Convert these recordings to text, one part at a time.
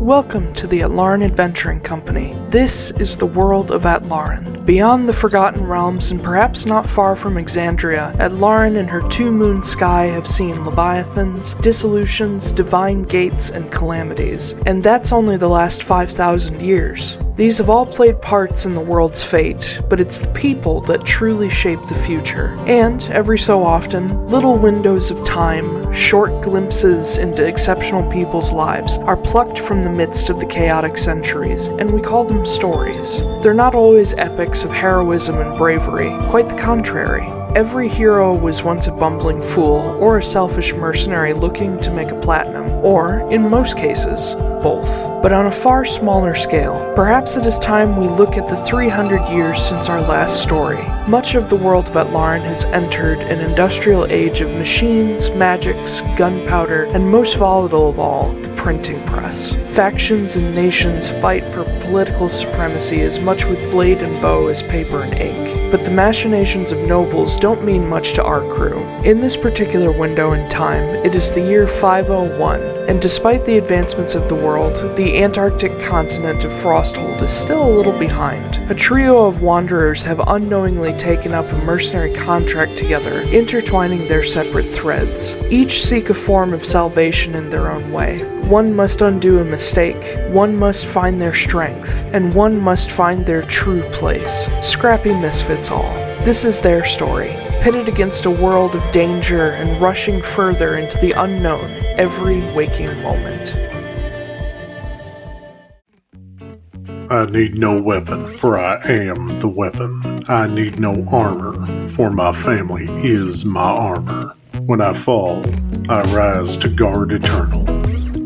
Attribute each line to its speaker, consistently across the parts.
Speaker 1: Welcome to the Atlaran Adventuring Company. This is the world of Atlaran. Beyond the Forgotten Realms and perhaps not far from Exandria, Atlaran and her two-moon sky have seen leviathans, dissolutions, divine gates, and calamities. And that's only the last 5,000 years. These have all played parts in the world's fate, but it's the people that truly shape the future. And, every so often, little windows of time, short glimpses into exceptional people's lives, are plucked from the midst of the chaotic centuries, and we call them stories. They're not always epics of heroism and bravery, quite the contrary. Every hero was once a bumbling fool, or a selfish mercenary looking to make a platinum, or, in most cases, both. But on a far smaller scale, perhaps it is time we look at the 300 years since our last story. Much of the world of Atlaran has entered an industrial age of machines, magics, gunpowder, and most volatile of all, the printing press. Factions and nations fight for political supremacy as much with blade and bow as paper and ink. But the machinations of nobles don't mean much to our crew. In this particular window in time, it is the year 501, and despite the advancements of the world, the Antarctic continent of Frosthold is still a little behind. A trio of wanderers have unknowingly taken up a mercenary contract together, intertwining their separate threads. Each seek a form of salvation in their own way. One must undo a mistake, one must find their strength, and one must find their true place. Scrappy misfits all. This is their story, pitted against a world of danger and rushing further into the unknown every waking moment.
Speaker 2: I need no weapon, for I am the weapon. I need no armor, for my family is my armor. When I fall, I rise to guard eternal.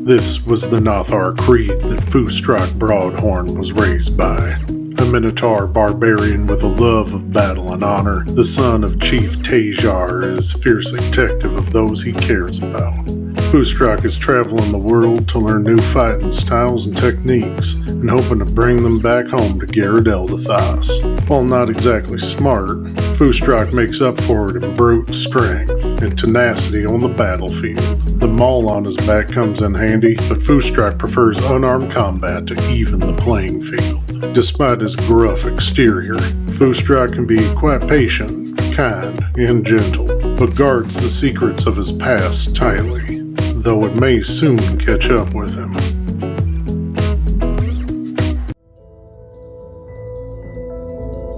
Speaker 2: This was the Nothar creed that Foostrak Broadhorn was raised by. A Minotaur barbarian with a love of battle and honor, the son of Chief Taiylor is fiercely protective of those he cares about. Foostrak is traveling the world to learn new fighting styles and techniques, and hoping to bring them back home to Garrett Eldathos. While not exactly smart, Foostrak makes up for it in brute strength and tenacity on the battlefield. The maul on his back comes in handy, but Foostrak prefers unarmed combat to even the playing field. Despite his gruff exterior, Foostrak can be quite patient, kind, and gentle, but guards the secrets of his past tightly, though it may soon catch up with him.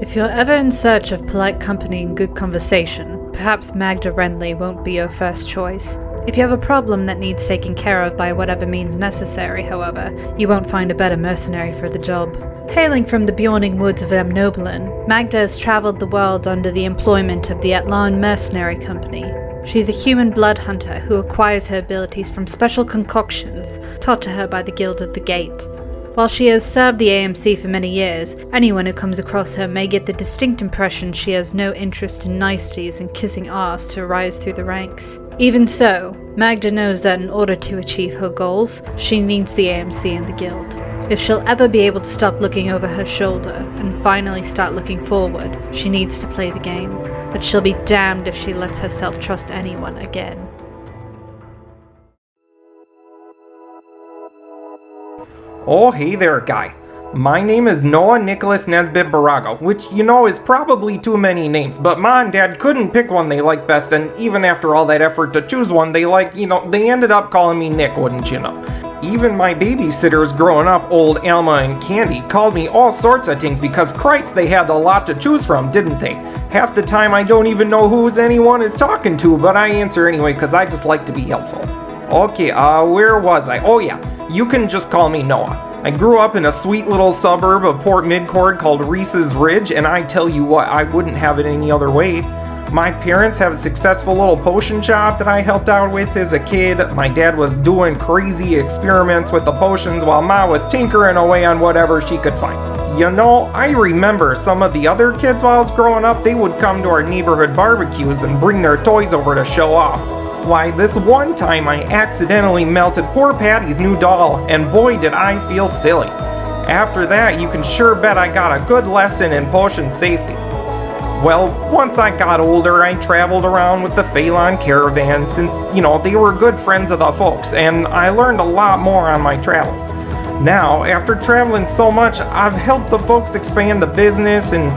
Speaker 3: If you're ever in search of polite company and good conversation, perhaps Magda Wrenly won't be your first choice. If you have a problem that needs taking care of by whatever means necessary, however, you won't find a better mercenary for the job. Hailing from the beyonding woods of Amnoblin, Magda has traveled the world under the employment of the Atlaran Mercenary Company. She's a human blood hunter who acquires her abilities from special concoctions taught to her by the Guild of the Gate. While she has served the AMC for many years, anyone who comes across her may get the distinct impression she has no interest in niceties and kissing ass to rise through the ranks. Even so, Magda knows that in order to achieve her goals, she needs the AMC and the Guild. If she'll ever be able to stop looking over her shoulder and finally start looking forward, she needs to play the game. But she'll be damned if she lets herself trust anyone again.
Speaker 4: Oh, hey there, guy. My name is Noah Nicholas Nesbitt Borago, which, is probably too many names, but Ma and Dad couldn't pick one they liked best, and even after all that effort to choose one they liked, they ended up calling me Nick, wouldn't you know? Even my babysitters growing up, old Alma and Candy, called me all sorts of things because Christ, they had a lot to choose from, didn't they? Half the time I don't even know who anyone is talking to, but I answer anyway because I just like to be helpful. Okay, where was I? Oh yeah, you can just call me Noah. I grew up in a sweet little suburb of Port Midcord called Reese's Ridge, and I tell you what, I wouldn't have it any other way. My parents have a successful little potion shop that I helped out with as a kid. My dad was doing crazy experiments with the potions while Ma was tinkering away on whatever she could find. I remember some of the other kids while I was growing up, they would come to our neighborhood barbecues and bring their toys over to show off. Why, this one time I accidentally melted poor Patty's new doll, and boy did I feel silly. After that, you can sure bet I got a good lesson in potion safety. Well, once I got older, I traveled around with the Phelan caravan since, they were good friends of the folks, and I learned a lot more on my travels. Now, after traveling so much, I've helped the folks expand the business and,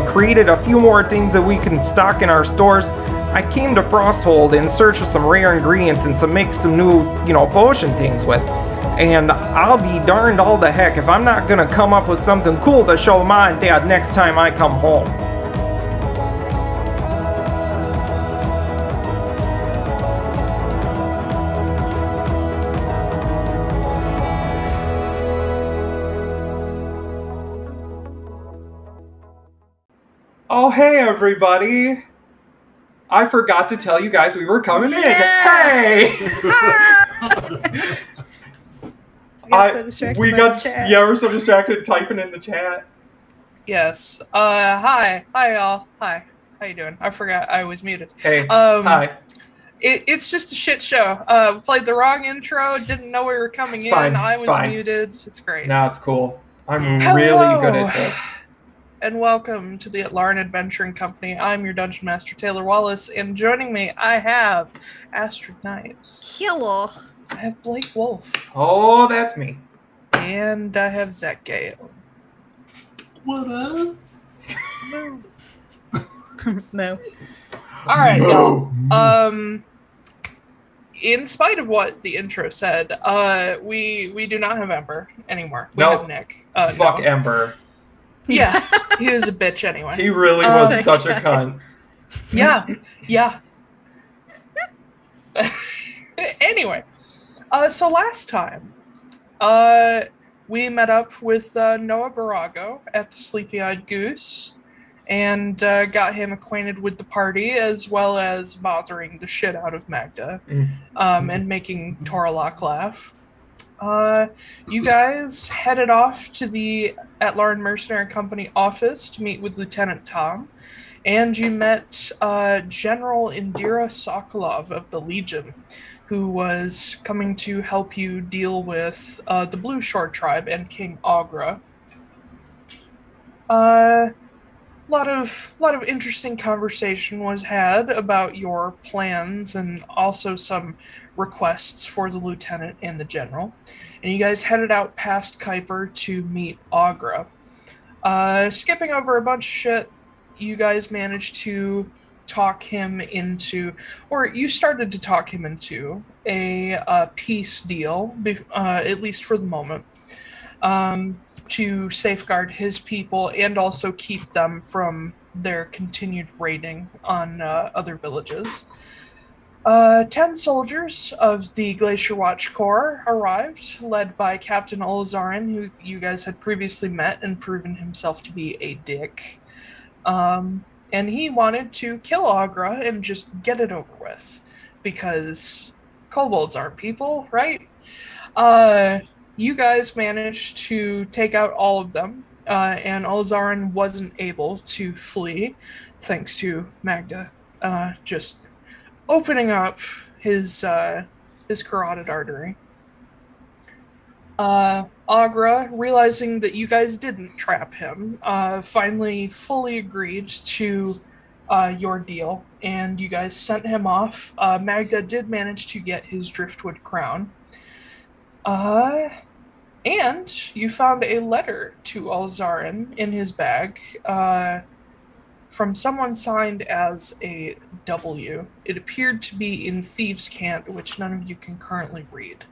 Speaker 4: created a few more things that we can stock in our stores. I came to Frosthold in search of some rare ingredients and make some new, potion things with. And I'll be darned all the heck if I'm not gonna come up with something cool to show Mom and Dad next time I come home. Oh, hey, everybody. I forgot to tell you guys we were coming in. Hey! We're so distracted typing in the chat.
Speaker 1: Yes. Hi, y'all. Hi. How you doing? I forgot I was muted.
Speaker 4: Hey. Hi.
Speaker 1: It's just a shit show. Played the wrong intro. Didn't know we were coming in. I was muted. It's great.
Speaker 4: No, it's cool. I'm really good at this.
Speaker 1: And welcome to the Atlaran Adventuring Company. I'm your Dungeon Master, Taiylor Wallace, and joining me, I have Astrid Knight.
Speaker 3: Hello.
Speaker 1: I have Blake Wolfe.
Speaker 4: Oh, that's me.
Speaker 1: And I have Zach Gale.
Speaker 2: What up?
Speaker 3: No.
Speaker 1: All right, y'all. In spite of what the intro said, we do not have Ember anymore. We have Nick.
Speaker 4: Fuck no. Ember.
Speaker 1: Yeah, he was a bitch anyway.
Speaker 4: He really was such a cunt.
Speaker 1: Yeah. Anyway, so last time, we met up with Noah Borago at the Sleepy-Eyed Goose and got him acquainted with the party, as well as bothering the shit out of Magda and making Torralok laugh. You guys headed off to the Atlaran Mercenary Company office to meet with Lieutenant Tom, and you met General Indira Sokolov of the Legion, who was coming to help you deal with the Blueshore tribe and King Agra. Lot of interesting conversation was had about your plans and also some requests for the lieutenant and the general. And you guys headed out past Kuiper to meet Agra. Skipping over a bunch of shit, you guys managed to talk him into, or you started to talk him into a peace deal, at least for the moment, to safeguard his people and also keep them from their continued raiding on other villages. 10 soldiers of the Glacier Watch Corps arrived, led by Captain Atlaran, who you guys had previously met and proven himself to be a dick. And he wanted to kill Agra and just get it over with, because kobolds aren't people, right? You guys managed to take out all of them, and Atlaran wasn't able to flee, thanks to Magda just opening up his carotid artery. Agra, realizing that you guys didn't trap him, finally fully agreed to your deal, and you guys sent him off. Magda did manage to get his driftwood crown. And you found a letter to Atlaran in his bag, from someone signed as a W. It appeared to be in Thieves' Cant, which none of you can currently read.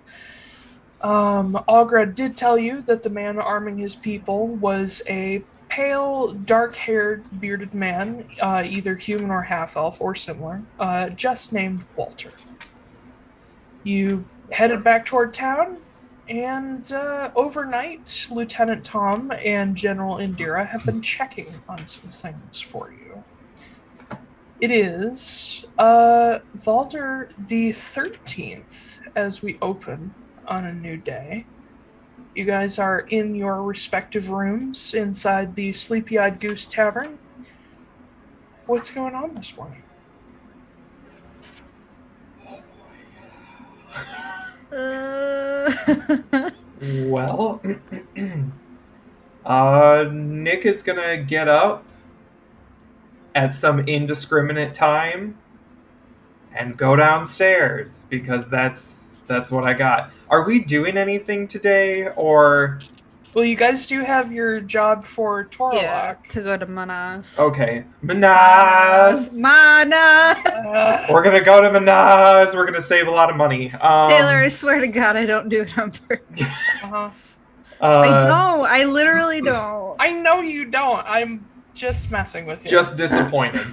Speaker 1: Agra did tell you that the man arming his people was a pale, dark-haired, bearded man, either human or half-elf or similar, just named Walter. You headed back toward town, and overnight, Lieutenant Tom and General Indira have been checking on some things for you. It is Valder the 13th as we open on a new day. You guys are in your respective rooms inside the Sleepy-Eyed Goose Tavern. What's going on this morning?
Speaker 4: Well, Nick is gonna get up at some indiscriminate time and go downstairs, because that's That's what I got. Are we doing anything today, or...
Speaker 1: Well, you guys do have your job for Torralok.
Speaker 3: Yeah, to go to Mannaz.
Speaker 4: Okay. Mannaz!
Speaker 3: Mannaz!
Speaker 4: We're gonna go to Mannaz. We're gonna save a lot of money.
Speaker 3: Taiylor, I swear to God, I don't do it on purpose. I don't. I literally don't.
Speaker 1: I know you don't. I'm just messing with you.
Speaker 4: Just disappointed.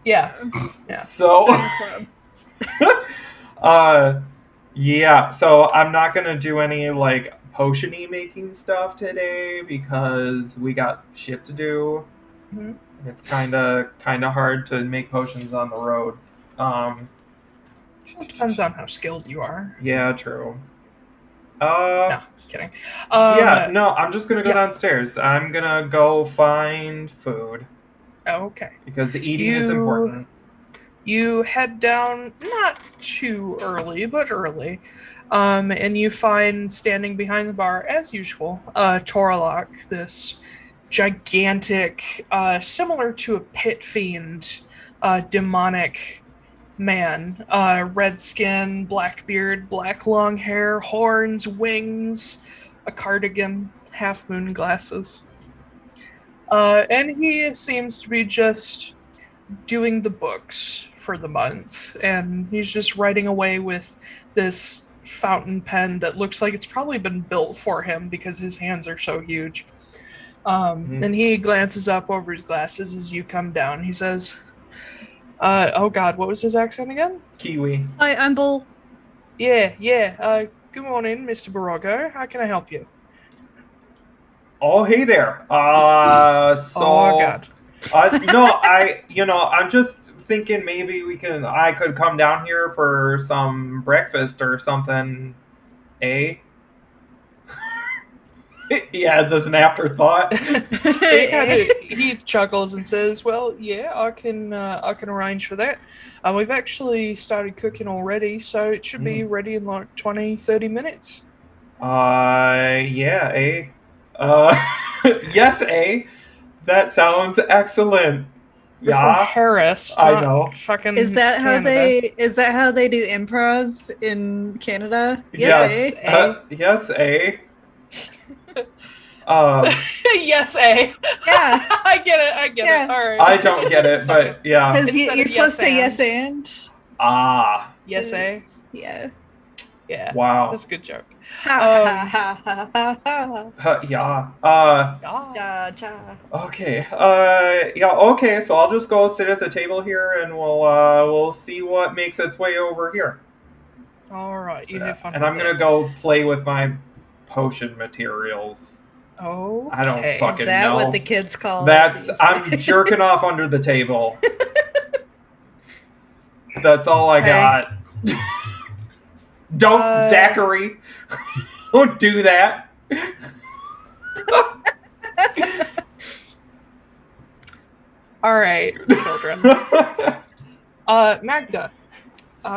Speaker 1: Yeah.
Speaker 4: So... yeah, so I'm not gonna do any, like, potion-y making stuff today because we got shit to do.
Speaker 1: Mm-hmm.
Speaker 4: It's kind of hard to make potions on the road.
Speaker 1: It depends on how skilled you are.
Speaker 4: Yeah, true.
Speaker 1: No, kidding.
Speaker 4: I'm just gonna go downstairs. I'm gonna go find food.
Speaker 1: Okay.
Speaker 4: Because eating is important.
Speaker 1: You head down, not too early, but early, and you find standing behind the bar, as usual, Torralok, this gigantic, similar to a pit fiend, demonic man. Red skin, black beard, black long hair, horns, wings, a cardigan, half moon glasses. And he seems to be just doing the books for the month, and he's just writing away with this fountain pen that looks like it's probably been built for him because his hands are so huge. And he glances up over his glasses as you come down. He says, oh god, what was his accent again?
Speaker 4: Kiwi.
Speaker 3: Hi, I'm Bull.
Speaker 1: Yeah. Good morning, Mr. Borago. How can I help you?
Speaker 4: Oh, hey there.
Speaker 1: Oh god.
Speaker 4: I'm just thinking maybe I could come down here for some breakfast or something, eh? He adds as an afterthought.
Speaker 1: He chuckles and says, well, yeah, I can arrange for that. We've actually started cooking already, so it should be ready in like 20-30 minutes.
Speaker 4: Yeah, eh? Yes, eh? That sounds excellent.
Speaker 1: You're from Paris.
Speaker 4: I know.
Speaker 1: Fucking
Speaker 3: Is that
Speaker 1: Canada.
Speaker 3: how they do improv in Canada?
Speaker 4: Yes,
Speaker 3: eh?
Speaker 4: Yes, eh?
Speaker 1: Yes, eh?
Speaker 3: Yeah.
Speaker 1: I get it.
Speaker 3: Yeah.
Speaker 1: All right.
Speaker 4: I don't get it, but yeah.
Speaker 3: Because
Speaker 1: Instead
Speaker 3: you're
Speaker 1: of
Speaker 3: supposed to
Speaker 1: yes,
Speaker 3: yes and.
Speaker 1: Yes, eh?
Speaker 3: Yeah.
Speaker 1: Yeah.
Speaker 4: Wow.
Speaker 1: That's a good joke.
Speaker 3: Ha ha ha ha ha.
Speaker 4: Yeah. Okay. Okay. So I'll just go sit at the table here, and we'll see what makes its way over here.
Speaker 1: All right. You have fun.
Speaker 4: And I'm gonna go play with my potion materials.
Speaker 1: Oh.
Speaker 4: I don't fucking
Speaker 3: Is that
Speaker 4: know.
Speaker 3: what the kids call
Speaker 4: That's
Speaker 3: it?
Speaker 4: I'm jerking off under the table. That's all I got. Don't, Zachary. Don't do that.
Speaker 1: All right, children. Magda,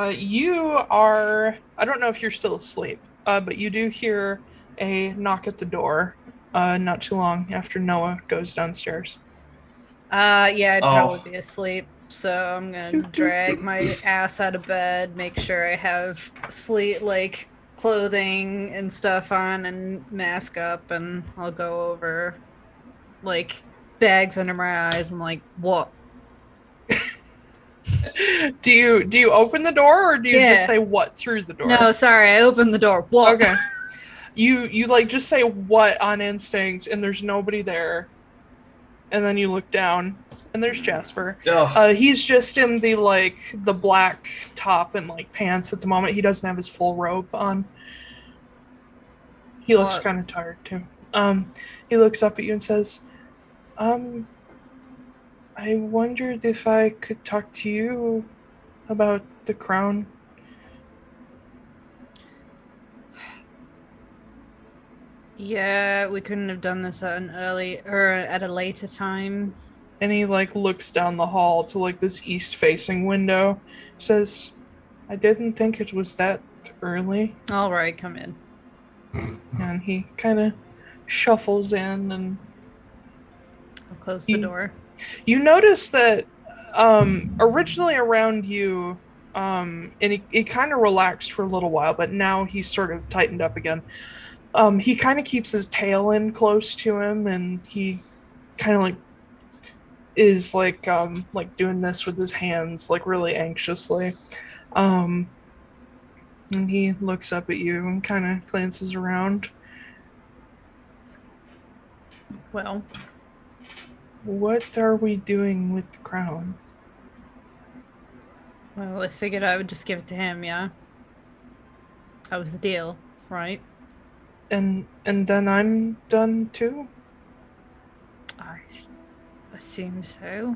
Speaker 1: you are, I don't know if you're still asleep, but you do hear a knock at the door not too long after Noah goes downstairs.
Speaker 3: Yeah, I'd probably be asleep. So I'm gonna drag my ass out of bed, make sure I have clothing and stuff on, and mask up, and I'll go over, bags under my eyes. I'm like, what?
Speaker 1: Do you open the door, or do you just say what through the door?
Speaker 3: No, sorry, I opened the door. What?
Speaker 1: Okay. You just say what on instinct, and there's nobody there, and then you look down. And there's Jasper. He's just in the black top and pants at the moment. He doesn't have his full robe on. He looks kind of tired too. He looks up at you and says, I wondered if I could talk to you about the crown.
Speaker 3: Yeah, we couldn't have done this at at a later time.
Speaker 1: And he looks down the hall to this east-facing window. Says, I didn't think it was that early.
Speaker 3: All right, come in.
Speaker 1: And he kind of shuffles in, and
Speaker 3: I'll close the door.
Speaker 1: You notice that originally around you, and he kind of relaxed for a little while, but now he's sort of tightened up again. He kind of keeps his tail in close to him, and he kind of is doing this with his hands, like really anxiously. And he looks up at you and kind of glances around.
Speaker 3: Well,
Speaker 1: what are we doing with the crown?
Speaker 3: Well, I figured I would just give it to him, yeah? That was the deal, right?
Speaker 1: And then I'm done too?
Speaker 3: I assume so.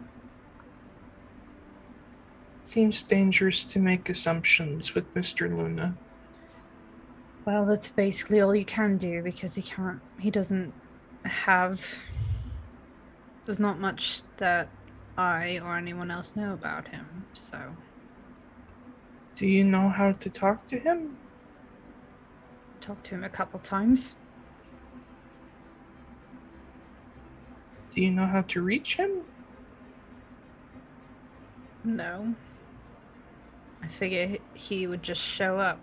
Speaker 1: Seems dangerous to make assumptions with Mr. Luna.
Speaker 3: Well, that's basically all you can do because there's not much that I or anyone else know about him, so.
Speaker 1: Do you know how to talk to him?
Speaker 3: Talked to him a couple times.
Speaker 1: Do you know how to reach him?
Speaker 3: No. I figure he would just show up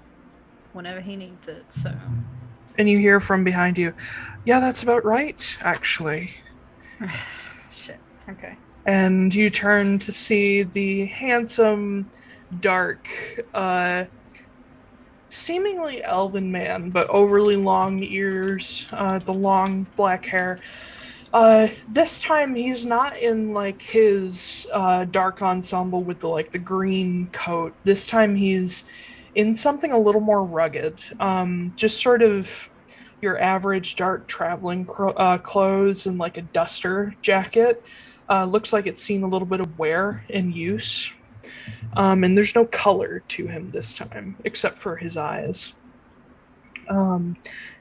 Speaker 3: whenever he needs it, so.
Speaker 1: And you hear from behind you, yeah, that's about right, actually.
Speaker 3: Shit, okay.
Speaker 1: And you turn to see the handsome, dark, seemingly elven man, but overly long ears, the long black hair. This time he's not in like his dark ensemble with the green coat. This time he's in something a little more rugged. Just sort of your average dark traveling clothes and like a duster jacket. Looks like it's seen a little bit of wear and use. And there's no color to him this time, except for his eyes. And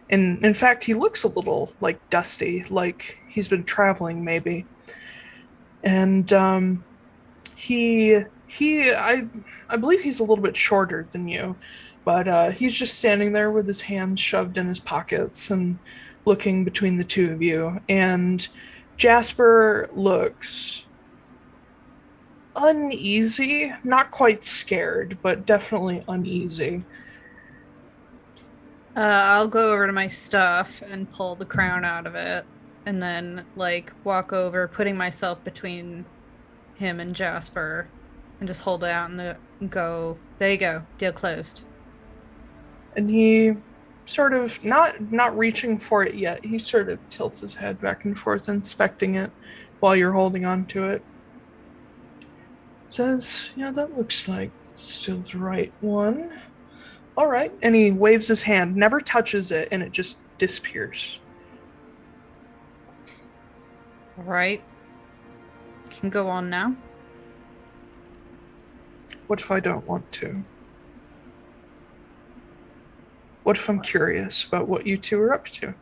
Speaker 1: in fact, he looks a little like dusty, like he's been traveling maybe. And I believe he's a little bit shorter than you, but he's just standing there with his hands shoved in his pockets and looking between the two of you. And Jasper looks uneasy, not quite scared, but definitely uneasy.
Speaker 3: I'll go over to my stuff and pull the crown out of it, and then, walk over, putting myself between him and Jasper, and just hold it out and go, there you go, deal closed.
Speaker 1: And he sort of, not reaching for it yet, he sort of tilts his head back and forth, inspecting it while you're holding on to it. Says, yeah, that looks like still the right one. All right. And he waves his hand, never touches it, and it just disappears.
Speaker 3: All right. Can go on now.
Speaker 1: What if I don't want to? What if I'm curious about what you two are up to?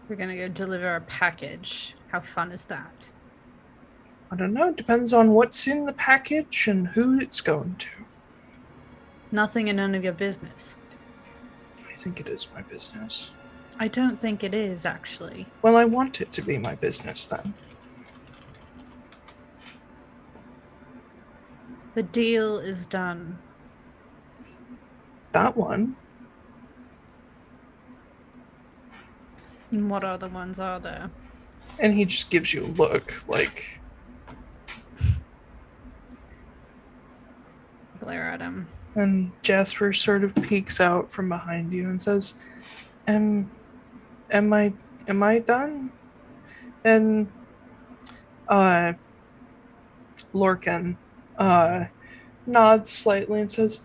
Speaker 3: We're gonna go deliver a package. How fun is that?
Speaker 1: I don't know. Depends on what's in the package and who it's going to.
Speaker 3: Nothing and none of your business.
Speaker 1: I think it is my business.
Speaker 3: I don't think it is, actually.
Speaker 1: Well, I want it to be my business then.
Speaker 3: The deal is done.
Speaker 1: That one.
Speaker 3: And what other ones are there?
Speaker 1: And he just gives you a look, like...
Speaker 3: Glare at him.
Speaker 1: And Jasper sort of peeks out from behind you and says, Am I done? And Lorcan nods slightly and says,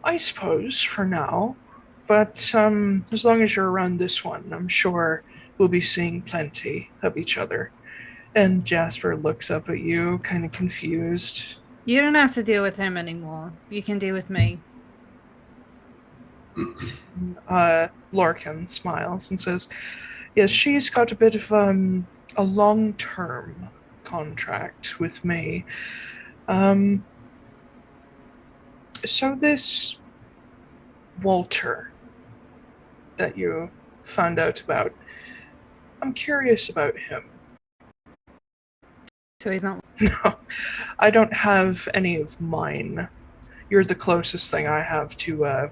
Speaker 1: I suppose for now, but as long as you're around this one, I'm sure we'll be seeing plenty of each other. And Jasper looks up at you, kind of confused.
Speaker 3: You don't have to deal with him anymore. You can deal with me.
Speaker 1: Lorcan smiles and says, yes, she's got a bit of a long-term contract with me. So this Walter that you found out about, I'm curious about him.
Speaker 3: So he's not...
Speaker 1: No, I don't have any of mine. You're the closest thing I have to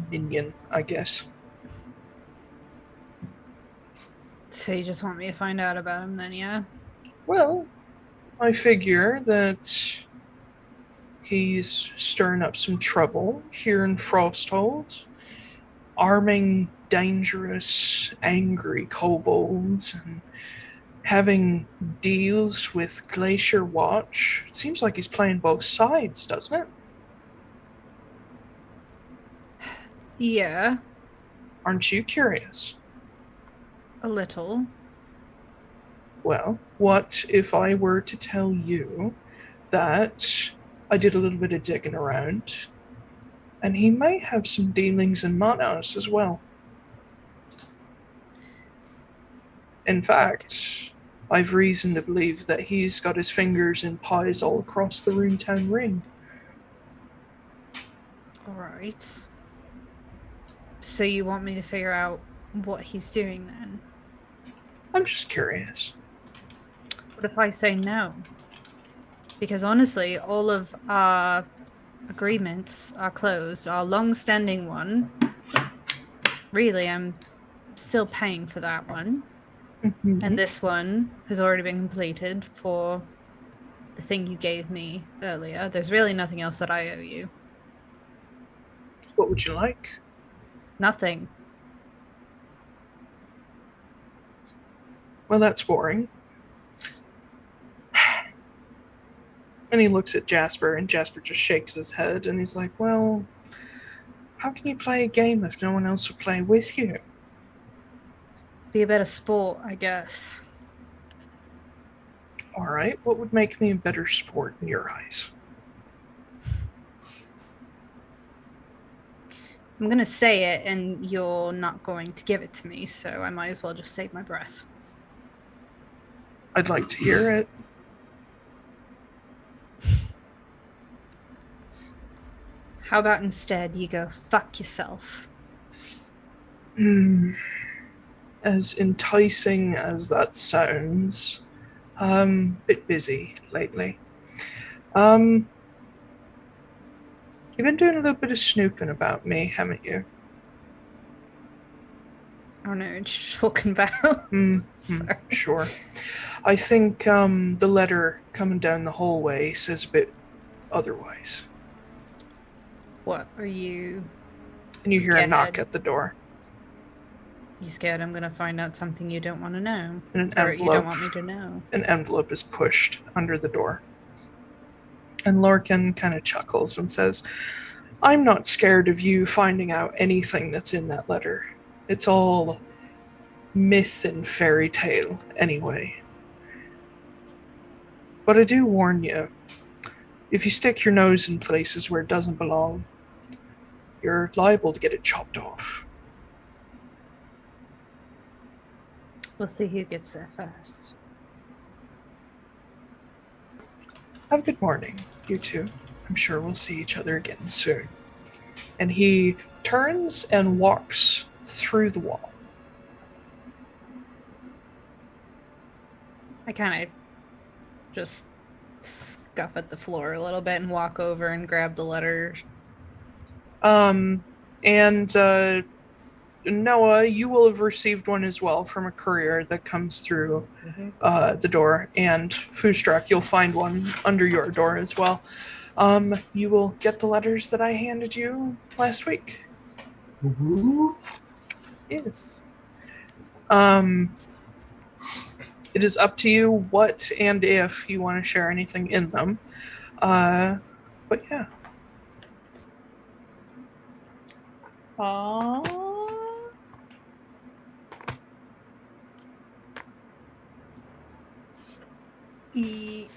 Speaker 1: minion, I guess.
Speaker 3: So you just want me to find out about him then, yeah?
Speaker 1: Well, I figure that he's stirring up some trouble here in Frosthold, arming dangerous, angry kobolds, and having deals with Glacier Watch. It seems like he's playing both sides, doesn't it?
Speaker 3: Yeah,
Speaker 1: Aren't you curious?
Speaker 3: a little.
Speaker 1: Well, what if I were to tell you that I did a little bit of digging around, and he may have some dealings in Mannaz as well? In fact, I've reason to believe that he's got his fingers in pies all across the Runetown Ring.
Speaker 3: Alright. So you want me to figure out what he's doing then?
Speaker 1: I'm just curious.
Speaker 3: What if I say no? Because honestly, all of our agreements are closed. Our long-standing one, really, I'm still paying for that one.
Speaker 1: Mm-hmm.
Speaker 3: And this one has already been completed for the thing you gave me earlier. There's really nothing else that I owe you.
Speaker 1: What would you like?
Speaker 3: Nothing.
Speaker 1: Well, that's boring. And he looks at Jasper, and Jasper just shakes his head, and he's like, well, how can you play a game if no one else will play with you?
Speaker 3: Be a better sport, I guess.
Speaker 1: All right, what would make me a better sport in your eyes?
Speaker 3: I'm going to say it, and you're not going to give it to me, so I might as well just save my breath.
Speaker 1: I'd like to hear it.
Speaker 3: How about instead you go fuck yourself?
Speaker 1: As enticing as that sounds, bit busy lately. You've been doing a little bit of snooping about me, haven't you?
Speaker 3: Oh no, just talking about.
Speaker 1: Sure. I think the letter coming down the hallway says a bit otherwise.
Speaker 3: What are you?
Speaker 1: And you hear a knock
Speaker 3: scared?
Speaker 1: at the door.
Speaker 3: You scared I'm gonna find out something you don't want to know?
Speaker 1: And an
Speaker 3: Or you don't
Speaker 1: envelope.
Speaker 3: want me to know?
Speaker 1: An envelope is pushed under the door. And Lorcan kind of chuckles and says, I'm not scared of you finding out anything that's in that letter. It's all myth and fairy tale anyway. But I do warn you, if you stick your nose in places where it doesn't belong, you're liable to get it chopped off.
Speaker 3: We'll see who gets there first.
Speaker 1: Have a good morning, you two. I'm sure we'll see each other again soon. And he turns and walks through the wall.
Speaker 3: I kind of just scuff at the floor a little bit and walk over and grab the letter.
Speaker 1: Noah, you will have received one as well from a courier that comes through the door. And Foostrak, you'll find one under your door as well. You will get the letters that I handed you last week. Yes. It is up to you what and if you want to share anything in them. But yeah.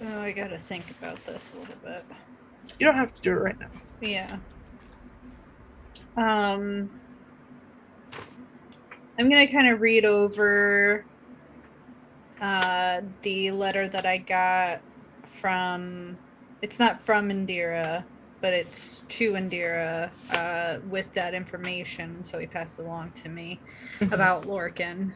Speaker 3: I gotta think about this a little bit.
Speaker 1: You don't have to do it right now.
Speaker 3: Yeah. I'm gonna kind of read over the letter that I got from. It's not from Indira, but it's to Indira with that information. So he passed it along to me about Lorcan.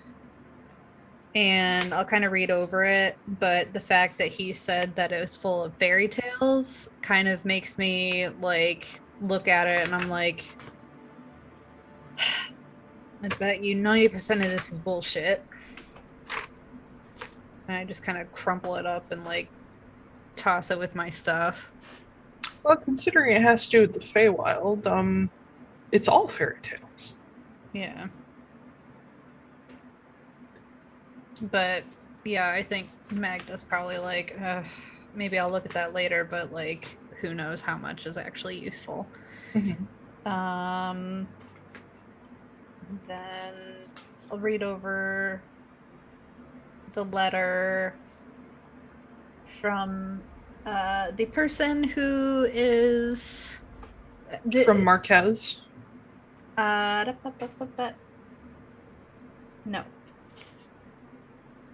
Speaker 3: and I'll kind of read over it, but the fact that he said that it was full of fairy tales kind of makes me, like, look at it and I'm like, I bet you 90% of this is bullshit. And I just kind of crumple it up and, like, toss it with my stuff.
Speaker 1: Well, considering it has to do with the Feywild, it's all fairy tales.
Speaker 3: Yeah. But, yeah, I think Magda's probably like, maybe I'll look at that later, but, like, who knows how much is actually useful.
Speaker 1: Mm-hmm.
Speaker 3: Then I'll read over the letter from the person who is
Speaker 1: From Marquez.
Speaker 3: No.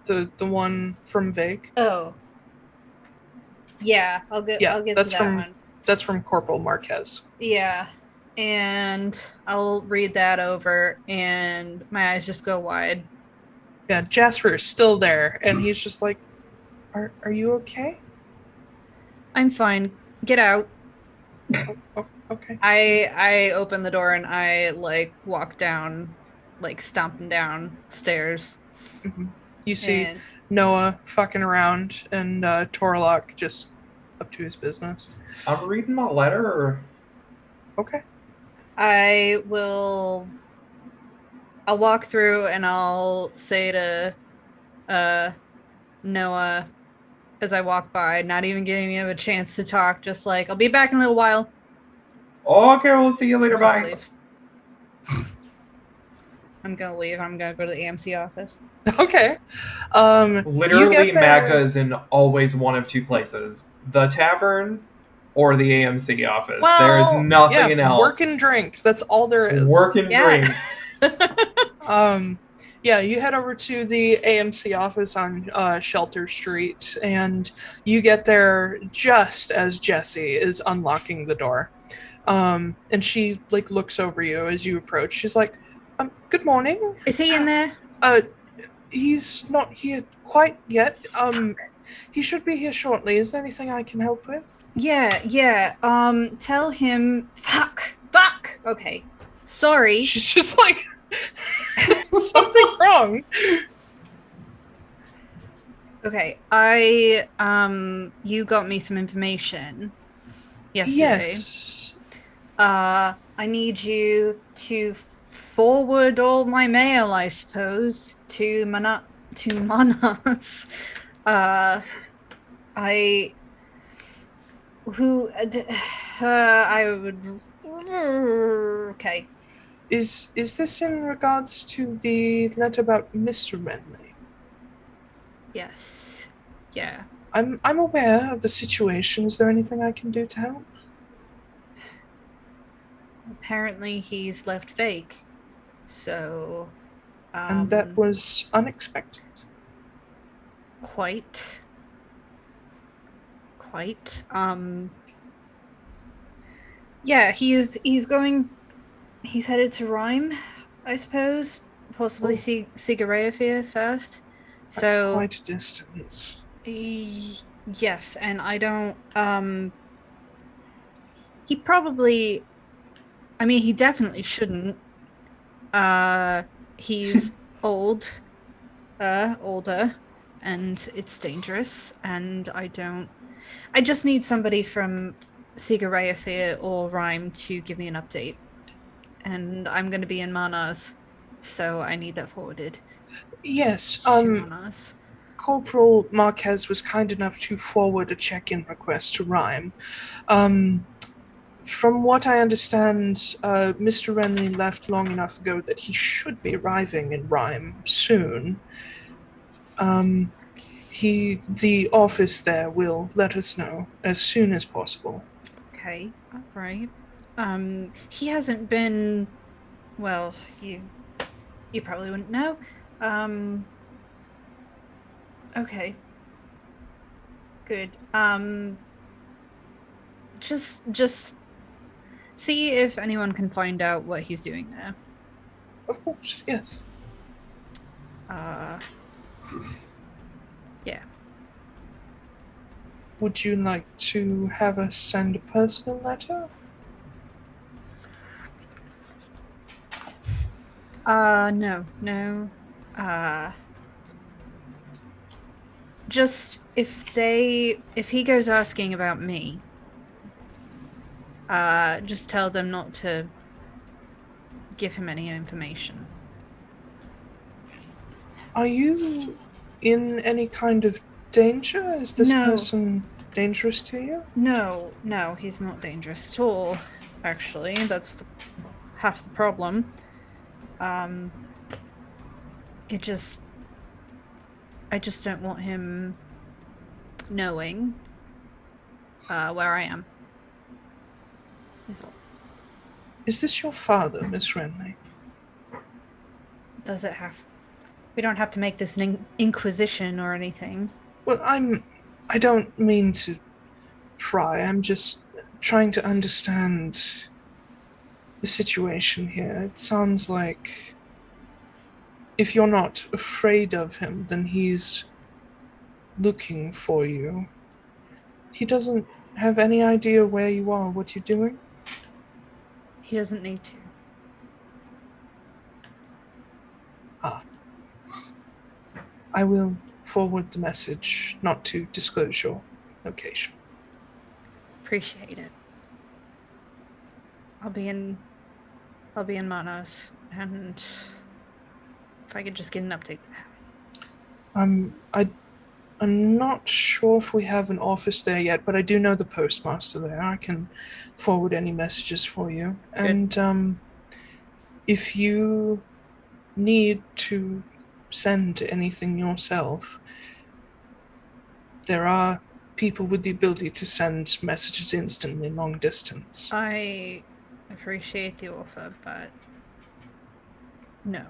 Speaker 1: The one from Vague.
Speaker 3: Oh. Yeah, I'll get
Speaker 1: that's
Speaker 3: to that
Speaker 1: from
Speaker 3: one.
Speaker 1: That's from Corporal Marquez.
Speaker 3: Yeah. And I'll read that over and my eyes just go wide.
Speaker 1: Yeah, Jasper is still there and he's just like, Are you okay?
Speaker 3: I'm fine. Get out.
Speaker 1: Oh, okay.
Speaker 3: I open the door and I, like, walk down, like, stomping down stairs.
Speaker 1: Mm-hmm. You see Noah fucking around and Torralok just up to his business.
Speaker 4: I'm reading my letter, or...
Speaker 1: Okay.
Speaker 3: I'll walk through and I'll say to Noah as I walk by, not even giving him a chance to talk, just like, I'll be back in a little while.
Speaker 4: Okay, we'll see you later, bye.
Speaker 3: Leave. I'm gonna leave. I'm gonna go to the AMC office.
Speaker 1: Okay.
Speaker 4: Literally, Magda is in always one of two places: the tavern or the AMC office.
Speaker 3: Well,
Speaker 4: there's nothing else.
Speaker 1: Work and drink. That's all there is.
Speaker 4: Work and drink.
Speaker 1: Yeah, you head over to the AMC office on Shelter Street, and you get there just as Jessie is unlocking the door. And she, like, looks over you as you approach. She's like, good morning.
Speaker 3: Is he in there?
Speaker 1: He's not here quite yet. He should be here shortly. Is there anything I can help with?
Speaker 3: Yeah. Tell him. Fuck. Okay. Sorry.
Speaker 1: She's just like, something wrong.
Speaker 3: Okay. You got me some information yesterday.
Speaker 1: Yes.
Speaker 3: I need you to forward all my mail, I suppose, to Mannaz. I would. Okay.
Speaker 1: Is this in regards to the letter about Mr. Wrenly?
Speaker 3: Yes. Yeah.
Speaker 1: I'm aware of the situation. Is there anything I can do to help?
Speaker 3: Apparently he's left fake. So
Speaker 1: and that was unexpected.
Speaker 3: Quite. Yeah, he's headed to Rhyme, I suppose. Possibly Sigareafia first.
Speaker 1: That's quite a distance.
Speaker 3: Yes, and I don't he probably, I mean, he definitely shouldn't. He's older, and it's dangerous, and I just need somebody from Sigareafia or Rhyme to give me an update. And I'm going to be in Mannaz, so I need that forwarded.
Speaker 1: Yes,
Speaker 3: Mannaz.
Speaker 1: Corporal Marquez was kind enough to forward a check-in request to Rhyme. From what I understand, Mr. Wrenly left long enough ago that he should be arriving in Rhyme soon. The office there will let us know as soon as possible.
Speaker 3: Okay, all right. He hasn't been, well, you probably wouldn't know. Okay. Good. Just see if anyone can find out what he's doing there.
Speaker 1: Of course, yes.
Speaker 3: Yeah.
Speaker 1: Would you like to have us send a personal letter?
Speaker 3: No. Just if he goes asking about me, just tell them not to give him any information.
Speaker 1: Are you in any kind of danger? Is this
Speaker 3: No.
Speaker 1: person dangerous to you?
Speaker 3: No, he's not dangerous at all. Actually, that's half the problem. I just don't want him knowing where I am. Is all.
Speaker 1: Is this your father, Miss Wrenly?
Speaker 3: Does it have? We don't have to make this an inquisition or anything.
Speaker 1: Well, I don't mean to pry. I'm just trying to understand the situation here. It sounds like if you're not afraid of him, then he's looking for you. He doesn't have any idea where you are, what you're doing?
Speaker 3: He doesn't need to.
Speaker 1: I will forward the message not to disclose your location.
Speaker 3: Appreciate it. I'll be in Mannaz, and if I could just get an update.
Speaker 1: I'm not sure if we have an office there yet, but I do know the postmaster there. I can forward any messages for you.
Speaker 3: Good.
Speaker 1: And if you need to send anything yourself, there are people with the ability to send messages instantly long distance.
Speaker 3: I appreciate the offer, but no.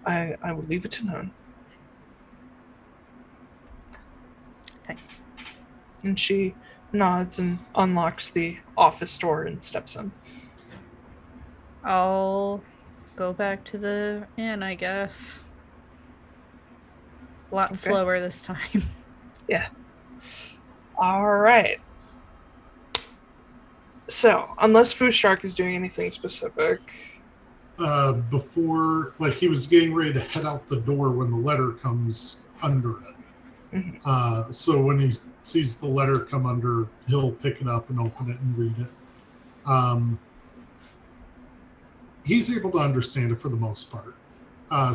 Speaker 1: I will leave it to known.
Speaker 3: Thanks.
Speaker 1: And she nods and unlocks the office door and steps in.
Speaker 3: I'll go back to the inn, I guess. A lot slower this time.
Speaker 1: Yeah. All right. So, unless Foostrak is doing anything specific.
Speaker 2: Before, like, he was getting ready to head out the door when the letter comes under it.
Speaker 1: Mm-hmm.
Speaker 2: So when he sees the letter come under, he'll pick it up and open it and read it. He's able to understand it for the most part.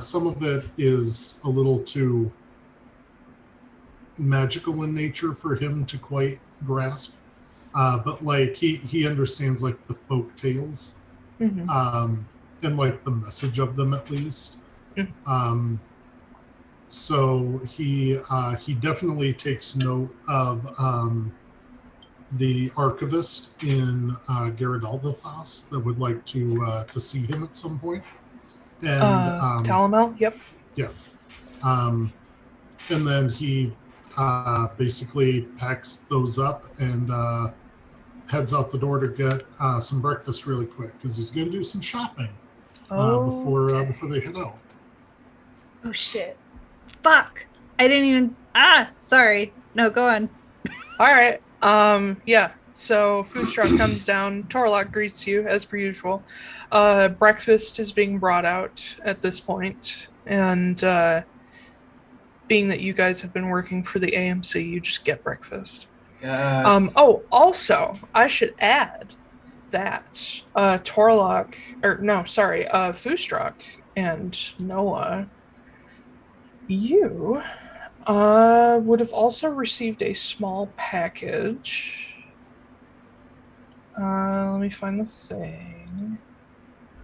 Speaker 2: Some of it is a little too magical in nature for him to quite grasp. But like he understands like the folk tales,
Speaker 1: Mm-hmm.
Speaker 2: And like the message of them at least.
Speaker 1: Mm-hmm.
Speaker 2: So he definitely takes note of the archivist in Gyrodaldathas that would like to see him at some point. And
Speaker 1: Talamel, yep.
Speaker 2: Yeah. And then he basically packs those up and heads out the door to get some breakfast really quick because he's going to do some shopping before they head out.
Speaker 3: Oh shit. Fuck! I didn't even... sorry. No, go on.
Speaker 1: Alright. Yeah. So Foostrak comes down. Torralok greets you as per usual. Breakfast is being brought out at this point, and being that you guys have been working for the AMC, you just get breakfast.
Speaker 4: Yes.
Speaker 1: Also, I should add that Foostrak and Noah, you would have also received a small package. Let me find the thing.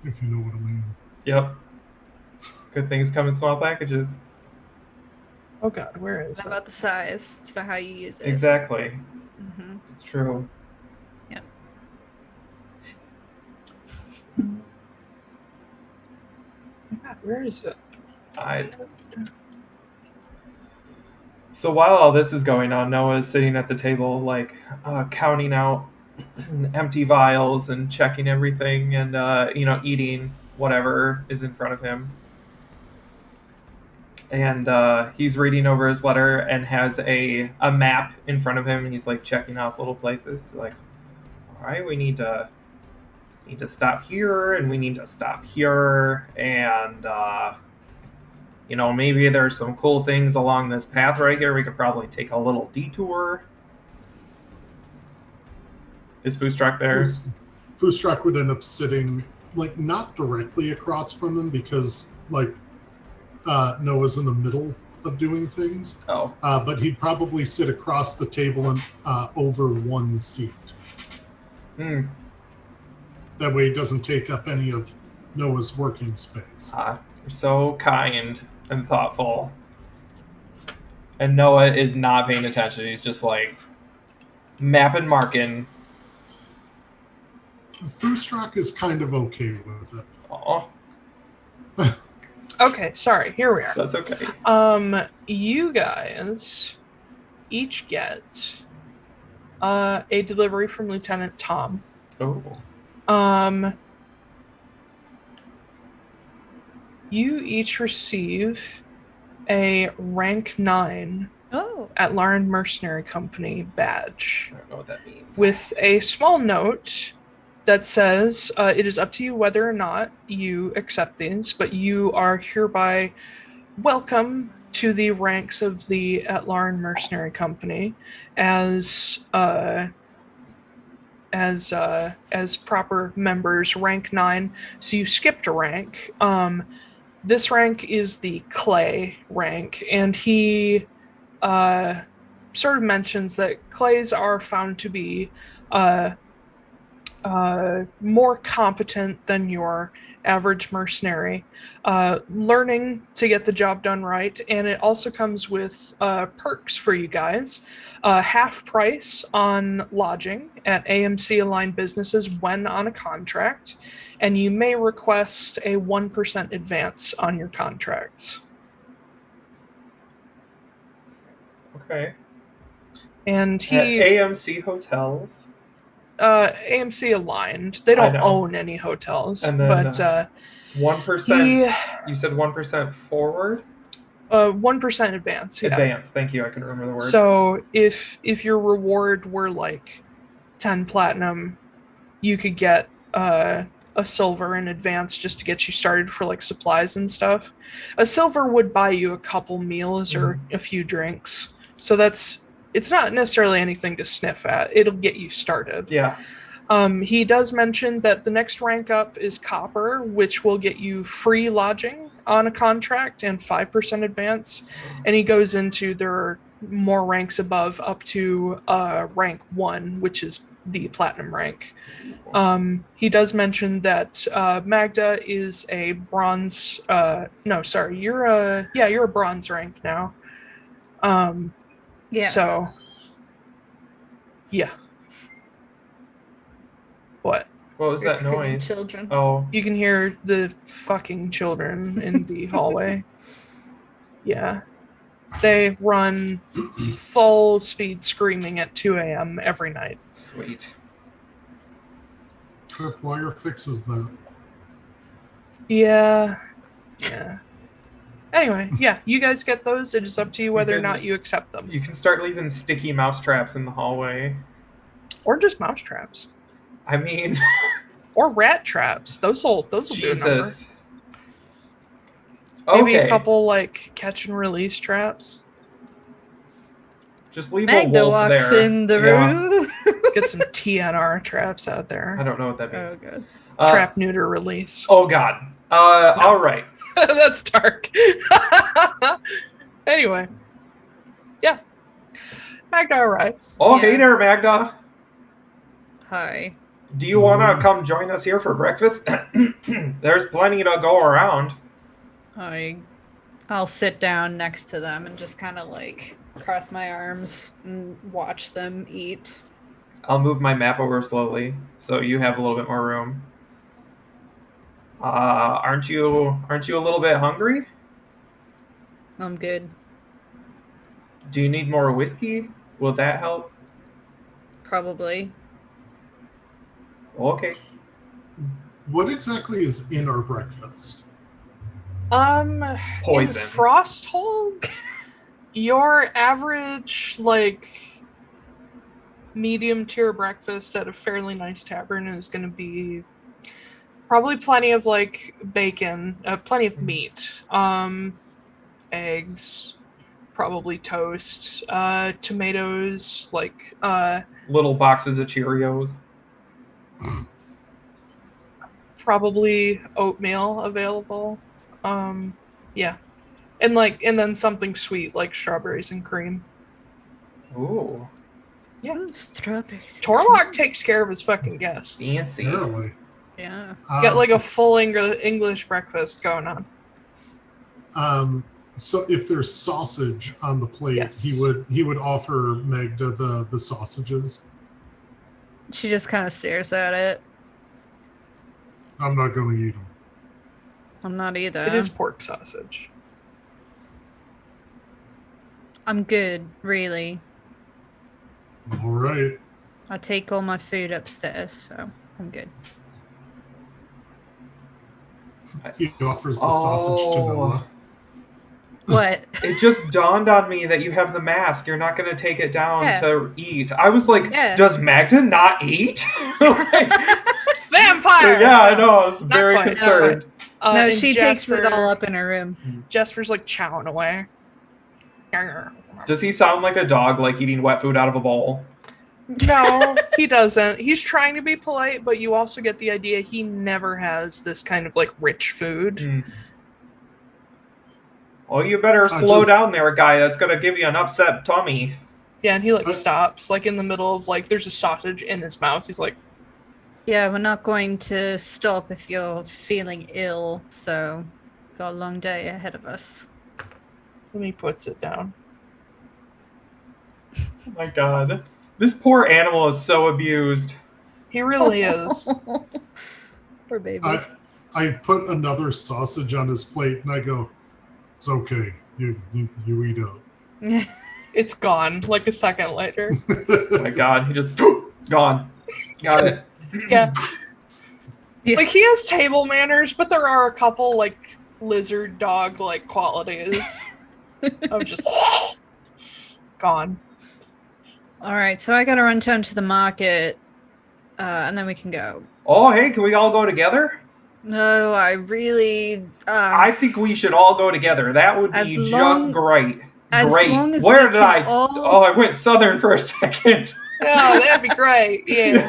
Speaker 2: If you know what I mean.
Speaker 4: Yep. Good things come in small packages.
Speaker 1: Oh god, where is
Speaker 3: It's
Speaker 1: it?
Speaker 3: not about the size. It's about how you use it.
Speaker 4: Exactly.
Speaker 3: Mm-hmm.
Speaker 4: It's true.
Speaker 3: Yeah.
Speaker 1: Oh god, where is it?
Speaker 4: So while all this is going on, Noah's sitting at the table, like, counting out empty vials and checking everything and, eating whatever is in front of him. And he's reading over his letter and has a map in front of him, and he's like checking off little places. Like, all right, we need to stop here, and we need to stop here, and maybe there's some cool things along this path right here. We could probably take a little detour. Is Foostrak there?
Speaker 2: Foostrak would end up sitting, like, not directly across from them because, like, Noah's in the middle of doing things.
Speaker 4: Oh.
Speaker 2: But he'd probably sit across the table and over one seat.
Speaker 4: Hmm.
Speaker 2: That way he doesn't take up any of Noah's working space.
Speaker 4: You're so kind and thoughtful. And Noah is not paying attention. He's just like mapping, marking.
Speaker 2: Foostrak is kind of okay with it.
Speaker 4: Oh,
Speaker 1: Okay, sorry. Here we are.
Speaker 4: that's okay.
Speaker 1: You guys each get a delivery from Lieutenant Tom.
Speaker 4: Oh.
Speaker 1: You each receive a rank 9 Atlaran Mercenary Company badge
Speaker 4: I don't know what that means.
Speaker 1: with a small note that says it is up to you whether or not you accept these, but you are hereby welcome to the ranks of the Atlaran Mercenary Company as proper members, rank 9. So you skipped a rank. This rank is the Clay rank, and he sort of mentions that Clays are found to be more competent than your average mercenary, learning to get the job done right, and it also comes with perks for you guys. Half price on lodging at AMC-aligned businesses when on a contract, and you may request a 1% advance on your contracts.
Speaker 4: Okay.
Speaker 1: And
Speaker 4: At
Speaker 1: he...
Speaker 4: AMC hotels.
Speaker 1: AMC aligned. They don't own any hotels.
Speaker 4: And then,
Speaker 1: but
Speaker 4: 1%. You said 1% forward?
Speaker 1: 1% advance. Yeah.
Speaker 4: Advance. Thank you. I can remember the word.
Speaker 1: So if your reward were like 10 platinum, you could get a silver in advance just to get you started for like supplies and stuff. A silver would buy you a couple meals or a few drinks. So it's not necessarily anything to sniff at. It'll get you started.
Speaker 4: Yeah.
Speaker 1: He does mention that the next rank up is Copper, which will get you free lodging on a contract and 5% advance. And he goes into there are more ranks above up to rank 1, which is the Platinum rank. He does mention that Magda is a bronze... no, sorry. You're a bronze rank now.
Speaker 3: Yeah.
Speaker 1: So, yeah. What?
Speaker 4: What was that noise?
Speaker 3: Children.
Speaker 4: Oh.
Speaker 1: You can hear the fucking children in the hallway. Yeah. They run full speed screaming at 2 a.m. every night.
Speaker 4: Sweet.
Speaker 2: Tripwire fixes that.
Speaker 1: Yeah. Yeah. Anyway, yeah, you guys get those. It is up to you whether or not you accept them.
Speaker 4: You can start leaving sticky mouse traps in the hallway.
Speaker 1: Or just mouse traps.
Speaker 4: I mean...
Speaker 1: or rat traps. Those will do a number.
Speaker 4: Jesus.
Speaker 1: Maybe
Speaker 4: Okay.
Speaker 1: a couple, like, catch and release traps.
Speaker 4: Just leave
Speaker 3: Magda
Speaker 4: a wolf
Speaker 3: walks
Speaker 4: there.
Speaker 3: in the
Speaker 4: Yeah.
Speaker 3: room.
Speaker 1: Get some TNR traps out there.
Speaker 4: I don't know what that means.
Speaker 3: Oh, good.
Speaker 1: Trap, neuter, release.
Speaker 4: Oh, God. All right.
Speaker 1: That's dark. Anyway. Yeah. Magda arrives.
Speaker 4: Oh,
Speaker 3: Yeah.
Speaker 4: hey there, Magda.
Speaker 3: Hi.
Speaker 4: Do you want to come join us here for breakfast? There's plenty to go around.
Speaker 3: I'll sit down next to them and just kind of like cross my arms and watch them eat.
Speaker 4: I'll move my map over slowly, so you have a little bit more room. Aren't you a little bit hungry?
Speaker 3: I'm good.
Speaker 4: Do you need more whiskey? Will that help?
Speaker 3: Probably.
Speaker 4: Okay.
Speaker 2: What exactly is in our breakfast?
Speaker 4: Poison.
Speaker 1: In Frosthold, your average, like, medium tier breakfast at a fairly nice tavern is going to be probably plenty of, like, bacon, plenty of meat, eggs, probably toast, tomatoes, like,
Speaker 4: Little boxes of Cheerios.
Speaker 1: probably oatmeal available. Yeah. And then something sweet like strawberries and cream.
Speaker 4: Ooh.
Speaker 1: Yeah.
Speaker 3: Ooh, strawberries.
Speaker 1: Torralok takes care of his fucking guests.
Speaker 4: Fancy.
Speaker 2: Apparently.
Speaker 3: Yeah.
Speaker 1: Got like a full English breakfast going on.
Speaker 2: So if there's sausage on the plate,
Speaker 1: Yes.
Speaker 2: he would offer Magda the sausages.
Speaker 3: She just kind of stares at it.
Speaker 2: I'm not going to eat them.
Speaker 3: I'm not either.
Speaker 1: It is pork sausage.
Speaker 3: I'm good, really.
Speaker 2: All right.
Speaker 3: I take all my food upstairs, so I'm good.
Speaker 2: He offers the sausage to Noah.
Speaker 3: What?
Speaker 4: It just dawned on me that you have the mask. You're not going to take it down
Speaker 3: Yeah.
Speaker 4: to eat. I was like,
Speaker 3: Yeah.
Speaker 4: does Magda not eat? Like,
Speaker 1: Vampire!
Speaker 4: yeah, I know. I was
Speaker 1: Not
Speaker 4: very
Speaker 1: quite,
Speaker 4: concerned.
Speaker 3: No,
Speaker 1: and
Speaker 3: she takes it
Speaker 1: Jasper-
Speaker 3: all up in her room.
Speaker 1: Jasper's like chowing away.
Speaker 4: Does he sound like a dog, like eating wet food out of a bowl?
Speaker 1: No, he doesn't. He's trying to be polite, but you also get the idea he never has this kind of like rich food.
Speaker 4: Mm. Well, you better slow down there, guy. That's going to give you an upset tummy.
Speaker 1: Yeah, and he like stops, like in the middle of like there's a sausage in his mouth. He's like,
Speaker 3: Yeah, we're not going to stop if you're feeling ill, so got a long day ahead of us.
Speaker 1: and he puts it down.
Speaker 4: Oh my god. This poor animal is so abused.
Speaker 1: He really is.
Speaker 3: Poor baby.
Speaker 2: I put another sausage on his plate and I go, "It's okay. You eat out."
Speaker 1: It's gone like a second later.
Speaker 4: Oh my god, he just gone. Got it.
Speaker 1: Yeah.
Speaker 3: Yeah.
Speaker 1: Like he has table manners, but there are a couple like lizard dog like qualities of just gone.
Speaker 3: All right, so I gotta run down to the market, and then we can go.
Speaker 4: Oh, hey, can we all go together?
Speaker 3: No, I really.
Speaker 4: I think we should all go together. That would
Speaker 3: As
Speaker 4: be
Speaker 3: long-
Speaker 4: just great.
Speaker 3: as
Speaker 4: Great.
Speaker 3: long as
Speaker 4: Where
Speaker 3: we
Speaker 4: did
Speaker 3: can
Speaker 4: I?
Speaker 3: all-
Speaker 4: Oh, I went southern for a second.
Speaker 1: Yeah, that'd be great. Yeah.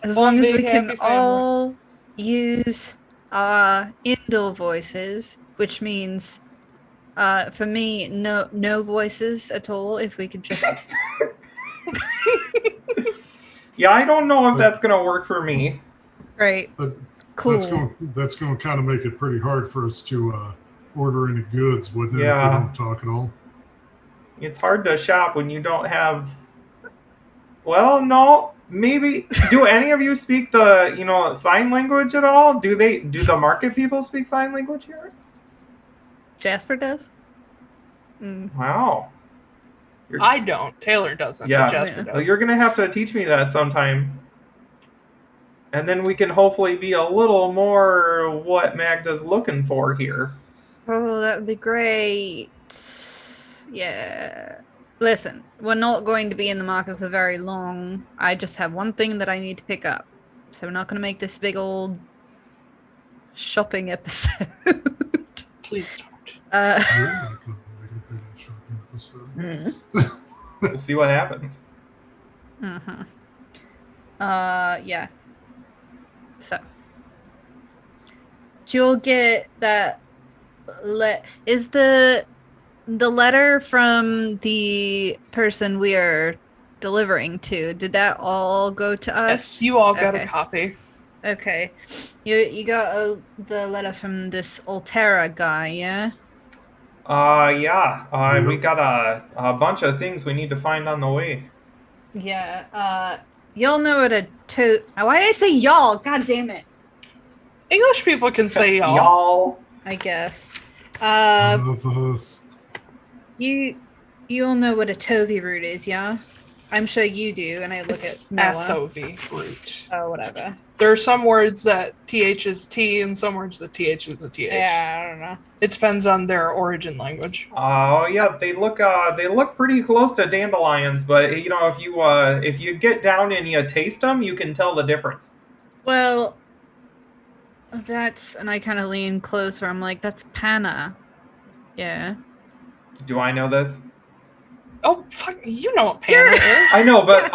Speaker 3: as
Speaker 1: one
Speaker 3: long as we
Speaker 1: big
Speaker 3: can
Speaker 1: happy family.
Speaker 3: all use our indoor voices, which means, for me, no voices at all. If we could just.
Speaker 4: Yeah, I don't know if that's gonna work for me.
Speaker 3: Right.
Speaker 2: But
Speaker 3: Cool.
Speaker 2: that's going to kind of make it pretty hard for us to order any goods, wouldn't it?
Speaker 4: Yeah.
Speaker 2: If we don't talk at all.
Speaker 4: It's hard to shop when you don't have. Well, no, maybe. Do any of you speak the sign language at all? Do the market people speak sign language here?
Speaker 3: Jasper does. Mm.
Speaker 4: Wow.
Speaker 1: I don't. Taiylor doesn't.
Speaker 4: Yeah.
Speaker 1: But Jasper does.
Speaker 4: Well, you're gonna have to teach me that sometime. And then we can hopefully be a little more what Magda's looking for here.
Speaker 3: Oh, that would be great. Yeah. Listen, we're not going to be in the market for very long. I just have one thing that I need to pick up. So we're not going to make this big old shopping episode.
Speaker 1: Please don't.
Speaker 2: We're not going to make a big shopping episode.
Speaker 4: We'll see what happens.
Speaker 3: Uh-huh. Yeah. So. Do you all get that is the letter from the person we are delivering to, did that all go to us?
Speaker 1: Yes, you all got
Speaker 3: Okay.
Speaker 1: a copy.
Speaker 3: Okay. You got the letter from this Altera guy, yeah?
Speaker 4: Yeah. We got a bunch of things we need to find on the way.
Speaker 3: Yeah. Y'all know what a why did I say y'all? God damn it.
Speaker 1: English people can say y'all.
Speaker 4: Y'all.
Speaker 3: I guess.
Speaker 2: Of us.
Speaker 3: You all know what a Tovi root is, yeah? I'm sure you do, and I look
Speaker 1: It's
Speaker 3: at Noah.
Speaker 1: Athovi root.
Speaker 3: Oh, whatever.
Speaker 1: There are some words that TH is T and some words that TH is a TH.
Speaker 3: Yeah, I don't know.
Speaker 1: It depends on their origin language.
Speaker 4: Oh yeah, they look pretty close to dandelions, but if you get down and you taste them, you can tell the difference.
Speaker 3: Well, and I kind of lean closer. I'm like, that's panna. Yeah.
Speaker 4: Do I know this?
Speaker 1: Oh, fuck, you know what panna is.
Speaker 4: I know, but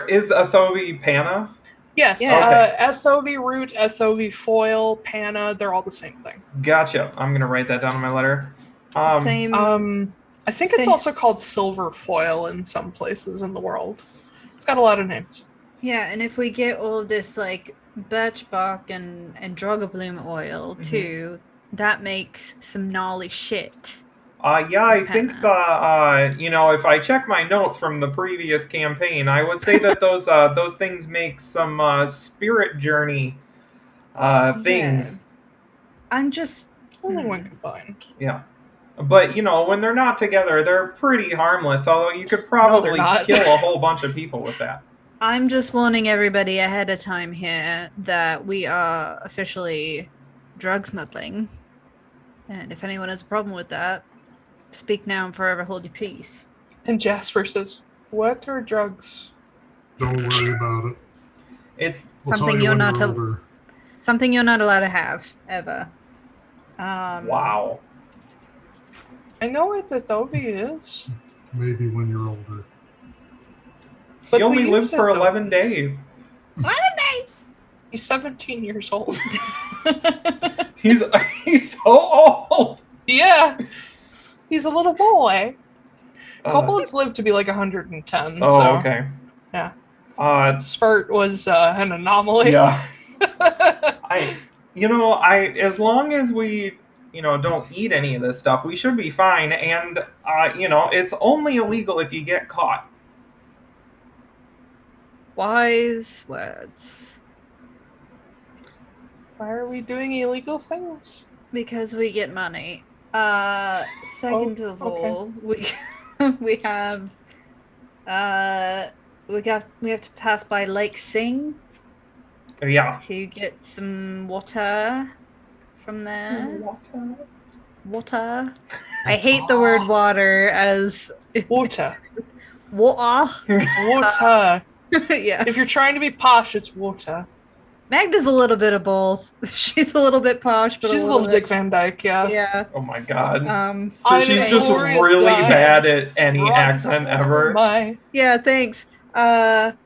Speaker 4: is Athovi panna?
Speaker 1: Yes,
Speaker 3: Yeah.
Speaker 1: SOV root, SOV foil, panna, they're all the same thing.
Speaker 4: Gotcha. I'm gonna write that down in my letter.
Speaker 3: Same.
Speaker 1: I think it's also called silver foil in some places in the world. It's got a lot of names.
Speaker 3: Yeah, and if we get all of this like birch bark and drogobloom oil too, that makes some gnarly shit.
Speaker 4: Yeah, I think if I check my notes from the previous campaign, I would say that those things make some spirit journey things.
Speaker 3: Yeah. I'm just
Speaker 1: Only when combined.
Speaker 4: Yeah. But, when they're not together, they're pretty harmless, although you could probably kill a whole bunch of people with that.
Speaker 3: I'm just warning everybody ahead of time here that we are officially drug smuggling. And if anyone has a problem with that, speak now and forever hold your peace.
Speaker 1: And Jasper says, what are drugs?
Speaker 2: Don't worry about it.
Speaker 4: It's
Speaker 3: something you're not allowed to have, ever.
Speaker 4: Wow.
Speaker 1: I know what the Athovi is.
Speaker 2: Maybe when you're older.
Speaker 1: But
Speaker 4: he only
Speaker 1: we
Speaker 4: lives
Speaker 1: use
Speaker 4: for
Speaker 1: Athovi.
Speaker 4: 11 days.
Speaker 3: 11 days!
Speaker 1: He's 17 years old.
Speaker 4: He's so old!
Speaker 1: Yeah. He's a little boy. Kobolds live to be like 110.
Speaker 4: Oh,
Speaker 1: so,
Speaker 4: okay.
Speaker 1: Yeah. Spurt was an anomaly.
Speaker 4: Yeah. As long as we, don't eat any of this stuff, we should be fine. And, it's only illegal if you get caught.
Speaker 3: Wise words.
Speaker 1: Why are we doing illegal things?
Speaker 3: Because we get money. Second of all, we have to pass by Lake Sing.
Speaker 4: Yeah.
Speaker 3: To get some water from there. Water. I hate the word water as
Speaker 1: Water.
Speaker 3: water.
Speaker 1: Water.
Speaker 3: Yeah.
Speaker 1: If you're trying to be posh, it's water.
Speaker 3: Magda's a little bit of both. She's a little bit posh, but
Speaker 1: she's a little Dick Van Dyke, yeah.
Speaker 3: Yeah.
Speaker 4: Oh my god.
Speaker 1: So
Speaker 4: she's just really bad at any accent ever.
Speaker 1: Bye.
Speaker 3: Yeah, thanks. Water.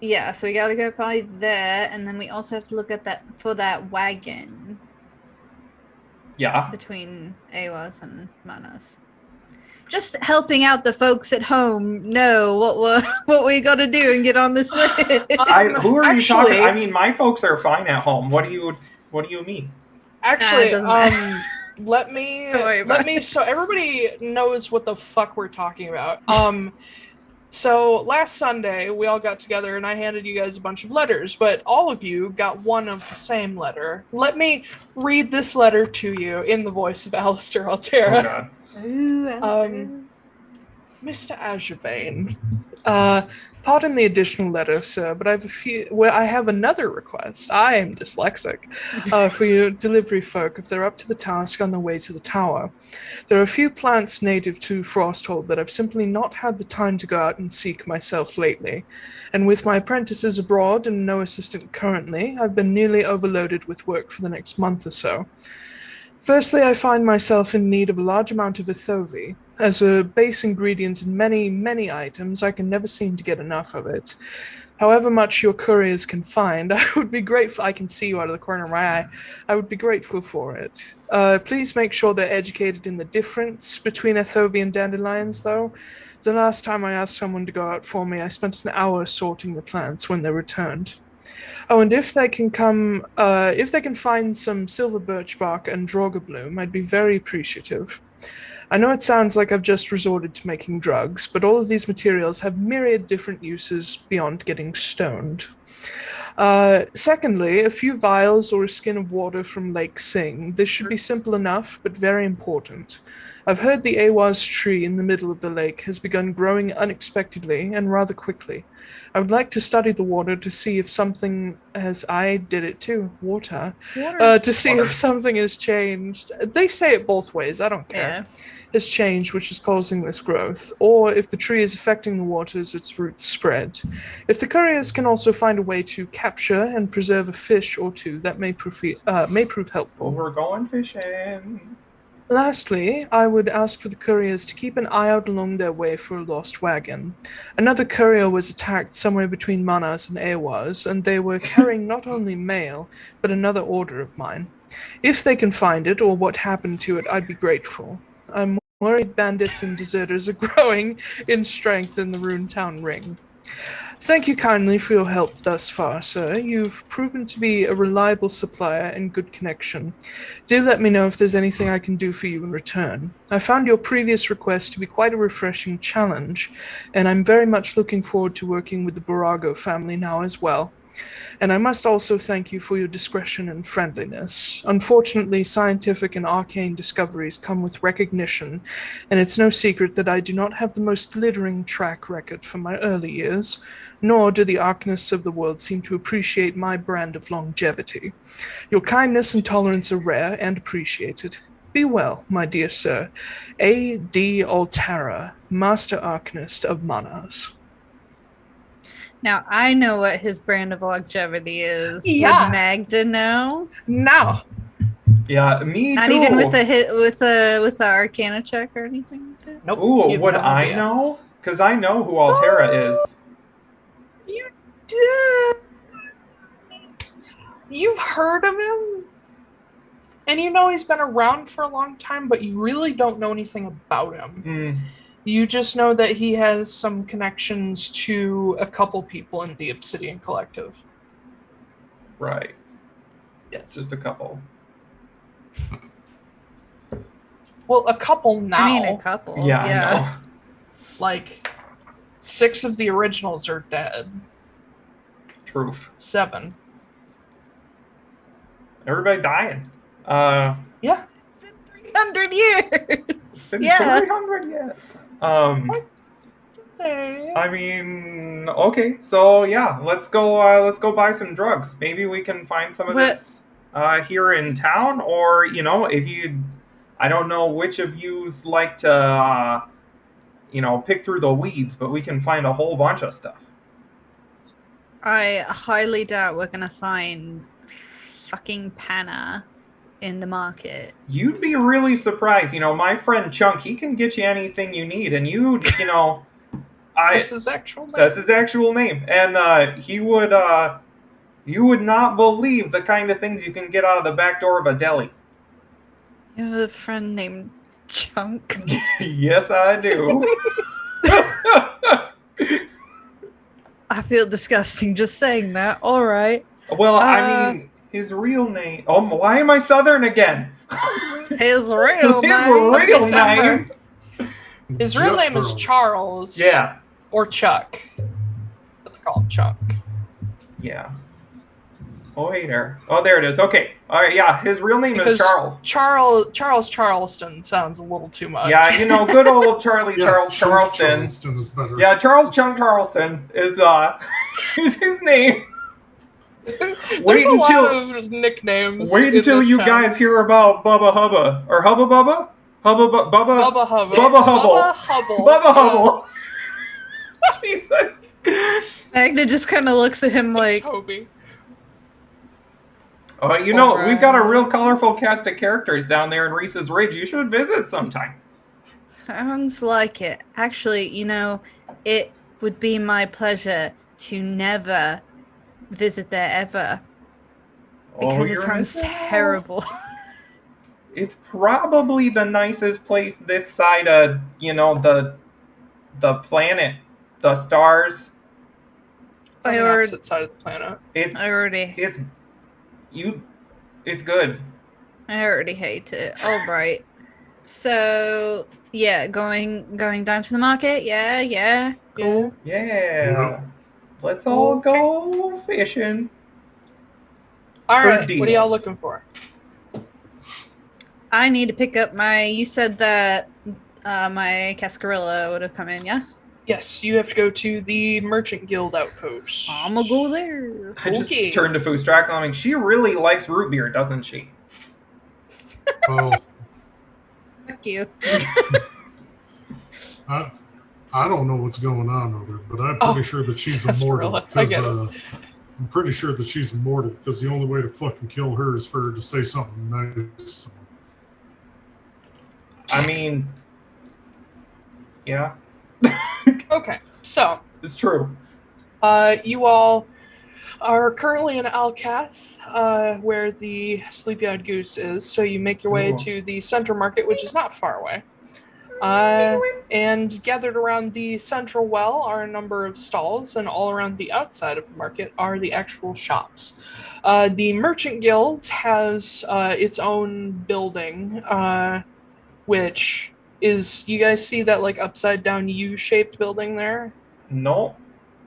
Speaker 3: Yeah, so we gotta go by there, and then we also have to look at that wagon.
Speaker 4: Yeah.
Speaker 3: Between Awas and Mannaz. Just helping out the folks at home know what we got to do and get on this list.
Speaker 4: Who are you talking? I mean, my folks are fine at home. What do you mean?
Speaker 1: Actually, let me so everybody knows what the fuck we're talking about. So last Sunday we all got together and I handed you guys a bunch of letters, but all of you got one of the same letter. Let me read this letter to you in the voice of Alistair Altera.
Speaker 4: Oh god.
Speaker 3: Ooh,
Speaker 1: Mr. Azurebane, pardon the additional letter, sir, but I have another request. I am dyslexic. For your delivery folk, if they're up to the task on their way to the tower. There are a few plants native to Frosthold that I've simply not had the time to go out and seek myself lately. And with my apprentices abroad and no assistant currently, I've been nearly overloaded with work for the next month or so. Firstly, I find myself in need of a large amount of Athovi. As a base ingredient in many, many items, I can never seem to get enough of it. However much your couriers can find, I would be grateful. I can see you out of the corner of my eye. I would be grateful for it. Please make sure they're educated in the difference between Athovi and dandelions, though. The last time I asked someone to go out for me, I spent an hour sorting the plants when they returned. Oh, and if they can find some silver birch bark and drogobloom, I'd be very appreciative. I know it sounds like I've just resorted to making drugs, but all of these materials have myriad different uses beyond getting stoned. Secondly, a few vials or a skin of water from Lake Sing. This should be simple enough, but very important. I've heard the Awaz tree in the middle of the lake has begun growing unexpectedly and rather quickly. I would like to study the water to see if something has... I did it too. Water. To see if something has changed. They say it both ways. I don't care.
Speaker 3: Yeah.
Speaker 1: Has changed, which is causing this growth, or if the tree is affecting the water as its roots spread. If the couriers can also find a way to capture and preserve a fish or two, that may prove helpful.
Speaker 4: We're going fishing.
Speaker 1: Lastly, I would ask for the couriers to keep an eye out along their way for a lost wagon. Another courier was attacked somewhere between Mannaz and Awaz, and they were carrying not only mail, but another order of mine. If they can find it, or what happened to it, I'd be grateful. I'm worried bandits and deserters are growing in strength in the Runetown Ring. Thank you kindly for your help thus far, sir. You've proven to be a reliable supplier and good connection. Do let me know if there's anything I can do for you in return. I found your previous request to be quite a refreshing challenge, and I'm very much looking forward to working with the Borago family now as well. And I must also thank you for your discretion and friendliness. Unfortunately, scientific and arcane discoveries come with recognition, and it's no secret that I do not have the most glittering track record from my early years, nor do the arcanists of the world seem to appreciate my brand of longevity. Your kindness and tolerance are rare and appreciated. Be well, my dear sir. A.D. Altara, Master Arcanist of Mannaz.
Speaker 3: Now I know what his brand of longevity is.
Speaker 1: Yeah.
Speaker 3: Would Magda know?
Speaker 1: Now,
Speaker 4: Yeah, me
Speaker 3: Not
Speaker 4: too.
Speaker 3: even with the Arcana check or anything like that?
Speaker 1: nope.
Speaker 4: Ooh,
Speaker 1: you have
Speaker 4: would
Speaker 1: no
Speaker 4: I
Speaker 1: idea.
Speaker 4: know? Because I know who Altera is.
Speaker 1: You did. You've heard of him, and you know he's been around for a long time, but you really don't know anything about him. You just know that he has some connections to a couple people in the Obsidian Collective.
Speaker 4: Right.
Speaker 1: Yes.
Speaker 4: Just a couple.
Speaker 1: Well, a couple now.
Speaker 3: I mean, a couple.
Speaker 4: Yeah, I know.
Speaker 1: Like, 6 of the originals are dead.
Speaker 4: Truth.
Speaker 1: 7.
Speaker 4: Everybody dying.
Speaker 1: Yeah.
Speaker 3: 300 years.
Speaker 4: It's been
Speaker 3: Yeah.
Speaker 4: 300 years.
Speaker 1: Hey.
Speaker 4: I mean, okay, so yeah, let's go buy some drugs. Maybe we can find some of this here in town, or I don't know which of yous like to pick through the weeds, but we can find a whole bunch of stuff.
Speaker 3: I highly doubt we're gonna find fucking Panna in the market.
Speaker 4: You'd be really surprised. My friend Chunk, he can get you anything you need, and
Speaker 1: That's his actual name.
Speaker 4: That's his actual name, and he would. You would not believe the kind of things you can get out of the back door of a deli.
Speaker 3: You have a friend named Chunk.
Speaker 4: Yes, I do.
Speaker 3: I feel disgusting just saying that. All right.
Speaker 4: Well, I mean, his real name. Oh, why am I Southern again?
Speaker 3: His real
Speaker 4: His
Speaker 3: name.
Speaker 4: real
Speaker 1: It's
Speaker 4: name.
Speaker 1: His real name is
Speaker 2: Jethro.
Speaker 1: Charles.
Speaker 4: Yeah.
Speaker 1: Or Chuck. Let's call him Chuck.
Speaker 4: Yeah. Oh, hey there. Oh, there it is. Okay. All right. Yeah, his real name is Charles.
Speaker 1: Charles Charleston sounds a little too much.
Speaker 4: Yeah, good old Charlie Charles
Speaker 2: Chunk
Speaker 4: Charleston.
Speaker 2: Charleston is better.
Speaker 4: Yeah, Charles Chung Charleston is his name.
Speaker 1: There's a lot of nicknames.
Speaker 4: Wait
Speaker 1: in
Speaker 4: until
Speaker 1: this
Speaker 4: you
Speaker 1: town.
Speaker 4: guys hear about Bubba Hubba or Hubba Bubba. Bubba
Speaker 1: Bubba Hubble.
Speaker 4: Bubba Hubble.
Speaker 1: Bubba Hubble.
Speaker 4: Bubba Hubble. Jesus.
Speaker 3: Magda just kind of looks at him like,
Speaker 1: Toby.
Speaker 4: We've got a real colorful cast of characters down there in Reese's Ridge. You should visit sometime.
Speaker 3: sounds like it. Actually, it would be my pleasure to never visit there ever. Because it sounds terrible.
Speaker 4: It's probably the nicest place this side of, the planet, the stars.
Speaker 1: It's on
Speaker 3: I
Speaker 1: the
Speaker 3: already-
Speaker 1: opposite side of the planet.
Speaker 4: It's good.
Speaker 3: I already hate it. All right. So, yeah, going down to the market. Yeah. Cool.
Speaker 4: Yeah.
Speaker 2: Yeah.
Speaker 4: Let's all go fishing.
Speaker 1: All
Speaker 4: For
Speaker 1: right, what are y'all
Speaker 4: deals.
Speaker 1: looking for?
Speaker 3: I need to pick up my. You said that my Cascarilla would have come in, yeah?
Speaker 1: Yes, you have to go to the Merchant Guild outpost.
Speaker 3: I'm gonna go there.
Speaker 4: I just
Speaker 1: Okay.
Speaker 4: turned to Foostrak. I mean, she really likes root beer, doesn't she?
Speaker 2: Well,
Speaker 3: Fuck you.
Speaker 2: I don't know what's going on with her, but I'm pretty sure that she's immortal.
Speaker 1: sarsaparilla. I get
Speaker 2: I'm pretty sure that she's immortal because the only way to fucking kill her is for her to say something nice.
Speaker 4: I mean, yeah,
Speaker 1: Okay, so
Speaker 4: it's true.
Speaker 1: you all are currently in Alcath, where the Sleepy-Eyed Goose is. So you make your way
Speaker 4: Cool.
Speaker 1: to the Central Market, which is not far away. And gathered around the central well are a number of stalls, and all around the outside of the market are the actual shops. The Merchant Guild has its own building, which is, you guys see that like upside down U-shaped building there,
Speaker 4: No.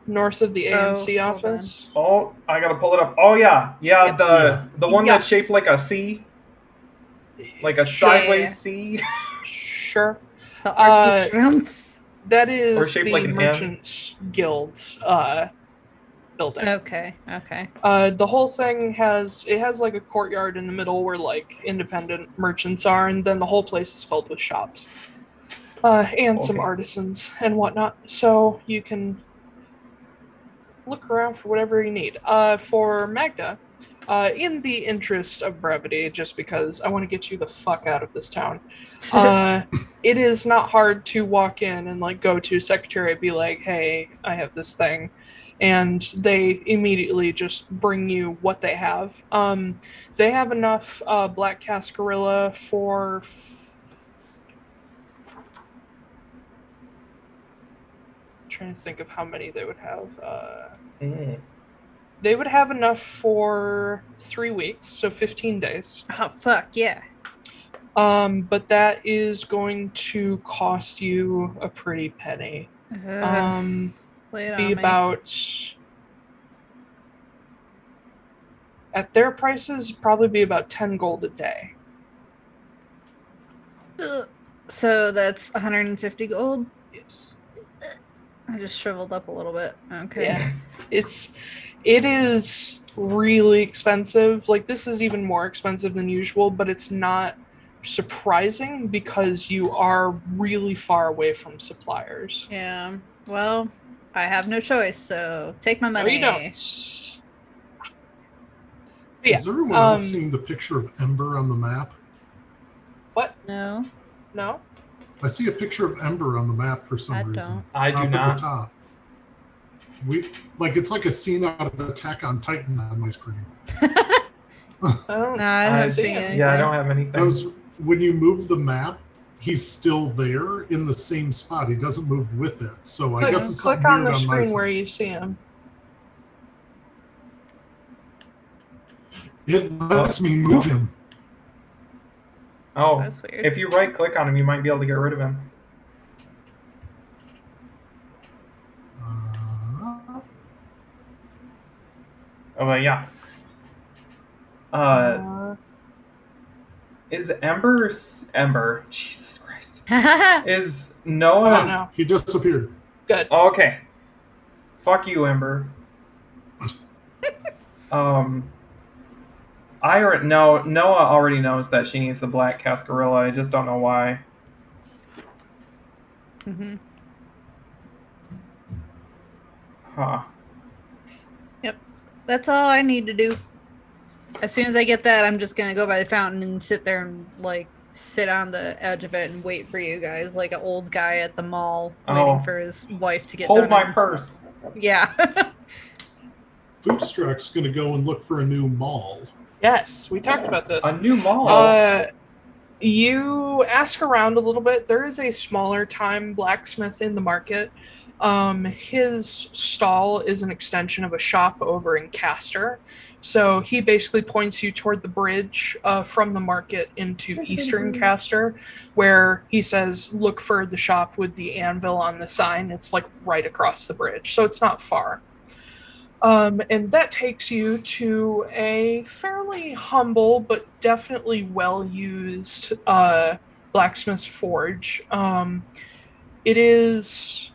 Speaker 1: north of the AMC
Speaker 3: hold
Speaker 1: office?
Speaker 4: Oh, I gotta pull it up. Oh yeah,
Speaker 1: Yep.
Speaker 4: the one
Speaker 1: Yeah.
Speaker 4: that's shaped like a C, like a sideways C.
Speaker 1: Sure.
Speaker 3: The Arctic Triumph.
Speaker 1: That
Speaker 4: Or
Speaker 1: is
Speaker 4: shaped
Speaker 1: the
Speaker 4: like an M.
Speaker 1: Merchant Guild building.
Speaker 3: Okay.
Speaker 1: The whole thing has like a courtyard in the middle where like independent merchants are, and then the whole place is filled with shops, and some
Speaker 4: Okay.
Speaker 1: artisans and whatnot. So you can look around for whatever you need. For Magda, in the interest of brevity, just because I want to get you the fuck out of this town, it is not hard to walk in and like go to secretary and be like, "Hey, I have this thing," and they immediately just bring you what they have. They have enough black cascarilla for. Trying to think of how many they would have. They would have enough for 3 weeks, so 15 days.
Speaker 3: Oh fuck yeah.
Speaker 1: But that is going to cost you a pretty penny.
Speaker 3: Lay it
Speaker 1: Be
Speaker 3: on me.
Speaker 1: about, at their prices, probably be about 10 gold a day.
Speaker 3: Ugh. So that's 150 gold.
Speaker 1: Yes.
Speaker 3: I just shriveled up a little bit. Okay.
Speaker 1: Yeah. It is really expensive. Like, this is even more expensive than usual, but it's not surprising because you are really far away from suppliers.
Speaker 3: Yeah. Well, I have no choice, so take my
Speaker 1: No,
Speaker 3: money.
Speaker 1: you don't. But yeah,
Speaker 2: Has everyone else seen the picture of Ember on the map?
Speaker 1: what?
Speaker 3: No,
Speaker 1: No?
Speaker 2: I see a picture of Ember on the map for some
Speaker 3: I
Speaker 2: reason.
Speaker 3: don't.
Speaker 4: I do
Speaker 2: Up at
Speaker 4: not.
Speaker 2: the top. It's like a scene out of Attack on Titan on my screen.
Speaker 1: I don't
Speaker 3: No, I don't
Speaker 1: see
Speaker 3: see
Speaker 1: it.
Speaker 3: anything.
Speaker 4: Yeah, I don't have anything.
Speaker 2: Those, when you move the map, he's still there in the same spot. He doesn't move with it. So I guess it's
Speaker 1: Click
Speaker 2: something
Speaker 1: on
Speaker 2: weird
Speaker 1: the
Speaker 2: on my
Speaker 1: screen
Speaker 2: side.
Speaker 1: where you see him.
Speaker 2: It lets me move him.
Speaker 4: Oh,
Speaker 3: That's weird.
Speaker 4: if you right click on him, you might be able to get rid of him. Oh, yeah. Is Ember? Jesus Christ. Is
Speaker 1: Oh,
Speaker 4: Noah?
Speaker 1: no.
Speaker 2: He disappeared.
Speaker 1: Good.
Speaker 4: Oh, okay. Fuck you, Ember. Noah already knows that she needs the black cascarilla. I just don't know why.
Speaker 3: Mhm.
Speaker 4: Huh.
Speaker 3: Yep. That's all I need to do. As soon as I get that, I'm just gonna go by the fountain and sit there and like sit on the edge of it and wait for you guys, like an old guy at the mall waiting for his wife to get
Speaker 4: Hold
Speaker 3: done.
Speaker 4: my purse.
Speaker 3: Yeah.
Speaker 2: Foostrak's going to go and look for a new mall.
Speaker 1: Yes, we talked about this.
Speaker 4: A new mall.
Speaker 1: You ask around a little bit. There is a smaller time blacksmith in the market. His stall is an extension of a shop over in Castor. So he basically points you toward the bridge from the market into Eastern Castor, where he says, look for the shop with the anvil on the sign. It's like right across the bridge, so it's not far. And that takes you to a fairly humble but definitely well-used blacksmith's forge. It is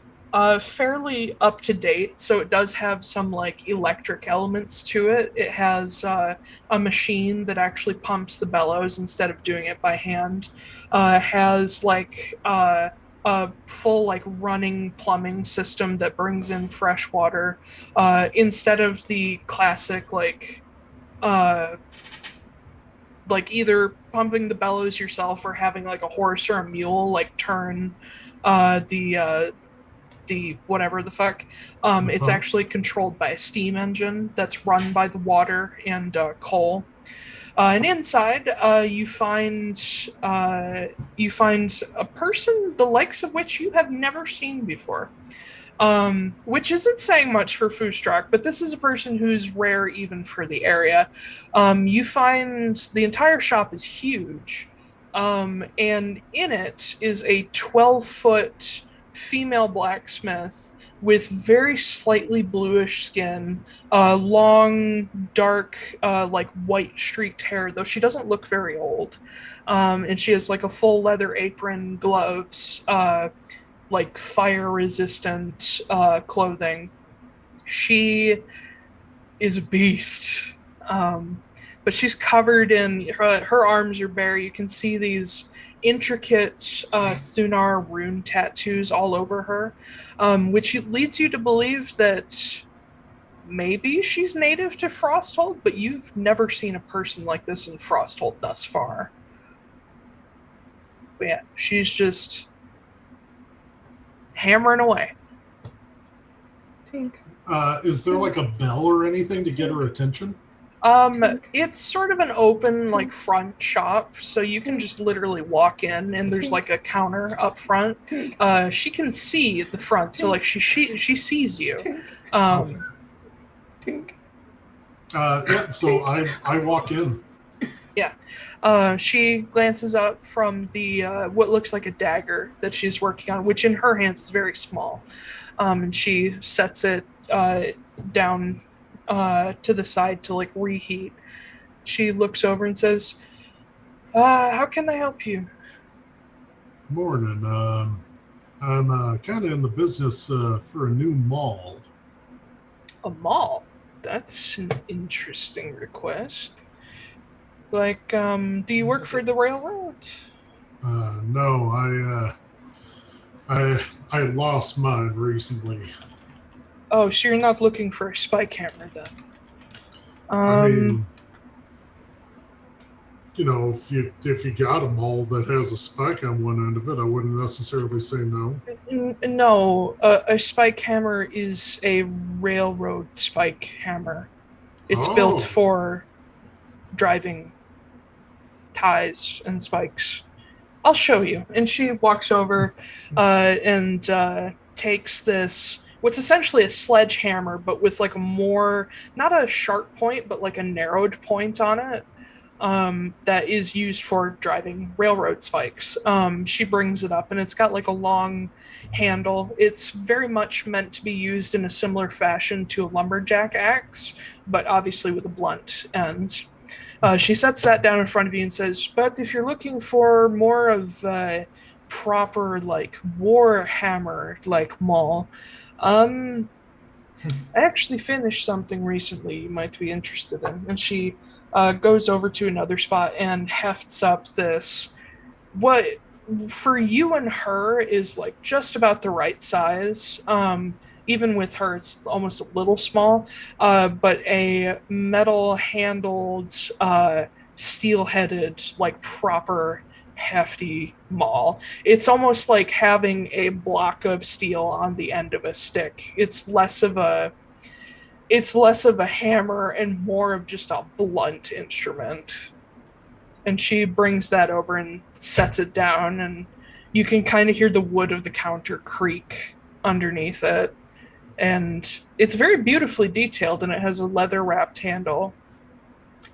Speaker 1: fairly up to date, so it does have some like electric elements to it. It has a machine that actually pumps the bellows instead of doing it by hand. Has like a full like running plumbing system that brings in fresh water instead of the classic uh, like either pumping the bellows yourself or having like a horse or a mule like turn the whatever the fuck. It's actually controlled by a steam engine that's run by the water and coal. And inside, you find a person the likes of which you have never seen before. Which isn't saying much for Foostrak, but this is a person who's rare even for the area. You find the entire shop is huge, and in it is a 12-foot female blacksmith with very slightly bluish skin, long, dark, like white streaked hair, though she doesn't look very old. And she has like a full leather apron, gloves, like fire resistant clothing. She is a beast. But she's covered in her arms are bare. You can see these intricate Thunar rune tattoos all over her, which leads you to believe that maybe she's native to Frosthold, but you've never seen a person like this in Frosthold thus far. But yeah, she's just hammering away.
Speaker 2: Is there like a bell or anything to get her attention?
Speaker 1: It's sort of an open like front shop, so you can just literally walk in and there's like a counter up front. She can see the front, so like she sees you.
Speaker 2: Yeah, so I walk in.
Speaker 1: Yeah. She glances up from the what looks like a dagger that she's working on, which in her hands is very small. And she sets it down to the side to like reheat. She looks over and says, how can I help you?
Speaker 2: Morning. I'm kind of in the business for a new mall.
Speaker 1: A mall? That's an interesting request. Like, do you work for the railroad?
Speaker 2: No, I lost mine recently.
Speaker 1: Oh, so you're not looking for a spike hammer then?
Speaker 2: I mean, you know, if you got a mall that has a spike on one end of it, I wouldn't necessarily say no.
Speaker 1: No, a spike hammer is a railroad spike hammer. It's built for driving ties and spikes. I'll show you. And she walks over and takes this, what's essentially a sledgehammer, but with like a more, not a sharp point, but like a narrowed point on it. That is used for driving railroad spikes. She brings it up and it's got like a long handle. It's very much meant to be used in a similar fashion to a lumberjack axe, but obviously with a blunt end. She sets that down in front of you and says, but if you're looking for more of a proper like war hammer like maul, I actually finished something recently you might be interested in. And she goes over to another spot and hefts up this, what for you and her is like just about the right size. Even with her, it's almost a little small, but a metal handled, steel headed, like proper hefty maul. It's almost like having a block of steel on the end of a stick. It's less of a hammer and more of just a blunt instrument. And she brings that over and sets it down, and you can kind of hear the wood of the counter creak underneath it. And it's very beautifully detailed, and it has a leather-wrapped handle.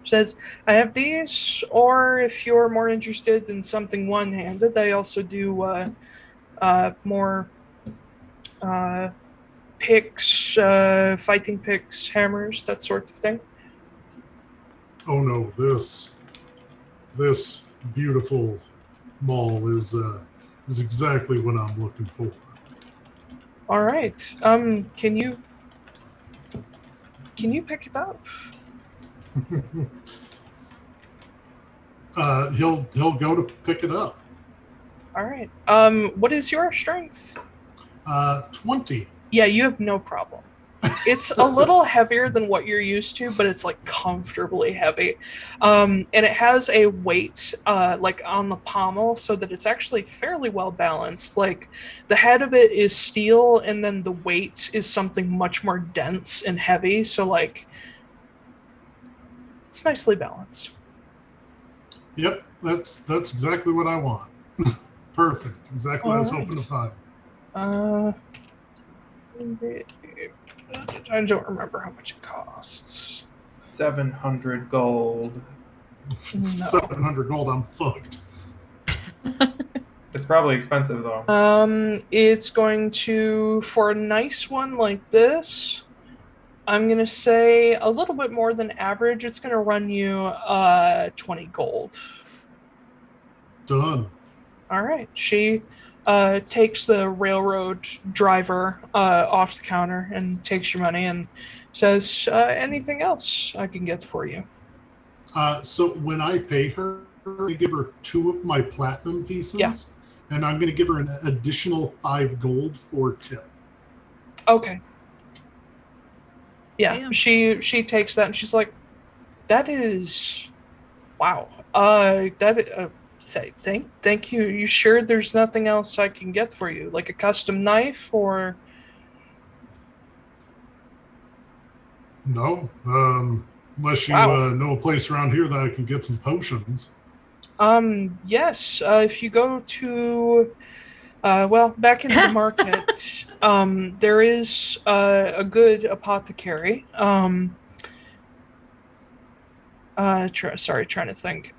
Speaker 1: She says, I have these, or if you're more interested in something one-handed, I also do more picks, fighting picks, hammers, that sort of thing?
Speaker 2: Oh no, this beautiful mall is exactly what I'm looking for.
Speaker 1: All right. Can you pick it up?
Speaker 2: He'll go to pick it up.
Speaker 1: All right. What is your strength?
Speaker 2: 20.
Speaker 1: Yeah, you have no problem. It's a little heavier than what you're used to, but it's like comfortably heavy. And it has a weight like on the pommel so that it's actually fairly well balanced. Like the head of it is steel and then the weight is something much more dense and heavy. So like it's nicely balanced.
Speaker 2: Yep, that's exactly what I want. Perfect. Exactly what I was hoping to find.
Speaker 1: I don't remember how much it costs.
Speaker 5: 700 gold.
Speaker 1: No.
Speaker 2: 700 gold, I'm fucked.
Speaker 5: It's probably expensive though.
Speaker 1: It's going to, for a nice one like this, I'm gonna say a little bit more than average. It's gonna run you 20 gold.
Speaker 2: Done.
Speaker 1: All right. She takes the railroad driver off the counter and takes your money and says, anything else I can get for you?
Speaker 2: So when I pay her, I give her 2 of my platinum pieces.
Speaker 1: Yeah.
Speaker 2: And I'm going to give her an additional 5 gold for tip.
Speaker 1: Okay. Yeah,
Speaker 3: Damn.
Speaker 1: she takes that and she's like, that is, wow. Thank you. You sure there's nothing else I can get for you? Like a custom knife or?
Speaker 2: No. Unless you know a place around here that I can get some potions.
Speaker 1: Yes. If you go to, back into the market, there is a good apothecary. Trying to think.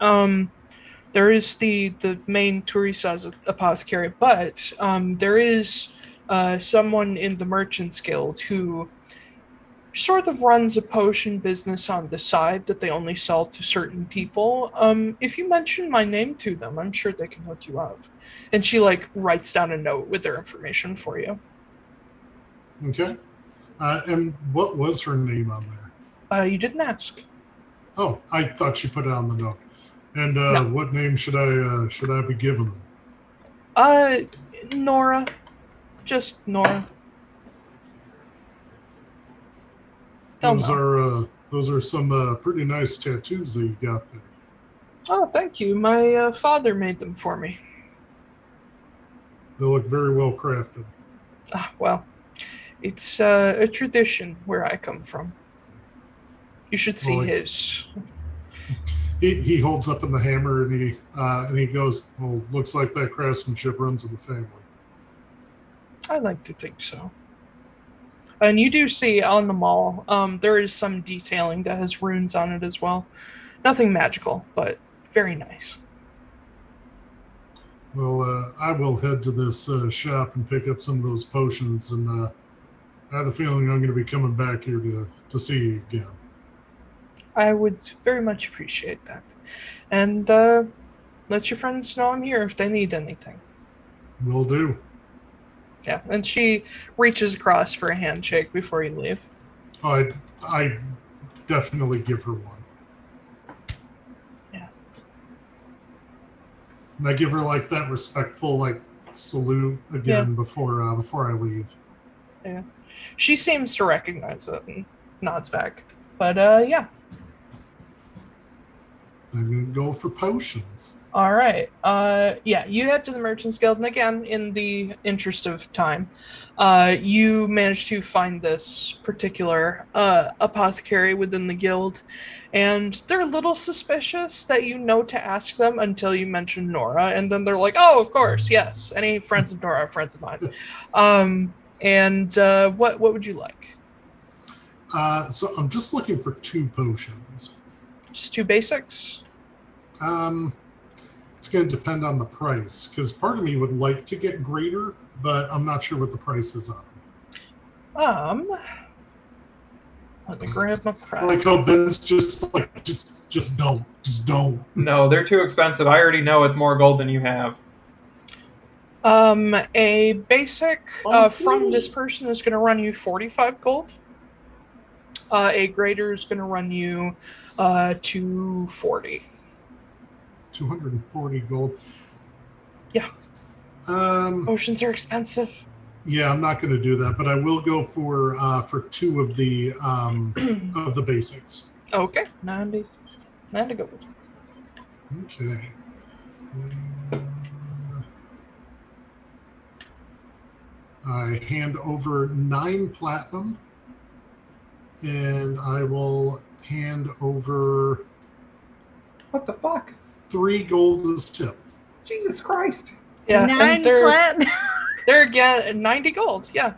Speaker 1: There is the main Thurisaz apothecary, but there is someone in the Merchants Guild who sort of runs a potion business on the side that they only sell to certain people. If you mention my name to them, I'm sure they can hook you up. And she like writes down a note with their information for you.
Speaker 2: Okay. And what was her name on there?
Speaker 1: You didn't ask.
Speaker 2: Oh, I thought she put it on the note. And
Speaker 1: No.
Speaker 2: what name should I be given?
Speaker 1: Nora. Just Nora.
Speaker 2: Those are some pretty nice tattoos that you got there.
Speaker 1: Oh, thank you. My father made them for me.
Speaker 2: They look very well crafted.
Speaker 1: Well, it's a tradition where I come from. You should see his.
Speaker 2: He holds up in the hammer and he goes, well, looks like that craftsmanship runs in the family.
Speaker 1: I like to think so. And you do see on the mall, there is some detailing that has runes on it as well. Nothing magical, but very nice.
Speaker 2: Well, I will head to this shop and pick up some of those potions, and I have a feeling I'm going to be coming back here to see you again.
Speaker 1: I would very much appreciate that. And let your friends know I'm here if they need anything.
Speaker 2: Will do.
Speaker 1: Yeah, and she reaches across for a handshake before you leave.
Speaker 2: I definitely give her one.
Speaker 1: Yeah.
Speaker 2: And I give her like that respectful like salute again before I leave.
Speaker 1: Yeah. She seems to recognize it and nods back. But yeah.
Speaker 2: I'm gonna go for potions.
Speaker 1: All right. Yeah, you head to the Merchants Guild, and again, in the interest of time, you manage to find this particular apothecary within the guild, and they're a little suspicious that you know to ask them until you mention Nora, and then they're like, "Oh, of course, yes. Any friends of Nora are friends of mine." And what would you like?
Speaker 2: So I'm just looking for 2 potions.
Speaker 1: Just 2 basics?
Speaker 2: It's going to depend on the price, because part of me would like to get greater, but I'm not sure what the price is on.
Speaker 1: Let me grab my prize.
Speaker 2: Like how Ben's just like, just don't.
Speaker 4: No, they're too expensive. I already know it's more gold than you have.
Speaker 1: A basic from this person is going to run you 45 gold. A greater is going to run you 240.
Speaker 2: 240 gold.
Speaker 1: Yeah. Oceans are expensive.
Speaker 2: Yeah, I'm not going to do that, but I will go for two of the basics.
Speaker 1: Okay, 90 gold.
Speaker 2: Okay. I hand over 9 platinum, and I will hand over
Speaker 4: What the fuck?
Speaker 2: 3 gold as tip.
Speaker 4: Jesus Christ.
Speaker 1: Yeah,
Speaker 3: 9
Speaker 1: they're
Speaker 3: platinum.
Speaker 1: they're again 90 gold. Yeah.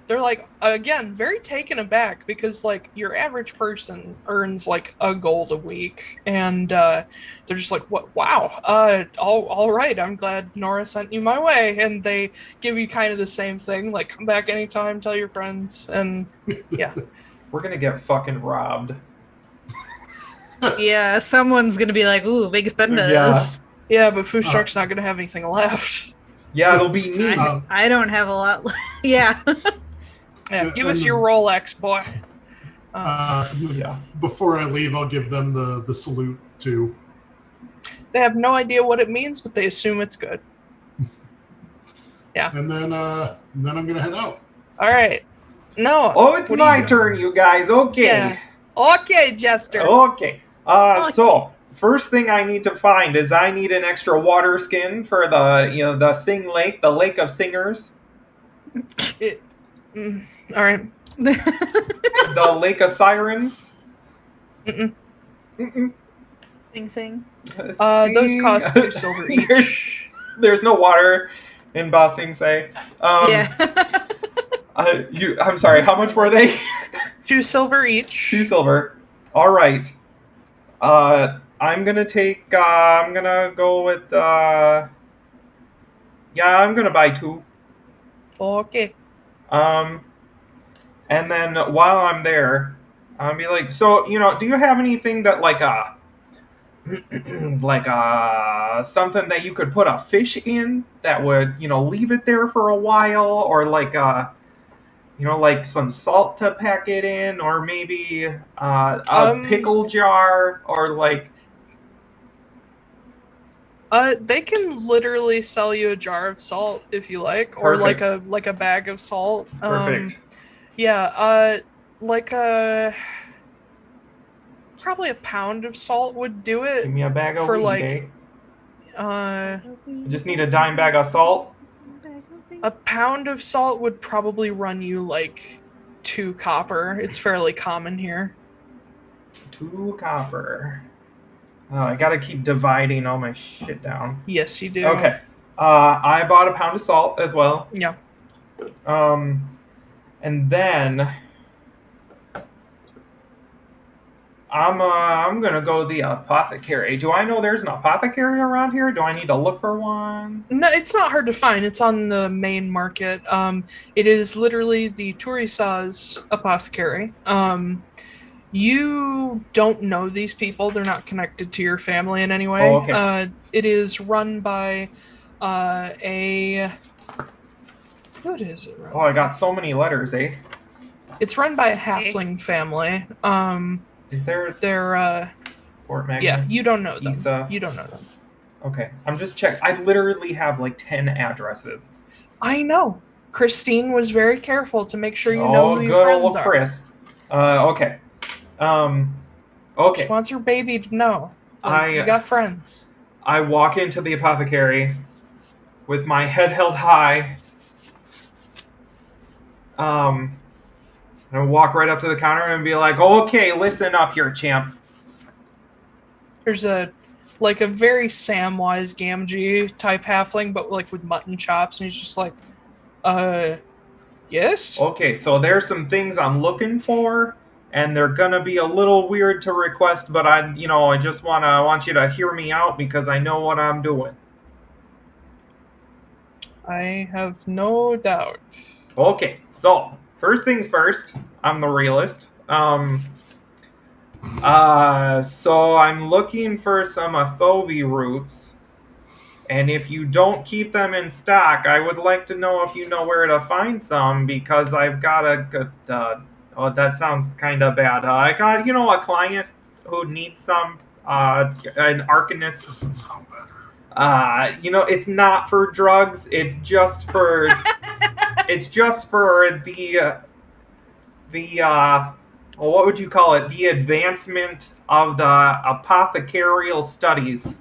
Speaker 1: They're like, again, very taken aback because like your average person earns like a gold a week, and they're just like, what? Wow. All right. I'm glad Nora sent you my way, and they give you kind of the same thing, like come back anytime, tell your friends, and yeah.
Speaker 4: We're gonna get fucking robbed.
Speaker 3: Yeah, someone's gonna be like, ooh, big spenders.
Speaker 4: Yeah.
Speaker 1: Yeah, but Foostrak's not gonna have anything left.
Speaker 4: Yeah, it'll be me.
Speaker 3: I don't have a lot. Yeah.
Speaker 1: Yeah, give us your Rolex, boy.
Speaker 4: Yeah.
Speaker 2: Before I leave, I'll give them the salute too.
Speaker 1: They have no idea what it means, but they assume it's good. Yeah.
Speaker 2: And then I'm gonna head out.
Speaker 1: All right. No.
Speaker 4: Oh, it's
Speaker 1: what are
Speaker 4: my
Speaker 1: you doing?
Speaker 4: turn, you guys. Okay.
Speaker 1: Yeah. Okay, Jester.
Speaker 4: Okay. So first thing I need to find is I need an extra water skin for the Sing Lake, the Lake of Singers.
Speaker 1: All right.
Speaker 4: The Lake of Sirens.
Speaker 3: Sing.
Speaker 1: Those cost 2 silver each.
Speaker 4: There's no water in Ba Sing Se.
Speaker 3: Yeah.
Speaker 4: I'm sorry. How much were they?
Speaker 1: 2 silver each.
Speaker 4: 2 silver. All right. I'm gonna take. I'm gonna go with. Yeah, I'm gonna buy 2.
Speaker 1: Okay.
Speaker 4: And then while I'm there, I'll be like, so do you have anything that like something that you could put a fish in that would leave it there for a while, or like like some salt to pack it in, or maybe a pickle jar, or like.
Speaker 1: They can literally sell you a jar of salt if you like, or
Speaker 4: Perfect.
Speaker 1: like a bag of salt.
Speaker 4: Perfect.
Speaker 1: Yeah. Probably a pound of salt would do it.
Speaker 4: Give me a bag of
Speaker 1: for
Speaker 4: weed,
Speaker 1: like.
Speaker 4: eh?
Speaker 1: I
Speaker 4: just need a dime bag of salt.
Speaker 1: A pound of salt would probably run you like 2 copper. It's fairly common here.
Speaker 4: 2 copper. Oh, I gotta keep dividing all my shit down.
Speaker 1: Yes, you do.
Speaker 4: Okay. I bought a pound of salt as well.
Speaker 1: Yeah.
Speaker 4: And then I'm gonna go the apothecary. Do I know there's an apothecary around here? Do I need to look for one?
Speaker 1: No, it's not hard to find. It's on the main market. It is literally the Thurisaz apothecary. You don't know these people. They're not connected to your family in any way.
Speaker 4: Oh, okay.
Speaker 1: It is run by a... What is it?
Speaker 4: Oh, I got so many letters, eh?
Speaker 1: It's run by a halfling family.
Speaker 4: Is there
Speaker 1: They're...
Speaker 4: Fort Magnus?
Speaker 1: Yeah, you don't know them.
Speaker 4: Isa?
Speaker 1: You don't know them.
Speaker 4: Okay, I'm just checking. I literally have like 10 addresses.
Speaker 1: I know. Christine was very careful to make sure you know who your
Speaker 4: good
Speaker 1: friends
Speaker 4: old
Speaker 1: are.
Speaker 4: Chris. Okay. Okay.
Speaker 1: She wants her baby to know that you got friends.
Speaker 4: I walk into the apothecary with my head held high. And I walk right up to the counter and be like, okay, listen up here, champ.
Speaker 1: There's a very Samwise Gamgee type halfling, but like with mutton chops, and he's just like, yes?
Speaker 4: Okay, so there's some things I'm looking for, and they're gonna be a little weird to request, but I just want you to hear me out because I know what I'm doing.
Speaker 1: I have no doubt.
Speaker 4: Okay, so first things first, I'm the realist. So I'm looking for some Athovi roots, and if you don't keep them in stock, I would like to know if you know where to find some, because I've got a good, oh, that sounds kind of bad. I got, a client who needs some, an arcanist.
Speaker 2: Doesn't sound better.
Speaker 4: It's not for drugs, it's just for, well, what would you call it? The advancement of the apothecarial studies.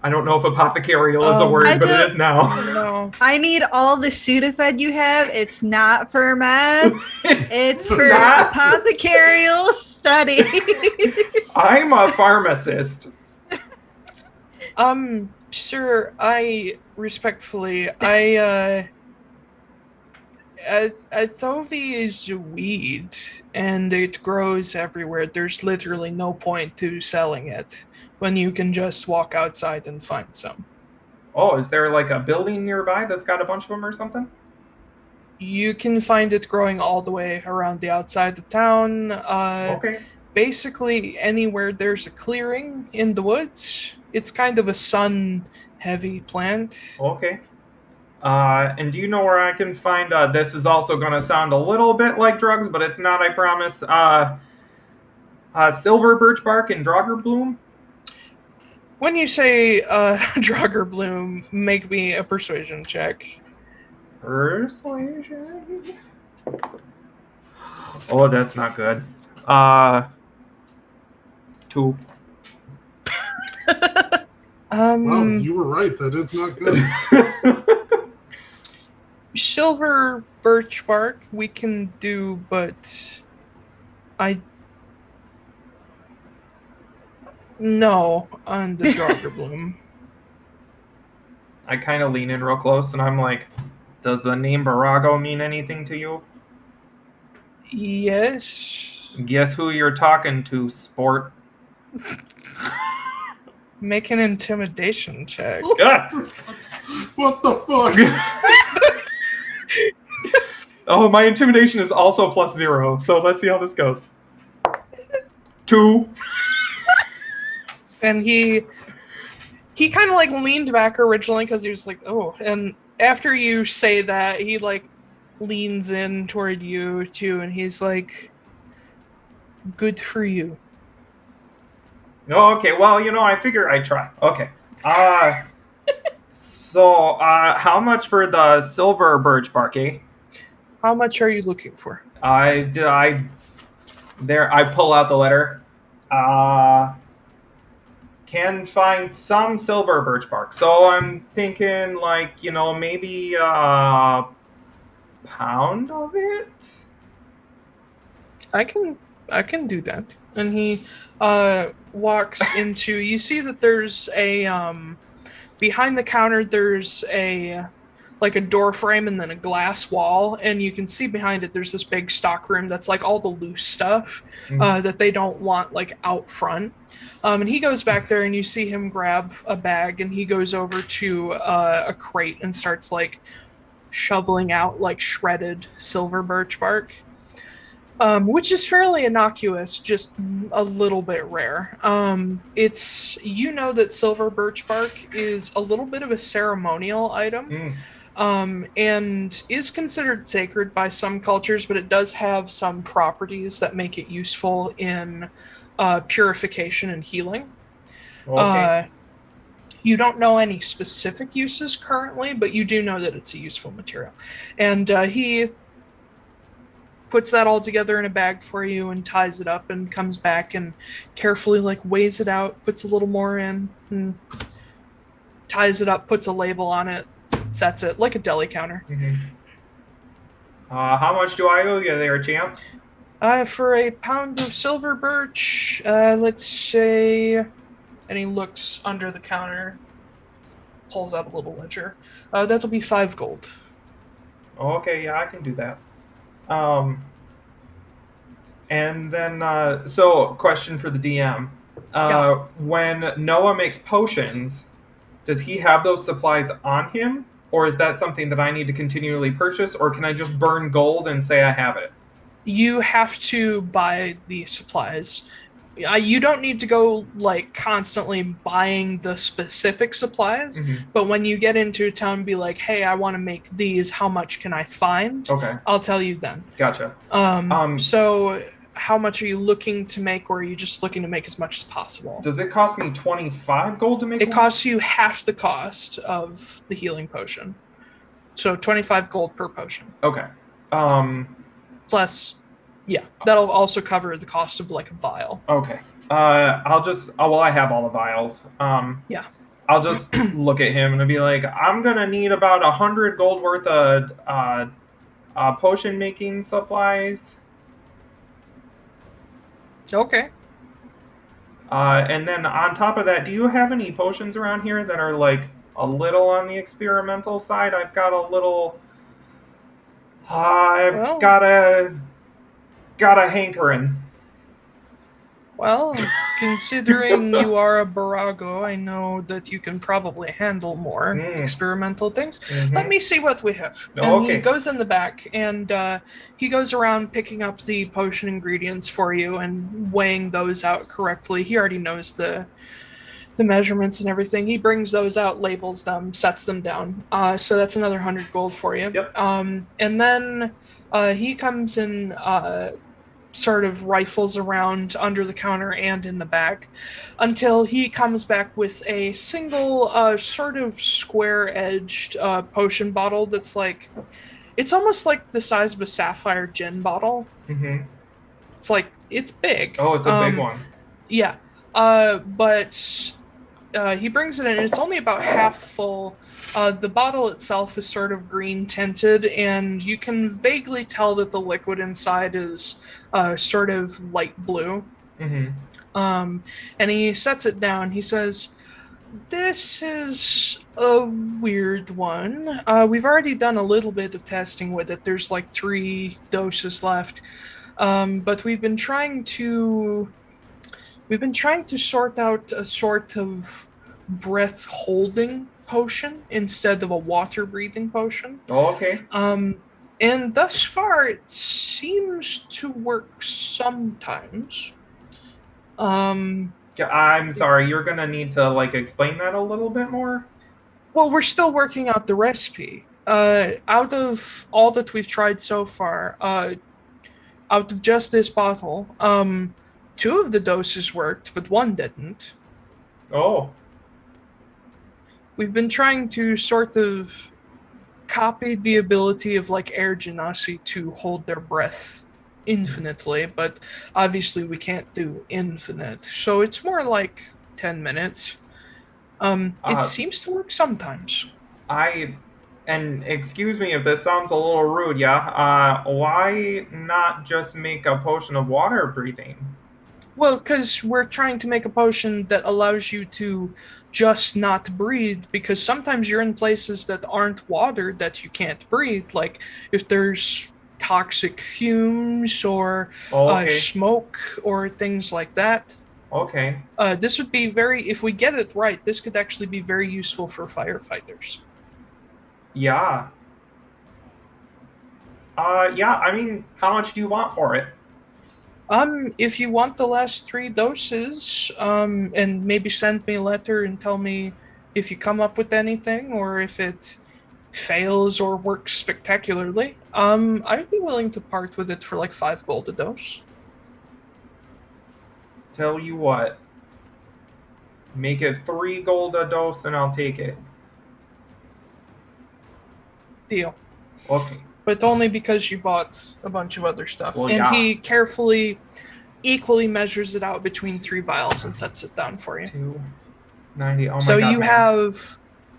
Speaker 4: I don't know if apothecarial is a word, but it is now.
Speaker 1: No.
Speaker 3: I need all the Sudafed you have. It's not for meth. It's for
Speaker 4: not.
Speaker 3: apothecarial study.
Speaker 4: I'm a pharmacist.
Speaker 1: Sir, I respectfully, Athovi is a weed, and it grows everywhere. There's literally no point to selling it when you can just walk outside and find some.
Speaker 4: Oh, is there like a building nearby that's got a bunch of them or something?
Speaker 1: You can find it growing all the way around the outside of town.
Speaker 4: Okay.
Speaker 1: Basically, anywhere there's a clearing in the woods. It's kind of a sun-heavy plant.
Speaker 4: Okay. And do you know where I can find, this is also going to sound a little bit like drugs, but it's not, I promise, silver birch bark and Draugr bloom?
Speaker 1: When you say Draugr bloom, make me a persuasion check.
Speaker 4: Persuasion? Oh, that's not good. 2.
Speaker 2: Wow, you were right. That is not good.
Speaker 1: Silver birch bark we can do, but no on the Draugr bloom.
Speaker 4: I kind of lean in real close, and I'm like, does the name Borago mean anything to you?
Speaker 1: Yes.
Speaker 4: Guess who you're talking to, sport?
Speaker 1: Make an intimidation check.
Speaker 2: What the fuck?
Speaker 4: Oh, my intimidation is also +0, so let's see how this goes. 2.
Speaker 1: And he kind of like leaned back originally because he was like, oh. And after you say that, he like leans in toward you too, and he's like, good for you.
Speaker 4: Oh, okay, well, I figure I'd try. Okay. So, how much for the silver birch bark, eh?
Speaker 1: How much are you looking for?
Speaker 4: I pull out the letter. Can find some silver birch bark. So I'm thinking like, maybe a pound of it?
Speaker 1: I can do that. And he walks into, you see that there's a behind the counter there's a door frame and then a glass wall, and you can see behind it there's this big stock room that's like all the loose stuff that they don't want like out front. And he goes back there, and you see him grab a bag, and he goes over to a crate and starts like shoveling out like shredded silver birch bark, which is fairly innocuous, just a little bit rare. It's, that silver birch bark is a little bit of a ceremonial item. And is considered sacred by some cultures, but it does have some properties that make it useful in purification and healing.
Speaker 4: Okay.
Speaker 1: You don't know any specific uses currently, but you do know that it's a useful material. And he puts that all together in a bag for you and ties it up and comes back and carefully weighs it out, puts a little more in, and ties it up, puts a label on it, sets it like a deli counter.
Speaker 4: How much do I owe you there, champ?
Speaker 1: For a pound of silver birch, let's say, and he looks under the counter, pulls out a little ledger. That'll be 5 gold.
Speaker 4: Okay, yeah, I can do that. And then, so question for the DM. When Noah makes potions, does he have those supplies on him? Or is that something that I need to continually purchase, or can I just burn gold and say I have it?
Speaker 1: You have to buy the supplies. You don't need to go like constantly buying the specific supplies, but when you get into a town, be like, "Hey, I want to make these. How much can I find?"
Speaker 4: Okay.
Speaker 1: I'll tell you then.
Speaker 4: Gotcha.
Speaker 1: So how much are you looking to make, or are you just looking to make as much as possible?
Speaker 4: Does it cost me 25 gold to make
Speaker 1: It costs you half the cost of the healing potion. So 25 gold per potion.
Speaker 4: Okay.
Speaker 1: Plus, yeah, that'll also cover the cost of like a vial.
Speaker 4: Okay. I have all the vials.
Speaker 1: Yeah.
Speaker 4: I'll just look at him and I'll be like, I'm gonna need about 100 gold worth of potion making supplies.
Speaker 1: Okay.
Speaker 4: And then on top of that, do you have any potions around here that are like a little on the experimental side? I've got a little. Got a hankering.
Speaker 1: Well, considering you are a Borago, I know that you can probably handle more experimental things. Let me see what we have. And he goes in the back, and he goes around picking up the potion ingredients for you and weighing those out correctly. He already knows the measurements and everything. He brings those out, labels them, sets them down. So that's another 100 gold for you.
Speaker 4: Yep.
Speaker 1: And then he comes and sort of rifles around under the counter and in the back until he comes back with a single sort of square-edged potion bottle that's like, it's almost like the size of a sapphire gin bottle. It's like, it's big.
Speaker 4: Oh, it's a big one.
Speaker 1: Yeah. But he brings it in, and it's only about half full. The bottle itself is sort of green tinted, and you can vaguely tell that the liquid inside is sort of light blue. And he sets it down. He says, "This is a weird one. We've already done a little bit of testing with it. There's like 3 doses left. But we've been trying to sort out a sort of breath holding potion instead of a water breathing potion.
Speaker 4: Oh, okay.
Speaker 1: And thus far it seems to work sometimes.
Speaker 4: I'm sorry, you're gonna need to like explain that a little bit more.
Speaker 1: Well, we're still working out the recipe. Out of all that we've tried so far, out of just this bottle, 2 of the doses worked, but 1 didn't.
Speaker 4: Oh.
Speaker 1: We've been trying to sort of copy the ability of like air genasi to hold their breath infinitely, but obviously we can't do infinite. So it's more like 10 minutes. It seems to work sometimes.
Speaker 4: And excuse me if this sounds a little rude, yeah? Why not just make a potion of water breathing?
Speaker 1: Well, because we're trying to make a potion that allows you to just not breathe, because sometimes you're in places that aren't watered that you can't breathe. Like if there's toxic fumes or smoke or things like that.
Speaker 4: Okay.
Speaker 1: This would be if we get it right, this could actually be very useful for firefighters.
Speaker 4: Yeah. I mean, how much do you want for it?
Speaker 1: If you want the last 3 doses, and maybe send me a letter and tell me if you come up with anything or if it fails or works spectacularly, I'd be willing to part with it for like 5 gold a dose.
Speaker 4: Tell you what, make it 3 gold a dose and I'll take it.
Speaker 1: Deal.
Speaker 4: Okay.
Speaker 1: But only because you bought a bunch of other stuff.
Speaker 4: Well,
Speaker 1: and
Speaker 4: yeah.
Speaker 1: He carefully, equally measures it out between 3 vials and sets it down for you.
Speaker 4: 290. Oh my
Speaker 1: so
Speaker 4: God,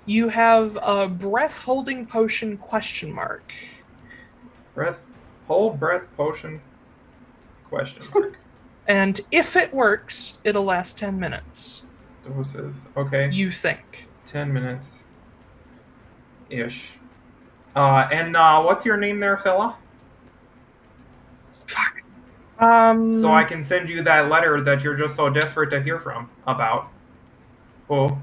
Speaker 1: you have a breath holding potion ?
Speaker 4: Breath potion ?
Speaker 1: And if it works, it'll last 10 minutes.
Speaker 4: Doses. Okay.
Speaker 1: You think.
Speaker 4: 10 minutes. Ish. And what's your name there, fella?
Speaker 1: Fuck.
Speaker 4: So I can send you that letter that you're just so desperate to hear from about. Oh.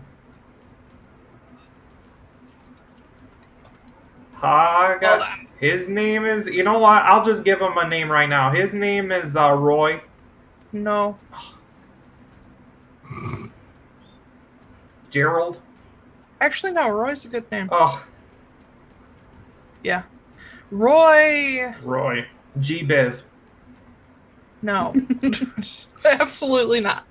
Speaker 1: Hold on.
Speaker 4: His name is... You know what? I'll just give him a name right now. His name is Roy.
Speaker 1: No.
Speaker 4: Gerald?
Speaker 1: Actually, no. Roy's a good name.
Speaker 4: Oh,
Speaker 1: Yeah. Roy.
Speaker 4: G-Biv.
Speaker 1: No. Absolutely not.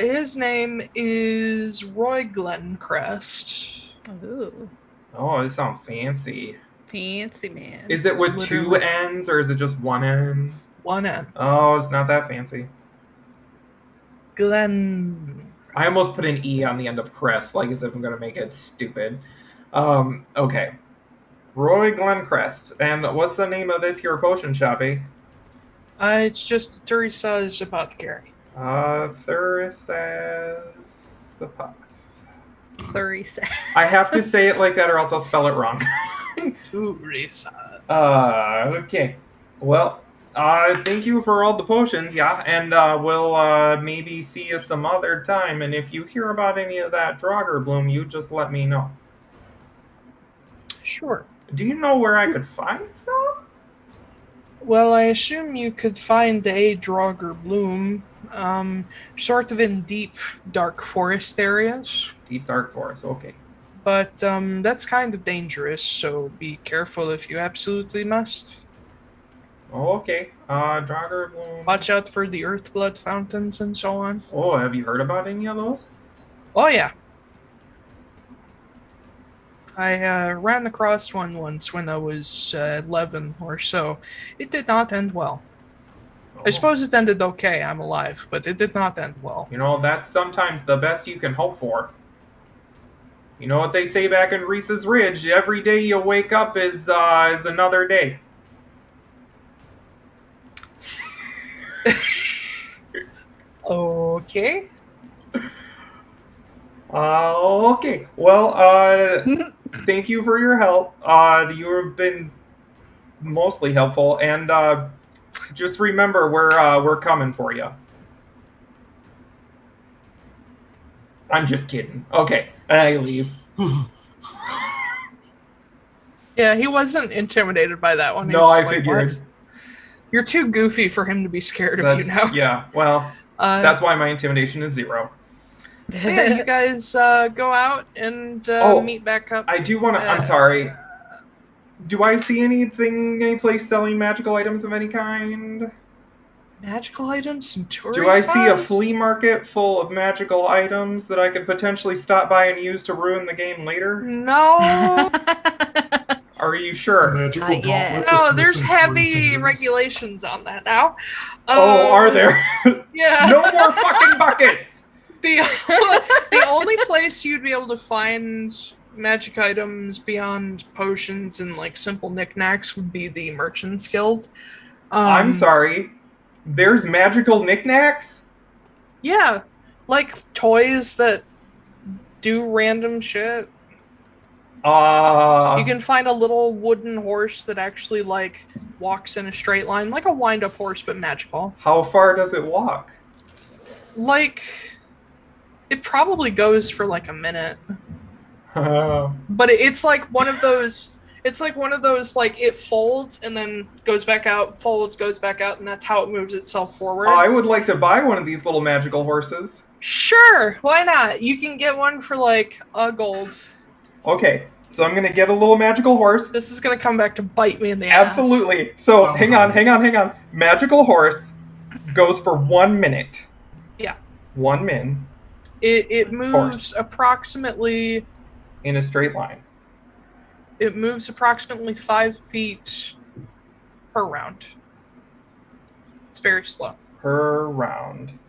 Speaker 1: His name is Roy Glencrest.
Speaker 3: Ooh.
Speaker 4: Oh, this sounds fancy.
Speaker 3: Fancy man.
Speaker 4: Is it with
Speaker 1: It's
Speaker 4: two
Speaker 1: literally-
Speaker 4: N's or is it just one N?
Speaker 1: One N.
Speaker 4: Oh, it's not that fancy.
Speaker 1: Glen.
Speaker 4: I almost put an E on the end of crest, like as if I'm going to make it stupid. Okay. Roy Glencrest. And what's the name of this here potion shop, eh?
Speaker 1: It's just Thurisaz Apothecary.
Speaker 4: Thurisaz...
Speaker 3: Thurisaz.
Speaker 4: I have to say it like that or else I'll spell it wrong.
Speaker 1: Thurisaz.
Speaker 4: Okay. Well, thank you for all the potions, yeah, and we'll maybe see you some other time, and if you hear about any of that Draugr bloom, you just let me know.
Speaker 1: Sure.
Speaker 4: Do you know where I could find some?
Speaker 1: Well, I assume you could find a Draugr bloom, sort of in deep, dark forest areas.
Speaker 4: Deep dark forest, okay.
Speaker 1: But that's kind of dangerous, so be careful if you absolutely must.
Speaker 4: Okay, Draugr bloom.
Speaker 1: Watch out for the earthblood fountains and so on.
Speaker 4: Oh, have you heard about any of those?
Speaker 1: Oh, yeah. I ran across one once when I was 11 or so. It did not end well. I suppose it ended okay, I'm alive, but it did not end well.
Speaker 4: You know, that's sometimes the best you can hope for. You know what they say back in Reese's Ridge? Every day you wake up is another day.
Speaker 1: Okay.
Speaker 4: Okay. Well, thank you for your help. You have been mostly helpful, and just remember we're coming for you. I'm just kidding. Okay, and I leave.
Speaker 1: Yeah, he wasn't intimidated by that one. He
Speaker 4: No,
Speaker 1: was
Speaker 4: I
Speaker 1: just like,
Speaker 4: figured.
Speaker 1: "What? You're too goofy for him to be scared of
Speaker 4: That's,
Speaker 1: you now."
Speaker 4: Yeah. Well, that's why my intimidation is 0.
Speaker 1: Yeah, you guys go out and meet back up.
Speaker 4: I do want to. I'm sorry. Do I see any place selling magical items of any kind?
Speaker 1: Magical items, some tourist.
Speaker 4: Do I see a flea market full of magical items that I could potentially stop by and use to ruin the game later?
Speaker 1: No.
Speaker 4: Are you sure?
Speaker 2: Magical
Speaker 3: Not yet.
Speaker 2: gauntlet
Speaker 1: No,
Speaker 2: that's
Speaker 1: there's
Speaker 2: missing 3
Speaker 1: heavy
Speaker 2: fingers.
Speaker 1: regulations on that now.
Speaker 4: Oh, are there?
Speaker 1: Yeah.
Speaker 4: No more fucking buckets!
Speaker 1: The only place you'd be able to find magic items beyond potions and like simple knickknacks would be the Merchants Guild.
Speaker 4: I'm sorry. There's magical knickknacks?
Speaker 1: Yeah, like toys that do random shit. You can find a little wooden horse that actually like walks in a straight line, like a wind-up horse but magical.
Speaker 4: How far does it walk?
Speaker 1: Like, it probably goes for like a minute. But it's like one of those. It's like one of those, like, it folds and then goes back out, folds, goes back out, and that's how it moves itself forward.
Speaker 4: I would like to buy one of these little magical horses.
Speaker 1: Sure, why not? You can get one for, like, a gold.
Speaker 4: Okay, so I'm gonna get a little magical horse.
Speaker 1: This is gonna come back to bite me in the ass.
Speaker 4: Absolutely. So, hang on. Magical horse goes for 1 minute.
Speaker 1: Yeah.
Speaker 4: 1 min
Speaker 1: It moves
Speaker 4: Horse.
Speaker 1: approximately...
Speaker 4: in a straight line.
Speaker 1: It moves approximately 5 feet per round. It's very slow.
Speaker 4: Per round.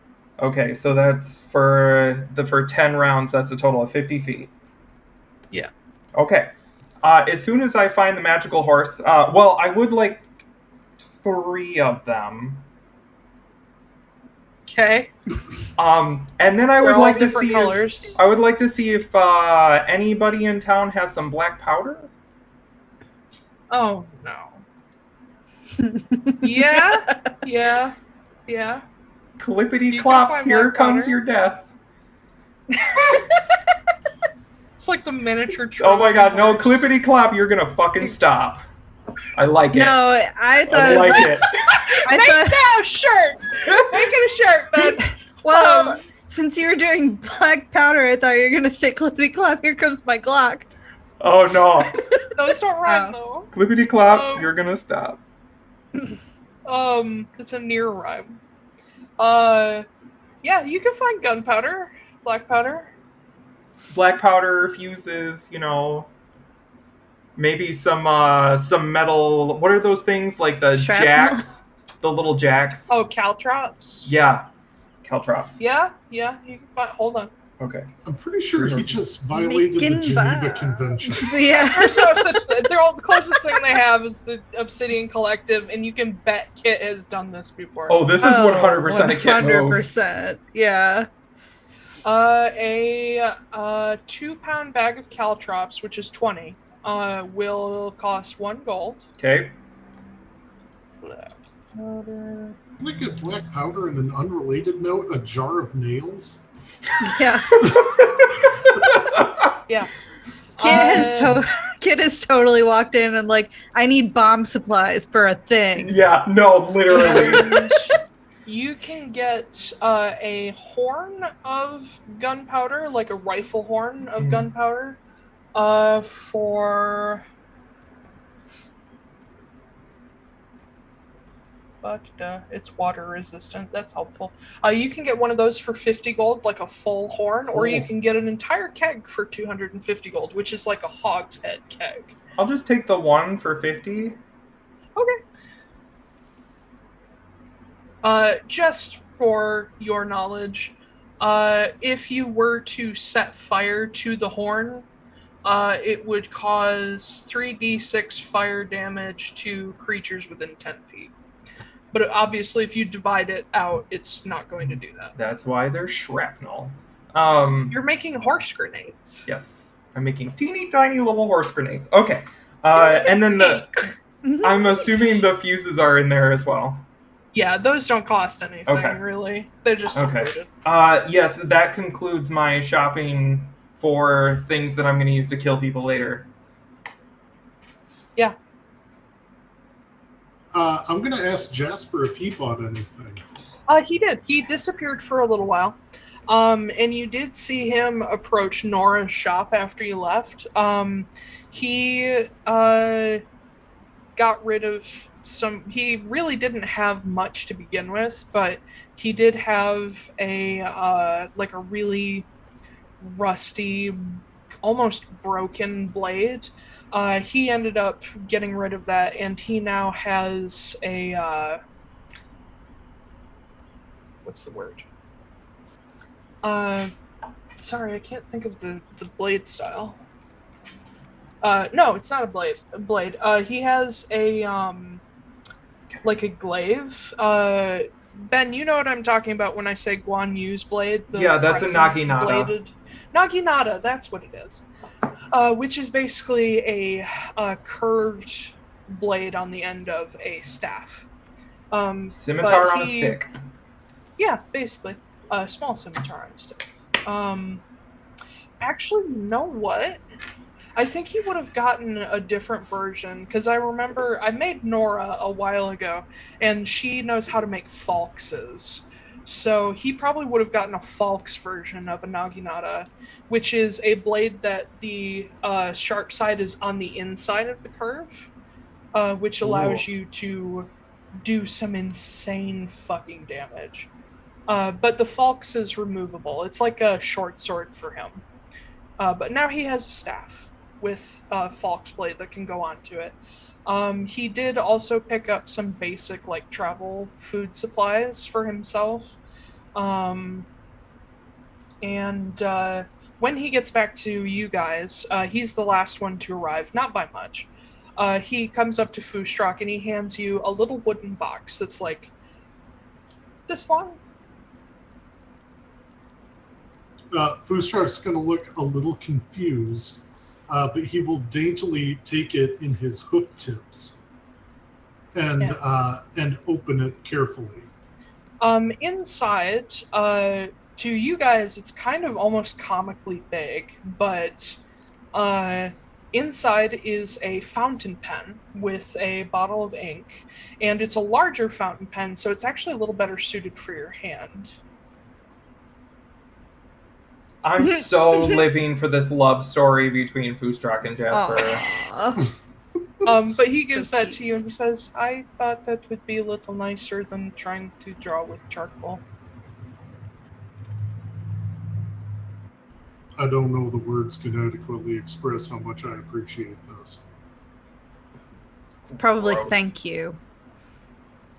Speaker 4: Okay, so that's for 10 rounds, that's a total of 50 feet.
Speaker 1: Yeah.
Speaker 4: Okay. As soon as I find the magical horse, well, I would like 3 of them.
Speaker 1: Okay.
Speaker 4: And then I
Speaker 1: They're
Speaker 4: would
Speaker 1: all
Speaker 4: like to
Speaker 1: different
Speaker 4: see.
Speaker 1: colors.
Speaker 4: I would like to see if anybody in town has some black powder.
Speaker 1: Oh, no. Yeah.
Speaker 4: Clippity
Speaker 1: You can
Speaker 4: clop!
Speaker 1: find
Speaker 4: Here
Speaker 1: black
Speaker 4: comes
Speaker 1: powder.
Speaker 4: your death.
Speaker 1: It's like the miniature tree.
Speaker 4: Oh my god, no, clippity clop, you're gonna fucking stop. I like it.
Speaker 3: No, I thought
Speaker 4: I like it.
Speaker 1: Make that a shirt! Make it a shirt, Ben!
Speaker 3: Well, since you were doing black powder, I thought you were gonna say clippity clop, here comes my Glock.
Speaker 4: Oh no.
Speaker 1: Those don't rhyme, though.
Speaker 4: Clippity clop, you're gonna stop.
Speaker 1: It's a near rhyme. Yeah, you can find gunpowder, black powder.
Speaker 4: Black powder, fuses, you know, maybe some metal. What are those things like the
Speaker 3: Shrapnel?
Speaker 4: jacks? The little jacks.
Speaker 1: Oh, caltrops.
Speaker 4: Yeah, caltrops.
Speaker 1: Yeah, you can find. Hold on.
Speaker 4: Okay.
Speaker 2: I'm pretty sure he just violated the
Speaker 3: Making
Speaker 2: Geneva
Speaker 3: bombs.
Speaker 2: Convention.
Speaker 3: Yeah.
Speaker 1: There's no such. They're all the closest thing they have is the Obsidian Collective, and you can bet Kit has done this before.
Speaker 4: Oh, this is 100% a kit move.
Speaker 3: 100%. Yeah.
Speaker 1: A 2-pound bag of caltrops, which is 20, will cost 1 gold.
Speaker 4: Okay.
Speaker 1: Black powder.
Speaker 2: Can I get black powder and an unrelated note, a jar of nails?
Speaker 3: Yeah.
Speaker 1: Yeah.
Speaker 3: Kid has totally walked in and like, I need bomb supplies for a thing.
Speaker 4: Yeah, no, literally.
Speaker 1: And you can get a horn of gunpowder, like a rifle horn of gunpowder, for... But it's water resistant. That's helpful. You can get one of those for 50 gold, like a full horn, or you can get an entire keg for 250 gold, which is like a hogshead keg.
Speaker 4: I'll just take the one for 50.
Speaker 1: Okay. Just for your knowledge, if you were to set fire to the horn, it would cause 3d6 fire damage to creatures within 10 feet. But obviously, if you divide it out, it's not going to do that.
Speaker 4: That's why they're shrapnel.
Speaker 1: You're making horse grenades.
Speaker 4: Yes. I'm making teeny tiny little horse grenades. Okay. And then I'm assuming the fuses are in there as well.
Speaker 1: Yeah, those don't cost anything, really. They're just included.
Speaker 4: Yes, that concludes my shopping for things that I'm going to use to kill people later.
Speaker 1: Yeah.
Speaker 2: I'm going to ask Jasper if he bought anything.
Speaker 1: He did. He disappeared for a little while. And you did see him approach Nora's shop after you left. He got rid of some... He really didn't have much to begin with, but he did have a really rusty, almost broken blade. He ended up getting rid of that, and he now has a... what's the word? Sorry, I can't think of the blade style. No, it's not a blade. He has a, like a glaive. Ben, you know what I'm talking about when I say Guan Yu's blade?
Speaker 4: Yeah, that's a naginata.
Speaker 1: Bladed... Naginata, that's what it is. Which is basically a curved blade on the end of a staff.
Speaker 4: Scimitar on a stick.
Speaker 1: Yeah, basically. A small scimitar on a stick. Actually, you know what? I think he would have gotten a different version, because I remember I made Nora a while ago, and she knows how to make falxes. So he probably would have gotten a falx version of a naginata, which is a blade that the sharp side is on the inside of the curve, which allows you to do some insane fucking damage. But the falx is removable. It's like a short sword for him. But now he has a staff with a falx blade that can go onto it. He did also pick up some basic like travel food supplies for himself. And when he gets back to you guys, he's the last one to arrive, not by much. He comes up to Foostrak and he hands you a little wooden box that's like this long.
Speaker 2: Foostrak's going to look a little confused, but he will daintily take it in his hoof tips and open it carefully.
Speaker 1: Inside, to you guys, it's kind of almost comically big, but Inside is a fountain pen with a bottle of ink, and it's a larger fountain pen, so it's actually a little better suited for your hand.
Speaker 4: I'm so living for this love story between Foostrak and Jasper.
Speaker 3: Aw.
Speaker 1: But he gives
Speaker 3: So
Speaker 1: that
Speaker 3: cute.
Speaker 1: to you and he says, I thought that would be a little nicer than trying to draw with charcoal.
Speaker 2: I don't know the words can adequately express how much I appreciate this.
Speaker 3: Probably
Speaker 4: Gross.
Speaker 3: thank you.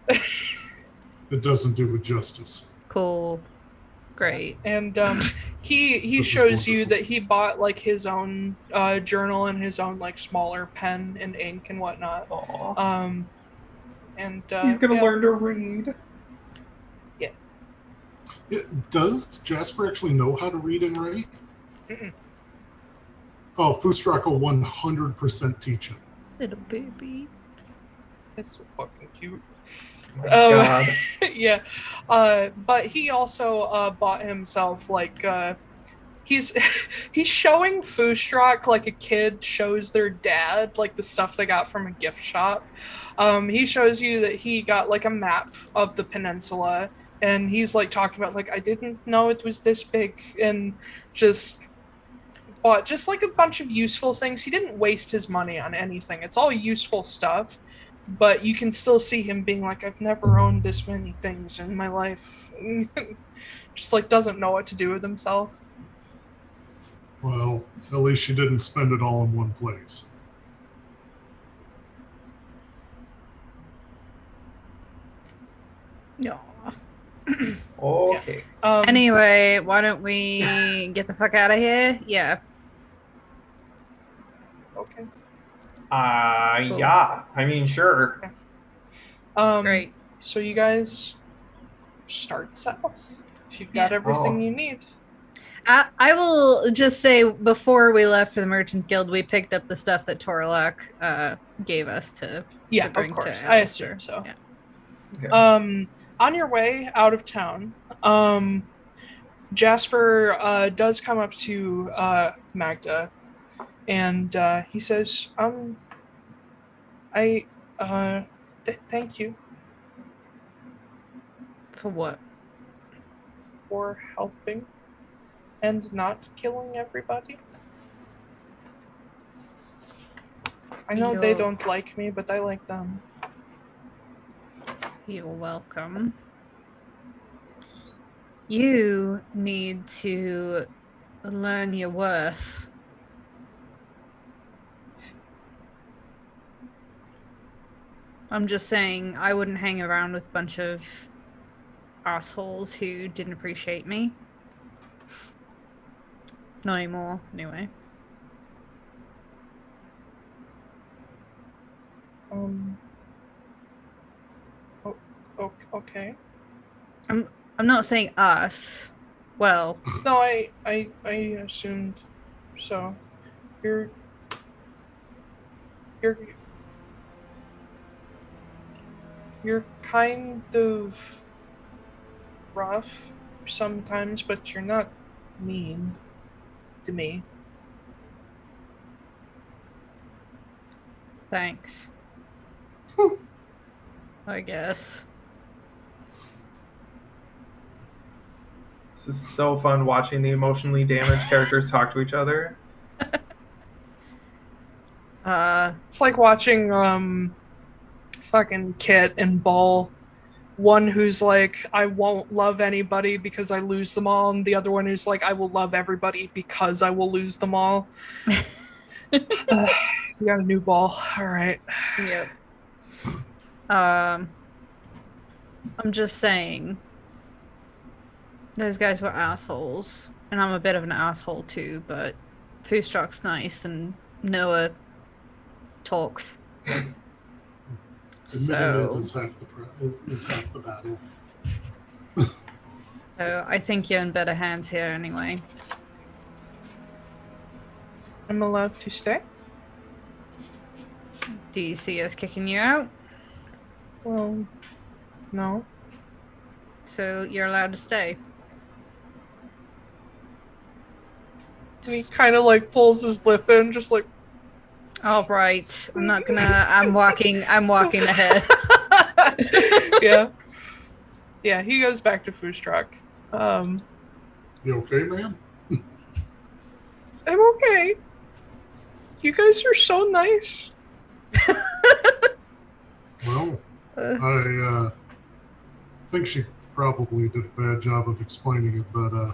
Speaker 2: It doesn't do it justice.
Speaker 3: Cool. Great.
Speaker 1: And he
Speaker 2: This is
Speaker 1: shows you
Speaker 2: wonderful.
Speaker 1: that he bought like his own journal and his own like smaller pen and ink and whatnot.
Speaker 4: Aw.
Speaker 1: And
Speaker 4: He's gonna
Speaker 1: yeah.
Speaker 4: learn to read.
Speaker 2: Does Jasper actually know how to read and write?
Speaker 1: Mm-mm.
Speaker 2: Oh, Foostrak will 100% teach him.
Speaker 3: Little baby.
Speaker 1: It's so fucking cute.
Speaker 4: Oh my God.
Speaker 1: Yeah. But he also bought himself like he's showing Foostrak like a kid shows their dad like the stuff they got from a gift shop. He shows you that he got like a map of the peninsula, and he's like talking about like I didn't know it was this big, and just bought just like a bunch of useful things. He didn't waste his money on anything. It's all useful stuff. But you can still see him being like, I've never owned this many things in my life. Just like doesn't know what to do with himself.
Speaker 2: Well, at least you didn't spend it all in one place.
Speaker 3: No.
Speaker 4: Okay.
Speaker 3: Anyway, why don't we get the fuck out of here? Yeah.
Speaker 1: Okay.
Speaker 3: Cool.
Speaker 4: Yeah. I mean, sure.
Speaker 3: Great.
Speaker 1: So you guys start south. If you've got
Speaker 3: Yeah.
Speaker 1: everything
Speaker 4: Oh.
Speaker 1: you need.
Speaker 3: I will just say before we left for the Merchants Guild, we picked up the stuff that Torralok gave us to
Speaker 1: Yeah,
Speaker 3: bring
Speaker 1: of course.
Speaker 3: to
Speaker 1: I
Speaker 3: Alistair.
Speaker 1: assume so.
Speaker 3: Yeah.
Speaker 4: Okay.
Speaker 1: On your way out of town, Jasper does come up to Magda, and he says, thank you
Speaker 3: For what?
Speaker 1: for helping and not killing everybody. I know they
Speaker 3: You're-
Speaker 1: don't like me, but I like them.
Speaker 3: You're welcome. You need to learn your worth. I'm just saying, I wouldn't hang around with a bunch of assholes who didn't appreciate me. Not anymore, anyway.
Speaker 1: Okay.
Speaker 3: I'm not saying us. Well,
Speaker 1: No, I assumed so. You're kind of rough sometimes, but you're not mean to me.
Speaker 3: thanks. I guess.
Speaker 4: This is so fun watching the emotionally damaged characters talk to each other.
Speaker 1: It's like watching fucking Kit and Bull. One who's like, I won't love anybody because I lose them all, and the other one who's like, I will love everybody because I will lose them all. You got a new ball. All right.
Speaker 3: Yep. I'm just saying, those guys were assholes, and I'm a bit of an asshole too, but Foostrak's nice, and Noah talks.
Speaker 2: Admitting
Speaker 3: So,
Speaker 2: it is half the battle.
Speaker 3: so I think you're in better hands here anyway.
Speaker 1: I'm allowed to stay?
Speaker 3: Do you see us kicking you out?
Speaker 1: Well, no.
Speaker 3: So you're allowed to stay.
Speaker 1: And he kind of like pulls his lip in, just like.
Speaker 3: All right, I'm not gonna. I'm walking ahead.
Speaker 1: Yeah. Yeah, he goes back to Foostrak.
Speaker 2: You okay, man?
Speaker 1: I'm okay. You guys are so nice.
Speaker 2: Well, I think she probably did a bad job of explaining it, but I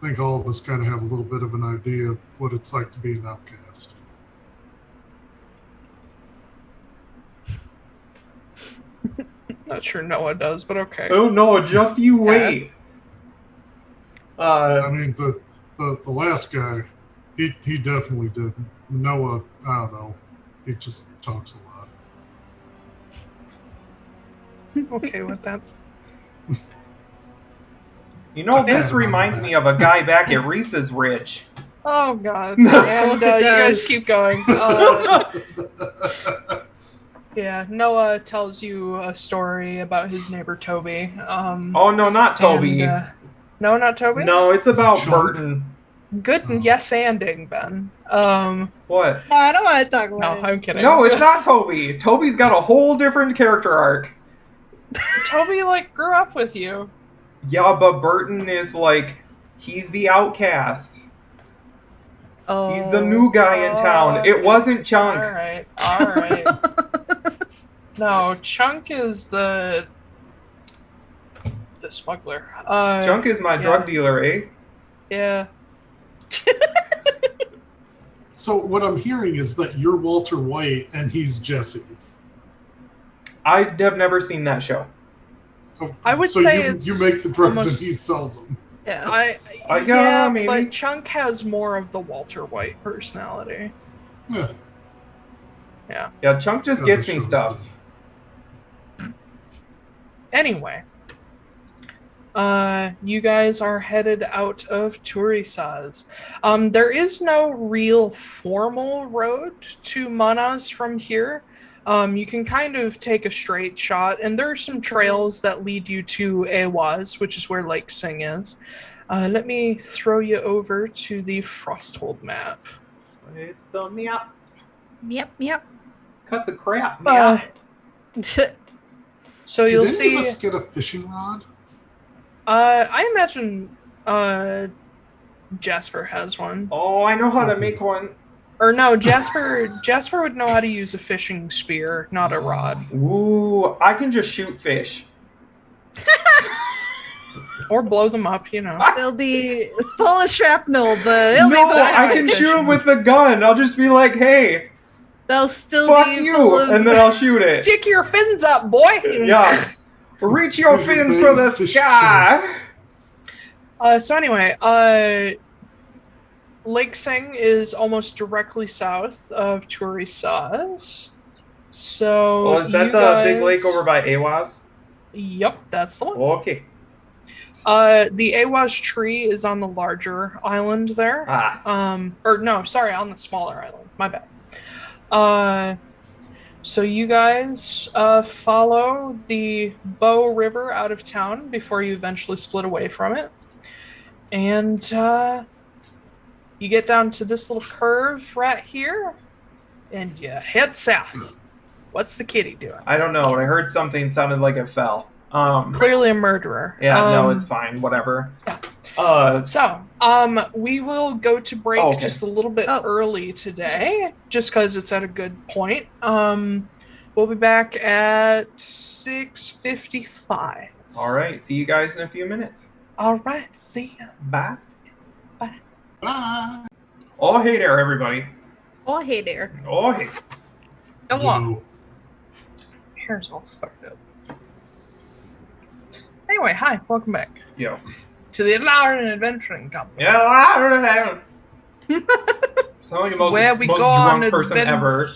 Speaker 2: think all of us kind of have a little bit of an idea of what it's like to be an outcast.
Speaker 1: Not sure Noah does, but okay.
Speaker 4: Oh no, just you wait.
Speaker 2: I mean, the last guy, he definitely did. Noah, I don't know, he just talks a lot.
Speaker 1: Okay with that.
Speaker 4: You know, this reminds me of a guy back at Reese's Ridge.
Speaker 1: Oh god. And you guys keep going. Yeah, Noah tells you a story about his neighbor Toby.
Speaker 4: Oh no, not Toby.
Speaker 1: No, not Toby?
Speaker 4: No, it's about Burton.
Speaker 1: Good yes-anding, Ben.
Speaker 4: What?
Speaker 3: No, I don't want to talk about it.
Speaker 1: I'm kidding.
Speaker 4: No, it's not Toby. Toby's got a whole different character arc.
Speaker 1: Toby, like, grew up with you.
Speaker 4: Yeah, but Burton is like, he's the outcast.
Speaker 3: Oh.
Speaker 4: He's the new guy in town.
Speaker 1: Okay.
Speaker 4: It wasn't Chunk.
Speaker 1: Alright. No, Chunk is the smuggler.
Speaker 4: Chunk is my drug dealer, eh?
Speaker 1: Yeah.
Speaker 2: So what I'm hearing is that you're Walter White and he's Jesse.
Speaker 4: I have never seen that show.
Speaker 2: Oh,
Speaker 1: I would
Speaker 2: so
Speaker 1: say
Speaker 2: you make the drugs
Speaker 1: almost-
Speaker 2: and he sells them.
Speaker 3: Yeah.
Speaker 4: Yeah, maybe.
Speaker 1: But Chunk has more of the Walter White personality.
Speaker 2: Yeah.
Speaker 4: Yeah, Chunk just gets me
Speaker 2: show's
Speaker 4: stuff.
Speaker 2: good.
Speaker 1: Anyway, you guys are headed out of Thurisaz. There is no real formal road to Mannaz from here. You can kind of take a straight shot, and there are some trails that lead you to Awaz, which is where Lake Sing is. Let me throw you over to the Frosthold map.
Speaker 4: It's the meow.
Speaker 3: Yep.
Speaker 4: Cut the crap, meow.
Speaker 1: So
Speaker 2: Did
Speaker 1: you'll
Speaker 2: any
Speaker 1: see.
Speaker 2: of us get a fishing rod?
Speaker 1: I imagine Jasper has one.
Speaker 4: Oh, I know how to make one.
Speaker 1: Or no, Jasper would know how to use a fishing spear, not a rod.
Speaker 4: Ooh, I can just shoot fish.
Speaker 1: Or blow them up, you know.
Speaker 3: They'll be full of shrapnel, but it'll be
Speaker 4: No,
Speaker 3: fine.
Speaker 4: I can shoot them with the gun. I'll just be like, hey,
Speaker 3: They'll still
Speaker 4: fuck
Speaker 3: be
Speaker 4: you,
Speaker 3: full of...
Speaker 4: and then I'll shoot it.
Speaker 1: Stick your fins up, boy!
Speaker 4: Yeah. Reach your
Speaker 2: Those are
Speaker 4: fins
Speaker 2: big
Speaker 4: for the
Speaker 2: fish
Speaker 4: sky.
Speaker 1: So anyway, Lake Sing is almost directly south of Thurisaz. So
Speaker 4: Oh, is that
Speaker 1: you
Speaker 4: the big
Speaker 1: guys-
Speaker 4: lake over by Awaz?
Speaker 1: Yep, that's the one.
Speaker 4: Okay.
Speaker 1: The Awaz tree is on the larger island there.
Speaker 4: Ah.
Speaker 1: Or no, sorry, on the smaller island. My bad. So you guys follow the Bow River out of town before you eventually split away from it. And you get down to this little curve right here, and you head south. What's the kitty doing?
Speaker 4: I don't know. When I heard something sounded like it fell.
Speaker 1: Clearly a murderer.
Speaker 4: Yeah, no, it's fine. Whatever.
Speaker 1: Yeah. So, we will go to break just a little bit
Speaker 3: Oh.
Speaker 1: early today, just because it's at a good point. We'll be back at 6:55.
Speaker 4: All right. See you guys in a few minutes.
Speaker 1: All right, see ya.
Speaker 4: Bye.
Speaker 2: Bye.
Speaker 4: Oh, hey there, everybody.
Speaker 3: Oh, hey there.
Speaker 4: Oh, hey.
Speaker 1: Hello.
Speaker 2: Yo.
Speaker 1: Hair's all fucked up. Anyway, hi, welcome back
Speaker 4: Yo.
Speaker 1: to the Atlaran Adventuring Company.
Speaker 4: Yeah, I don't know. Sound like the most,
Speaker 1: Where we
Speaker 4: most
Speaker 1: go on
Speaker 4: drunk person ever.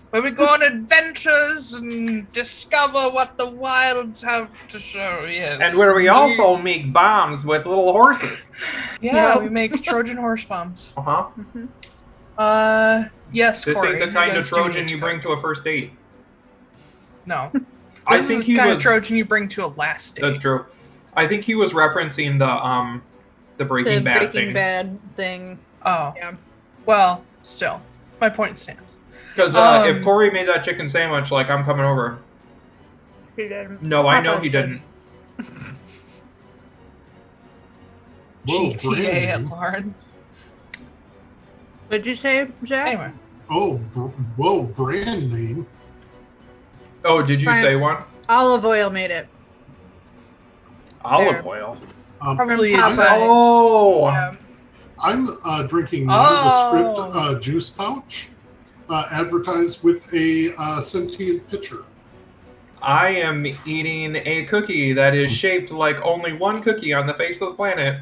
Speaker 1: Where we go on adventures and discover what the wilds have to show, yes.
Speaker 4: And where we also make bombs with little horses.
Speaker 1: Yeah,
Speaker 3: Yep.
Speaker 1: we make Trojan horse bombs.
Speaker 4: Uh-huh.
Speaker 1: Yes,
Speaker 4: This
Speaker 1: Corey,
Speaker 4: ain't the
Speaker 1: you
Speaker 4: kind of
Speaker 1: guys do
Speaker 4: Trojan
Speaker 1: need to
Speaker 4: you
Speaker 1: go.
Speaker 4: bring to a first date.
Speaker 1: No.
Speaker 4: I
Speaker 1: This
Speaker 4: think
Speaker 1: is
Speaker 4: he
Speaker 1: the kind
Speaker 4: was...
Speaker 1: of Trojan you bring to a last date.
Speaker 4: That's true. I think he was referencing the Breaking
Speaker 3: The
Speaker 4: Bad
Speaker 3: Breaking
Speaker 4: thing.
Speaker 3: Bad thing.
Speaker 1: Oh.
Speaker 3: Yeah.
Speaker 1: Well, still, my point stands.
Speaker 4: Because if Corey made that chicken sandwich, like, I'm coming over.
Speaker 3: He didn't.
Speaker 4: No, I know he didn't.
Speaker 2: Whoa,
Speaker 1: GTA
Speaker 2: brand
Speaker 1: at
Speaker 2: name.
Speaker 1: Lauren.
Speaker 3: What'd you say, Zach?
Speaker 1: Anyway.
Speaker 2: Oh, whoa, brand name.
Speaker 4: Oh, did you
Speaker 3: Fine.
Speaker 4: say one?
Speaker 3: Olive oil made it.
Speaker 4: Olive oil.
Speaker 1: Probably.
Speaker 3: Popeye.
Speaker 4: Oh!
Speaker 3: Yeah.
Speaker 2: I'm drinking nondescript juice pouch, advertised with a sentient pitcher.
Speaker 4: I am eating a cookie that is shaped like only one cookie on the face of the planet.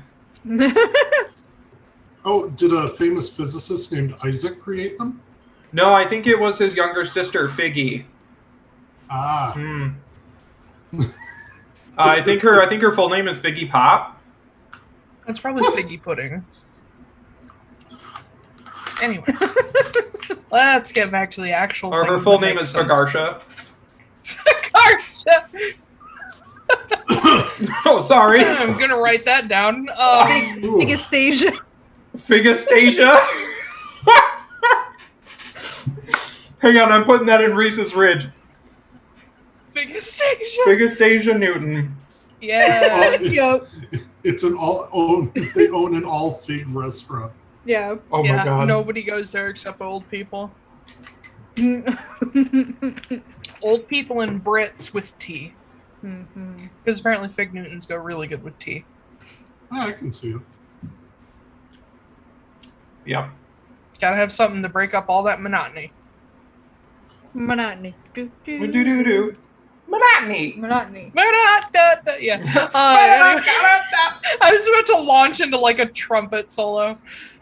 Speaker 2: Oh, did a famous physicist named Isaac create them?
Speaker 4: No, I think it was his younger sister, Figgy.
Speaker 2: Ah.
Speaker 4: Hmm. I think her full name is Figgy Pop.
Speaker 1: That's probably figgy pudding. Anyway. Let's get back to the actual
Speaker 4: Or her
Speaker 1: things
Speaker 4: full
Speaker 1: that
Speaker 4: name
Speaker 1: make
Speaker 4: is
Speaker 1: sense.
Speaker 4: Fagarsha.
Speaker 1: Fagarsha!
Speaker 4: Oh, sorry.
Speaker 1: I'm gonna write that down.
Speaker 3: Figastasia.
Speaker 4: Figastasia? Hang on, I'm putting that in Reese's Ridge.
Speaker 1: Figastasia.
Speaker 4: Figastasia Newton.
Speaker 1: Yeah.
Speaker 3: Yep.
Speaker 2: It's they own an all fig restaurant.
Speaker 3: Yeah.
Speaker 4: Oh my god.
Speaker 1: Nobody goes there except old people. Old people and Brits with tea. Because apparently Fig Newtons go really good with tea.
Speaker 2: I can see it.
Speaker 4: Yep.
Speaker 1: It's gotta have something to break up all that monotony.
Speaker 3: Monotony.
Speaker 4: Do-do-do. Monotony.
Speaker 3: Monotony.
Speaker 1: Yeah. Anyway, I was about to launch into like a trumpet solo.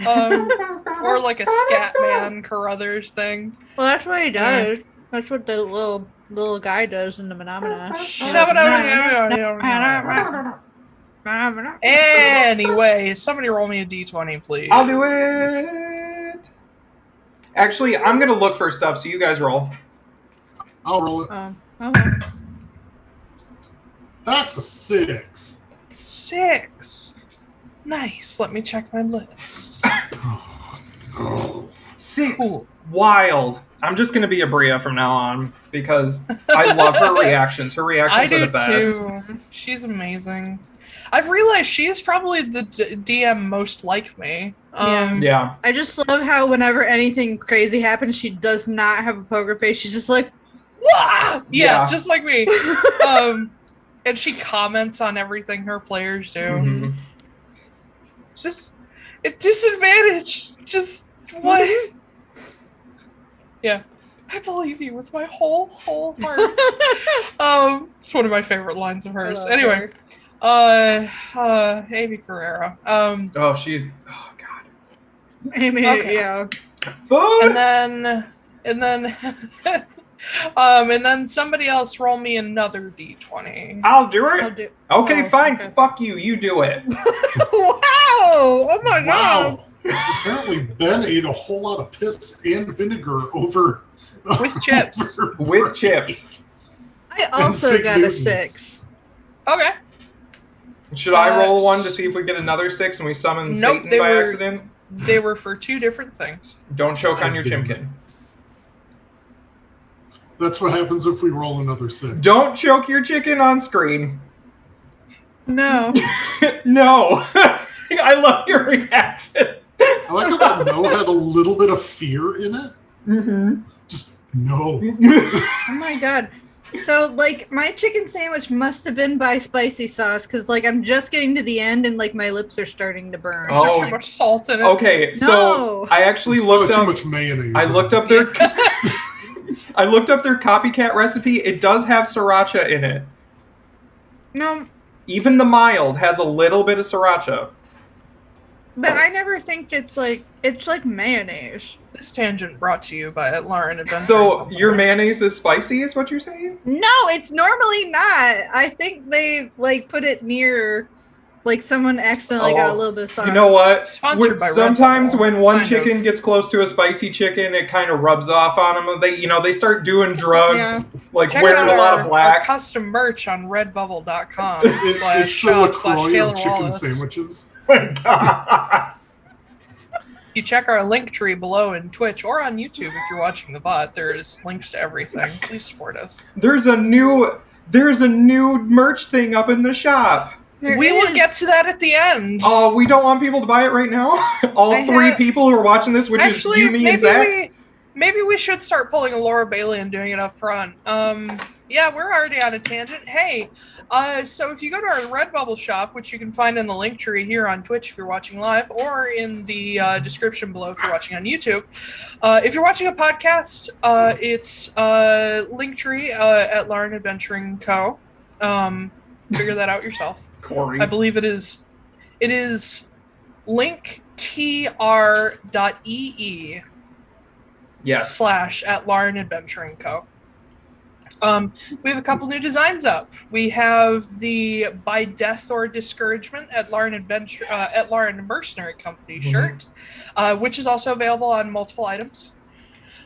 Speaker 1: Or like a scat man Carruthers thing.
Speaker 3: Well, that's what he does. That's what the little guy does in the Phenomena.
Speaker 1: Anyway, somebody roll me a d20, please.
Speaker 4: I'll do it. Actually, I'm gonna look for stuff, so you guys roll.
Speaker 2: I'll roll it.
Speaker 3: Okay.
Speaker 2: That's a 6.
Speaker 1: 6. Nice. Let me check my list.
Speaker 2: Oh.
Speaker 4: 6.
Speaker 1: Cool.
Speaker 4: Wild. I'm just gonna be a Bria from now on because I love her reactions. Her
Speaker 1: I
Speaker 4: reactions are
Speaker 1: do
Speaker 4: the best.
Speaker 1: too. She's amazing. I've realized she is probably the DM most like me.
Speaker 4: Yeah.
Speaker 3: I just love how whenever anything crazy happens, she does not have a poker face. She's just like,
Speaker 1: Wah! Yeah,
Speaker 4: Yeah.
Speaker 1: just like me. And she comments on everything her players do.
Speaker 4: Mhm.
Speaker 1: It's disadvantage. Just what? Yeah. I believe you with my whole heart. It's one of my favorite lines of hers. Anyway, Amy Carrera.
Speaker 4: Oh, she's. Oh God.
Speaker 3: Amy,
Speaker 1: Okay.
Speaker 3: yeah.
Speaker 4: Food.
Speaker 1: And then somebody else roll me another d20.
Speaker 4: I'll do it.
Speaker 3: I'll do-
Speaker 4: Okay,
Speaker 3: Oh,
Speaker 4: fine.
Speaker 3: okay.
Speaker 4: Fuck you. You do it.
Speaker 3: Wow! Oh my god!
Speaker 2: Wow. Apparently, Ben ate a whole lot of piss and vinegar over.
Speaker 1: With chips.
Speaker 4: With chips.
Speaker 3: I also
Speaker 2: Fig
Speaker 3: got a
Speaker 2: Newtons.
Speaker 3: 6.
Speaker 1: Okay.
Speaker 4: Should I roll one to see if we get another 6 and we summon
Speaker 1: Nope,
Speaker 4: Satan
Speaker 1: they
Speaker 4: by
Speaker 1: were-
Speaker 4: accident?
Speaker 1: They were for two different things.
Speaker 4: Don't choke on your
Speaker 2: didn't.
Speaker 4: chimkin.
Speaker 2: That's what happens if we roll another 6.
Speaker 4: Don't choke your chicken on screen.
Speaker 3: No.
Speaker 4: No. I love your reaction.
Speaker 2: I like how that no had a little bit of fear in it.
Speaker 4: Mm-hmm.
Speaker 2: Just no.
Speaker 3: Oh my god. So, like, my chicken sandwich must have been by spicy sauce, because, like, I'm just getting to the end and, like, my lips are starting to burn.
Speaker 1: Is there
Speaker 4: Oh.
Speaker 1: too much salt in it?
Speaker 4: Okay, so
Speaker 3: No.
Speaker 4: I actually
Speaker 2: There's probably
Speaker 4: looked
Speaker 2: too
Speaker 4: up.
Speaker 2: much mayonnaise.
Speaker 4: I
Speaker 2: in
Speaker 4: looked
Speaker 2: it.
Speaker 4: up their. I looked up their copycat recipe. It does have sriracha in it.
Speaker 3: No,
Speaker 4: Even the mild has a little bit of sriracha.
Speaker 3: but I never think it's like mayonnaise.
Speaker 1: This tangent brought to you by Atlaran Adventure.
Speaker 4: So your mayonnaise is spicy, is what you're saying?
Speaker 3: No, it's normally not. I think they, like, put it near, like, someone accidentally got a little bit of sauce.
Speaker 4: You know what?
Speaker 1: Sponsored by Red
Speaker 4: Sometimes
Speaker 1: Bull.
Speaker 4: when one
Speaker 1: Kind
Speaker 4: chicken
Speaker 1: of.
Speaker 4: gets close to a spicy chicken, it kind of rubs off on them. They start doing drugs,
Speaker 3: Yeah.
Speaker 4: like
Speaker 1: Check
Speaker 4: wearing
Speaker 1: out
Speaker 4: a lot of
Speaker 1: our
Speaker 4: black.
Speaker 1: custom merch on redbubble.com
Speaker 2: It's the LaCroix
Speaker 1: /shop/Taiylor
Speaker 2: of chicken
Speaker 1: Wallace.
Speaker 2: sandwiches.
Speaker 4: Oh my God.
Speaker 1: you check our link tree below in Twitch or on YouTube if you're watching the VOD, there's links to everything. Please support us.
Speaker 4: There's a new merch thing up in the shop.
Speaker 1: We will get to that at the end.
Speaker 4: Oh, we don't want people to buy it right now? Three people who are watching this, which is you, me, and Zach?
Speaker 1: Maybe we should start pulling a Laura Bailey and doing it up front. Yeah, we're already on a tangent. Hey, so if you go to our Redbubble shop, which you can find in the link tree here on Twitch if you're watching live, or in the description below if you're watching on YouTube. If you're watching a podcast, it's Linktree at Atlaran Adventuring Co. Figure that out yourself.
Speaker 4: Corey.
Speaker 1: I believe it is linktr.ee
Speaker 4: Yes.
Speaker 1: /Atlaran Adventuring Co. We have a couple new designs up. We have the By Death or Discouragement Atlaran Mercenary Company shirt, which is also available on multiple items.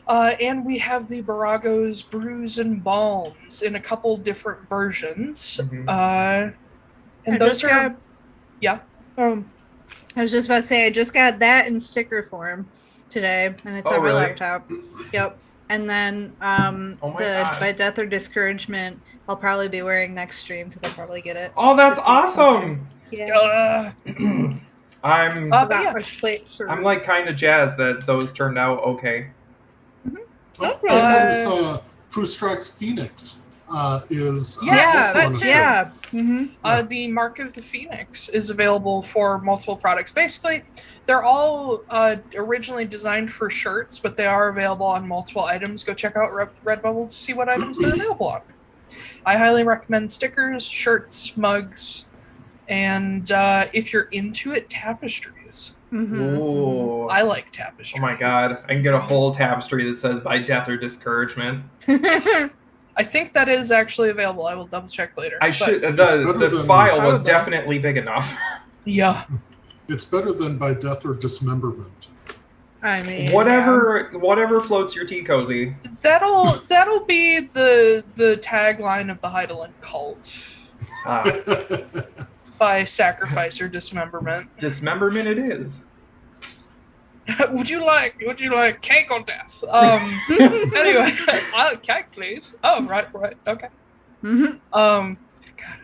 Speaker 1: And we have the Borago's Brews and Balms in a couple different versions. And those are... Yeah?
Speaker 3: I was just about to say, I just got that in sticker form today, and it's on my laptop. Yep. And then By Death or Discouragement, I'll probably be wearing next stream because I'll probably get it.
Speaker 4: Oh, that's awesome!
Speaker 3: Yeah.
Speaker 4: I'm like kind of jazzed that those turned out okay.
Speaker 2: There's Foostrak's Phoenix is
Speaker 1: that too.
Speaker 3: Yeah.
Speaker 1: The Mark of the Phoenix is available for multiple products. Basically, they're all originally designed for shirts, but they are available on multiple items. Go check out Redbubble to see what items they're available on. I highly recommend stickers, shirts, mugs, and if you're into it, tapestries.
Speaker 4: Ooh.
Speaker 1: I like tapestries.
Speaker 4: Oh my god, I can get a whole tapestry that says By Death or Discouragement.
Speaker 1: I think that is actually available. I will double check later.
Speaker 4: I should. The file was definitely big enough.
Speaker 1: Yeah.
Speaker 2: It's better than By Death or Dismemberment.
Speaker 3: I mean,
Speaker 4: whatever floats your tea, Cozy.
Speaker 1: That'll be the tagline of the Heidelin cult. By sacrifice or dismemberment.
Speaker 4: Dismemberment it is.
Speaker 1: Would you like cake or death? Anyway, cake, please. Oh, right, okay. God, I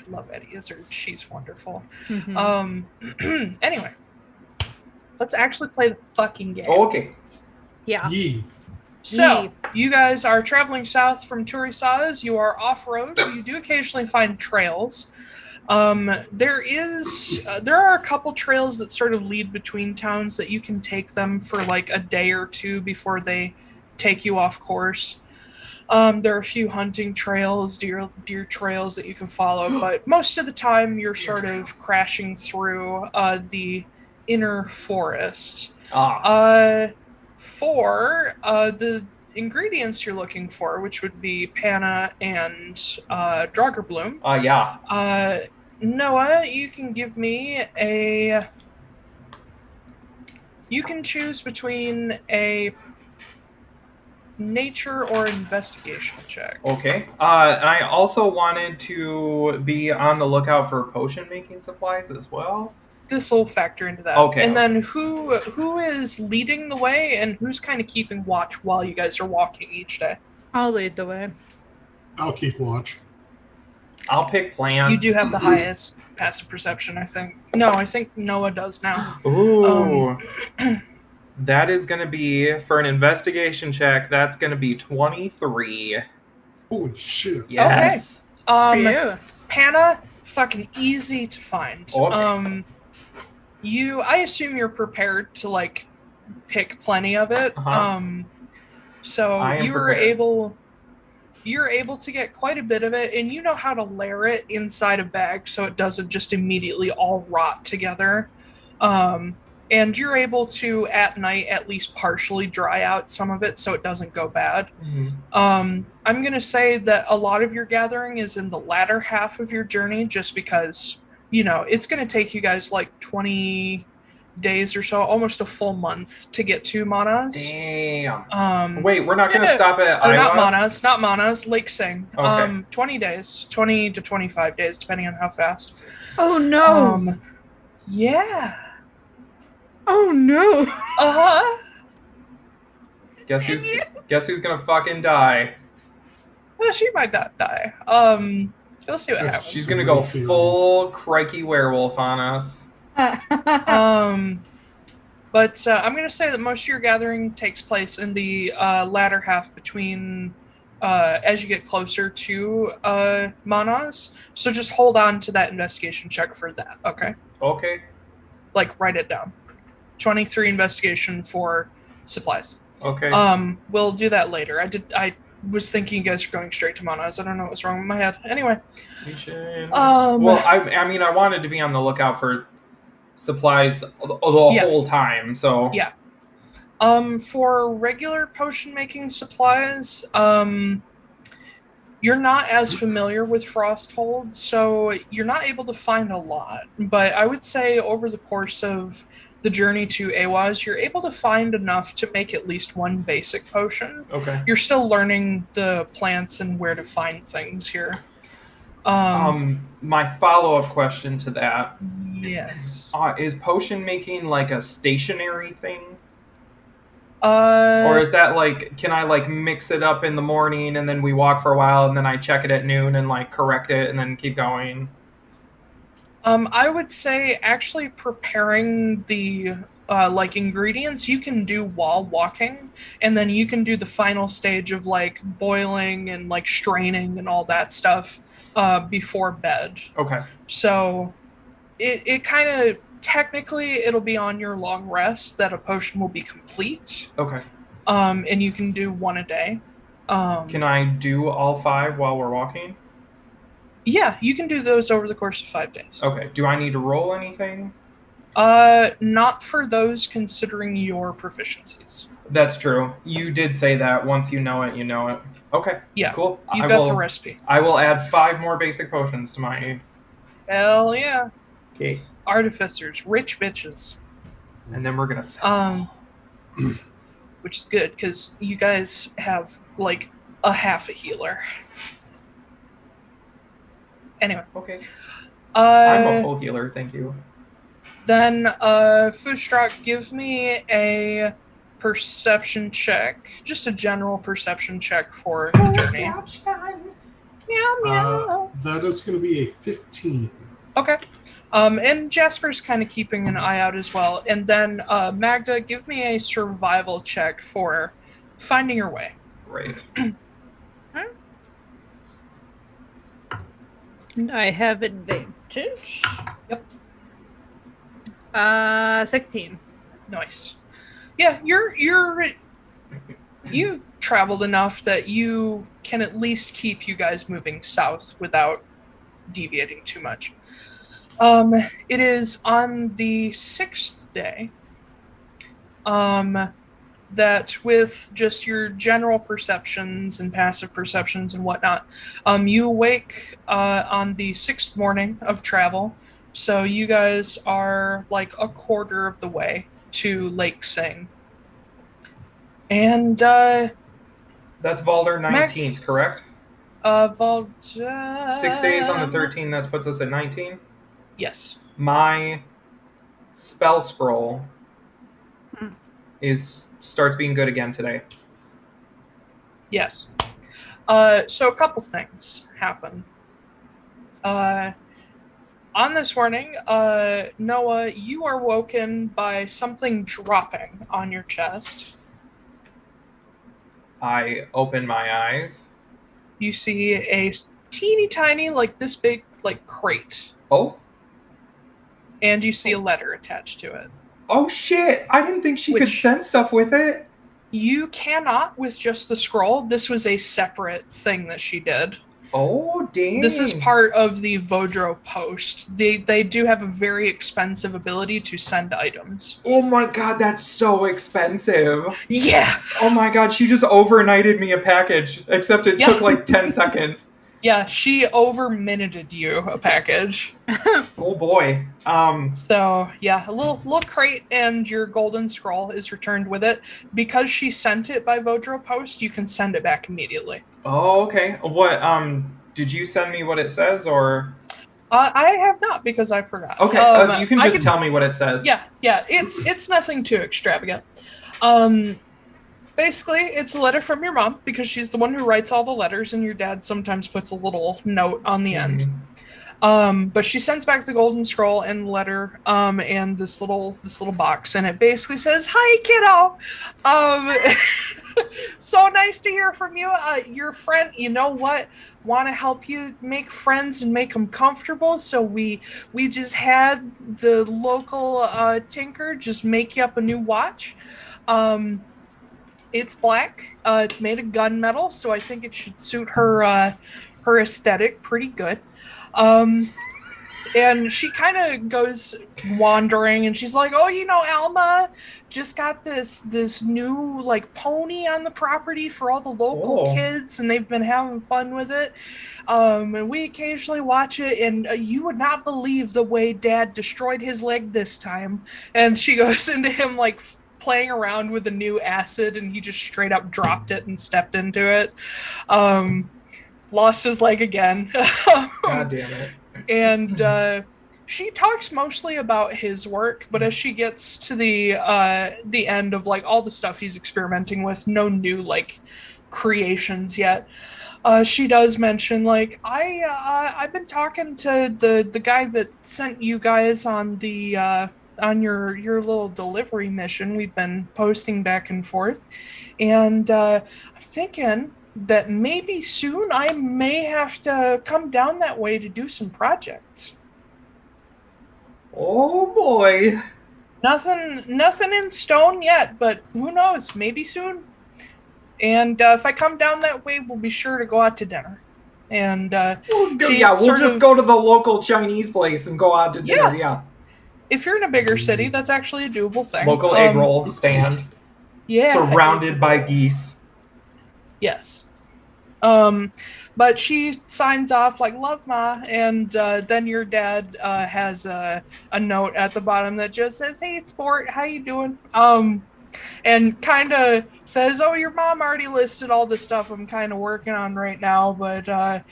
Speaker 1: love Eddie Izzard. She's wonderful. Anyway, let's actually play the fucking game.
Speaker 4: Okay.
Speaker 3: Yeah.
Speaker 1: So, you guys are traveling south from Thurisaz. You are off-road. You do occasionally find trails. There are a couple trails that sort of lead between towns that you can take them for like a day or two before they take you off course. There are a few hunting trails, deer trails that you can follow, but most of the time you're sort of crashing through the inner forest. For the ingredients you're looking for, which would be panna and Draugr-bloom. Noah, you can give me you can choose between a nature or investigation check.
Speaker 4: Okay. And I also wanted to be on the lookout for potion making supplies as well.
Speaker 1: This will factor into that.
Speaker 4: Okay.
Speaker 1: And then who is leading the way and who's kind of keeping watch while you guys are walking each day?
Speaker 3: I'll lead the way.
Speaker 2: I'll keep watch.
Speaker 4: I'll pick plants.
Speaker 1: You do have the highest passive perception, I think. No, I think Noah does now.
Speaker 4: Ooh. That is going to be, for an investigation check, that's going to be 23.
Speaker 2: Holy shit.
Speaker 4: Yes.
Speaker 1: Okay. Panna, fucking easy to find.
Speaker 4: Okay.
Speaker 1: I assume you're prepared to like pick plenty of it. So you're able to get quite a bit of it, and you know how to layer it inside a bag so it doesn't just immediately all rot together. And you're able to at night at least partially dry out some of it so it doesn't go bad. I'm gonna say that a lot of your gathering is in the latter half of your journey, just because it's going to take you guys like 20 days or so, almost a full month to get to Mannaz.
Speaker 4: Damn. Wait, we're not going to stop at Iwas?
Speaker 1: Not Mannaz, Lake Sing.
Speaker 4: Okay.
Speaker 1: 20 days, 20 to 25 days, depending on how fast.
Speaker 3: Oh no.
Speaker 1: Yeah.
Speaker 6: Oh no!
Speaker 1: Uh-huh.
Speaker 4: Guess who's gonna fucking die?
Speaker 1: Well, she might not die. We'll see what
Speaker 2: Yes.
Speaker 1: happens.
Speaker 4: She's gonna go full crikey werewolf on us.
Speaker 1: But I'm going to say that most of your gathering takes place in the latter half between as you get closer to Mannaz. So just hold on to that investigation check for that, okay?
Speaker 4: Okay.
Speaker 1: Like, write it down. 23 investigation for supplies.
Speaker 4: Okay.
Speaker 1: We'll do that later. I was thinking you guys were going straight to Mannaz. I don't know what was wrong with my head. Anyway.
Speaker 4: Well, I mean, I wanted to be on the lookout for supplies the whole time, so
Speaker 1: yeah. For regular potion making supplies, you're not as familiar with Frosthold, so you're not able to find a lot. But I would say over the course of the journey to Awaz, you're able to find enough to make at least one basic potion.
Speaker 4: Okay.
Speaker 1: You're still learning the plants and where to find things here.
Speaker 4: My follow-up question to that.
Speaker 1: Yes.
Speaker 4: Is potion making like a stationary thing?
Speaker 1: Or
Speaker 4: is that like, can I like mix it up in the morning and then we walk for a while and then I check it at noon and like correct it and then keep going?
Speaker 1: I would say actually preparing the like ingredients you can do while walking, and then you can do the final stage of like boiling and like straining and all that stuff before bed.
Speaker 4: Okay.
Speaker 1: So it kind of technically it'll be on your long rest that a potion will be complete.
Speaker 4: Okay.
Speaker 1: And you can do one a day.
Speaker 4: Can I do all 5 while we're walking?
Speaker 1: Yeah, you can do those over the course of 5 days.
Speaker 4: Okay. Do I need to roll anything?
Speaker 1: Not for those considering your proficiencies.
Speaker 4: That's true. You did say that once you know it, you know it. Okay.
Speaker 1: Yeah.
Speaker 4: Cool.
Speaker 1: You've got the recipe.
Speaker 4: I will add 5 more basic potions to my...
Speaker 1: Hell yeah.
Speaker 4: Okay.
Speaker 1: Artificers, rich bitches.
Speaker 4: And then we're gonna sell.
Speaker 1: Which is good, because you guys have, like, a half a healer. Anyway.
Speaker 4: Okay. I'm a full healer, thank you.
Speaker 1: Then, Foostrak, give me a perception check. Just a general perception check for the journey. Meow, meow.
Speaker 2: That is going to be a 15.
Speaker 1: Okay. And Jasper's kind of keeping an eye out as well. And then, Magda, give me a survival check for finding your way.
Speaker 4: Great.
Speaker 3: I have advantage.
Speaker 1: Yep.
Speaker 3: 16.
Speaker 1: Nice. Yeah, you've traveled enough that you can at least keep you guys moving south without deviating too much. It is on the 6th day that with just your general perceptions and passive perceptions and whatnot, you awake on the 6th morning of travel. So you guys are like a quarter of the way to Lake Sing. And
Speaker 4: that's Valder 19th, correct?
Speaker 1: 6
Speaker 4: days on the 13th, that puts us at 19?
Speaker 1: Yes.
Speaker 4: My spell scroll starts being good again today.
Speaker 1: Yes. So a couple things happen. On this morning, Noah, you are woken by something dropping on your chest.
Speaker 4: I open my eyes.
Speaker 1: You see a teeny tiny, like this big, like crate.
Speaker 4: Oh?
Speaker 1: And you see a letter attached to it.
Speaker 4: Oh shit! I didn't think she could send stuff with it.
Speaker 1: You cannot with just the scroll. This was a separate thing that she did.
Speaker 4: Oh, dang.
Speaker 1: This is part of the Vodro post. They do have a very expensive ability to send items.
Speaker 4: Oh my god, that's so expensive.
Speaker 1: Yeah!
Speaker 4: Oh my god, she just overnighted me a package, except it took like 10 seconds.
Speaker 1: Yeah, she over-minuted you a package.
Speaker 4: Oh boy.
Speaker 1: So, yeah, a little crate and your golden scroll is returned with it. Because she sent it by Vodro post, you can send it back immediately.
Speaker 4: Oh, okay. What, did you send me what it says, or?
Speaker 1: I have not because I forgot.
Speaker 4: Okay, you can just tell me what it says.
Speaker 1: Yeah, it's nothing too extravagant. Basically, it's a letter from your mom because she's the one who writes all the letters, and your dad sometimes puts a little note on the end. But she sends back the golden scroll and the letter, and this little box, and it basically says, "Hi, kiddo. So nice to hear from you. Your friend, you know what? Want to help you make friends and make them comfortable. So we just had the local tinker just make you up a new watch. It's black. It's made of gunmetal, so I think it should suit her aesthetic pretty good. And she kind of goes wandering, and she's like, "Oh, Alma just got this new like pony on the property for all the local kids, and they've been having fun with it. And we occasionally watch it, and you would not believe the way Dad destroyed his leg this time." And she goes into him like playing around with a new acid, and he just straight up dropped it and stepped into it. Lost his leg again.
Speaker 4: God damn it.
Speaker 1: And she talks mostly about his work, but as she gets to the end of like all the stuff he's experimenting with, no new like creations yet, she does mention like, I've been talking to the guy that sent you guys on the on your little delivery mission. We've been posting back and forth, and I'm thinking that maybe soon I may have to come down that way to do some projects.
Speaker 4: Oh boy.
Speaker 1: Nothing in stone yet, but who knows, maybe soon. And if I come down that way, we'll be sure to go out to dinner. And
Speaker 4: we'll just go to the local Chinese place and go out to dinner. Yeah.
Speaker 1: If you're in a bigger city, that's actually a doable thing.
Speaker 4: Local egg roll stand.
Speaker 1: Yeah.
Speaker 4: Surrounded by geese.
Speaker 1: Yes. But she signs off like, "Love, Ma," and then your dad has a note at the bottom that just says, "Hey, sport, how you doing?" And kind of says, "Oh, your mom already listed all the stuff I'm kind of working on right now, but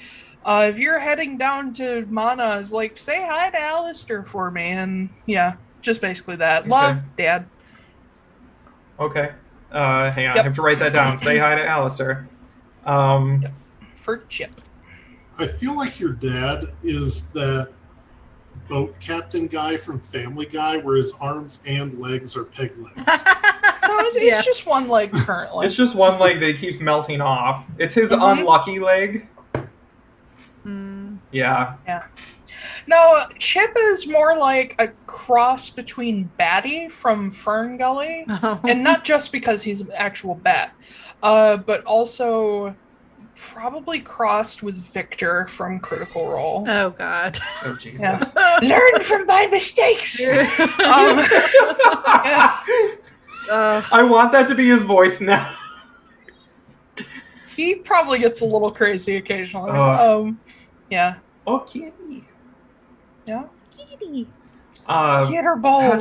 Speaker 1: if you're heading down to Mannaz, like, say hi to Alistair for me." And yeah, just basically that. Okay. Love, Dad.
Speaker 4: Okay. Hang on, I have to write that down. Say hi to Alistair.
Speaker 1: Yep. For Chip.
Speaker 2: I feel like your dad is that boat captain guy from Family Guy where his arms and legs are peg legs.
Speaker 1: It's just one leg currently.
Speaker 4: It's just one leg that keeps melting off. It's his unlucky leg. Yeah.
Speaker 1: No, Chip is more like a cross between Batty from Fern Gully, and not just because he's an actual bat, but also probably crossed with Victor from Critical Role.
Speaker 3: Oh, God.
Speaker 4: Oh, Jesus.
Speaker 1: Yeah. Learn from my mistakes!
Speaker 4: I want that to be his voice now.
Speaker 1: He probably gets a little crazy occasionally. Yeah.
Speaker 4: Oh, kitty.
Speaker 1: Yeah.
Speaker 3: Kitty.
Speaker 1: Get her ball.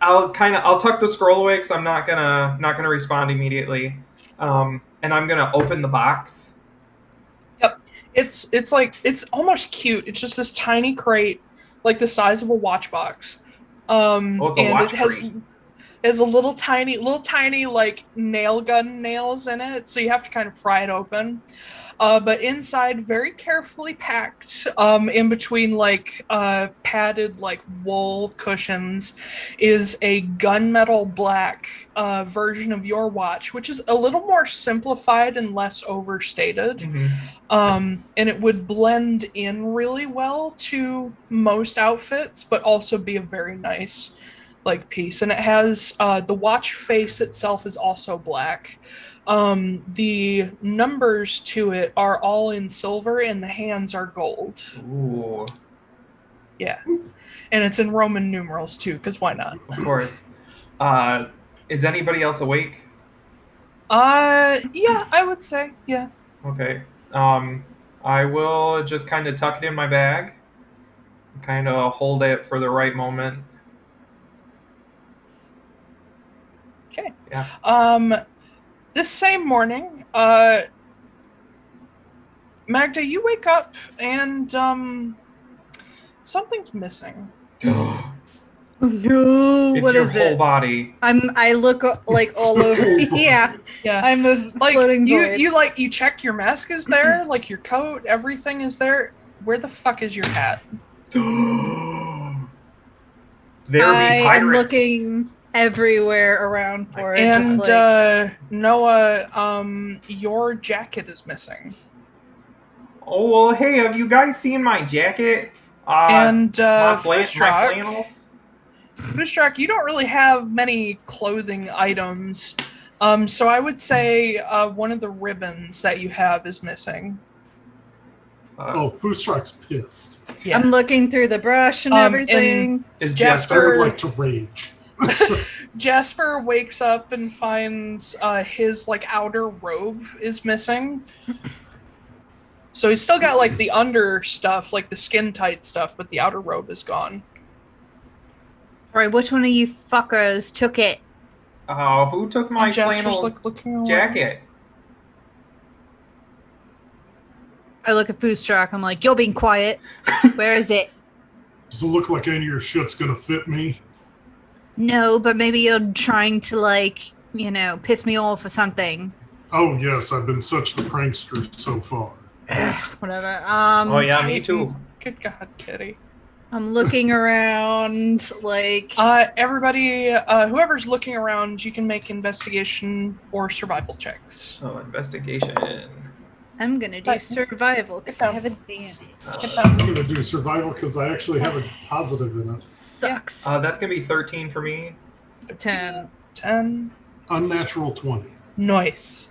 Speaker 4: I'll tuck the scroll away because I'm not gonna respond immediately. And I'm gonna open the box.
Speaker 1: Yep. It's like, it's almost cute. It's just this tiny crate, like the size of a watch box.
Speaker 4: It's a watch crate.
Speaker 1: Has a little tiny like nail gun nails in it, so you have to kind of pry it open. But inside, very carefully packed, in between like padded like wool cushions, is a gunmetal black version of your watch, which is a little more simplified and less overstated. And it would blend in really well to most outfits, but also be a very nice like piece. And it has the watch face itself is also black. The numbers to it are all in silver, and the hands are gold.
Speaker 4: Ooh.
Speaker 1: Yeah. And it's in Roman numerals too, because why not?
Speaker 4: Of course. Is anybody else awake?
Speaker 1: Yeah, I would say, yeah.
Speaker 4: Okay. I will just kind of tuck it in my bag, kind of hold it for the right moment.
Speaker 1: Okay.
Speaker 4: Yeah.
Speaker 1: This same morning, Magda, you wake up and something's missing.
Speaker 3: Oh no!
Speaker 4: It's
Speaker 3: What
Speaker 4: your
Speaker 3: is
Speaker 4: whole
Speaker 3: it?
Speaker 4: body.
Speaker 3: I look like all over. Yeah,
Speaker 1: Yeah.
Speaker 3: I'm a
Speaker 1: Like
Speaker 3: floating void.
Speaker 1: you check your mask is there, like your coat, everything is there. Where the fuck is your hat?
Speaker 4: There be
Speaker 3: I
Speaker 4: pirates.
Speaker 3: am looking everywhere around for it.
Speaker 1: And
Speaker 3: just like,
Speaker 1: Noah, your jacket is missing.
Speaker 4: Oh, well, hey, have you guys seen my jacket?
Speaker 1: And
Speaker 4: my
Speaker 1: Foostrak,
Speaker 4: flannel?
Speaker 1: Foostrak, you don't really have many clothing items. So I would say one of the ribbons that you have is missing.
Speaker 2: Foostrak's pissed.
Speaker 1: Yeah.
Speaker 3: I'm looking through the brush and
Speaker 1: And
Speaker 3: everything.
Speaker 4: Is
Speaker 2: I
Speaker 1: Jasper-
Speaker 2: would like to rage.
Speaker 1: Jasper wakes up and finds his like outer robe is missing. So he's still got like the under stuff, like the skin tight stuff, but the outer robe is gone.
Speaker 3: Alright, which one of you fuckers took it?
Speaker 4: Who took my
Speaker 1: And Jasper's
Speaker 4: flannel
Speaker 1: like looking around.
Speaker 4: jacket?
Speaker 3: I look at Foostrak, I'm like, you're being quiet. Where is it?
Speaker 2: Does it look like any of your shit's gonna fit me?
Speaker 3: No, but maybe you're trying to like, piss me off or something.
Speaker 2: Oh yes, I've been such the prankster so far.
Speaker 3: Whatever.
Speaker 4: Oh, yeah, me too.
Speaker 1: Good God, Kitty.
Speaker 3: I'm looking around, like...
Speaker 1: Everybody, whoever's looking around, you can make investigation or survival checks.
Speaker 4: Oh, investigation.
Speaker 3: I'm gonna do survival, because I have advantage.
Speaker 2: I'm gonna do survival because I actually have a positive in it.
Speaker 3: Sucks.
Speaker 4: That's gonna be 13 for me.
Speaker 3: 10.
Speaker 1: 10.
Speaker 2: Unnatural 20.
Speaker 1: Nice.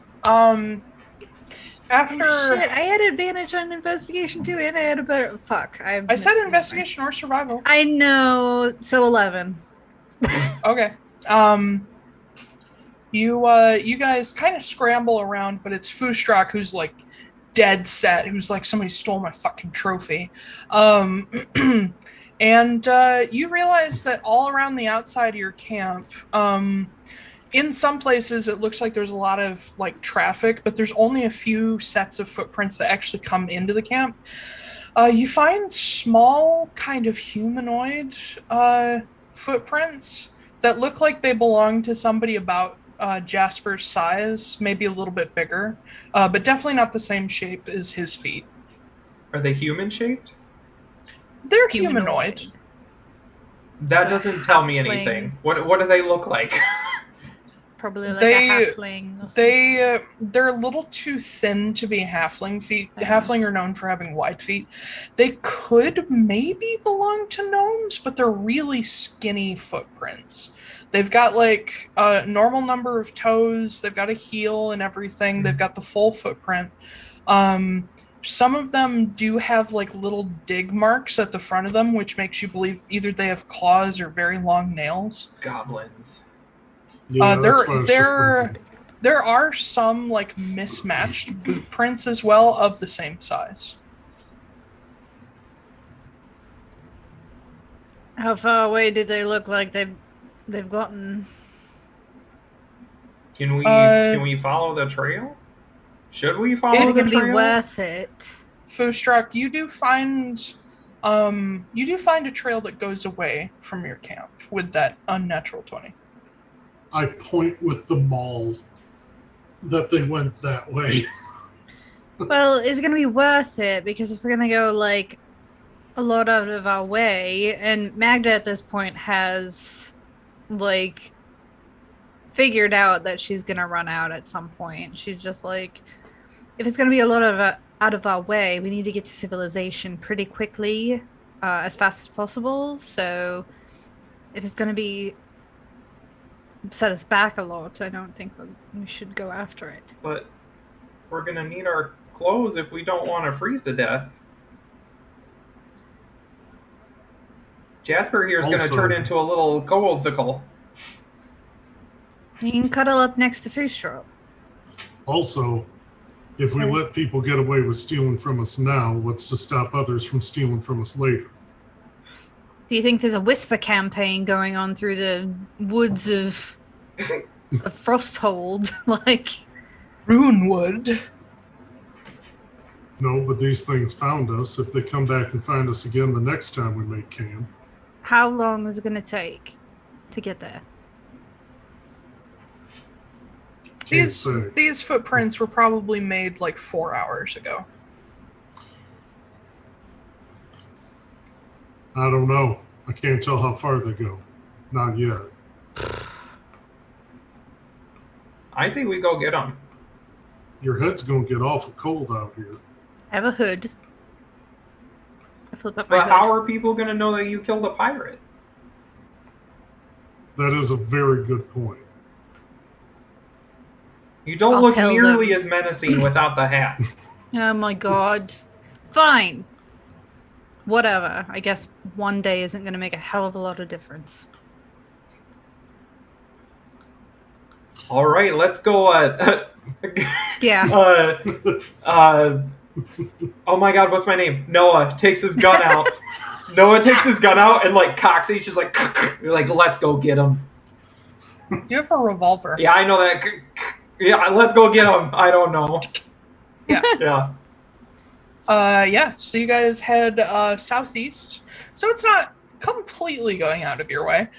Speaker 1: After...
Speaker 3: Oh, shit, I had advantage on investigation too, and I had a better... Fuck.
Speaker 1: I said investigation or survival.
Speaker 3: I know, so 11.
Speaker 1: Okay. You guys kind of scramble around, but it's Foostrak who's like dead set, who's like, somebody stole my fucking trophy. And you realize that all around the outside of your camp, in some places it looks like there's a lot of like traffic, but there's only a few sets of footprints that actually come into the camp. You find small kind of humanoid footprints that look like they belong to somebody about Jasper's size, maybe a little bit bigger, but definitely not the same shape as his feet.
Speaker 4: Are they human shaped?
Speaker 1: They're humanoid.
Speaker 4: That
Speaker 3: So
Speaker 4: doesn't tell me
Speaker 3: halfling.
Speaker 4: anything. What do they look like?
Speaker 3: Probably like
Speaker 1: They-
Speaker 3: a halfling or something.
Speaker 1: They're a little too thin to be halfling feet. The halfling are known for having wide feet. They could maybe belong to gnomes, but they're really skinny footprints. They've got like a normal number of toes. They've got a heel and everything. They've got the full footprint. Some of them do have like little dig marks at the front of them, which makes you believe either they have claws or very long nails.
Speaker 4: Goblins.
Speaker 2: Yeah, that's what I was just thinking.
Speaker 1: There are some like mismatched boot prints as well of the same size.
Speaker 3: How far away do they look like they've gotten?
Speaker 4: Can we follow the trail? Should we follow
Speaker 3: Is it
Speaker 4: the
Speaker 3: gonna
Speaker 4: trail?
Speaker 3: be worth it?
Speaker 1: Foostrak, you do find a trail that goes away from your camp with that unnatural 20.
Speaker 2: I point with the maul that they went that way.
Speaker 3: Well, is it gonna be worth it? Because if we're gonna go like a lot out of our way, and Magda at this point has like figured out that she's gonna run out at some point. She's just like, if it's gonna be a lot of out of our way, we need to get to civilization pretty quickly, as fast as possible. So if it's gonna be set us back a lot, I don't think we should go after it.
Speaker 4: But we're gonna need our clothes if we don't want to freeze to death. Jasper here is gonna
Speaker 2: Also-
Speaker 4: turn into a little goldsicle.
Speaker 3: You can cuddle up next to Foostrak.
Speaker 2: Also, if we let people get away with stealing from us now, what's to stop others from stealing from us later?
Speaker 3: Do you think there's a whisper campaign going on through the woods of Frosthold? Like,
Speaker 1: Runewood.
Speaker 2: No, but these things found us. If they come back and find us again the next time we make camp.
Speaker 3: How long is it going to take to get there?
Speaker 1: These footprints were probably made like 4 hours ago.
Speaker 2: I don't know. I can't tell how far they go. Not yet.
Speaker 4: I say we go get them.
Speaker 2: Your head's going to get awful cold out here.
Speaker 3: I have a hood. I flip up my
Speaker 4: But
Speaker 3: hood.
Speaker 4: how are people going to know that you killed a pirate?
Speaker 2: That is a very good point.
Speaker 4: You don't
Speaker 3: I'll
Speaker 4: look
Speaker 3: tell
Speaker 4: nearly
Speaker 3: them.
Speaker 4: as menacing without the hat.
Speaker 3: Oh my god. Fine. Whatever. I guess one day isn't going to make a hell of a lot of difference.
Speaker 4: All right, let's go.
Speaker 3: Yeah.
Speaker 4: Oh my god, what's my name? Noah takes his gun out. Noah takes his gun out and like cocks it. He's just like, let's go get him.
Speaker 1: You have a revolver.
Speaker 4: Yeah, I know that. Yeah, let's go get him. I don't know.
Speaker 1: Yeah.
Speaker 4: Yeah.
Speaker 1: Yeah, so you guys head southeast. So it's not completely going out of your way.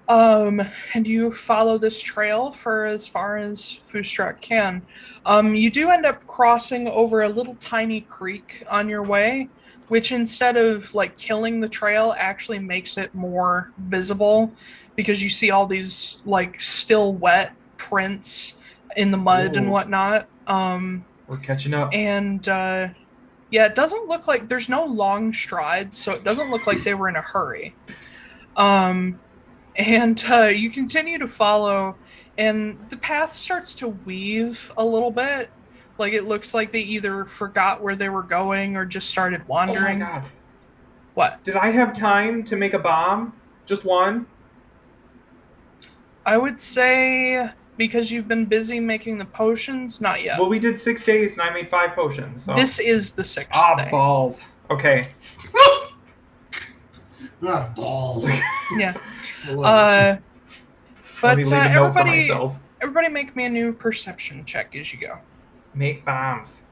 Speaker 1: And you follow this trail for as far as Foostrak can. You do end up crossing over a little tiny creek on your way, which instead of like killing the trail actually makes it more visible because you see all these like still wet prints in the mud and whatnot.
Speaker 4: We're catching up.
Speaker 1: And yeah, it doesn't look like there's no long strides, so it doesn't look like they were in a hurry. And you continue to follow, and the path starts to weave a little bit. Like it looks like they either forgot where they were going or just started wandering.
Speaker 4: Oh my god.
Speaker 1: What?
Speaker 4: Did I have time to make a bomb? Just one?
Speaker 1: I would say because you've been busy making the potions, not yet.
Speaker 4: Well, we did 6 days and I made 5 potions. So.
Speaker 1: This is the 6th day.
Speaker 4: Balls. Okay.
Speaker 2: Balls.
Speaker 1: Yeah.
Speaker 4: Let
Speaker 1: But
Speaker 4: me leave a note for
Speaker 1: everybody
Speaker 4: myself.
Speaker 1: make me a new perception check as you go.
Speaker 4: Make bombs.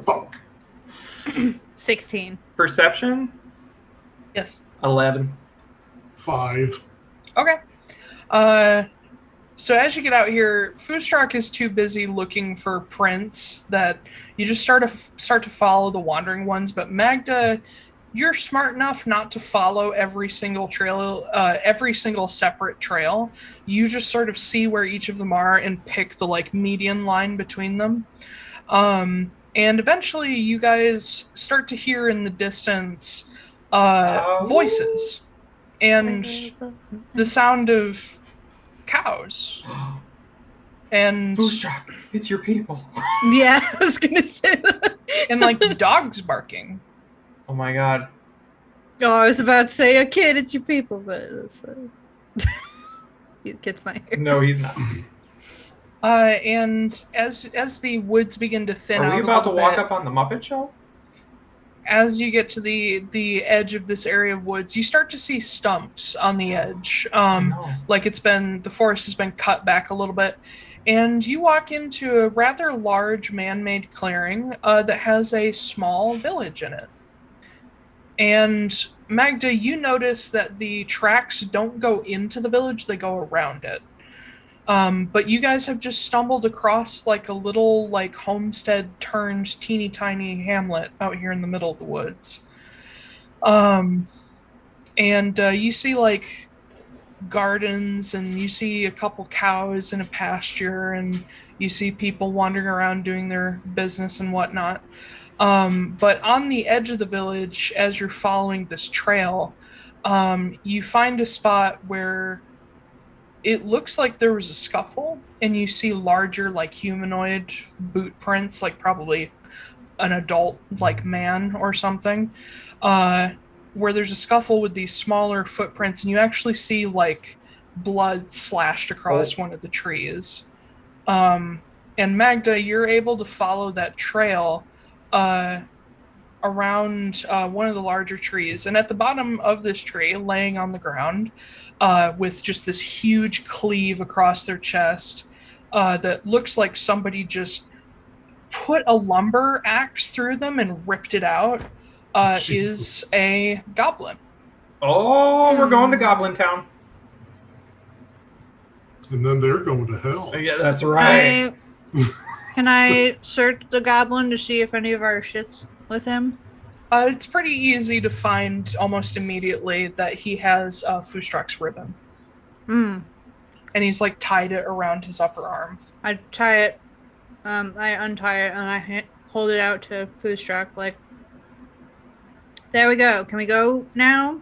Speaker 2: Fuck.
Speaker 3: 16.
Speaker 4: Perception?
Speaker 1: Yes.
Speaker 4: 11.
Speaker 2: 5.
Speaker 1: Okay. So as you get out here, Foostrak is too busy looking for prints that you just start to follow the wandering ones. But Magda, you're smart enough not to follow every single trail, every single separate trail. You just sort of see where each of them are and pick the like median line between them. And eventually, you guys start to hear in the distance voices and the sound of cows and
Speaker 4: Foostrak, it's your people.
Speaker 3: Yeah, I was going to say that.
Speaker 1: and like dogs barking.
Speaker 4: Oh my god.
Speaker 3: Oh, I was about to say, kid, it's your people, but it's, kid's not here.
Speaker 4: No, he's not.
Speaker 1: And as the woods begin to thin out,
Speaker 4: Are we about to walk
Speaker 1: bit,
Speaker 4: up on the Muppet Show?
Speaker 1: as you get to the edge of this area of woods, you start to see stumps on the edge. Like the forest has been cut back a little bit. And you walk into a rather large man-made clearing that has a small village in it. And Magda, you notice that the tracks don't go into the village, they go around it. But you guys have just stumbled across like a little like homestead turned teeny tiny hamlet out here in the middle of the woods. And you see like gardens and you see a couple cows in a pasture and you see people wandering around doing their business and whatnot. But on the edge of the village, as you're following this trail, you find a spot where it looks like there was a scuffle, and you see larger, like, humanoid boot prints, like probably an adult, like, man or something, where there's a scuffle with these smaller footprints, and you actually see, like, blood slashed across one of the trees. And Magda, you're able to follow that trail around one of the larger trees, and at the bottom of this tree, laying on the ground, with just this huge cleave across their chest, that looks like somebody just put a lumber axe through them and ripped it out, is a goblin.
Speaker 4: Oh, we're going to Goblin Town.
Speaker 2: And then they're going to hell.
Speaker 4: Yeah, that's right.
Speaker 3: Can I search the goblin to see if any of our shit's with him?
Speaker 1: It's pretty easy to find almost immediately that he has Foostrak's ribbon.
Speaker 3: Hmm.
Speaker 1: And he's like tied it around his upper arm.
Speaker 3: I tie it, I untie it and I hold it out to Foostrak, like, there we go. Can we go now?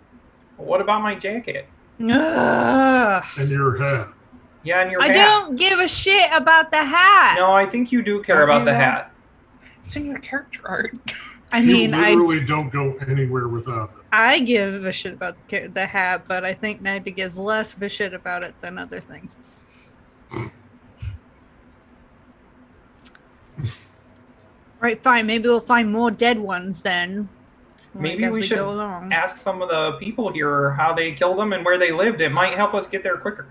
Speaker 4: What about my jacket?
Speaker 3: Ugh.
Speaker 2: And your hat.
Speaker 4: Yeah, and your
Speaker 3: I
Speaker 4: hat.
Speaker 3: don't give a shit about the hat.
Speaker 4: No, I think you do care about the hat.
Speaker 1: It's in your character art.
Speaker 3: I mean,
Speaker 2: you literally don't go anywhere without it.
Speaker 3: I give a shit about the hat, but I think Magda gives less of a shit about it than other things. Right, fine. Maybe we'll find more dead ones then.
Speaker 4: Maybe
Speaker 3: as
Speaker 4: we should
Speaker 3: go along.
Speaker 4: ask some of the people here how they killed them and where they lived. It might help us get there quicker.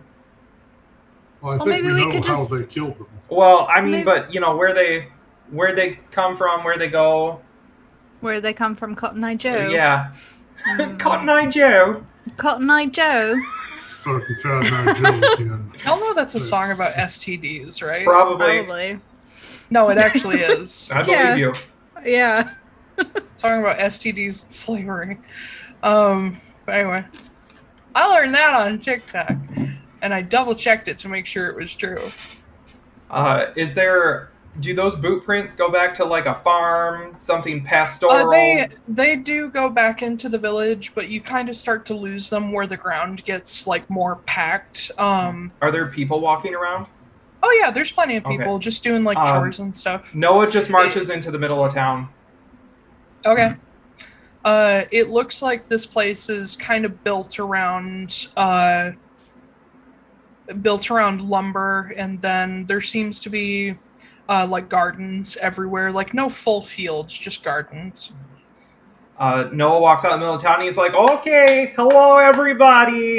Speaker 2: Well, I
Speaker 3: Well,
Speaker 2: think
Speaker 3: maybe
Speaker 2: we
Speaker 3: we
Speaker 2: know
Speaker 3: could
Speaker 2: how
Speaker 3: just-
Speaker 2: they killed them.
Speaker 4: Well, I mean,
Speaker 3: Maybe-
Speaker 4: but, you know, where they come from, where they go.
Speaker 3: Where they come from, Cotton Eye Joe.
Speaker 4: Yeah. Cotton Eye Joe.
Speaker 3: Cotton Eye Joe.
Speaker 2: Fucking Cotton Eye Joe again.
Speaker 1: Y'all know that's a song about STDs, right?
Speaker 4: Probably.
Speaker 1: No, it actually is.
Speaker 4: I believe you.
Speaker 3: Yeah.
Speaker 1: Song about STDs and slavery. But anyway, I learned that on TikTok, and I double checked it to make sure it was true.
Speaker 4: Do those boot prints go back to like a farm, something pastoral?
Speaker 1: They do go back into the village, but you kind of start to lose them where the ground gets like more packed.
Speaker 4: Are there people walking around?
Speaker 1: Oh yeah, there's plenty of people
Speaker 4: Okay.
Speaker 1: just doing like chores and stuff.
Speaker 4: Noah just marches into the middle of town.
Speaker 1: Okay. It looks like this place is kind of built around lumber, and then there seems to be like gardens everywhere. Like no full fields, just gardens.
Speaker 4: Noah walks out in the middle of town and he's like, okay, hello everybody.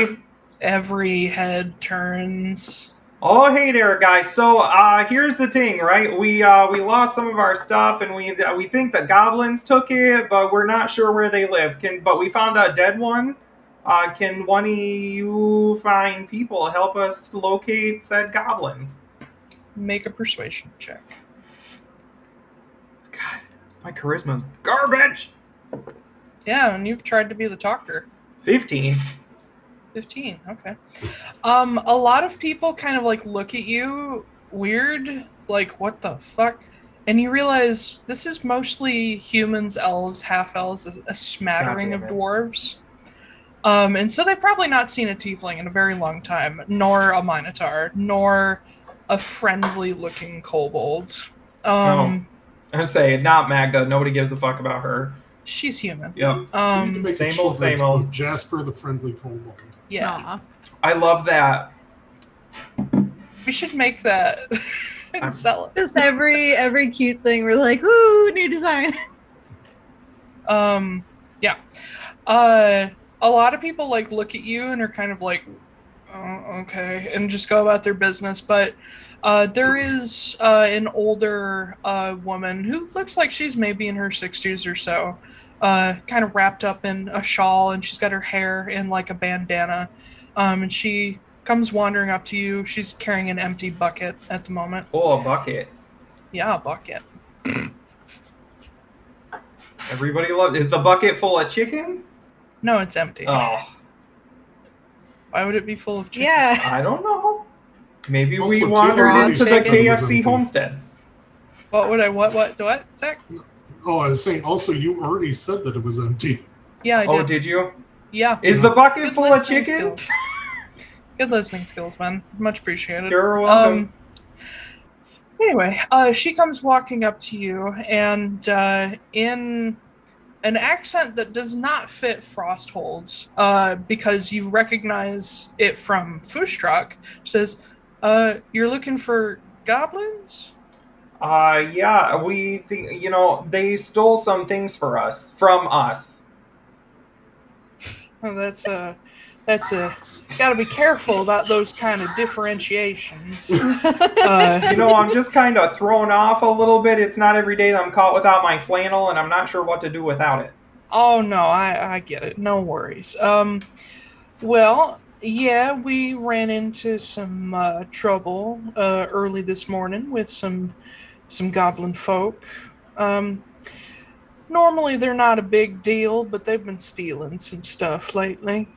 Speaker 1: Every head turns.
Speaker 4: Oh, hey there, guys. So, here's the thing, right? We lost some of our stuff, and we think the goblins took it, but we're not sure where they live. But we found a dead one. Can one of you fine people help us locate said goblins?
Speaker 1: Make a persuasion check.
Speaker 4: God, my charisma's garbage.
Speaker 1: Yeah, and you've tried to be the talker.
Speaker 4: 15.
Speaker 1: 15, okay. A lot of people kind of like look at you weird, like what the fuck? And you realize this is mostly humans, elves, half-elves, a smattering of
Speaker 4: God damn it.
Speaker 1: dwarves. And so they've probably not seen a tiefling in a very long time, nor a minotaur, nor a friendly-looking kobold.
Speaker 4: I say, not Magda. Nobody gives a fuck about her.
Speaker 1: She's human.
Speaker 4: Yep.
Speaker 2: We need to make a
Speaker 4: Same old,
Speaker 2: children's
Speaker 4: same old.
Speaker 2: book, Jasper the Friendly Kobold.
Speaker 1: Yeah.
Speaker 3: Aw.
Speaker 4: I love that.
Speaker 1: We should make that and sell it.
Speaker 3: Just every cute thing, we're like, ooh, new design.
Speaker 1: Yeah. A lot of people like look at you and are kind of like, oh, okay, and just go about their business. But there is an older woman who looks like she's maybe in her 60s or so, kind of wrapped up in a shawl, and she's got her hair in like a bandana. And she comes wandering up to you. She's carrying an empty bucket at the moment.
Speaker 4: Oh, a bucket.
Speaker 1: Yeah, a bucket.
Speaker 4: Everybody loves. Is the bucket full of chicken?
Speaker 1: No, it's empty.
Speaker 4: Oh,
Speaker 1: Why would it be full of chicken?
Speaker 3: Yeah.
Speaker 4: I don't know. Maybe
Speaker 2: Also,
Speaker 4: we
Speaker 2: too,
Speaker 4: wandered
Speaker 3: raw
Speaker 4: into the
Speaker 3: chicken.
Speaker 4: KFC homestead.
Speaker 1: What, Zach?
Speaker 2: Oh, I was saying, also, you already said that it was empty.
Speaker 1: Yeah, I did.
Speaker 4: Oh, did you?
Speaker 1: Yeah.
Speaker 4: Is the bucket
Speaker 1: Good
Speaker 4: full of
Speaker 1: listening
Speaker 4: chicken?
Speaker 1: skills. Good listening skills, man. Much appreciated.
Speaker 4: You're welcome.
Speaker 1: Anyway, she comes walking up to you, and in an accent that does not fit Frosthold's, because you recognize it from Foostrak, says, you're looking for goblins?
Speaker 4: Yeah, we think, they stole some things from us.
Speaker 1: Oh, Gotta be careful about those kind of differentiations.
Speaker 4: I'm just kind of thrown off a little bit. It's not every day that I'm caught without my flannel, and I'm not sure what to do without it.
Speaker 1: Oh, no, I get it. No worries. Well, yeah, we ran into some trouble early this morning with some goblin folk. Normally they're not a big deal, but they've been stealing some stuff lately.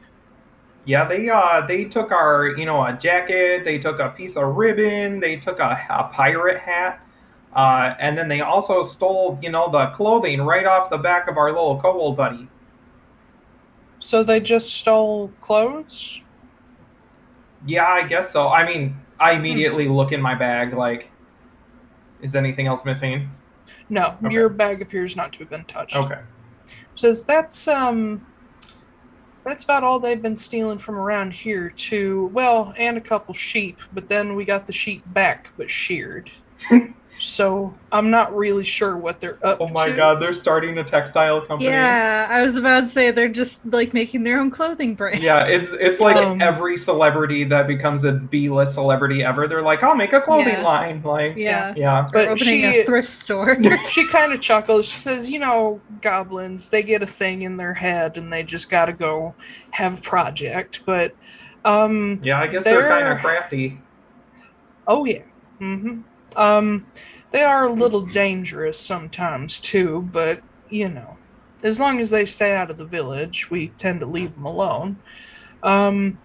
Speaker 4: Yeah, they took our, a jacket, they took a piece of ribbon, they took a pirate hat, and then they also stole, the clothing right off the back of our little kobold buddy.
Speaker 1: So they just stole clothes?
Speaker 4: Yeah, I guess so. I mean, I immediately look in my bag, like, is anything else missing?
Speaker 1: No,
Speaker 4: Okay.
Speaker 1: Your bag appears not to have been touched.
Speaker 4: Okay.
Speaker 1: Says that's about all they've been stealing from around here too. Well, and a couple sheep, but then we got the sheep back, but sheared. So I'm not really sure what they're up to.
Speaker 4: Oh my god, they're starting a textile company.
Speaker 3: Yeah, I was about to say they're just like making their own clothing brand.
Speaker 4: Yeah, it's like every celebrity that becomes a B-list celebrity ever. They're like, I'll make a clothing line. Like, yeah.
Speaker 3: But opening a thrift store.
Speaker 1: She kind of chuckles. She says, goblins, they get a thing in their head and they just got to go have a project. But
Speaker 4: yeah, I guess they're kind of crafty.
Speaker 1: Oh yeah. Mm-hmm. They are a little dangerous sometimes too, but as long as they stay out of the village, we tend to leave them alone. But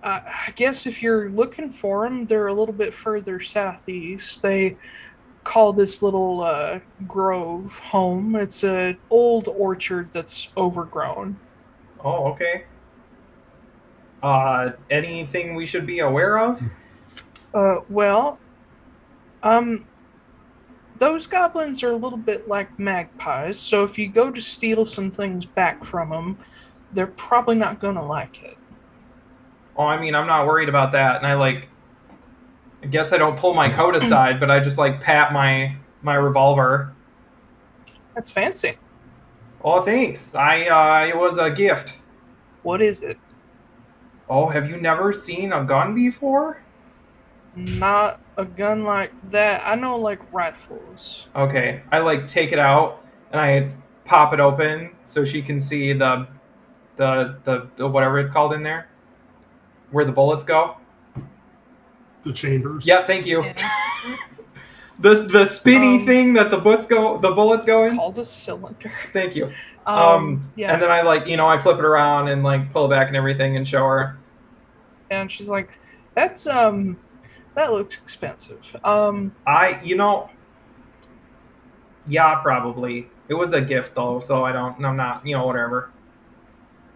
Speaker 1: I guess if you're looking for them, they're a little bit further southeast. They call this little grove home. It's an old orchard that's overgrown.
Speaker 4: Oh, okay. Anything we should be aware of?
Speaker 1: Those goblins are a little bit like magpies, so if you go to steal some things back from them, they're probably not going to like it.
Speaker 4: Oh, I mean, I'm not worried about that. And I guess I don't pull my coat aside, but I just pat my revolver.
Speaker 1: That's fancy.
Speaker 4: Oh, thanks. It was a gift.
Speaker 1: What is it?
Speaker 4: Oh, have you never seen a gun before?
Speaker 1: Not a gun like that. I know rifles.
Speaker 4: Okay, I take it out and I pop it open so she can see the whatever it's called in there, where the bullets go.
Speaker 2: The chambers.
Speaker 4: Yeah, thank you.
Speaker 3: Yeah.
Speaker 4: the spinny thing that the bullets go in.
Speaker 1: It's called a cylinder.
Speaker 4: Thank you.
Speaker 1: Yeah.
Speaker 4: And then I I flip it around and pull it back and everything and show her.
Speaker 1: And she's like, "That's that looks expensive."
Speaker 4: Yeah, probably. It was a gift though, so I'm not, whatever.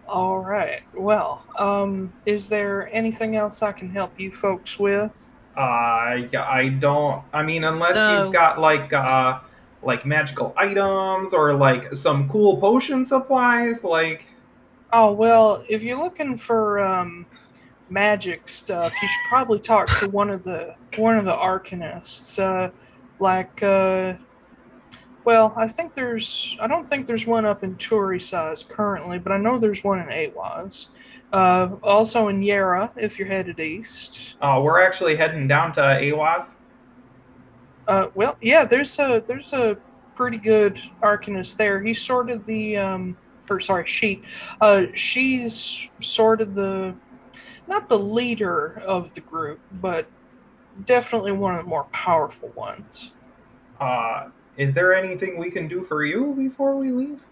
Speaker 1: All right. Well, is there anything else I can help you folks with?
Speaker 4: I don't. I mean, unless you've got magical items or some cool potion supplies,
Speaker 1: Oh well, if you're looking for magic stuff, you should probably talk to one of the arcanists. I don't think there's one up in Thurisaz currently, but I know there's one in Awaz. Also in Yara, if you're headed east.
Speaker 4: Oh, we're actually heading down to Awaz.
Speaker 1: There's a pretty good arcanist there. He's sort of she. She's sort of not the leader of the group, but definitely one of the more powerful ones.
Speaker 4: Is there anything we can do for you before we leave?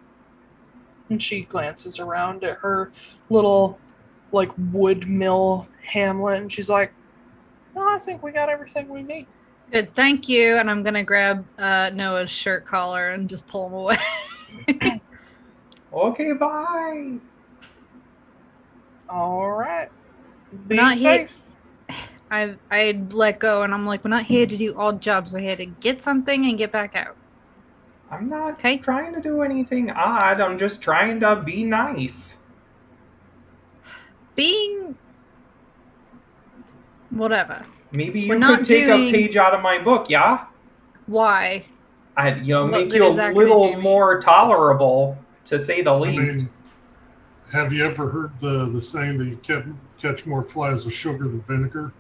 Speaker 1: And she glances around at her little, wood mill hamlet, and she's like, "No, I think we got everything we need."
Speaker 3: Good, thank you. And I'm gonna grab Noah's shirt collar and just pull him away.
Speaker 4: Okay, bye.
Speaker 1: All right. Be
Speaker 3: Not
Speaker 1: safe.
Speaker 3: I'd let go, and I'm like, we're not here to do odd jobs. We're here to get something and get back out.
Speaker 4: I'm not trying to do anything odd. I'm just trying to be nice.
Speaker 3: Being... whatever.
Speaker 4: Maybe you could take a page out of my book, yeah?
Speaker 3: Why?
Speaker 4: Make you a little more tolerable, to say the least.
Speaker 2: Have you ever heard the saying that you catch more flies with sugar than vinegar?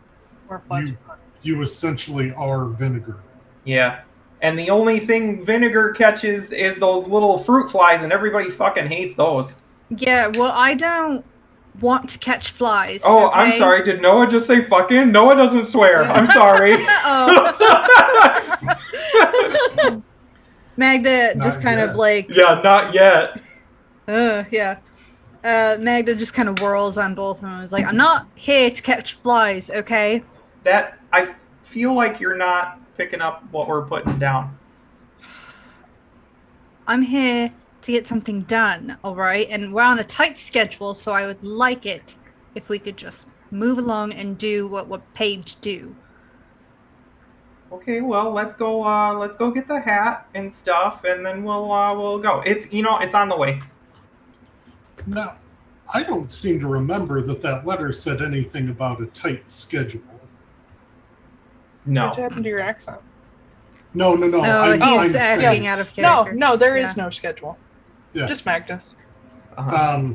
Speaker 1: Or flies with honey.
Speaker 2: You essentially are vinegar.
Speaker 4: Yeah. And the only thing vinegar catches is those little fruit flies, and everybody fucking hates those.
Speaker 3: Yeah, well, I don't want to catch flies.
Speaker 4: Oh,
Speaker 3: okay?
Speaker 4: I'm sorry. Did Noah just say fucking? Noah doesn't swear. I'm sorry.
Speaker 3: Oh. Magda just kind of like...
Speaker 4: Yeah, not yet.
Speaker 3: Yeah. Magda just kind of whirls on both of them and is like, I'm not here to catch flies, okay?
Speaker 4: That, I feel like you're not picking up what we're putting down.
Speaker 3: I'm here to get something done, alright? And we're on a tight schedule, so I would like it if we could just move along and do what we're paid to do.
Speaker 4: Okay, well, let's go get the hat and stuff, and then we'll go. It's on the way.
Speaker 2: Now, I don't seem to remember that letter said anything about a tight schedule.
Speaker 4: No.
Speaker 1: What happened to your accent?
Speaker 2: No.
Speaker 3: No,
Speaker 2: I'm
Speaker 3: he's asking
Speaker 2: saying,
Speaker 3: out of character.
Speaker 1: No, there is no schedule.
Speaker 2: Yeah.
Speaker 1: Just Magda's.
Speaker 4: Uh-huh.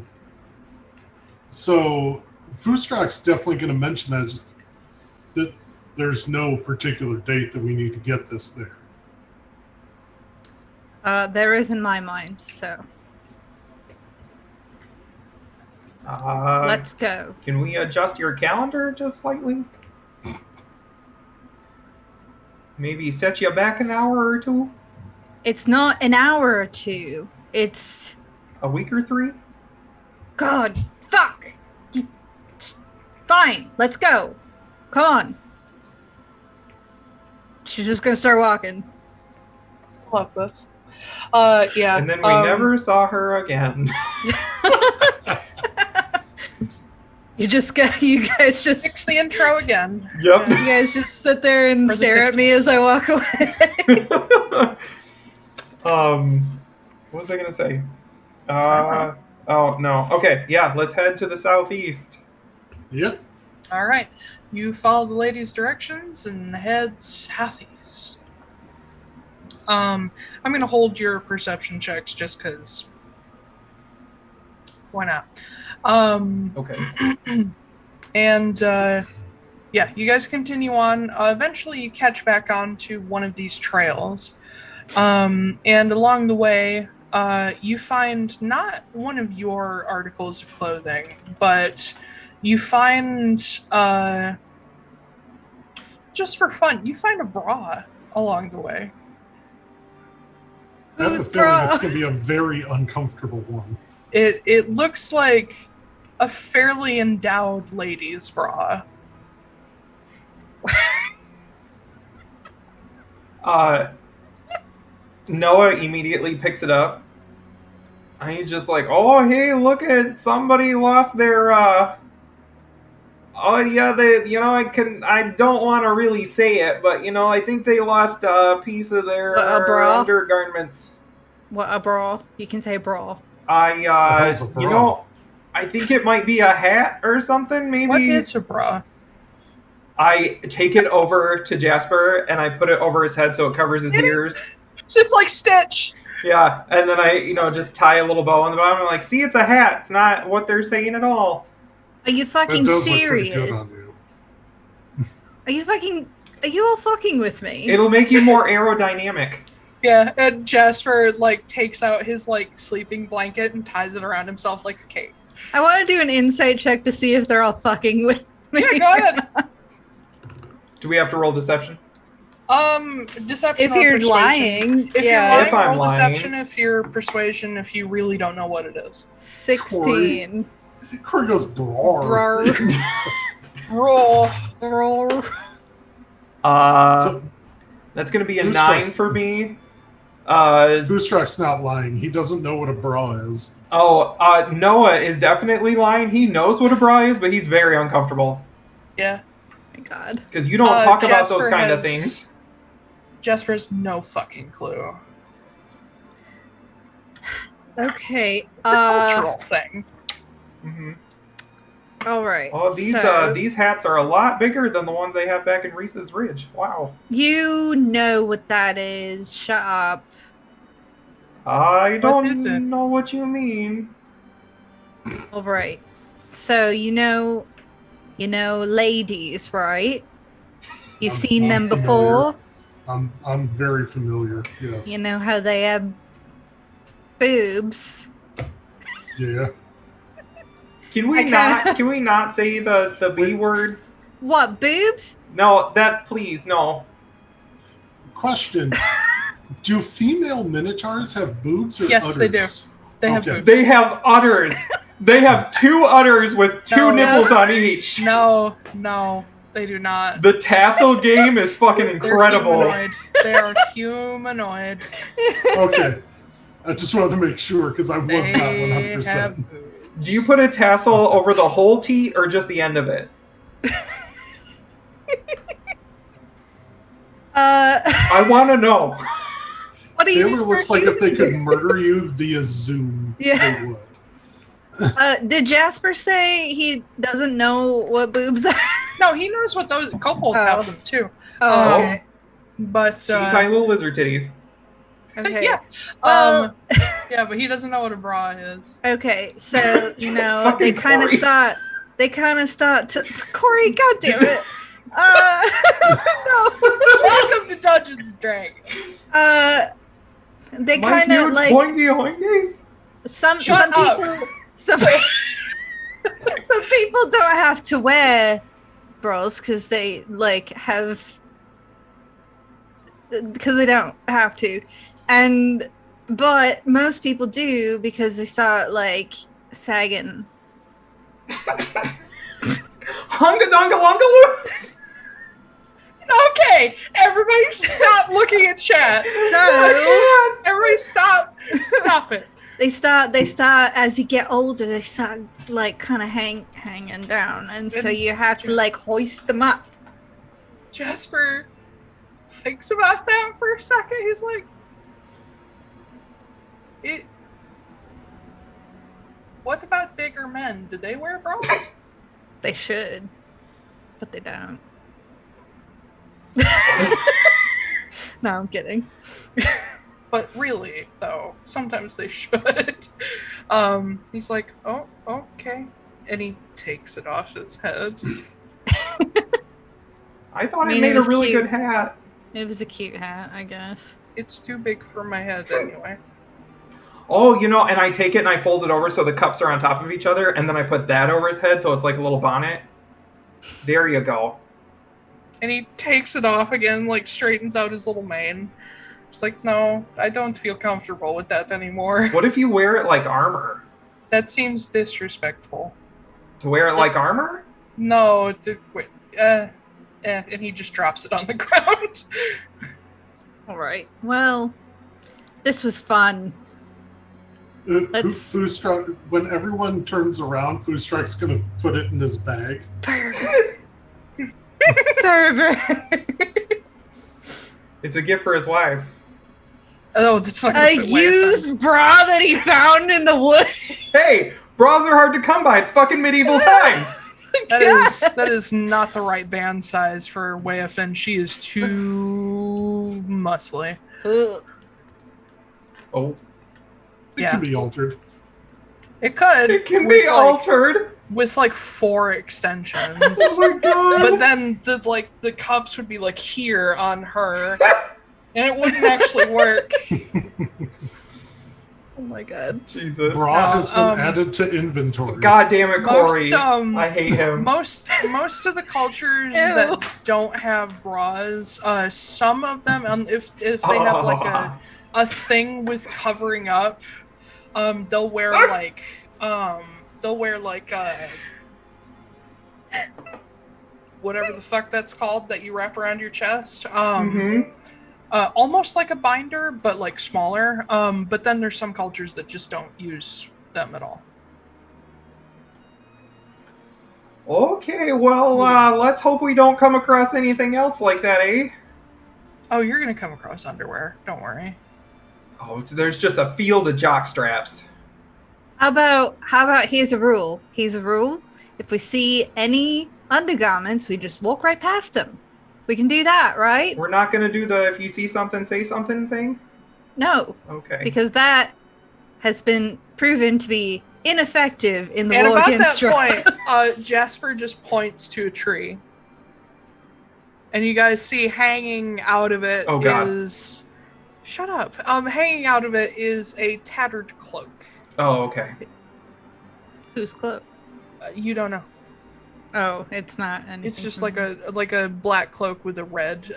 Speaker 2: So Foostrak's definitely going to mention that. Just that there's no particular date that we need to get this there.
Speaker 3: There is in my mind, so let's go.
Speaker 4: Can we adjust your calendar just slightly? Maybe set you back an hour or two?
Speaker 3: It's not an hour or two. It's...
Speaker 4: A week or 3?
Speaker 3: God, fuck! Fine, let's go. Come on. She's just gonna start walking.
Speaker 1: Love this. Yeah.
Speaker 4: And then we never saw her again.
Speaker 3: You guys just
Speaker 1: Fix the intro again.
Speaker 4: Yep.
Speaker 3: You guys just sit there and
Speaker 1: For the
Speaker 3: stare at
Speaker 1: 15th.
Speaker 3: me as I walk away.
Speaker 4: What was I gonna say? Oh no. Okay, yeah, let's head to the southeast.
Speaker 2: Yep.
Speaker 1: All right. You follow the lady's directions and head southeast. I'm going to hold your perception checks just because. Why not?
Speaker 4: Okay.
Speaker 1: And yeah, you guys continue on. Eventually, you catch back onto one of these trails. And along the way, you find not one of your articles of clothing, but you find, just for fun, you find a bra along the way.
Speaker 2: I have a
Speaker 3: Whose
Speaker 2: feeling
Speaker 3: bra?
Speaker 2: it's going to be a very uncomfortable one.
Speaker 1: It looks like a fairly endowed lady's bra.
Speaker 4: Noah immediately picks it up. And he's just like, oh, hey, look at somebody lost their, oh, yeah, I don't want to really say it, but, I think they lost a piece of their
Speaker 3: A bra?
Speaker 4: undergarments.
Speaker 3: What, a bra? You can say bra.
Speaker 2: The hell's a bra?
Speaker 4: I think it might be a hat or something, maybe.
Speaker 1: What is a bra?
Speaker 4: I take it over to Jasper, and I put it over his head so it covers his ears.
Speaker 1: It's like Stitch.
Speaker 4: Yeah, and then I, just tie a little bow on the bottom. I'm like, see, it's a hat. It's not what they're saying at all.
Speaker 3: Are you
Speaker 2: That
Speaker 3: fucking
Speaker 2: does look pretty good
Speaker 3: serious?
Speaker 2: on you.
Speaker 3: Are you all fucking with me?
Speaker 4: It'll make you more aerodynamic.
Speaker 1: Yeah, and Jasper, takes out his, sleeping blanket and ties it around himself like a cape.
Speaker 3: I want to do an insight check to see if they're all fucking with me.
Speaker 1: Yeah, go ahead.
Speaker 4: Do we have to roll deception?
Speaker 1: Deception
Speaker 3: If
Speaker 1: or
Speaker 3: you're
Speaker 1: persuasion.
Speaker 3: lying,
Speaker 1: If
Speaker 3: yeah.
Speaker 1: you're
Speaker 4: If
Speaker 1: lying,
Speaker 4: I'm
Speaker 1: roll
Speaker 4: lying.
Speaker 1: deception. If you're persuasion, if you really don't know what it is.
Speaker 3: 16.
Speaker 2: Corey goes, brar.
Speaker 3: Brar.
Speaker 1: Roll.
Speaker 2: So,
Speaker 4: That's going to be a
Speaker 2: Who's
Speaker 4: 9
Speaker 2: first?
Speaker 4: for me.
Speaker 2: Foostrak's not lying. He doesn't know what a bra is.
Speaker 4: Noah is definitely lying. He knows what a bra is, but he's very uncomfortable.
Speaker 1: Yeah.
Speaker 3: Oh my god.
Speaker 4: Because you don't talk about
Speaker 1: Jasper
Speaker 4: those kind of
Speaker 1: has-
Speaker 4: things.
Speaker 1: Jasper's no fucking clue.
Speaker 3: Okay.
Speaker 1: It's a cultural thing.
Speaker 4: Mm-hmm.
Speaker 3: All right.
Speaker 4: Oh, these hats are a lot bigger than the ones they have back in Reese's Ridge. Wow.
Speaker 3: You know what that is. Shut up.
Speaker 4: I
Speaker 1: What
Speaker 4: don't
Speaker 1: is it?
Speaker 4: know what you mean.
Speaker 3: All right. So ladies, right? You've seen them
Speaker 2: familiar.
Speaker 3: before.
Speaker 2: I'm very familiar. Yes.
Speaker 3: You know how they have boobs.
Speaker 2: Yeah.
Speaker 4: Can we not say the B word?
Speaker 3: What, boobs?
Speaker 4: No, please, no.
Speaker 2: Question. Do female minotaurs have boobs or
Speaker 1: Yes,
Speaker 2: udders?
Speaker 1: they do. They have boobs.
Speaker 4: They have udders. They have 2 udders with 2 nipples on each.
Speaker 1: No, they do not.
Speaker 4: The tassel game is fucking incredible.
Speaker 1: They are humanoid.
Speaker 2: Okay. I just wanted to make sure because I was not
Speaker 1: They
Speaker 2: 100%.
Speaker 1: have boobs.
Speaker 4: Do you put a tassel over the whole teat or just the end of it? I want to know.
Speaker 3: What do you
Speaker 2: Taiylor looks like if they could murder you via Zoom, they would.
Speaker 3: Did Jasper say he doesn't know what boobs are?
Speaker 1: No, he knows what those kobolds have them too.
Speaker 3: Oh, okay.
Speaker 1: But
Speaker 4: Tiny little lizard titties.
Speaker 3: Okay.
Speaker 1: yeah.
Speaker 3: Well,
Speaker 1: Yeah, but he doesn't know what a bra is.
Speaker 3: okay, so they
Speaker 4: Fucking
Speaker 3: kind of
Speaker 4: Corey.
Speaker 3: start to Corey, goddamn it. No.
Speaker 1: Welcome to Dungeons and Dragons.
Speaker 3: They
Speaker 4: My
Speaker 3: kind of
Speaker 4: huge
Speaker 3: like
Speaker 4: pointy oinkies.
Speaker 3: some
Speaker 1: Shut up.
Speaker 3: people some people don't have to wear bras because they don't have to, but most people do because they start like sagging.
Speaker 4: Hunga donga longa loose.
Speaker 1: Okay, everybody stop looking at chat.
Speaker 3: No.
Speaker 1: Everybody stop it.
Speaker 3: They start as you get older. They start like kind of hanging down, and so you have to like hoist them up.
Speaker 1: Jasper thinks about that for a second. He's like, what about bigger men? Do they wear bras?
Speaker 3: They should, but they don't. No, I'm kidding.
Speaker 1: But really, though, sometimes they should. He's like, oh, okay. And he takes it off his head.
Speaker 4: I thought
Speaker 3: mean,
Speaker 4: it made
Speaker 3: it
Speaker 4: a
Speaker 3: was
Speaker 4: really
Speaker 3: cute.
Speaker 4: good hat.
Speaker 3: It was a cute hat, I guess.
Speaker 1: It's too big for my head anyway.
Speaker 4: Oh, and I take it and I fold it over so the cups are on top of each other, and then I put that over his head so it's like a little bonnet. There you go.
Speaker 1: And he takes it off again, like straightens out his little mane. It's like, no, I don't feel comfortable with that anymore.
Speaker 4: What if you wear it like armor?
Speaker 1: That seems disrespectful.
Speaker 4: To wear it like armor?
Speaker 1: No, and he just drops it on the ground.
Speaker 3: Alright. Well, this was fun. Let's-
Speaker 2: Foostrak, when everyone turns around, Foostrak's going to put it in his bag.
Speaker 4: It's a gift for his wife.
Speaker 1: Oh, that's not
Speaker 3: A
Speaker 1: gonna fit way up
Speaker 3: used bra that he found in the woods.
Speaker 4: Hey, bras are hard to come by. It's fucking medieval times.
Speaker 1: That is not the right band size for Wayafin. She is too muscly.
Speaker 3: Ugh.
Speaker 4: Oh,
Speaker 2: It
Speaker 1: Yeah.
Speaker 2: can be altered.
Speaker 1: It could.
Speaker 4: it can
Speaker 1: with,
Speaker 4: be altered.
Speaker 1: with like 4 extensions.
Speaker 4: Oh my god.
Speaker 1: But then the cups would be like here on her, and it wouldn't actually work. Oh my god.
Speaker 4: Jesus.
Speaker 2: Bra has been
Speaker 1: um,
Speaker 2: added to inventory.
Speaker 4: God damn it, Corey.
Speaker 1: Most
Speaker 4: I hate him.
Speaker 1: most of the cultures
Speaker 3: Ew.
Speaker 1: that don't have bras, some of them, if they have like a thing with covering up, they'll wear like whatever the fuck that's called that you wrap around your chest. Almost like a binder, but like smaller. But then there's some cultures that just don't use them at all.
Speaker 4: Okay, well, let's hope we don't come across anything else like that, eh?
Speaker 1: Oh, you're gonna come across underwear. Don't worry.
Speaker 4: Oh, there's just a field of jock straps.
Speaker 3: How about here's a rule. Here's a rule. If we see any undergarments, we just walk right past them. We can do that, right?
Speaker 4: We're not gonna do the if you see something, say something thing?
Speaker 3: No,
Speaker 4: Okay.
Speaker 3: because that has been proven to be ineffective in the
Speaker 1: And
Speaker 3: war
Speaker 1: about
Speaker 3: against
Speaker 1: that
Speaker 3: drugs.
Speaker 1: point, Jasper just points to a tree. And you guys see hanging out of it is... Shut up. Hanging out of it is a tattered cloak.
Speaker 4: Oh, okay.
Speaker 3: Whose cloak?
Speaker 1: You don't know.
Speaker 3: Oh, it's not anything.
Speaker 1: It's just
Speaker 3: from
Speaker 1: like a black cloak with a red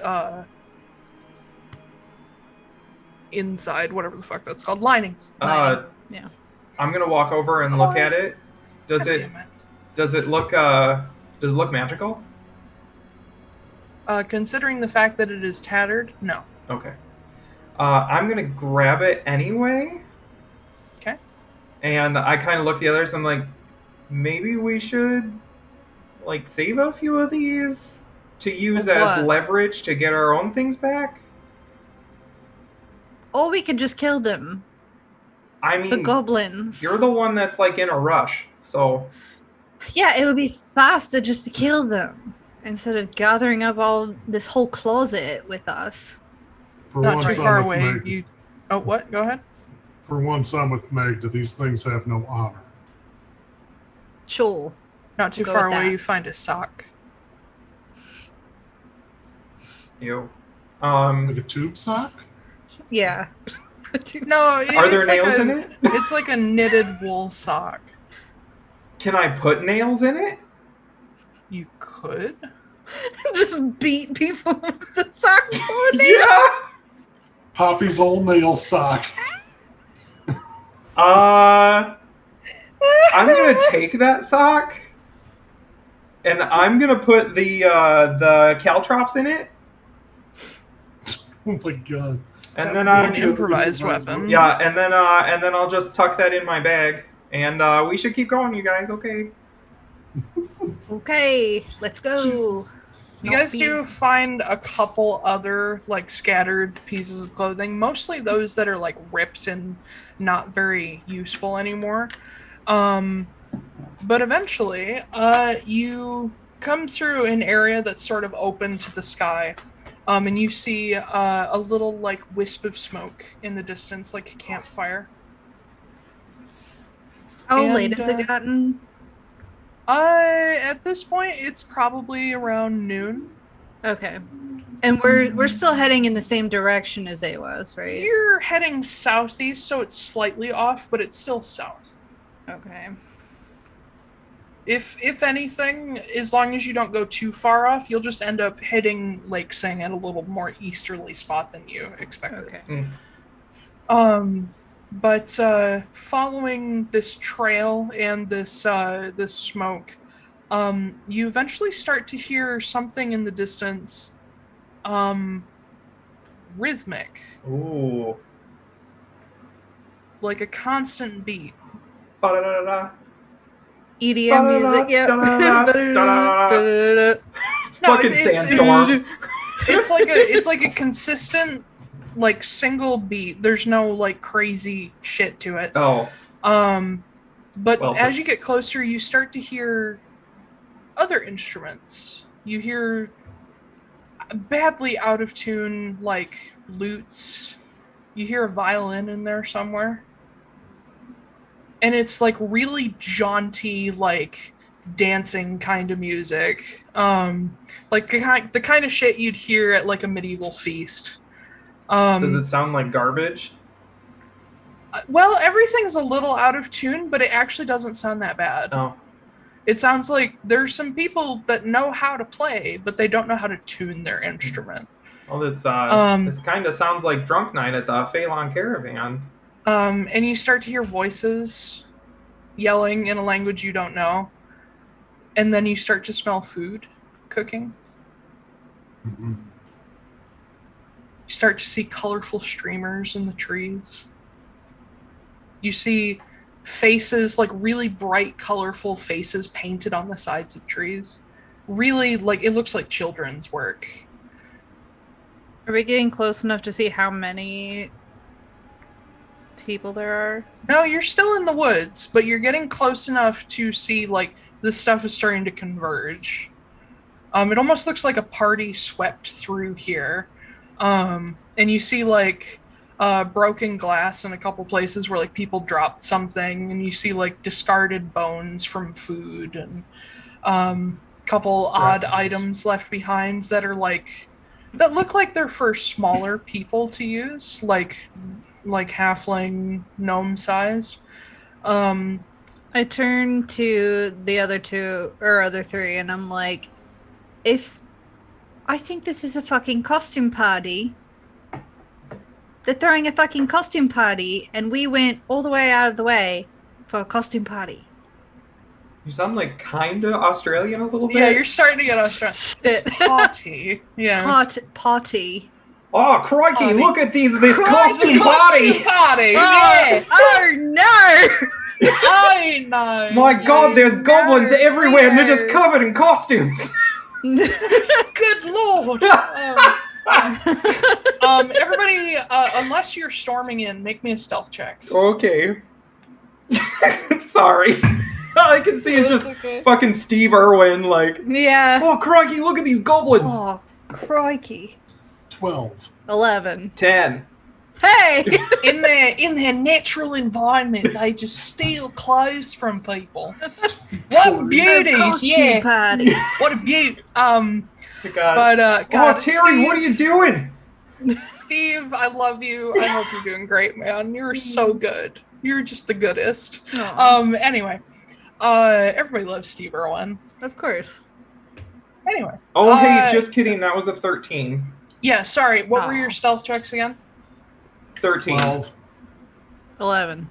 Speaker 1: inside, whatever the fuck that's called, lining.
Speaker 3: Yeah.
Speaker 4: I'm gonna walk over and look at it. Does it look magical?
Speaker 1: Considering the fact that it is tattered, no.
Speaker 4: Okay. I'm gonna grab it anyway.
Speaker 1: Okay.
Speaker 4: And I kind of look at the others. I'm like, maybe we should like save a few of these to use as leverage to get our own things back.
Speaker 3: Or we could just kill them.
Speaker 4: I mean,
Speaker 3: the goblins.
Speaker 4: You're the one that's like in a rush, so.
Speaker 3: Yeah, it would be faster just to kill them instead of gathering up all this whole closet with us.
Speaker 1: Not too far away. Oh, what? Go ahead.
Speaker 2: For once, I'm with Magda. These things have no honor.
Speaker 3: Sure.
Speaker 1: Not too far away, you find a sock.
Speaker 4: Ew.
Speaker 2: Like a tube sock?
Speaker 3: Yeah.
Speaker 1: No,
Speaker 4: are there nails in it?
Speaker 1: It's like a knitted wool sock.
Speaker 4: Can I put nails in it?
Speaker 1: You could.
Speaker 3: Just beat people with the sock full of nails.
Speaker 4: Yeah.
Speaker 2: Poppy's old nail sock.
Speaker 4: I'm gonna take that sock, and I'm gonna put the caltrops in it.
Speaker 2: Oh my god!
Speaker 4: And then
Speaker 1: an improvised weapon.
Speaker 4: Yeah, and then I'll just tuck that in my bag, and we should keep going, you guys. Okay.
Speaker 3: Okay, let's go.
Speaker 1: Jesus. You guys do find a couple other like scattered pieces of clothing, mostly those that are like ripped and not very useful anymore. But eventually, you come through an area that's sort of open to the sky, and you see a little like wisp of smoke in the distance, like a campfire.
Speaker 3: How late has it gotten?
Speaker 1: At this point, it's probably around noon.
Speaker 3: Okay. And we're still heading in the same direction as they was, right?
Speaker 1: You're heading southeast, so it's slightly off, but it's still south.
Speaker 3: Okay.
Speaker 1: If anything, as long as you don't go too far off, you'll just end up hitting Lake Sing at a little more easterly spot than you expected.
Speaker 3: Okay.
Speaker 1: But following this trail and this smoke, you eventually start to hear something in the distance, rhythmic.
Speaker 4: Ooh.
Speaker 1: Like a constant beat.
Speaker 4: Ba-da-da-da-da.
Speaker 3: EDM music, yep.
Speaker 4: It's fucking Sandstorm.
Speaker 1: It's like a consistent, like, single beat. There's no like crazy shit to it.
Speaker 4: Oh.
Speaker 1: But as you get closer, you start to hear other instruments. You hear badly out of tune, like lutes. You hear a violin in there somewhere. And it's like really jaunty, like dancing kind of music. Like the kind of shit you'd hear at like a medieval feast.
Speaker 4: Does it sound like garbage?
Speaker 1: Well, everything's a little out of tune, but it actually doesn't sound that bad.
Speaker 4: Oh.
Speaker 1: It sounds like there's some people that know how to play, but they don't know how to tune their instrument.
Speaker 4: Well, this kind of sounds like Drunk Night at the Phelan Caravan.
Speaker 1: And you start to hear voices yelling in a language you don't know. And then you start to smell food cooking.
Speaker 2: Mm-hmm.
Speaker 1: You start to see colorful streamers in the trees. You see faces, like really bright, colorful faces painted on the sides of trees. Really, like, it looks like children's work.
Speaker 3: Are we getting close enough to see how many people there are?
Speaker 1: No, you're still in the woods, but you're getting close enough to see, like, this stuff is starting to converge. It almost looks like a party swept through here. And you see, like, broken glass in a couple places where like people dropped something, and you see like discarded bones from food and couple odd items left behind that are like that look like they're for smaller people to use, like halfling gnome sized.
Speaker 3: I turn to the other three, and I'm like, I think this is a fucking costume party. They're throwing a fucking costume party, and we went all the way out of the way for a costume party.
Speaker 4: You sound like kinda Australian a little bit.
Speaker 1: Yeah, you're starting to get Australian. It's party. Yeah.
Speaker 3: Party.
Speaker 4: Oh, crikey,
Speaker 1: Party.
Speaker 4: Look at this costume party!
Speaker 1: Party!
Speaker 3: Yeah. Oh no!
Speaker 1: I know.
Speaker 4: My god, there's goblins everywhere and they're just covered in costumes.
Speaker 1: Good lord. Everybody, unless you're storming in, make me a stealth check.
Speaker 4: Okay. Sorry. All I can see is just fucking Steve Irwin, like,
Speaker 3: Yeah.
Speaker 4: oh, crikey, look at these goblins!
Speaker 3: Oh, crikey.
Speaker 2: 12.
Speaker 3: 11.
Speaker 4: 10.
Speaker 3: Hey!
Speaker 1: In their natural environment, they just steal clothes from people. What beauties,
Speaker 3: Costume
Speaker 1: yeah.
Speaker 3: party.
Speaker 1: What a beaut.
Speaker 4: God.
Speaker 1: God,
Speaker 4: Oh, Terry,
Speaker 1: Steve,
Speaker 4: what are you doing?
Speaker 1: Steve, I love you. I hope you're doing great, man. You're so good. You're just the goodest.
Speaker 3: Aww.
Speaker 1: Anyway, everybody loves Steve Irwin.
Speaker 3: Of course.
Speaker 1: Anyway.
Speaker 4: Oh, hey, just kidding. That was a 13.
Speaker 1: Yeah, sorry. What were your stealth checks again?
Speaker 4: 13.
Speaker 2: 12.
Speaker 3: 11.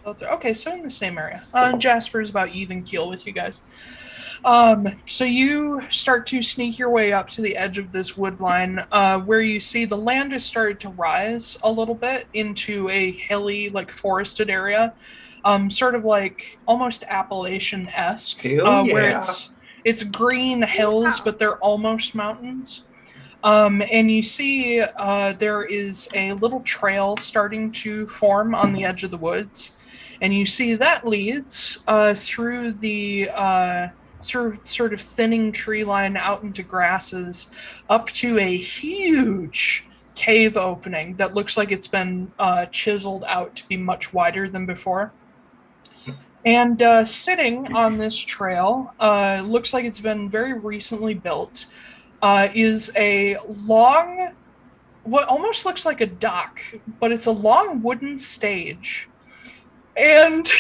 Speaker 1: Okay, so in the same area. Jasper's about even keel with you guys. So you start to sneak your way up to the edge of this wood line, where you see the land has started to rise a little bit into a hilly, like forested area, sort of like almost Appalachian-esque, where it's green hills, but they're almost mountains. And you see there is a little trail starting to form on the edge of the woods, and you see that leads through the sort of thinning tree line out into grasses up to a huge cave opening that looks like it's been chiseled out to be much wider than before. And sitting on this trail, looks like it's been very recently built, is a long, what almost looks like a dock, but it's a long wooden stage. And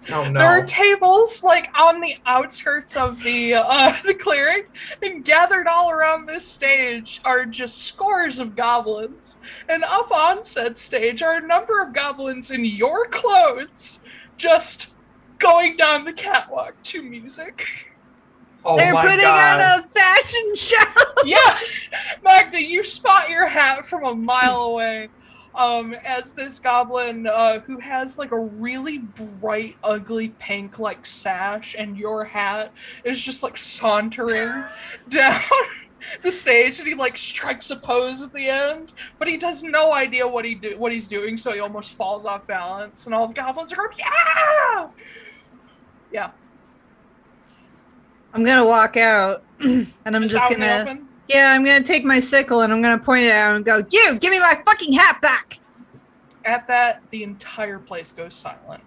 Speaker 4: Oh, no.
Speaker 1: there are tables like on the outskirts of the clearing, and gathered all around this stage are just scores of goblins. And up on said stage are a number of goblins in your clothes, just going down the catwalk to music.
Speaker 4: Oh,
Speaker 3: They're
Speaker 4: my
Speaker 3: putting
Speaker 4: God.
Speaker 3: on a fashion show!
Speaker 1: Yeah, Magda, you spot your hat from a mile away. As this goblin, who has like a really bright, ugly pink like sash, and your hat is just like sauntering down the stage, and he like strikes a pose at the end, but he has no idea what he's doing, so he almost falls off balance, and all the goblins are going, yeah, yeah.
Speaker 3: I'm gonna walk out, and I'm just
Speaker 1: out in the
Speaker 3: gonna...
Speaker 1: open?
Speaker 3: Yeah, I'm gonna take my sickle, and I'm gonna point it out and go, you, give me my fucking hat back!
Speaker 1: At that, the entire place goes silent.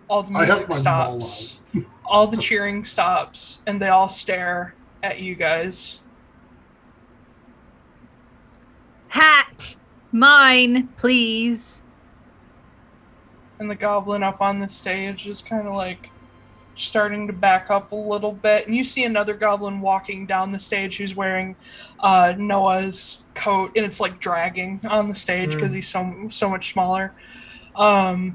Speaker 1: All the
Speaker 2: I have
Speaker 1: music
Speaker 2: my
Speaker 1: stops. All the cheering stops, and they all stare at you guys.
Speaker 3: Hat! Mine, please.
Speaker 1: And the goblin up on the stage is kind of like starting to back up a little bit. And you see another goblin walking down the stage who's wearing Noah's coat, and it's like dragging on the stage because he's so much smaller. And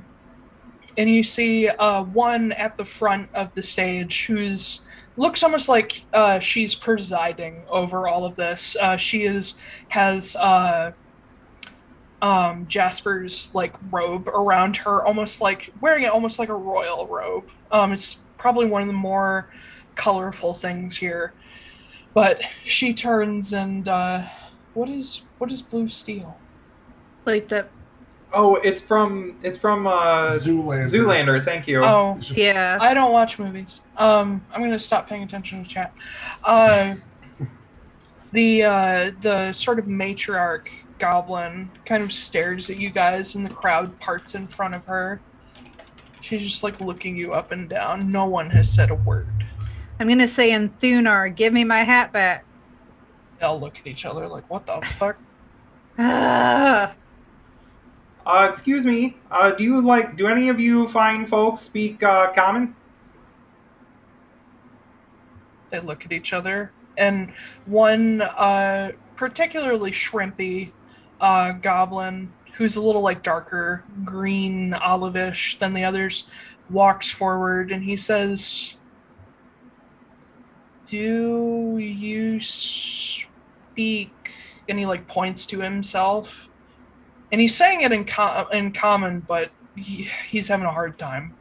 Speaker 1: you see one at the front of the stage who's looks almost like she's presiding over all of this. She has Jasper's like robe around her, almost like wearing it almost like a royal robe. It's probably one of the more colorful things here. But she turns and what is blue steel?
Speaker 3: Like that.
Speaker 4: Oh, it's from Zoolander, thank you.
Speaker 1: Oh,
Speaker 3: Yeah.
Speaker 1: I don't watch movies. I'm gonna stop paying attention to chat. The sort of matriarch goblin kind of stares at you guys, and the crowd parts in front of her. She's just like looking you up and down. No one has said a word.
Speaker 3: I'm gonna say in Thunar, give me my hat back.
Speaker 1: They all look at each other like, what the fuck?
Speaker 4: Excuse me. Do any of you fine folks speak common?
Speaker 1: They look at each other, and one particularly shrimpy goblin, who's a little like darker green olive-ish than the others, walks forward and he says, "Do you speak?" And he like points to himself, and he's saying it in common, but he's having a hard time.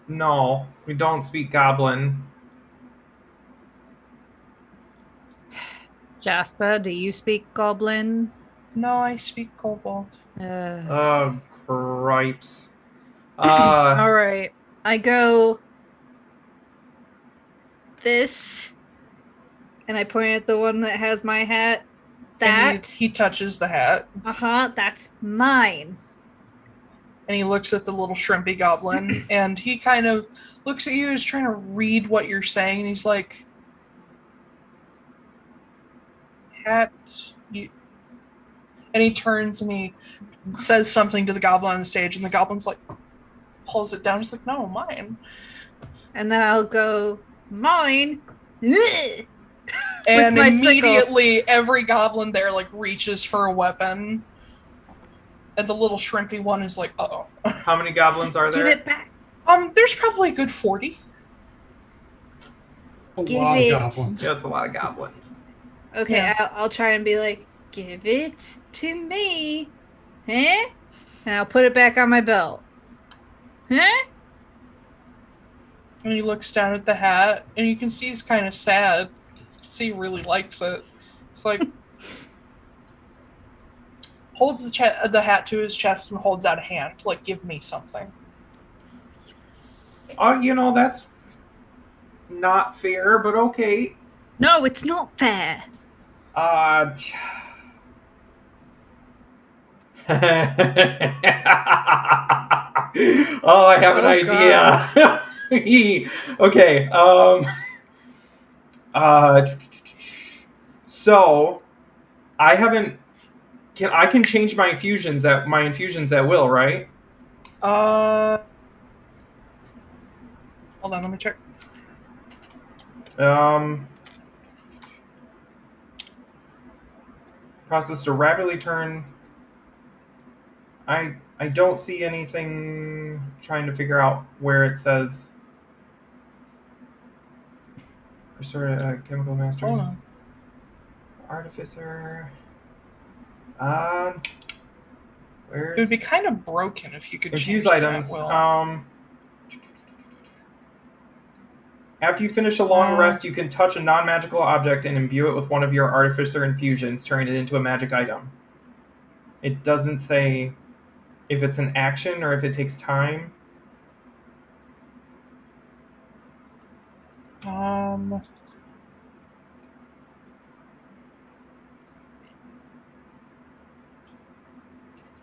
Speaker 4: No, we don't speak Goblin.
Speaker 3: Jasper, do you speak Goblin?
Speaker 1: No, I speak Kobold.
Speaker 4: Oh, cripes.
Speaker 3: All right, I go this, and I point at the one that has my hat. That
Speaker 1: he touches the hat.
Speaker 3: That's mine.
Speaker 1: And he looks at the little shrimpy goblin, and he kind of looks at you as trying to read what you're saying, and he's like, "Hat, you..." And he turns and he says something to the goblin on the stage, and the goblin's like, pulls it down. He's like, "No, mine."
Speaker 3: And then I'll go, mine.
Speaker 1: And immediately every goblin there like reaches for a weapon. And the little shrimpy one is like, uh-oh.
Speaker 4: How many goblins are there?
Speaker 3: Give it back.
Speaker 1: There's probably a good 40.
Speaker 2: A lot of goblins.
Speaker 4: Yeah, that's a lot of goblins.
Speaker 3: Okay,
Speaker 1: Yeah.
Speaker 3: I'll try and be like, give it to me. Huh? And I'll put it back on my belt. Huh?
Speaker 1: And he looks down at the hat, and you can see he's kind of sad. You can see he really likes it. It's like... holds the hat to his chest and holds out a hand, like, give me something.
Speaker 4: Oh, that's not fair, but okay.
Speaker 3: No, it's not fair.
Speaker 4: Oh, I have an idea. Okay. So I haven't. I can change my infusions at will, right?
Speaker 1: Hold on, let me check.
Speaker 4: Process to rapidly turn. I don't see anything. Trying to figure out where it says. Restore chemical master.
Speaker 1: Hold on.
Speaker 4: Artificer. Where?
Speaker 1: It would be kind of broken if you could
Speaker 4: Infuse
Speaker 1: change
Speaker 4: items.
Speaker 1: that will.
Speaker 4: After you finish a long rest, you can touch a non-magical object and imbue it with one of your artificer infusions, turning it into a magic item. It doesn't say if it's an action or if it takes time.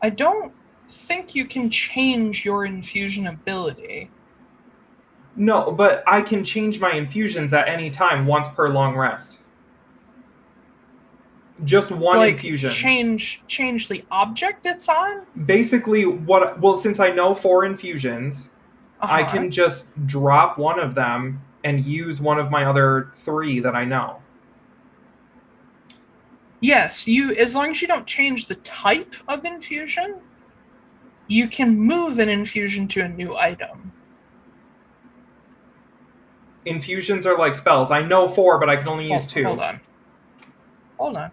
Speaker 1: I don't think you can change your infusion ability.
Speaker 4: No, but I can change my infusions at any time, once per long rest. Just one infusion.
Speaker 1: Change the object it's on?
Speaker 4: Basically, since I know 4 infusions, I can just drop one of them and use one of my other 3 that I know.
Speaker 1: Yes, as long as you don't change the type of infusion, you can move an infusion to a new item.
Speaker 4: Infusions are like spells. I know 4, but I can only use 2.
Speaker 1: Hold on.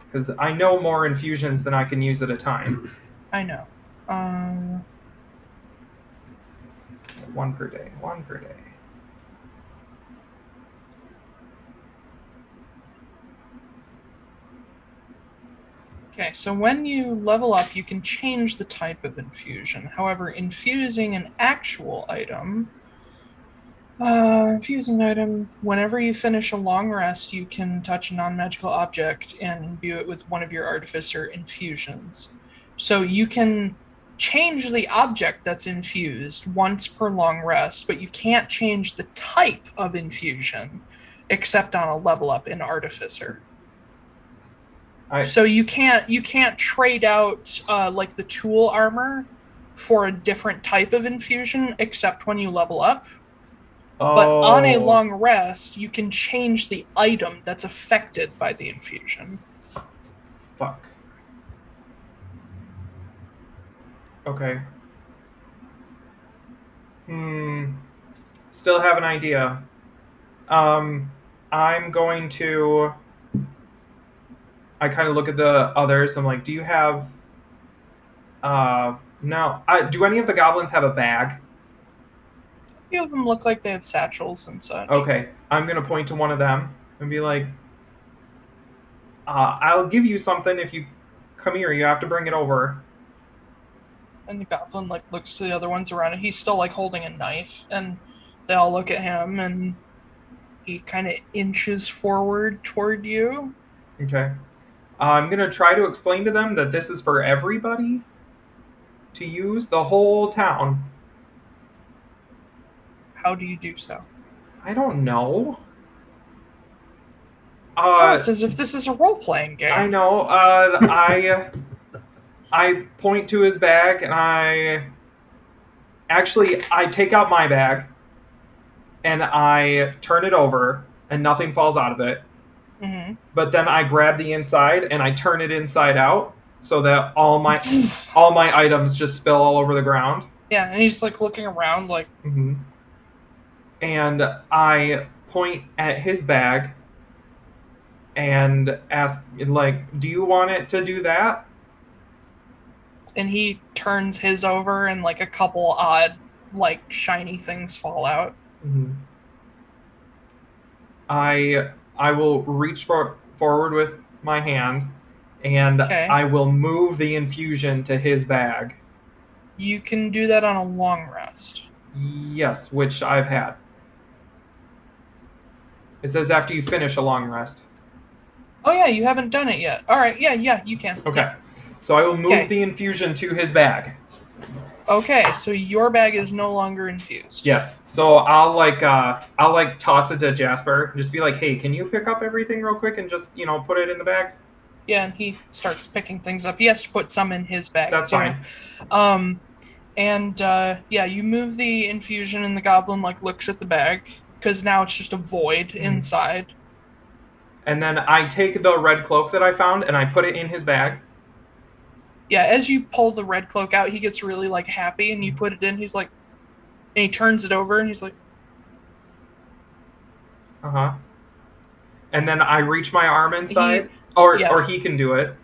Speaker 4: Because I know more infusions than I can use at a time.
Speaker 1: I know.
Speaker 4: 1 per day.
Speaker 1: Okay, so when you level up, you can change the type of infusion. However, infusing an actual item Infusing item. Whenever you finish a long rest, you can touch a non-magical object and imbue it with one of your artificer infusions. So you can change the object that's infused once per long rest, but you can't change the type of infusion except on a level up in artificer. So you can't trade out like the tool armor for a different type of infusion except when you level up. But on a long rest, you can change the item that's affected by the infusion.
Speaker 4: Fuck. Okay. Still have an idea. I'm going to... I kind of look at the others. I'm like, do you have... no. Do any of the goblins have a bag?
Speaker 1: A few of them look like they have satchels and such.
Speaker 4: Okay. I'm going to point to one of them and be like, I'll give you something if you come here. You have to bring it over.
Speaker 1: And the goblin like looks to the other ones around it. He's still like holding a knife, and they all look at him, and he kind of inches forward toward you.
Speaker 4: Okay. I'm going to try to explain to them that this is for everybody to use, the whole town.
Speaker 1: How do you do so?
Speaker 4: I don't know.
Speaker 1: It's almost as if this is a role-playing game.
Speaker 4: I know. I point to his bag, and I take out my bag, and I turn it over, and nothing falls out of it.
Speaker 1: Mm-hmm.
Speaker 4: But then I grab the inside, and I turn it inside out, so that all my items just spill all over the ground.
Speaker 1: Yeah, and he's like looking around, like.
Speaker 4: Mm-hmm. And I point at his bag, and ask, like, do you want it to do that?
Speaker 1: And he turns his over, and like a couple odd, like shiny things fall out.
Speaker 4: Mm-hmm. I will reach forward with my hand, and I will move the infusion to his bag.
Speaker 1: You can do that on a long rest.
Speaker 4: Yes, which I've had. It says after you finish a long rest.
Speaker 1: Oh yeah, you haven't done it yet. All right, yeah, you can.
Speaker 4: Okay. Yeah. So I will move the infusion to his bag.
Speaker 1: Okay, so your bag is no longer infused.
Speaker 4: Yes. So I'll toss it to Jasper and just be like, "Hey, can you pick up everything real quick and just, put it in the bags?"
Speaker 1: Yeah, and he starts picking things up. He has to put some in his bag.
Speaker 4: That's fine.
Speaker 1: You move the infusion, and the goblin looks at the bag because now it's just a void inside.
Speaker 4: And then I take the red cloak that I found and I put it in his bag.
Speaker 1: Yeah, as you pull the red cloak out, he gets really happy, and you put it in. He's like, and he turns it over, and he's like,
Speaker 4: And then I reach my arm inside, or he can do it.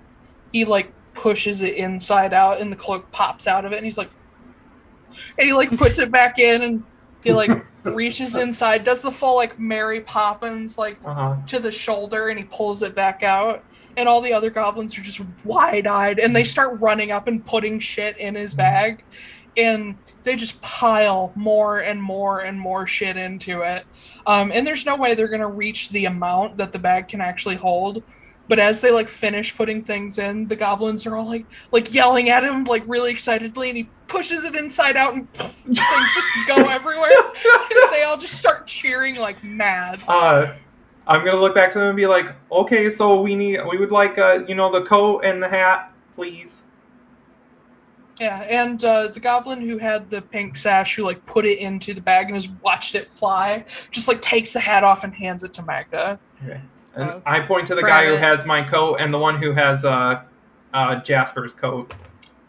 Speaker 1: He pushes it inside out, and the cloak pops out of it, and he's like, and he puts it back in, and he reaches inside, does the full Mary Poppins to the shoulder, and he pulls it back out. And all the other goblins are just wide-eyed, and they start running up and putting shit in his bag, and they just pile more and more and more shit into it. And there's no way they're gonna reach the amount that the bag can actually hold. But as they finish putting things in, the goblins are all yelling at him really excitedly, and he pushes it inside out, and things just go everywhere. And they all just start cheering mad.
Speaker 4: I'm gonna look back to them and be like, okay, so we would like the coat and the hat, please.
Speaker 1: Yeah, and the goblin who had the pink sash, who put it into the bag and has watched it fly, just takes the hat off and hands it to Magda.
Speaker 4: Okay. And I point to the guy who has my coat and the one who has Jasper's coat.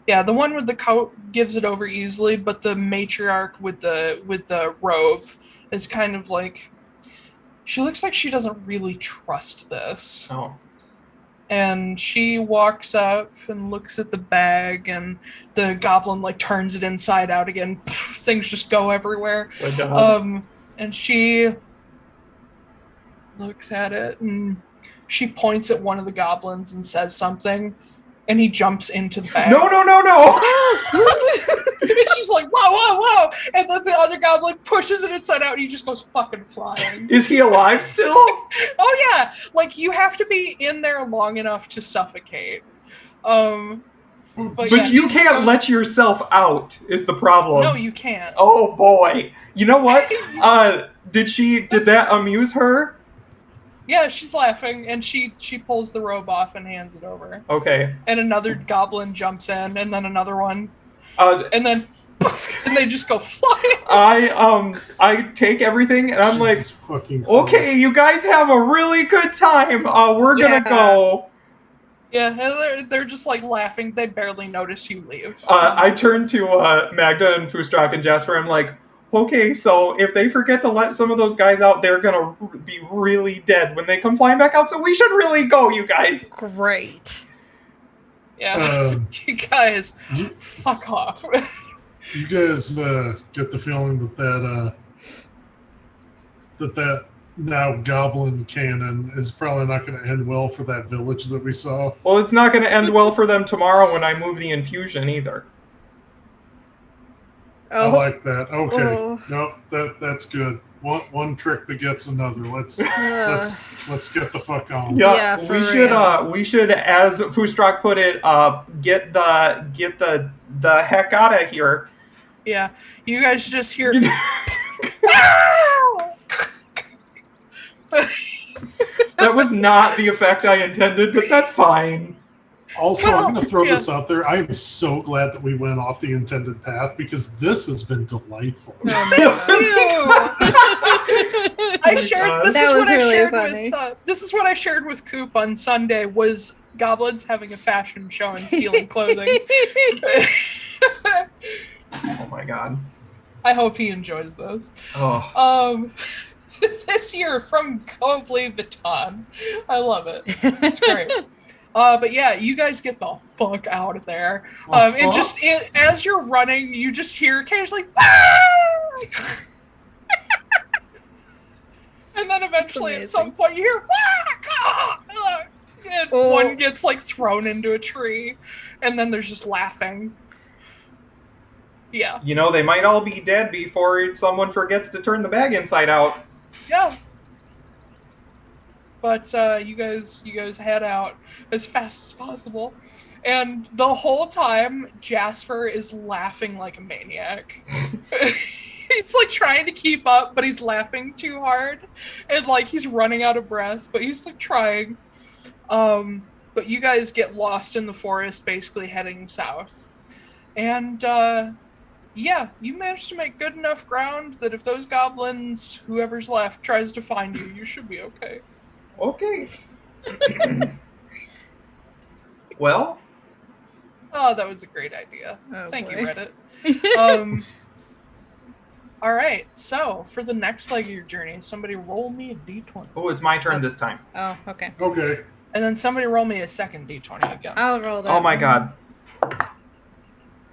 Speaker 1: Yeah, the one with the coat gives it over easily, but the matriarch with the robe is kind of she looks like she doesn't really trust this.
Speaker 4: Oh.
Speaker 1: And she walks up and looks at the bag, and the goblin turns it inside out again. Things just go everywhere. And she looks at it, and she points at one of the goblins and says something, and he jumps into the bag.
Speaker 4: No!
Speaker 1: And she's like, whoa! And then the other goblin pushes it inside out and he just goes fucking flying.
Speaker 4: Is he alive still?
Speaker 1: Oh yeah, like you have to be in there long enough to suffocate. But yeah,
Speaker 4: you can't let yourself out, is the problem.
Speaker 1: No, you can't.
Speaker 4: Oh boy. You know what? Did that amuse her?
Speaker 1: Yeah, she's laughing, and she pulls the robe off and hands it over.
Speaker 4: Okay.
Speaker 1: And another goblin jumps in, and then another one. And then and they just go flying.
Speaker 4: I take everything and I'm
Speaker 2: Jesus
Speaker 4: like,
Speaker 2: fucking
Speaker 4: okay, you guys have a really good time. We're gonna go.
Speaker 1: Yeah, and they're just like laughing. They barely notice you leave.
Speaker 4: I turn to Magda and Foostrak and Jasper. I'm like, okay, so if they forget to let some of those guys out, they're gonna be really dead when they come flying back out. So we should really go, you guys.
Speaker 3: Great.
Speaker 1: Yeah, you guys, fuck off.
Speaker 2: You guys get the feeling that now goblin cannon is probably not going to end well for that village that we saw.
Speaker 4: Well, it's not going to end well for them tomorrow when I move the infusion either.
Speaker 2: I like that. Okay,
Speaker 3: Oh.
Speaker 2: nope, that's good. One trick begets another. Let's get the fuck on.
Speaker 3: Yeah, for
Speaker 4: we should, as Foostrak put it, get the heck out of here.
Speaker 1: Yeah, you guys just hear.
Speaker 4: That was not the effect I intended, but that's fine.
Speaker 2: Also, I'm going to throw this out there. I am so glad that we went off the intended path because this has been delightful.
Speaker 1: I shared. This is what I shared
Speaker 3: funny.
Speaker 1: with. This is what I shared with Coop on Sunday. Was goblins having a fashion show and stealing clothing?
Speaker 4: Oh my god.
Speaker 1: I hope he enjoys those.
Speaker 4: Oh.
Speaker 1: This year from Louis Vuitton. I love it. It's great. But yeah, you guys get the fuck out of there. And just as you're running, you just hear occasionally, and then eventually at some point you hear, and one gets like thrown into a tree, and then there's just laughing. Yeah.
Speaker 4: You know, they might all be dead before someone forgets to turn the bag inside out.
Speaker 1: Yeah. But you guys head out as fast as possible. And the whole time, Jasper is laughing like a maniac. He's like trying to keep up, but he's laughing too hard. And like he's running out of breath, but he's like trying. But you guys get lost in the forest, basically heading south. And yeah, you managed to make good enough ground that if those goblins, whoever's left, tries to find you, you should be okay.
Speaker 4: Okay. Well.
Speaker 1: Oh, that was a great idea. Thank
Speaker 3: boy.
Speaker 1: you, Reddit. All right, so for the next leg of your journey, somebody roll me a d20.
Speaker 4: Oh, it's my turn this time.
Speaker 3: Oh, okay.
Speaker 2: Okay.
Speaker 1: And then somebody roll me a second d20 again.
Speaker 3: I'll roll that.
Speaker 4: Oh my
Speaker 3: one.
Speaker 4: god.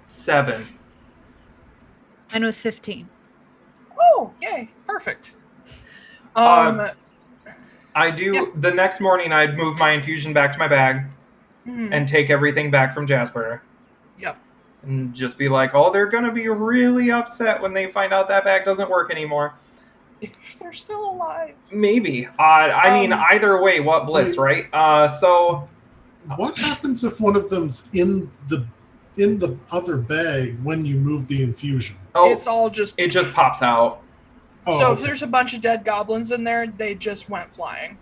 Speaker 4: 7.
Speaker 3: Mine was 15.
Speaker 1: Oh, yay, perfect.
Speaker 4: I do. The next morning, I'd move my infusion back to my bag and take everything back from Jasper.
Speaker 1: Yep.
Speaker 4: And just be like, oh, they're going to be really upset when they find out that bag doesn't work anymore.
Speaker 1: If they're still alive.
Speaker 4: Maybe. I mean, either way, what bliss, right? So...
Speaker 2: What happens if one of them's in the other bag when you move the infusion?
Speaker 4: Oh,
Speaker 1: It's all just...
Speaker 4: it just pops out.
Speaker 2: Oh,
Speaker 1: So
Speaker 2: okay.
Speaker 1: if there's a bunch of dead goblins in there, they just went flying.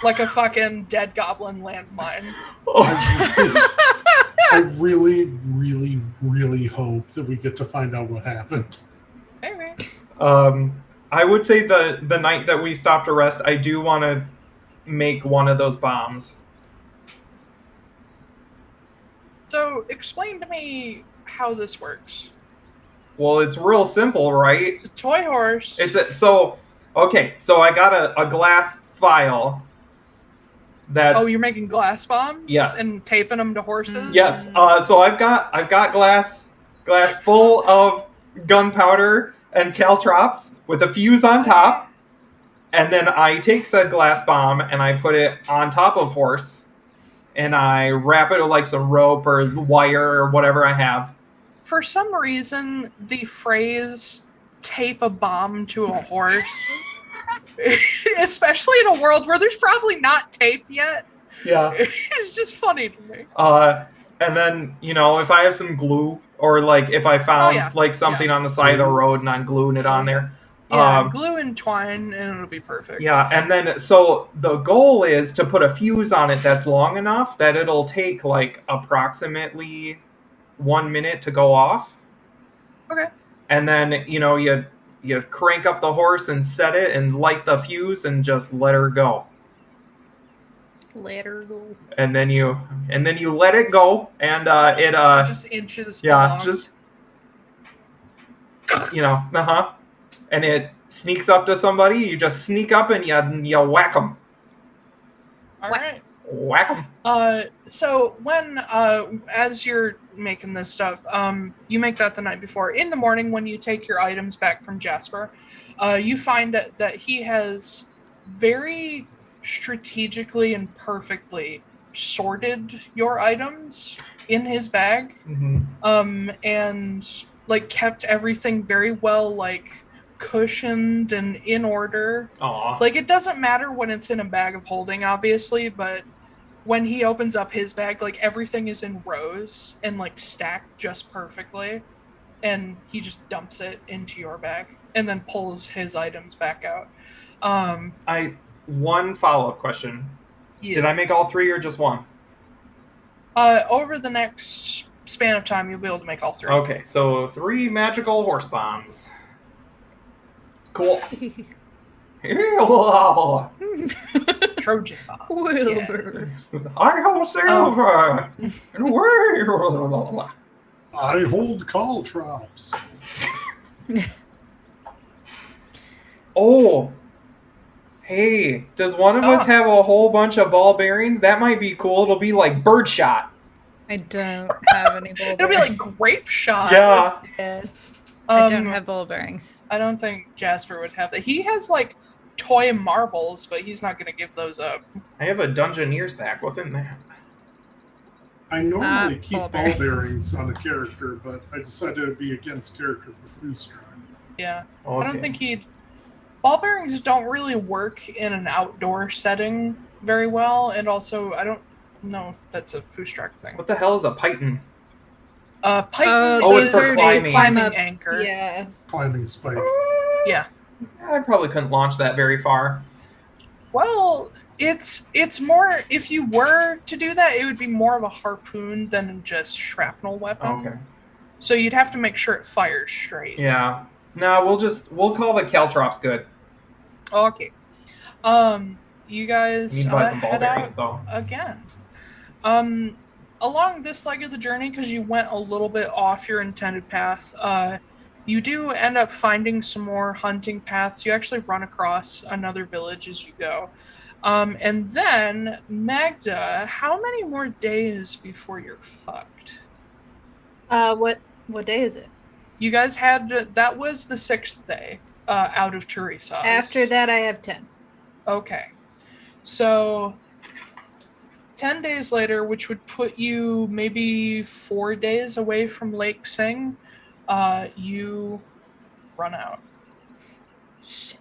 Speaker 1: Like a fucking dead goblin landmine.
Speaker 2: I really, really, really hope that we get to find out what happened.
Speaker 1: Maybe.
Speaker 4: I would say the night that we stopped to rest, I do want to make one of those bombs.
Speaker 1: So explain to me how this works.
Speaker 4: Well, it's real simple, right?
Speaker 1: It's a toy horse.
Speaker 4: So I got a glass vial. That's
Speaker 1: you're making glass bombs?
Speaker 4: Yes.
Speaker 1: And taping them to horses?
Speaker 4: yes. So I've got glass full of gunpowder and caltrops with a fuse on top, and then I take said glass bomb and I put it on top of horse, and I wrap it with like some rope or wire or whatever I have,
Speaker 1: for some reason, the phrase tape a bomb to a horse, especially in a world where there's probably not tape yet,
Speaker 4: Yeah.
Speaker 1: it's just funny to me.
Speaker 4: And then, if I have some glue, or like if I found like something on the side of the road and I'm gluing it on there.
Speaker 1: Yeah, glue and twine and it'll be perfect.
Speaker 4: Yeah, and then so the goal is to put a fuse on it that's long enough that it'll take like approximately 1 minute to go off.
Speaker 1: Okay.
Speaker 4: And then, you crank up the horse and set it and light the fuse and just let her go.
Speaker 3: Let her go.
Speaker 4: And then you let it go, and it
Speaker 1: just inches
Speaker 4: yeah,
Speaker 1: along.
Speaker 4: just and it sneaks up to somebody. You just sneak up and you whack them.
Speaker 1: All right.
Speaker 4: Whack them.
Speaker 1: So when as you're making this stuff, you make that the night before. In the morning, when you take your items back from Jasper, you find that he has very strategically and perfectly sorted your items in his bag, and like kept everything very well, like cushioned and in order.
Speaker 4: Aww.
Speaker 1: Like, it doesn't matter when it's in a bag of holding, obviously, but when he opens up his bag, like, everything is in rows and like stacked just perfectly, and he just dumps it into your bag and then pulls his items back out.
Speaker 4: One follow-up question. Yeah. Did I make all three or just one?
Speaker 1: Over the next span of time, you'll be able to make all three.
Speaker 4: Okay, so 3 magical horse bombs. Cool.
Speaker 1: Trojan bombs.
Speaker 3: Wilbur.
Speaker 4: Yeah. I hold silver.
Speaker 2: I hold caltrops.
Speaker 4: Oh. Hey, does one of us have a whole bunch of ball bearings? That might be cool. It'll be like birdshot.
Speaker 3: I don't have any ball bearings.
Speaker 1: It'll be like grape shot.
Speaker 3: Yeah. I don't have ball bearings.
Speaker 1: I don't think Jasper would have that. He has like toy marbles, but he's not going to give those up.
Speaker 4: I have a Dungeoneer's pack. What's in that?
Speaker 2: I normally keep ball bearings on a character, but I decided to be against character for Foostrak.
Speaker 1: Yeah. Okay. I don't think he'd... Ball bearings don't really work in an outdoor setting very well, and also I don't know if that's a Foostrak thing.
Speaker 4: What the hell is a python?
Speaker 1: Python
Speaker 4: is
Speaker 1: for climbing anchor.
Speaker 3: Yeah.
Speaker 2: Climbing spike.
Speaker 1: Yeah.
Speaker 4: I probably couldn't launch that very far.
Speaker 1: Well, it's more, if you were to do that, it would be more of a harpoon than just shrapnel weapon.
Speaker 4: Okay.
Speaker 1: So you'd have to make sure it fires straight.
Speaker 4: Yeah. No, we'll call the caltrops good.
Speaker 1: Okay. You guys head out though. Again. Along this leg of the journey, because you went a little bit off your intended path, you do end up finding some more hunting paths. You actually run across another village as you go. And then, Magda, how many more days before you're fucked?
Speaker 3: What day is it?
Speaker 1: You guys had, that was the 6th day out of Thurisaz.
Speaker 3: After that, I have 10.
Speaker 1: Okay. So, 10 days later, which would put you maybe 4 days away from Lake Sing, you run out.
Speaker 3: Shit.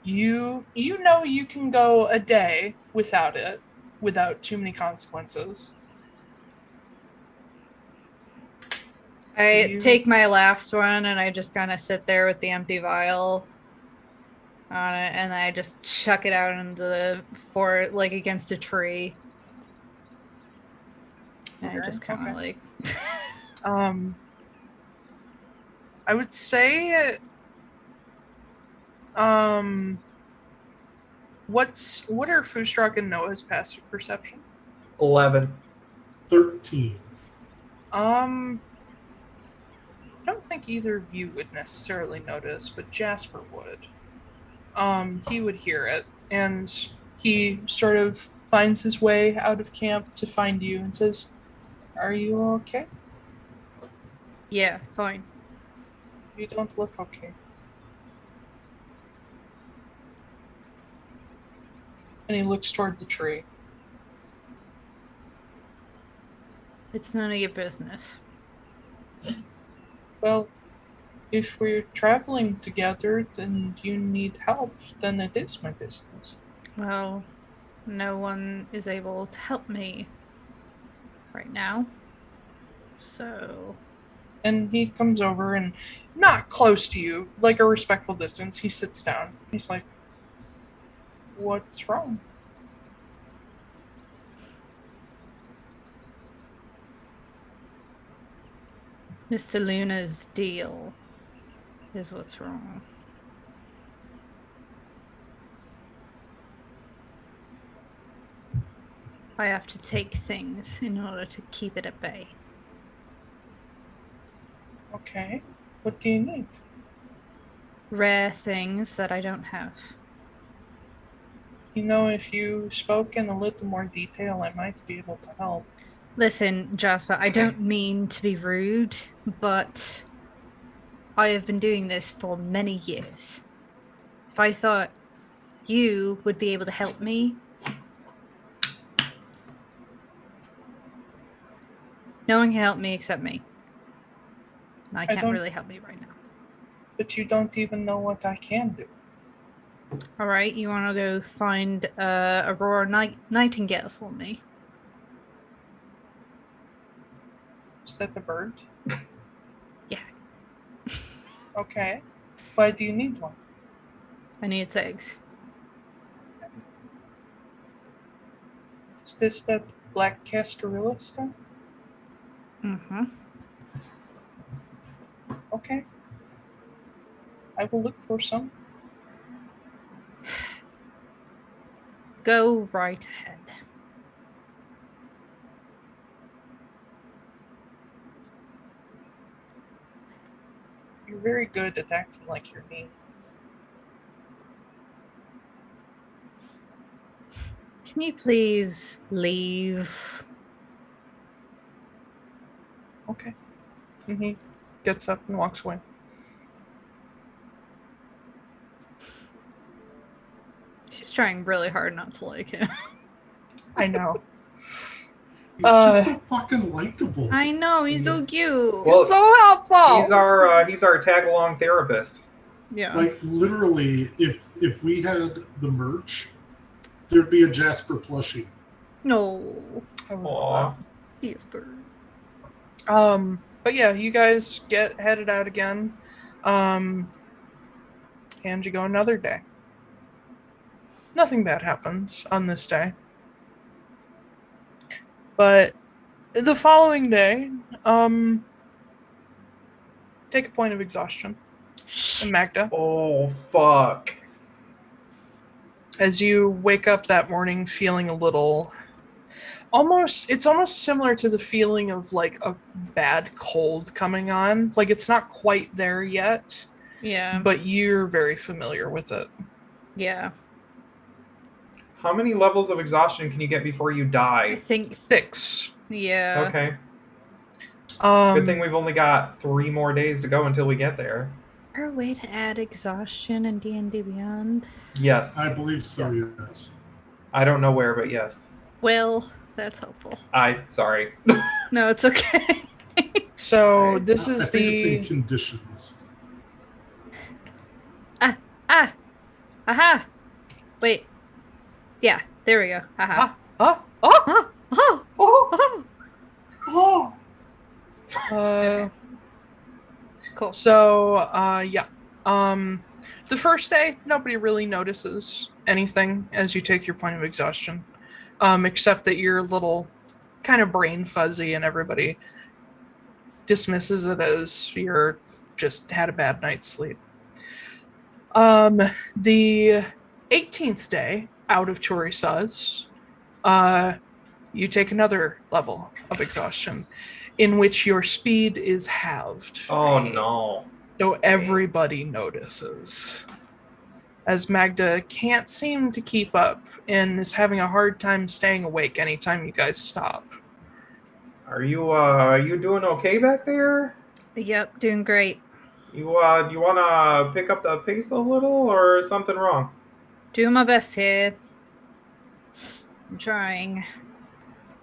Speaker 1: You know you can go a day without it, without too many consequences.
Speaker 3: I take my last one and I just kind of sit there with the empty vial on it, and then I just chuck it out into the forest, like against a tree. And I just kind of like...
Speaker 1: I would say... what are Foostrak and Noah's passive perception?
Speaker 4: 11.
Speaker 2: 13.
Speaker 1: I don't think either of you would necessarily notice, but Jasper would. He would hear it, and he sort of finds his way out of camp to find you and says, "Are you okay?"
Speaker 3: Yeah, fine.
Speaker 1: You don't look okay. And he looks toward the tree.
Speaker 3: It's none of your business.
Speaker 1: Well, if we're traveling together and you need help, then it is my business.
Speaker 3: Well, no one is able to help me right now. So,
Speaker 1: And he comes over and, not close to you, like a respectful distance, he sits down. He's like, what's wrong?
Speaker 3: Mr. Luna's deal is what's wrong. I have to take things in order to keep it at bay.
Speaker 1: Okay, what do you need?
Speaker 3: Rare things that I don't have.
Speaker 1: You know, if you spoke in a little more detail, I might be able to help.
Speaker 3: Listen, Jasper, I don't mean to be rude, but I have been doing this for many years. If I thought you would be able to help me, no one can help me except me. And I can't really help me right now.
Speaker 1: But you don't even know what I can do.
Speaker 3: All right, you want to go find Aurora Nightingale for me?
Speaker 1: Is that the bird?
Speaker 3: Yeah.
Speaker 1: Okay. Why do you need one?
Speaker 3: I need its eggs.
Speaker 1: Is this that black cascarilla stuff?
Speaker 3: Mm-hmm.
Speaker 1: Okay. I will look for some.
Speaker 3: Go right ahead.
Speaker 1: You're very good at acting like you're me.
Speaker 3: Can you please leave?
Speaker 1: Okay. And he gets up and walks away.
Speaker 3: She's trying really hard not to like him.
Speaker 1: I know.
Speaker 2: He's just so fucking likable.
Speaker 3: I know, he's so cute.
Speaker 4: Well,
Speaker 1: so helpful!
Speaker 4: He's our tag-along therapist.
Speaker 3: Yeah.
Speaker 2: Like, literally, if we had the merch, there'd be a Jasper plushie.
Speaker 3: No.
Speaker 4: Aww.
Speaker 3: He is bird.
Speaker 1: But yeah, you guys get headed out again. And you go another day. Nothing bad happens on this day. But the following day, take a point of exhaustion. And Magda.
Speaker 4: Oh, fuck.
Speaker 1: As you wake up that morning feeling a little it's almost similar to the feeling of like a bad cold coming on. Like it's not quite there yet.
Speaker 3: Yeah.
Speaker 1: But you're very familiar with it.
Speaker 3: Yeah.
Speaker 4: How many levels of exhaustion can you get before you die?
Speaker 3: I think
Speaker 1: 6.
Speaker 3: Yeah.
Speaker 4: Okay. Good thing we've only got 3 more days to go until we get there.
Speaker 3: Is there a way to add exhaustion in D&D Beyond?
Speaker 4: Yes.
Speaker 2: I believe so, yes.
Speaker 4: I don't know where, but yes.
Speaker 3: Well, that's helpful.
Speaker 4: Sorry.
Speaker 3: No, it's okay.
Speaker 1: So this
Speaker 2: I
Speaker 1: is
Speaker 2: think
Speaker 1: the
Speaker 2: it's in conditions.
Speaker 3: Aha! Wait. Yeah, there we go. Aha. Cool.
Speaker 1: So, yeah. The first day, nobody really notices anything as you take your point of exhaustion, except that you're a little kind of brain fuzzy and everybody dismisses it as you're just had a bad night's sleep. The 18th day out of Thurisaz, you take another level of exhaustion in which your speed is halved.
Speaker 4: Oh no.
Speaker 1: So everybody notices. As Magda can't seem to keep up and is having a hard time staying awake anytime you guys stop.
Speaker 4: Are you doing okay back there?
Speaker 3: Yep, doing great.
Speaker 4: You wanna pick up the pace a little, or is something wrong?
Speaker 3: Doing my best here. I'm trying.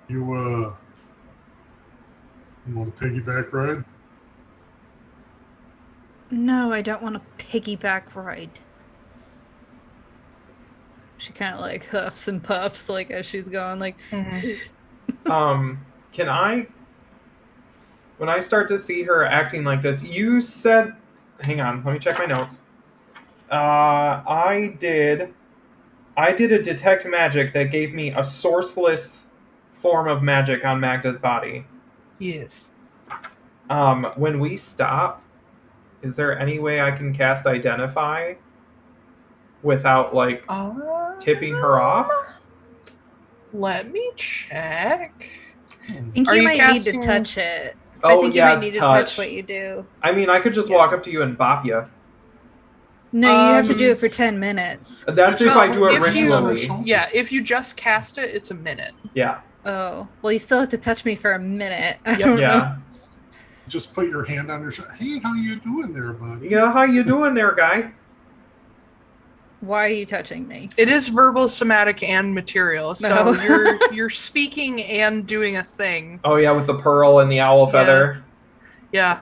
Speaker 2: You want a piggyback ride?
Speaker 3: No, I don't want a piggyback ride. She kind of like huffs and puffs like as she's going like.
Speaker 4: Can I? When I start to see her acting like this, you said, hang on, let me check my notes. I did a detect magic that gave me a sourceless form of magic on Magda's body.
Speaker 1: Yes.
Speaker 4: When we stop, is there any way I can cast Identify without, like, tipping her off?
Speaker 1: Let me check.
Speaker 3: I think
Speaker 1: Are
Speaker 3: you
Speaker 1: you
Speaker 3: might
Speaker 1: casting-
Speaker 3: need to touch it.
Speaker 4: Oh,
Speaker 3: I think
Speaker 4: yeah,
Speaker 3: you might need
Speaker 4: it's
Speaker 3: to touch
Speaker 4: touch.
Speaker 3: what you do.
Speaker 4: I mean, I could just walk up to you and bop you.
Speaker 3: No, you have to do it for 10 minutes.
Speaker 4: That's if I do it
Speaker 1: if you-
Speaker 4: ritually.
Speaker 1: Yeah, if you just cast it, it's a minute.
Speaker 4: Yeah.
Speaker 3: Oh, well, you still have to touch me for a minute. I
Speaker 1: Yep.
Speaker 3: don't know.
Speaker 4: Yeah.
Speaker 2: Just put your hand on her shoulder. Hey, how you doing there, buddy?
Speaker 4: Yeah, how you doing there, guy?
Speaker 3: Why are you touching me?
Speaker 1: It is verbal, somatic, and material. So
Speaker 3: No.
Speaker 1: you're speaking and doing a thing.
Speaker 4: Oh, yeah, with the pearl and the owl feather.
Speaker 1: Yeah.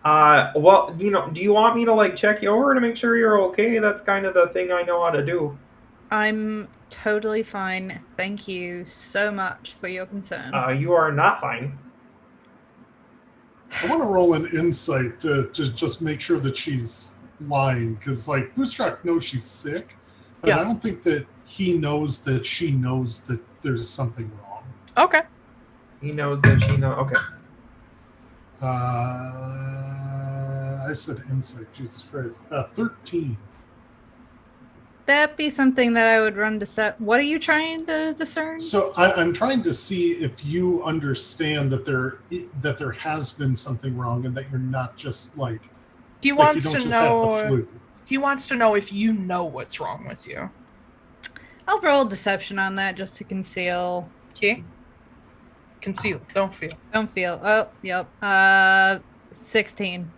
Speaker 4: Well, do you want me to, like, check you over to make sure you're okay? That's kind of the thing I know how to do.
Speaker 3: I'm totally fine. Thank you so much for your concern.
Speaker 4: You are not fine.
Speaker 2: I want to roll an insight to just make sure that she's lying, because like Foostrak knows she's sick, but
Speaker 1: Yeah.
Speaker 2: I don't think that he knows that she knows that there's something wrong.
Speaker 1: Okay.
Speaker 4: He knows that she knows. Okay.
Speaker 2: I said insight. Jesus Christ. 13.
Speaker 3: That'd be something that I would run to set. What are you trying to discern?
Speaker 2: So I'm trying to see if you understand that there has been something wrong and that you're not just like
Speaker 1: He
Speaker 2: you
Speaker 1: wants
Speaker 2: don't
Speaker 1: to
Speaker 2: just have the
Speaker 1: know.
Speaker 2: flu.
Speaker 1: He wants to know if you know what's wrong with you.
Speaker 3: I'll roll deception on that just to conceal.
Speaker 1: Okay. Conceal. Don't feel.
Speaker 3: Don't feel. Oh, yep. 16.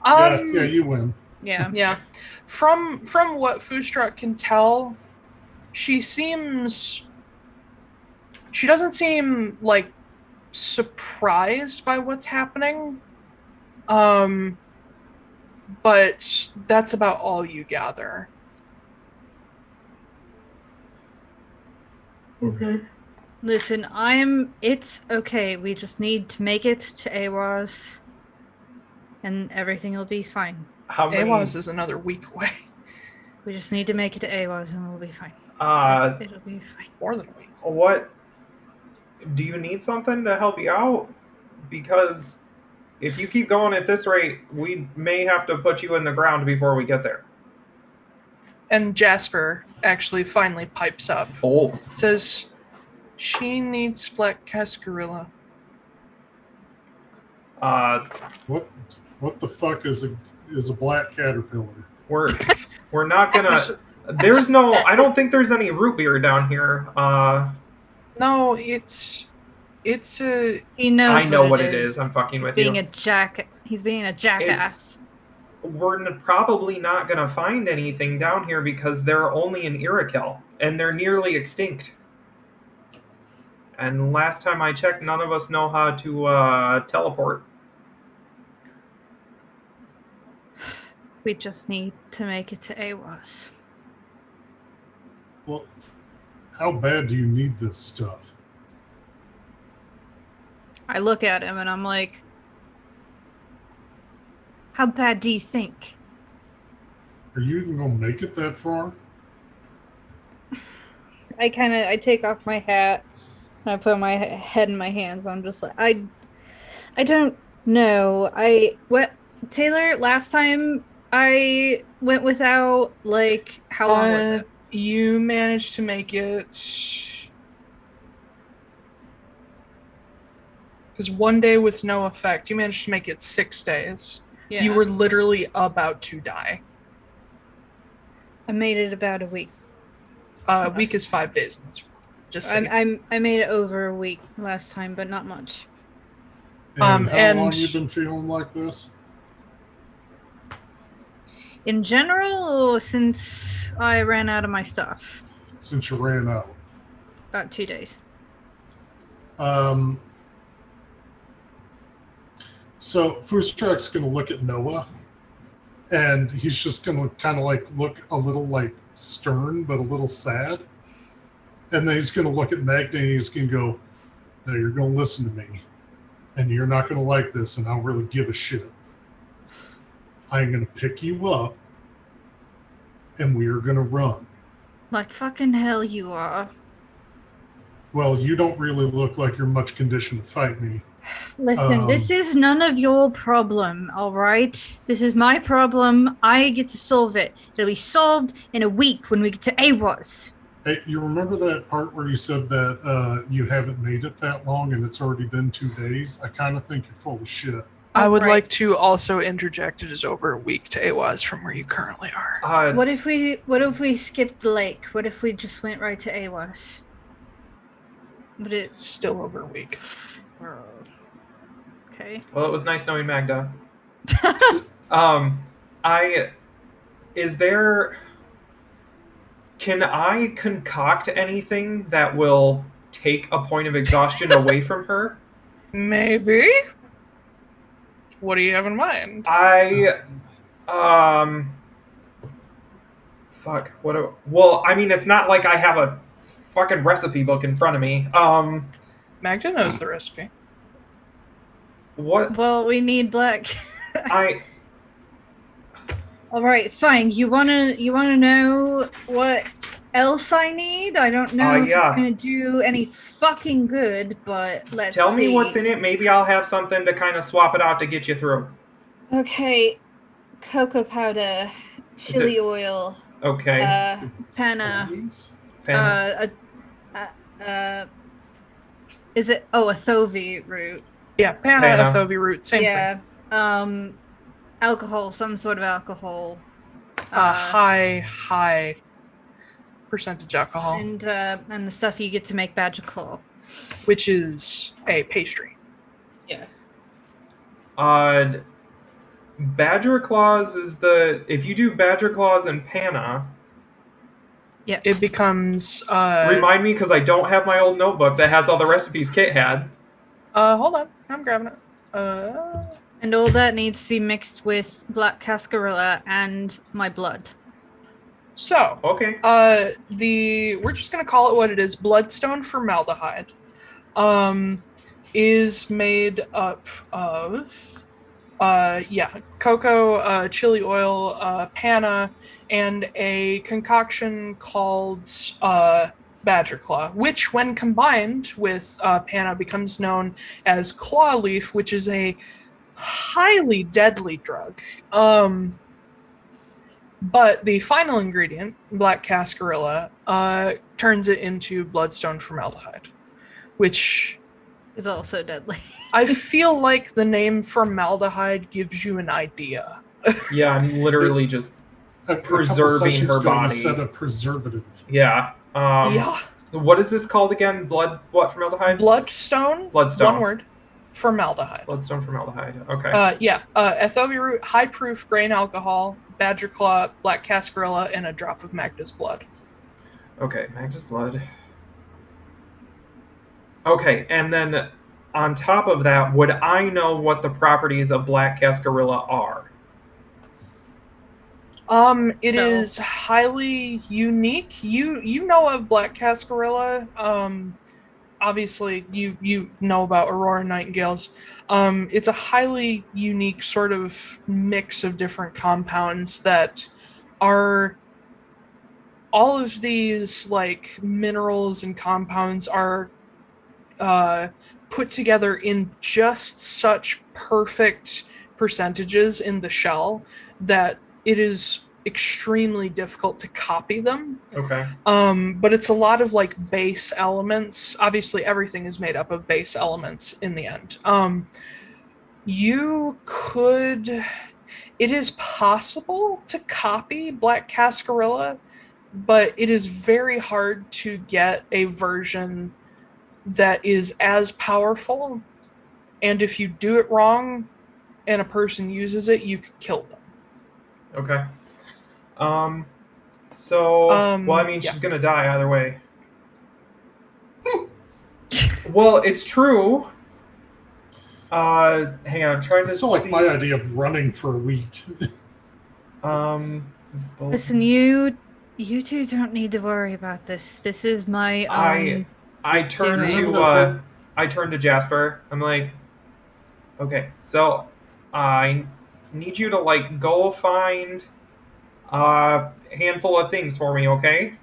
Speaker 2: Yeah, you win.
Speaker 3: Yeah.
Speaker 1: Yeah. From what Foostrak can tell, she doesn't seem like surprised by what's happening. But that's about all you gather.
Speaker 4: Okay.
Speaker 3: Listen, it's okay. We just need to make it to Awaz and everything will be fine.
Speaker 4: How many?
Speaker 1: Awaz is another week away.
Speaker 3: We just need to make it to Awaz and we'll be fine. It'll be fine.
Speaker 1: More than a week.
Speaker 4: What? Do you need something to help you out? Because if you keep going at this rate, we may have to put you in the ground before we get there.
Speaker 1: And Jasper actually finally pipes up.
Speaker 4: Oh.
Speaker 1: Says she needs Black Cascarilla.
Speaker 2: What the fuck is a black caterpillar?
Speaker 4: We're not gonna. There's no. I don't think there's any root beer down here.
Speaker 1: No, it's a.
Speaker 3: He knows.
Speaker 4: I know what it is. I'm fucking with you.
Speaker 3: He's being a jackass.
Speaker 4: We're probably not gonna find anything down here because they're only in Irakil and they're nearly extinct. And last time I checked, none of us know how to teleport.
Speaker 3: We just need to make it to Awaz.
Speaker 2: Well, how bad do you need this stuff?
Speaker 3: I look at him and I'm like, how bad do you think?
Speaker 2: Are you even gonna make it that far?
Speaker 3: I take off my hat and I put my head in my hands. I'm just like, I don't know. Taiylor, last time I went without, like, how long was it?
Speaker 1: You managed to make it. Because one day with no effect, you managed to make it 6 days.
Speaker 3: Yeah.
Speaker 1: You were literally about to die.
Speaker 3: I made it about a week.
Speaker 1: A week is 5 days. Just saying.
Speaker 3: I made it over a week last time, but not much.
Speaker 2: And how long
Speaker 1: and-
Speaker 2: you been feeling like this?
Speaker 3: In general, since I ran out of my stuff.
Speaker 2: Since you ran out.
Speaker 3: About 2 days.
Speaker 2: So Foostrak's going to look at Noah And he's just going to kind of like look a little like stern, but a little sad. And then he's going to look at Magda and he's going to go, now you're going to listen to me. And you're not going to like this, and I don't really give a shit. I'm going to pick you up, and we are going to run.
Speaker 3: Like fucking hell you are.
Speaker 2: Well, you don't really look like you're much conditioned to fight me.
Speaker 3: Listen, this is none of your problem, alright? This is my problem. I get to solve it. It'll be solved in a week when we get to AWAS.
Speaker 2: Hey, you remember that part where you said that you haven't made it that long and it's already been 2 days? I kind of think you're full of shit.
Speaker 1: I would like to also interject it is over a week to AWAS from where you currently are.
Speaker 3: What if we skipped the lake? What if we just went right to AWAS? But it's
Speaker 1: still over a week.
Speaker 3: Okay.
Speaker 5: Well, it was nice knowing Magda. Can I concoct anything that will take a point of exhaustion away from her?
Speaker 1: Maybe. What do you have in mind?
Speaker 5: Well, I mean, it's not like I have a fucking recipe book in front of me.
Speaker 1: Magda knows the recipe.
Speaker 5: What?
Speaker 3: Well, we need black. All right, fine. You wanna know what else I need? I don't know if it's gonna do any fucking good, but let's
Speaker 5: tell me
Speaker 3: see.
Speaker 5: what's in it. Maybe I'll have something to kind of swap it out to get you through.
Speaker 3: Okay, cocoa powder, chili oil.
Speaker 5: Okay.
Speaker 3: Panna. Is it? Oh, a Athovi root.
Speaker 1: Yeah, panna. Athovi root, same thing.
Speaker 3: Yeah. Alcohol, some sort of alcohol.
Speaker 1: High percentage alcohol.
Speaker 3: And the stuff you get to make Badger Claw.
Speaker 1: Which is a pastry.
Speaker 3: Yes.
Speaker 5: Badger Claws is if you do Badger Claws and panna.
Speaker 1: Yeah. It becomes
Speaker 5: remind me, because I don't have my old notebook that has all the recipes Kit had.
Speaker 1: Hold on. I'm grabbing it.
Speaker 3: And all that needs to be mixed with black cascarilla and my blood.
Speaker 1: So,
Speaker 5: okay.
Speaker 1: We're just gonna call it what it is. Bloodstone formaldehyde, is made up of, cocoa, chili oil, panna, and a concoction called Badger Claw, which, when combined with panna, becomes known as claw leaf, which is a highly deadly drug. But the final ingredient, black cascarilla, turns it into bloodstone formaldehyde, which
Speaker 3: is also deadly.
Speaker 1: I feel like the name formaldehyde gives you an idea.
Speaker 5: Yeah, I'm literally just preserving her body.
Speaker 2: Instead of preservative.
Speaker 5: Yeah.
Speaker 1: Yeah.
Speaker 5: What is this called again? Formaldehyde?
Speaker 1: Bloodstone.
Speaker 5: Bloodstone.
Speaker 1: One word. Formaldehyde.
Speaker 5: Bloodstone formaldehyde. Okay.
Speaker 1: Athovi root, high proof grain alcohol, Badger Claw, black cascarilla, and a drop of Magda's blood.
Speaker 5: Okay, Magda's blood. Okay, and then on top of that, would I know what the properties of black cascarilla are?
Speaker 1: It is highly unique. You know of black cascarilla. Obviously, you know about Aurora Nightingales. It's a highly unique sort of mix of different compounds that are... All of these, like, minerals and compounds are put together in just such perfect percentages in the shell that it is extremely difficult to copy them.
Speaker 5: Okay.
Speaker 1: But it's a lot of like base elements. Obviously, everything is made up of base elements in the end. It is possible to copy black cascarilla, but it is very hard to get a version that is as powerful. And if you do it wrong and a person uses it, you could kill them.
Speaker 5: Okay. Well, I mean, she's gonna die either way. Well, it's true. Hang on, I'm trying to
Speaker 2: It's still like my idea of running for a week.
Speaker 3: Listen, you two don't need to worry about this. This is my
Speaker 5: I turn
Speaker 3: doing.
Speaker 5: to Jasper. I'm like, okay, so I need you to like go find a handful of things for me, okay?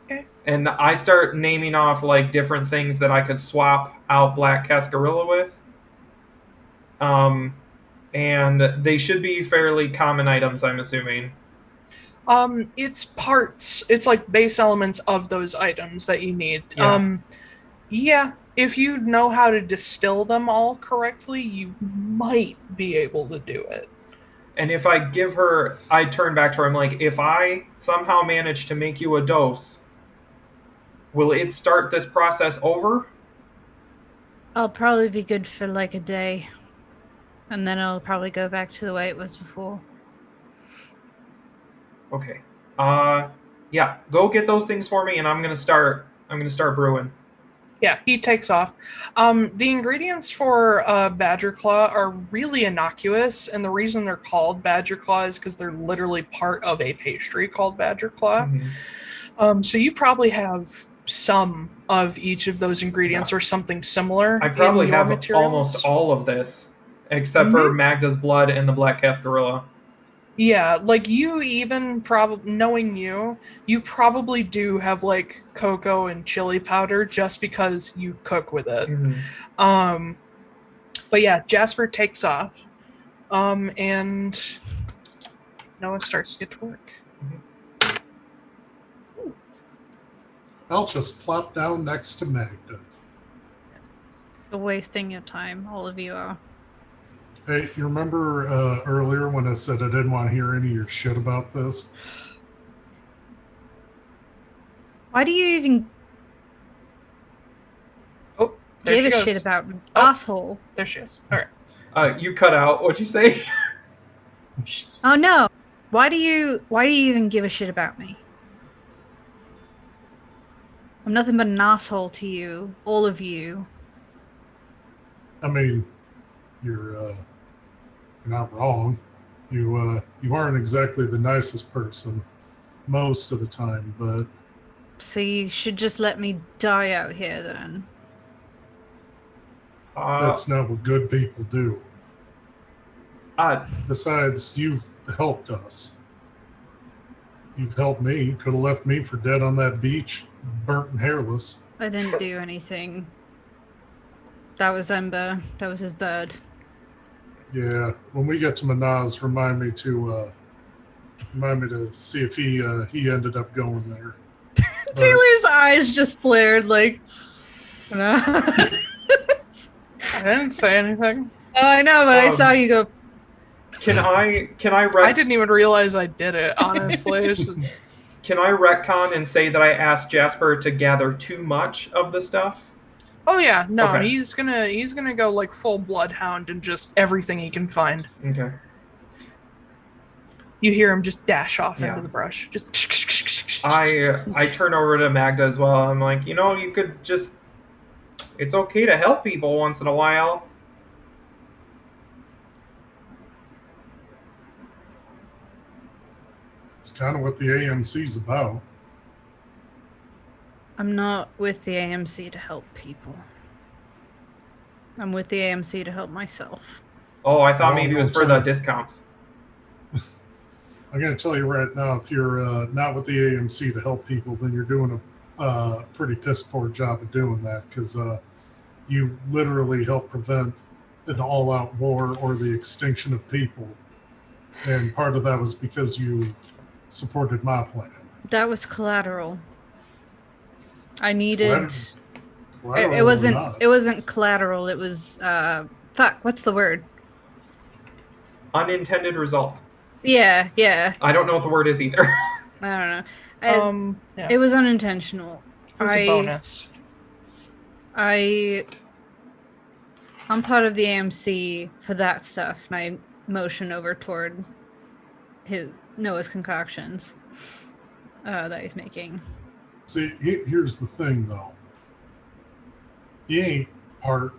Speaker 1: Okay.
Speaker 5: And I start naming off like different things that I could swap out Black Cascarilla with. And they should be fairly common items, I'm assuming.
Speaker 1: It's parts. It's like base elements of those items that you need.
Speaker 5: Yeah.
Speaker 1: Yeah, if you know how to distill them all correctly, you might be able to do it.
Speaker 5: And if I turn back to her, I'm like, if I somehow manage to make you a dose, will it start this process over?
Speaker 3: I'll probably be good for like a day. And then it'll probably go back to the way it was before.
Speaker 5: Okay. Yeah, go get those things for me and I'm gonna start brewing.
Speaker 1: Yeah, he takes off. The ingredients for Badger Claw are really innocuous, and the reason they're called Badger Claw is because they're literally part of a pastry called Badger Claw.
Speaker 5: Mm-hmm.
Speaker 1: So you probably have some of each of those ingredients or something similar.
Speaker 5: I probably
Speaker 1: in your
Speaker 5: have
Speaker 1: materials.
Speaker 5: almost all of this, except for Magda's blood and the Black Cascarilla.
Speaker 1: Yeah, like you even probably, knowing you probably do have like cocoa and chili powder just because you cook with it.
Speaker 5: Mm-hmm.
Speaker 1: But yeah, Jasper takes off. And Noah starts to get to work.
Speaker 2: I'll just plop down next to Magda.
Speaker 3: You're wasting your time, all of you are.
Speaker 2: Hey, you remember earlier when I said I didn't want to hear any of your shit about this?
Speaker 3: Why do you even
Speaker 1: There
Speaker 3: give
Speaker 1: she
Speaker 3: a
Speaker 1: goes.
Speaker 3: shit about an asshole?
Speaker 1: There she is. All right.
Speaker 5: You cut out. What'd you say?
Speaker 3: Oh no! Why do you even give a shit about me? I'm nothing but an asshole to you, all of you.
Speaker 2: I mean, you're not wrong. You aren't exactly the nicest person most of the time, but
Speaker 3: So you should just let me die out here then.
Speaker 2: that's not what good people do. Besides, you've helped us. You've helped me. You could have left me for dead on that beach, burnt and hairless.
Speaker 3: I didn't do anything. That was Ember. That was his bird.
Speaker 2: Yeah, when we get to Mannaz, remind me to see if he ended up going there.
Speaker 3: Taylor's eyes just flared like. No.
Speaker 1: I didn't say anything.
Speaker 3: Oh, I know, but I saw you go.
Speaker 5: Can I
Speaker 1: I didn't even realize I did it, honestly. It's just...
Speaker 5: Can I retcon and say that I asked Jasper to gather too much of the stuff?
Speaker 1: Oh yeah, no,
Speaker 5: Okay.
Speaker 1: he's gonna go like full bloodhound and just everything he can find.
Speaker 5: Okay.
Speaker 1: You hear him just dash off
Speaker 5: Yeah.
Speaker 1: into the brush. Just
Speaker 5: I turn over to Magda as well. I'm like, you could just... It's okay to help people once in a while.
Speaker 2: It's kind of what the AMC's about.
Speaker 3: I'm not with the AMC to help people. I'm with the AMC to help myself.
Speaker 5: Oh, I thought
Speaker 2: Oh,
Speaker 5: maybe it was
Speaker 2: no,
Speaker 5: for the
Speaker 2: sorry.
Speaker 5: discounts.
Speaker 2: I'm going to tell you right now, if you're not with the AMC to help people, then you're doing a pretty piss poor job of doing that, because you literally help prevent an all-out war or the extinction of people. And part of that was because you supported my plan.
Speaker 3: That was collateral. I needed.
Speaker 2: Collateral
Speaker 3: It
Speaker 2: or
Speaker 3: wasn't.
Speaker 2: not.
Speaker 3: It wasn't collateral. It was. Fuck. What's the word?
Speaker 5: Unintended results.
Speaker 3: Yeah. Yeah.
Speaker 5: I don't know what the word is either.
Speaker 3: I don't know.
Speaker 1: yeah.
Speaker 3: It was unintentional.
Speaker 1: It was a bonus.
Speaker 3: I'm part of the AMC for that stuff, and I motion over toward Noah's concoctions that he's making.
Speaker 2: See, here's the thing, though. He ain't part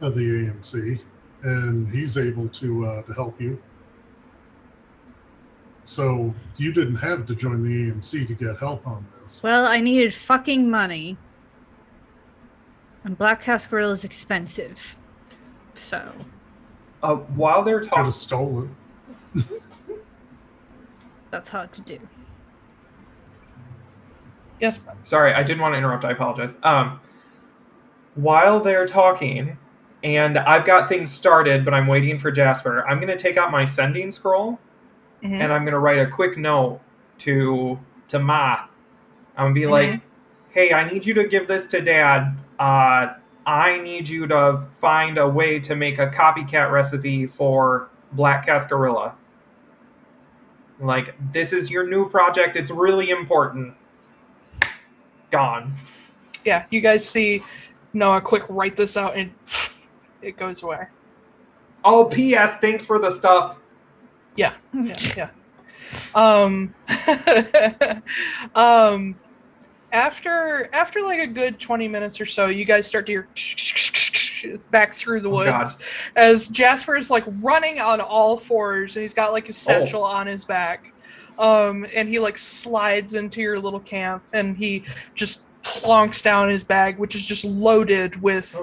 Speaker 2: of the AMC, and he's able to help you. So you didn't have to join the AMC to get help on this.
Speaker 3: Well, I needed fucking money. And Black Cascarilla is expensive. So.
Speaker 5: While they're
Speaker 2: Could
Speaker 5: talking,
Speaker 2: have stolen.
Speaker 3: That's hard to do.
Speaker 1: Yes.
Speaker 5: sorry, I didn't want to interrupt. I apologize. While they're talking, and I've got things started, but I'm waiting for Jasper. I'm going to take out my sending scroll, and I'm going to write a quick note to Ma. I'm going to be like, "Hey, I need you to give this to Dad. I need you to find a way to make a copycat recipe for Black Cascarilla. Like, this is your new project. It's really important." Gone.
Speaker 1: Yeah, you guys see Noah quick write this out and it goes away.
Speaker 5: Oh, P.S. Thanks for the stuff.
Speaker 1: Yeah. After like a good 20 minutes or so, you guys start to hear back through the woods
Speaker 5: God.
Speaker 1: as Jasper is like running on all fours and he's got like a satchel on his back. And he like slides into your little camp and he just plonks down his bag, which is just loaded with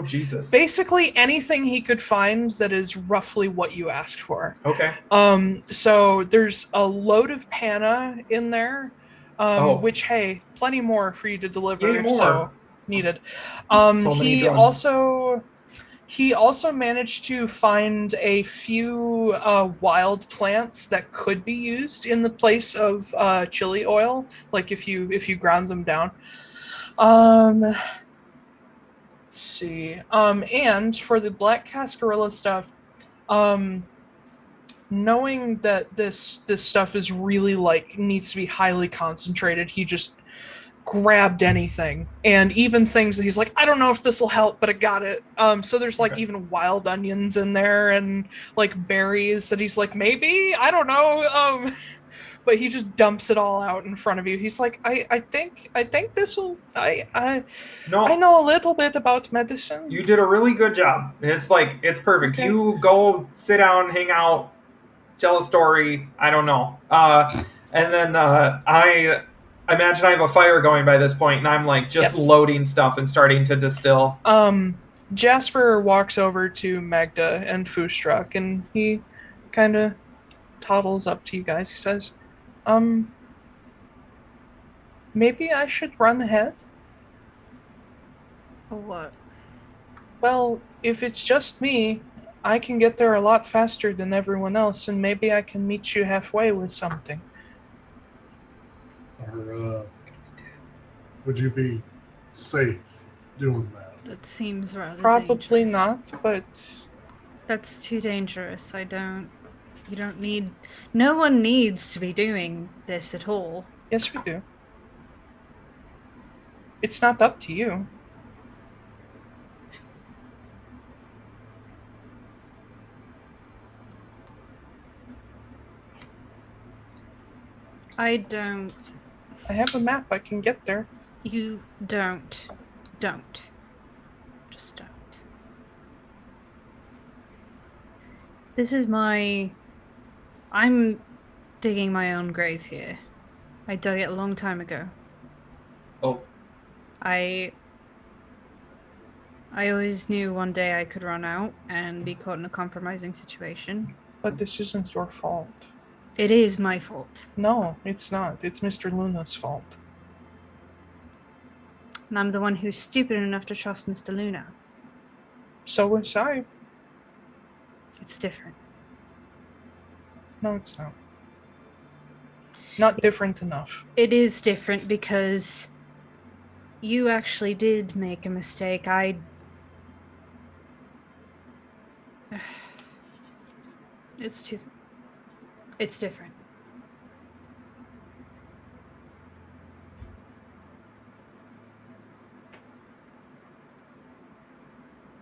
Speaker 1: basically anything he could find that is roughly what you asked for.
Speaker 5: Okay.
Speaker 1: So there's a load of panna in there, which, hey, plenty more for you to deliver if so needed.
Speaker 5: So many drugs.
Speaker 1: He also managed to find a few wild plants that could be used in the place of chili oil, like if you ground them down. Let's see. And for the Black Cascarilla stuff, knowing that this stuff is really like needs to be highly concentrated, he just grabbed anything, and even things that he's like, I don't know if this will help, but I got it. So there's like even wild onions in there and like berries that he's like, maybe, I don't know. But he just dumps it all out in front of you. He's like, I think this will. I know a little bit about medicine.
Speaker 5: You did a really good job. It's perfect.
Speaker 1: Okay.
Speaker 5: You go sit down, hang out, tell a story. I don't know. And then I imagine I have a fire going by this point, and I'm like just loading stuff and starting to distill.
Speaker 1: Jasper walks over to Magda and Foostrak, and he kind of toddles up to you guys. He says, maybe I should run ahead?
Speaker 3: What?
Speaker 1: Well, if it's just me, I can get there a lot faster than everyone else, and maybe I can meet you halfway with something.
Speaker 2: Or would you be safe doing that?
Speaker 3: That seems rather
Speaker 1: Probably
Speaker 3: dangerous.
Speaker 1: not, but
Speaker 3: That's too dangerous. No one needs to be doing this at all.
Speaker 1: yes, we do. It's not up to you.
Speaker 3: I don't.
Speaker 1: I have a map. I can get there.
Speaker 3: You don't. Don't. Just don't. This is I'm digging my own grave here. I dug it a long time ago.
Speaker 5: Oh.
Speaker 3: I always knew one day I could run out and be caught in a compromising situation.
Speaker 1: But this isn't your fault.
Speaker 3: It is my fault.
Speaker 1: No, it's not. It's Mr. Luna's fault.
Speaker 3: And I'm the one who's stupid enough to trust Mr. Luna.
Speaker 1: So was I.
Speaker 3: It's different.
Speaker 1: No, it's not. Not different enough.
Speaker 3: It is different because you actually did make a mistake. It's different.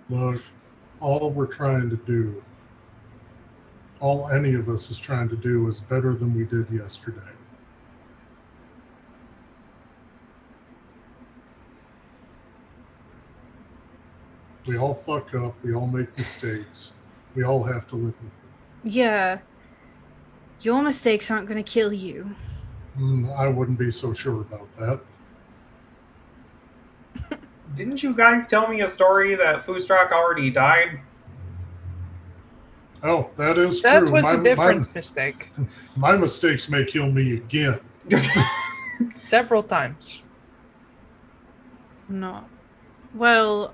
Speaker 2: Look, all we're trying to do, all any of us is trying to do is better than we did yesterday. We all fuck up, we all make mistakes, we all have to live with it.
Speaker 3: Yeah. Your mistakes aren't going to kill you.
Speaker 2: I wouldn't be so sure about that.
Speaker 5: Didn't you guys tell me a story that Foostrak already died?
Speaker 2: Oh, that is
Speaker 1: That
Speaker 2: true.
Speaker 1: was a different mistake.
Speaker 2: My mistakes may kill me again.
Speaker 1: Several times.
Speaker 3: No. Well,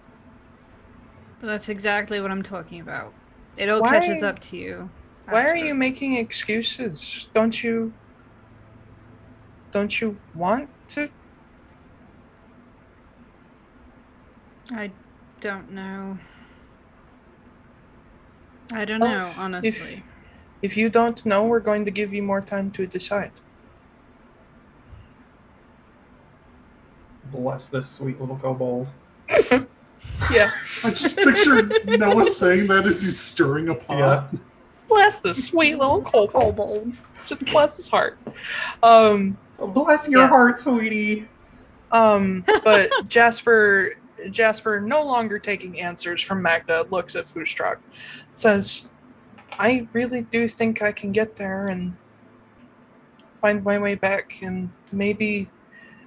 Speaker 3: that's exactly what I'm talking about. It all
Speaker 1: Why-
Speaker 3: catches up to you.
Speaker 1: Why are
Speaker 3: after.
Speaker 1: you making excuses? Don't you want to?
Speaker 3: I don't know. I don't
Speaker 1: Well,
Speaker 3: know, honestly.
Speaker 1: If you don't know, we're going to give you more time to decide.
Speaker 5: Bless this sweet little kobold.
Speaker 1: Yeah.
Speaker 2: I just pictured Noah saying that as he's stirring a pot.
Speaker 5: Yeah.
Speaker 1: Bless the sweet little kobold. Just bless his heart.
Speaker 5: Bless your
Speaker 1: Yeah.
Speaker 5: heart, sweetie.
Speaker 1: But Jasper no longer taking answers from Magda, looks at Foostrak, says, I really do think I can get there and find my way back, and maybe,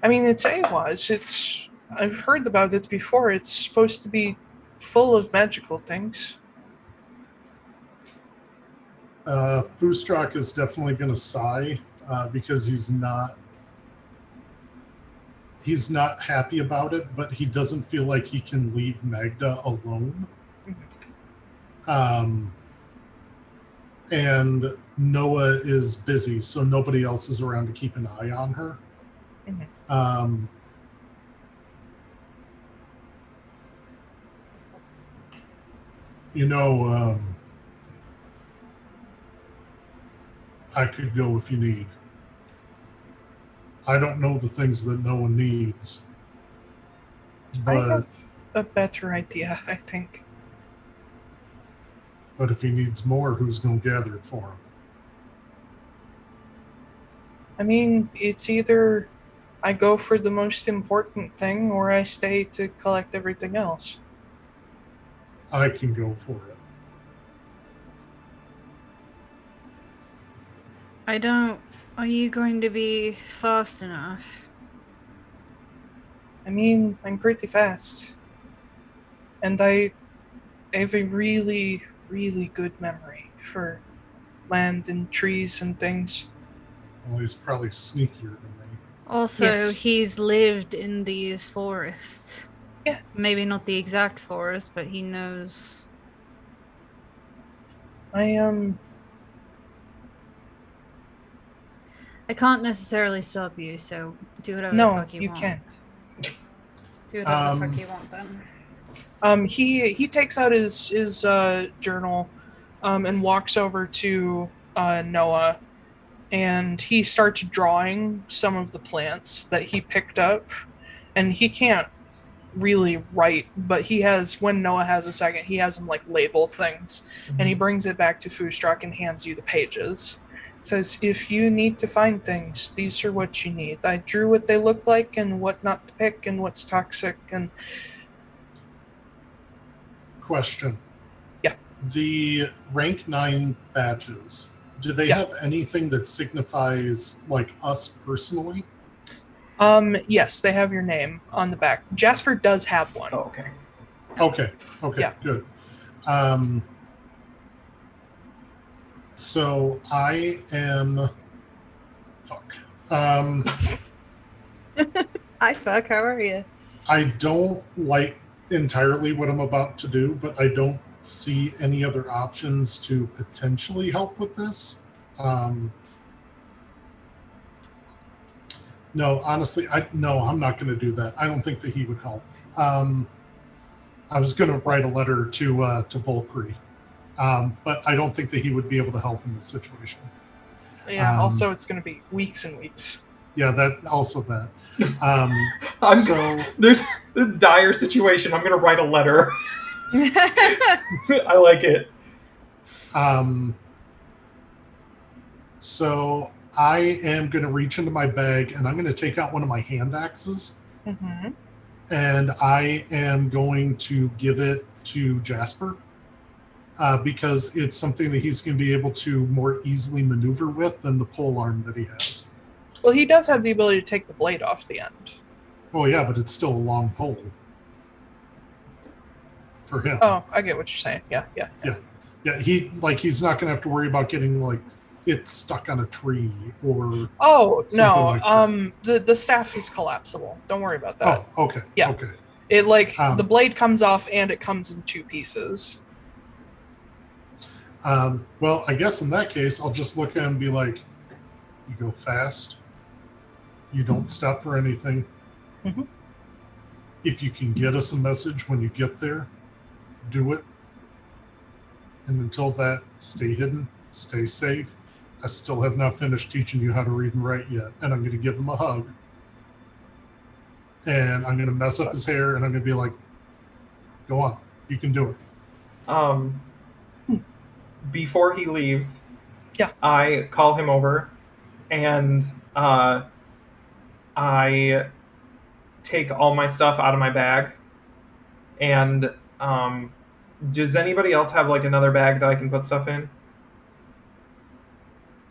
Speaker 1: I mean, it's Awas. I've heard about it before. It's supposed to be full of magical things.
Speaker 2: Foostrak is definitely going to sigh because he's not happy about it, but he doesn't feel like he can leave Magda alone. And Noah is busy, so nobody else is around to keep an eye on her. I could go if you need. I don't know the things that no one needs.
Speaker 1: I
Speaker 2: But
Speaker 1: have a better idea, I think.
Speaker 2: but if he needs more, who's going to gather it for him?
Speaker 1: I mean, it's either I go for the most important thing or I stay to collect everything else.
Speaker 2: I can go for it.
Speaker 3: Are you going to be fast enough?
Speaker 1: I mean, I'm pretty fast. And I have a really, really good memory for land and trees and things.
Speaker 2: Well, he's probably sneakier than me.
Speaker 3: Also,
Speaker 1: Yes.
Speaker 3: he's lived in these forests.
Speaker 1: Yeah.
Speaker 3: Maybe not the exact forest, but he knows. I can't necessarily stop you, so do whatever the
Speaker 1: No,
Speaker 3: fuck you
Speaker 1: you
Speaker 3: want.
Speaker 1: can't.
Speaker 3: Do whatever the fuck you want then.
Speaker 1: He takes out his journal, and walks over to Noah, and he starts drawing some of the plants that he picked up, and he can't really write, but he has, when Noah has a second, he has him like label things, and he brings it back to Foostrak and hands you the pages. It says, if you need to find things, these are what you need. I drew what they look like and what not to pick and what's toxic. And
Speaker 2: Question.
Speaker 1: Yeah.
Speaker 2: The rank 9 badges, do they
Speaker 1: Yeah.
Speaker 2: have anything that signifies like us personally?
Speaker 1: yes, they have your name on the back. Jasper does have one.
Speaker 5: Oh, okay.
Speaker 2: Okay,
Speaker 1: Yeah.
Speaker 2: good. So I am... Fuck.
Speaker 3: Hi, fuck, how are you?
Speaker 2: I don't like entirely what I'm about to do, but I don't see any other options to potentially help with this. No, honestly, I'm not going to do that. I don't think that he would help. I was going to write a letter to Volkry, but I don't think that he would be able to help in this situation.
Speaker 1: Yeah, also it's going to be weeks and weeks.
Speaker 2: Yeah, that.
Speaker 5: There's a dire situation. I'm gonna write a letter. I like it.
Speaker 2: So I am going to reach into my bag and I'm going to take out one of my hand axes.
Speaker 1: Mm-hmm.
Speaker 2: And I am going to give it to Jasper. because it's something that he's going to be able to more easily maneuver with than the pole arm that he has.
Speaker 1: Well, he does have the ability to take the blade off the end.
Speaker 2: Oh yeah, but it's still a long pole for him.
Speaker 1: Oh, I get what you're saying. Yeah.
Speaker 2: He's not going to have to worry about getting like it stuck on a tree or.
Speaker 1: Oh no,
Speaker 2: like
Speaker 1: the staff is collapsible. Don't worry about that.
Speaker 2: Oh, okay.
Speaker 1: Yeah.
Speaker 2: Okay.
Speaker 1: It the blade comes off and it comes in 2 pieces.
Speaker 2: Well, I guess in that case, I'll just look at him and be like, "You go fast. You don't stop for anything.
Speaker 1: Mm-hmm.
Speaker 2: If you can get us a message when you get there, do it. And until that, stay hidden, stay safe. I still have not finished teaching you how to read and write yet. And I'm going to give him a hug. And I'm going to mess up his hair, and I'm going to be like, go on, you can do it."
Speaker 5: Before he leaves,
Speaker 1: yeah,
Speaker 5: I call him over, and I take all my stuff out of my bag. And does anybody else have like another bag that I can put stuff in?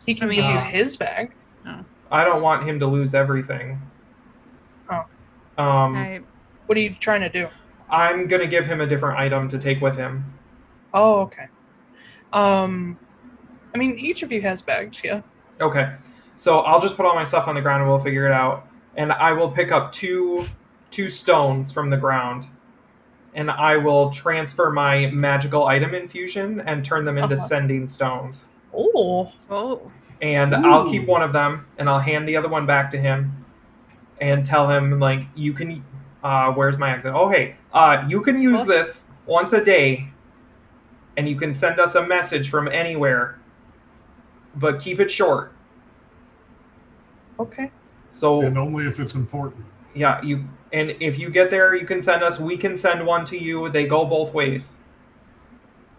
Speaker 1: He can give you his bag.
Speaker 3: No.
Speaker 5: I don't want him to lose everything.
Speaker 1: Oh. What are you trying to do?
Speaker 5: I'm gonna give him a different item to take with him.
Speaker 1: Oh, okay. I mean, each of you has bags, yeah.
Speaker 5: Okay. So I'll just put all my stuff on the ground and we'll figure it out. And I will pick up two stones from the ground. And I will transfer my magical item infusion and turn them into sending stones.
Speaker 1: Oh.
Speaker 5: And I'll keep one of them and I'll hand the other one back to him and tell him, like, you can, where's my exit? Oh, hey, you can use this once a day and you can send us a message from anywhere, but keep it short.
Speaker 1: Okay.
Speaker 5: So,
Speaker 2: and only if it's important.
Speaker 5: Yeah, and if you get there, you can send us. We can send one to you. They go both ways.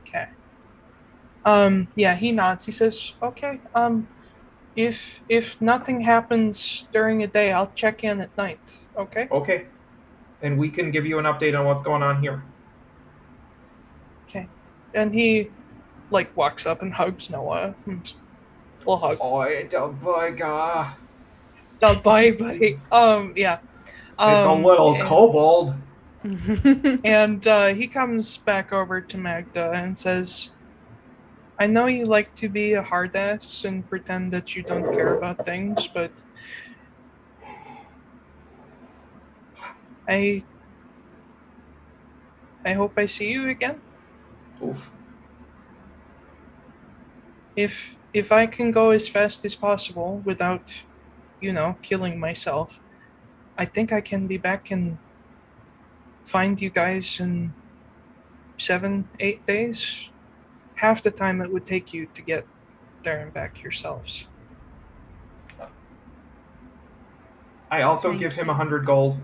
Speaker 1: Okay. Yeah, he nods. He says, "Okay. If nothing happens during a day, I'll check in at night. Okay."
Speaker 5: Okay. And we can give you an update on what's going on here.
Speaker 1: Okay. And he, walks up and hugs Noah. We'll hug.
Speaker 5: Oh, boy, God.
Speaker 1: Bye. Yeah.
Speaker 5: It's a little kobold.
Speaker 1: And he comes back over to Magda and says, "I know you like to be a hard ass and pretend that you don't care about things, but I hope I see you again.
Speaker 5: Oof.
Speaker 1: If I can go as fast as possible without, killing myself, I think I can be back and find you guys in 7-8 days. Half the time it would take you to get there and back yourselves."
Speaker 5: I also give him 100 gold.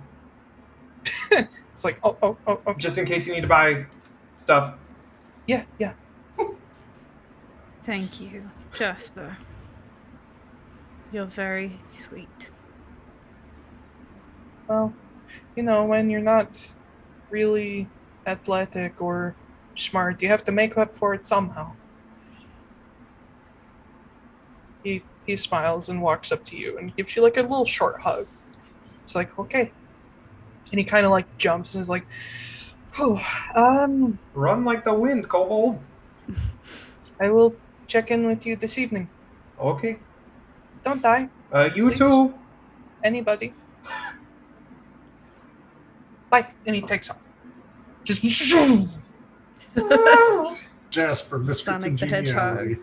Speaker 1: It's like, oh.
Speaker 5: Just in case you need to buy stuff.
Speaker 1: Yeah.
Speaker 3: Thank you, Jasper. You're very sweet.
Speaker 1: Well, when you're not really athletic or smart, you have to make up for it somehow. He smiles and walks up to you and gives you a little short hug. It's like, okay. And he kind of jumps and is like,
Speaker 5: Run like the wind, kobold.
Speaker 1: I will check in with you this evening.
Speaker 5: Okay.
Speaker 1: Don't die.
Speaker 5: You
Speaker 1: please.
Speaker 5: too.
Speaker 1: Anybody. Bye. And he takes off. Just
Speaker 2: Jasper, Mr.
Speaker 3: Sonic the
Speaker 2: Congeniality.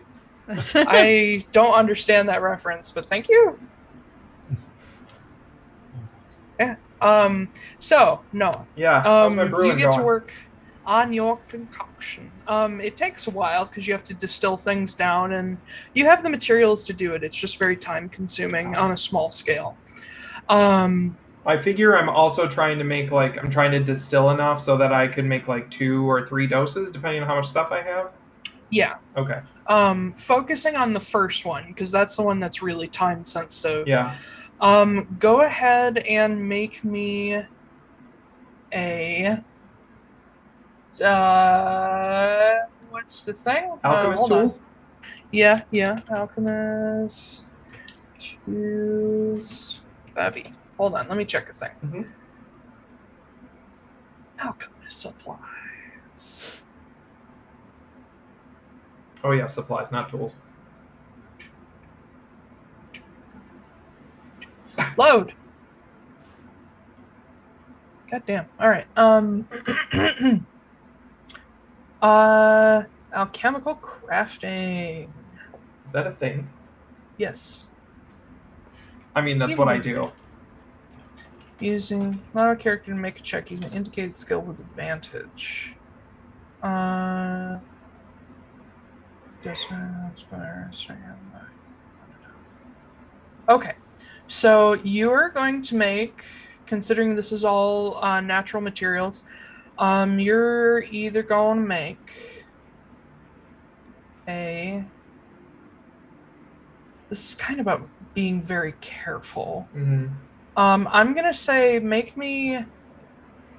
Speaker 3: Hedgehog.
Speaker 1: I don't understand that reference, but thank you. Yeah. So, Noah.
Speaker 5: Yeah. How's my brewing
Speaker 1: you get
Speaker 5: going?
Speaker 1: to work on your concoction. It takes a while because you have to distill things down, and you have the materials to do it. It's just very time consuming on a small scale.
Speaker 5: I figure I'm also trying to make I'm trying to distill enough so that I can make 2 or 3 doses depending on how much stuff I have.
Speaker 1: Yeah.
Speaker 5: Okay.
Speaker 1: Focusing on the first one because that's the one that's really time sensitive.
Speaker 5: Yeah.
Speaker 1: Go ahead and make me a what's the thing?
Speaker 5: Alchemist
Speaker 1: hold on.
Speaker 5: tools?
Speaker 1: Yeah. Alchemist tools. Bevy. Hold on, let me check a thing.
Speaker 5: Mm-hmm.
Speaker 1: Alchemist supplies.
Speaker 5: Oh yeah, supplies, not tools.
Speaker 1: Load. God damn. All right. Alchemical crafting.
Speaker 5: Is that a thing?
Speaker 1: Yes.
Speaker 5: I mean, that's what I do.
Speaker 1: Using allow a character to make a check using indicated skill with advantage. Okay, so you're going to make, considering this is all natural materials, you're either going to make a. This is kind of about being very careful.
Speaker 5: Mm-hmm.
Speaker 1: I'm gonna say make me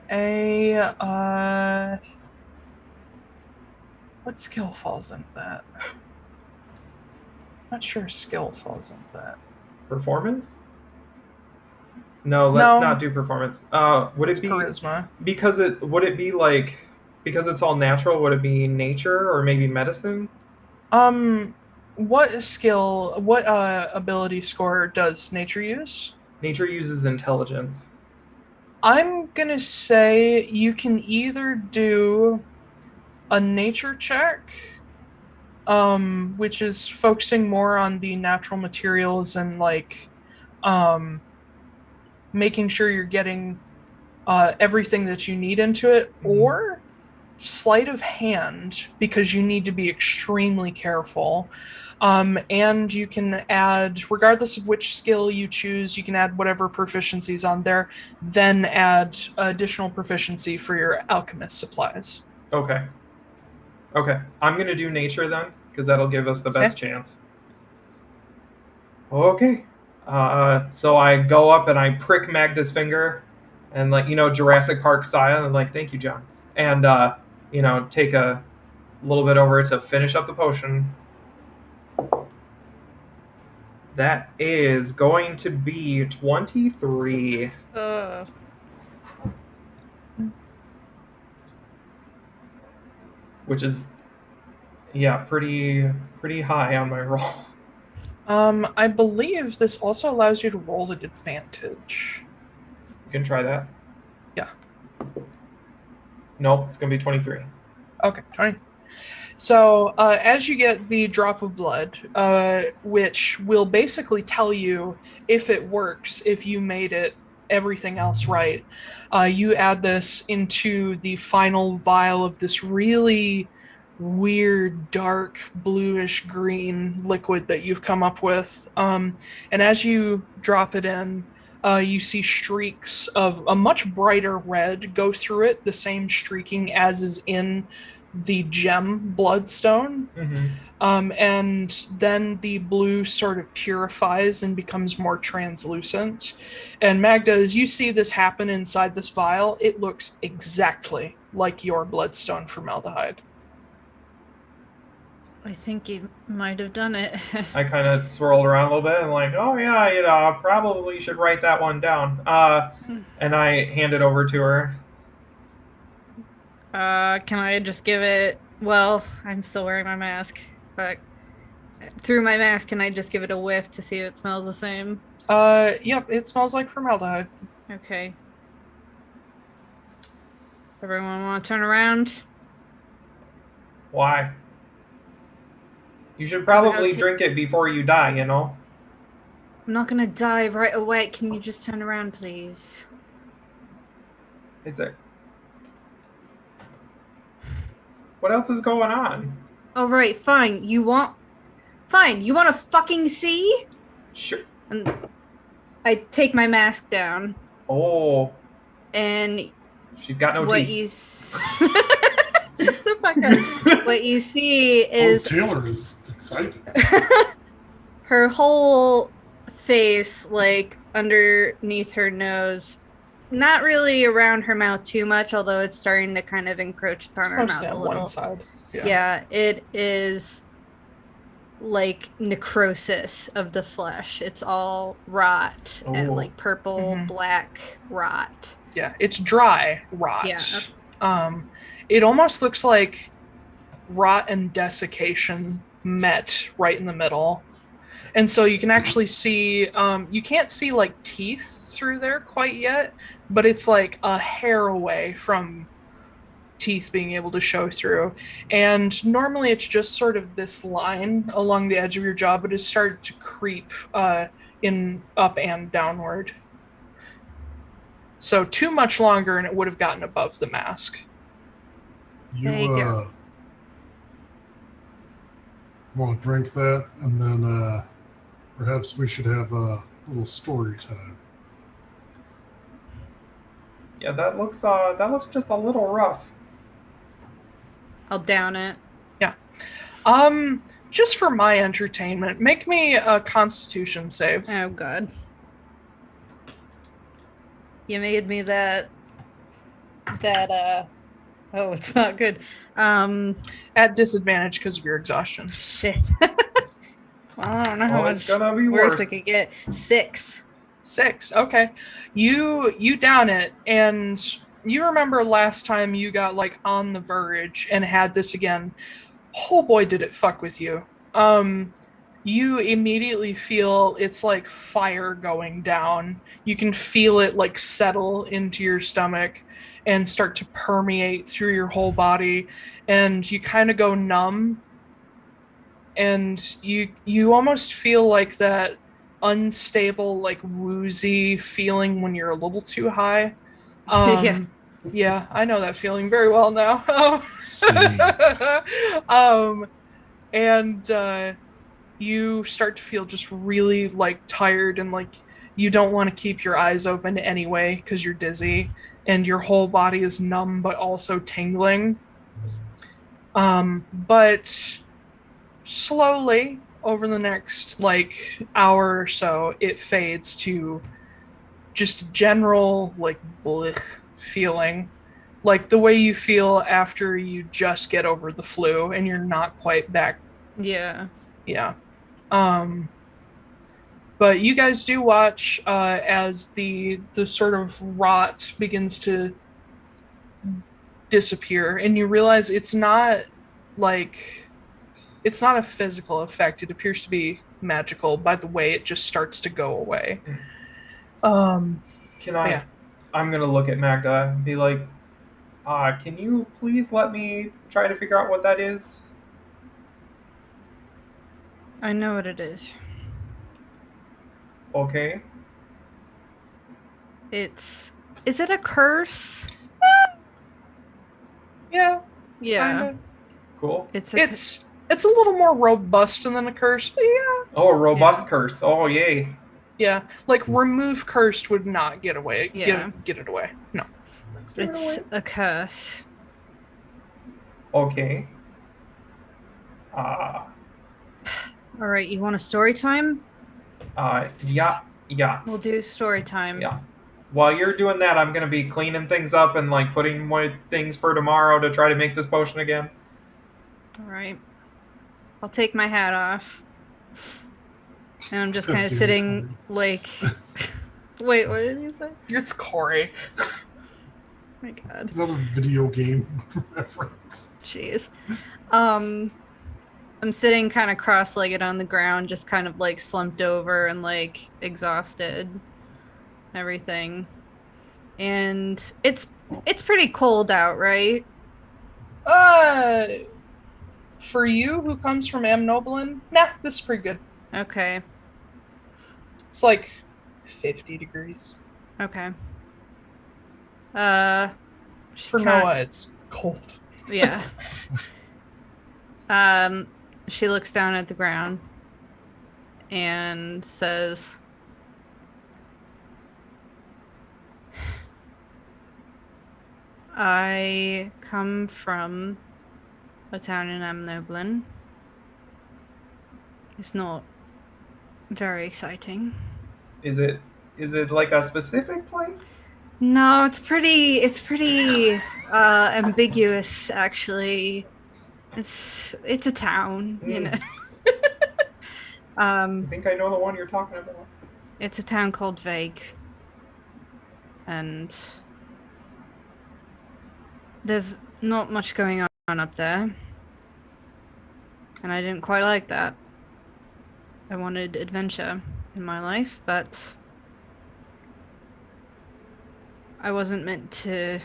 Speaker 1: a what skill falls into that? Not sure skill falls into that.
Speaker 5: Performance? No, let's not do performance. Would
Speaker 1: It's
Speaker 5: it be
Speaker 1: charisma?
Speaker 5: because it's all natural? Would it be nature or maybe medicine?
Speaker 1: What ability score does nature use?
Speaker 5: Nature uses intelligence.
Speaker 1: I'm gonna say you can either do a nature check, which is focusing more on the natural materials and like making sure you're getting everything that you need into it, or sleight of hand, because you need to be extremely careful. And you can add, regardless of which skill you choose, you can add whatever proficiencies on there, then add additional proficiency for your alchemist supplies.
Speaker 5: Okay. I'm going to do nature then, because that'll give us the best chance. Okay. So I go up and I prick Magda's finger, and Jurassic Park style, and thank you, John. And, take a little bit over to finish up the potion. That is going to be 23. Which is, pretty high on my roll.
Speaker 1: I believe this also allows you to roll at advantage.
Speaker 5: You can try that.
Speaker 1: Yeah.
Speaker 5: Nope, it's going to be 23.
Speaker 1: Okay, 20. So as you get the drop of blood, which will basically tell you if it works, if you made everything else right, you add this into the final vial of this really weird, dark, bluish green liquid that you've come up with. And as you drop it in, you see streaks of a much brighter red go through it, the same streaking as is in the gem bloodstone. And then the blue sort of purifies and becomes more translucent. And Magda, as you see this happen inside this vial, it looks exactly like your bloodstone formaldehyde.
Speaker 3: I think you might have done it.
Speaker 5: I kind of swirled around a little bit and oh yeah, probably should write that one down. And I hand it over to her.
Speaker 3: Can I just give it... Well, I'm still wearing my mask, but through my mask, can I just give it a whiff to see if it smells the same?
Speaker 1: Yep, it smells like formaldehyde.
Speaker 3: Okay. Everyone want to turn around?
Speaker 5: Why? You should probably drink it before you die, I'm
Speaker 3: not gonna die right away. Can you just turn around, please?
Speaker 5: Is there... What else is going on?
Speaker 3: All right, fine. You want to fucking see?
Speaker 5: Sure.
Speaker 3: And I take my mask down.
Speaker 5: Oh.
Speaker 3: And
Speaker 5: she's got no teeth.
Speaker 3: Shut the fuck up. What you see is
Speaker 2: Taiylor is excited.
Speaker 3: Her whole face, underneath her nose. Not really around her mouth too much, although it's starting to kind of encroach upon her mouth a little.
Speaker 1: One side.
Speaker 3: Yeah, it is like necrosis of the flesh. It's all rot and
Speaker 5: Oh.
Speaker 3: like purple, black rot.
Speaker 1: Yeah, it's dry rot.
Speaker 3: Yeah.
Speaker 1: It almost looks like rot and desiccation met right in the middle. And so you can actually see, you can't see like teeth through there quite yet, but it's like a hair away from teeth being able to show through. And normally it's just sort of this line along the edge of your jaw, but it's started to creep in up and downward. So too much longer and it would have gotten above the mask.
Speaker 3: There you go.
Speaker 2: Want to drink that, and then perhaps we should have a little story time.
Speaker 5: Yeah, that looks just a little rough.
Speaker 3: I'll down it.
Speaker 1: Yeah. Just for my entertainment, make me a Constitution save.
Speaker 3: Oh god. You made me that oh, it's not good.
Speaker 1: At disadvantage because of your exhaustion.
Speaker 3: Shit. Well, I don't know how
Speaker 5: It's
Speaker 3: much
Speaker 5: gonna be
Speaker 3: worse
Speaker 5: worse.
Speaker 3: I could get. 6.
Speaker 1: 6. Okay. You down it, and you remember last time you got like on the verge and had this again. Oh boy, did it fuck with you. You immediately feel it's like fire going down. You can feel it like settle into your stomach and start to permeate through your whole body, and you kind of go numb, and you almost feel like that unstable, like woozy feeling when you're a little too high. Yeah, I know that feeling very well now. And you start to feel just really like tired, and like you don't want to keep your eyes open anyway because you're dizzy and your whole body is numb but also tingling. But slowly over the next like hour or so, it fades to just general like blech feeling, like the way you feel after you just get over the flu and you're not quite back.
Speaker 3: Yeah.
Speaker 1: But you guys do watch as the sort of rot begins to disappear, and you realize it's not a physical effect. It appears to be magical by the way it just starts to go away.
Speaker 5: I'm gonna look at Magda and be like, can you please let me try to figure out what that is?
Speaker 3: I know what it is.
Speaker 5: Okay.
Speaker 3: Is it a curse?
Speaker 1: Yeah.
Speaker 3: Yeah.
Speaker 5: Cool.
Speaker 1: It's a little more robust than a curse, but yeah.
Speaker 5: Oh, a robust curse. Oh, yay.
Speaker 1: Yeah, like remove cursed would not get away.
Speaker 3: Yeah.
Speaker 1: Get it away. No.
Speaker 3: It's a curse.
Speaker 5: Okay.
Speaker 3: All right, you want a story time?
Speaker 5: Yeah.
Speaker 3: We'll do story time.
Speaker 5: Yeah. While you're doing that, I'm gonna be cleaning things up and like putting more things for tomorrow to try to make this potion again.
Speaker 3: All right. I'll take my hat off. And I'm just kind of sitting like... Wait, what did you say?
Speaker 1: It's Corey.
Speaker 3: Oh my god.
Speaker 2: Another video game reference.
Speaker 3: Jeez. I'm sitting kind of cross-legged on the ground, just kind of like slumped over and like exhausted. Everything. And it's pretty cold out, right?
Speaker 1: For you who comes from Amnoblin, nah, this is pretty good.
Speaker 3: Okay.
Speaker 1: It's like 50 degrees.
Speaker 3: Okay.
Speaker 1: For Noah, it's cold.
Speaker 3: Yeah. She looks down at the ground and says, I come from a town in Amnoblin. It's not very exciting.
Speaker 5: Is it like a specific place?
Speaker 3: No, it's pretty ambiguous, actually. It's a town, you know.
Speaker 5: I think I know the one you're talking about.
Speaker 3: It's a town called Vague. And there's not much going on up there. And I didn't quite like that. I wanted adventure in my life, but I wasn't meant to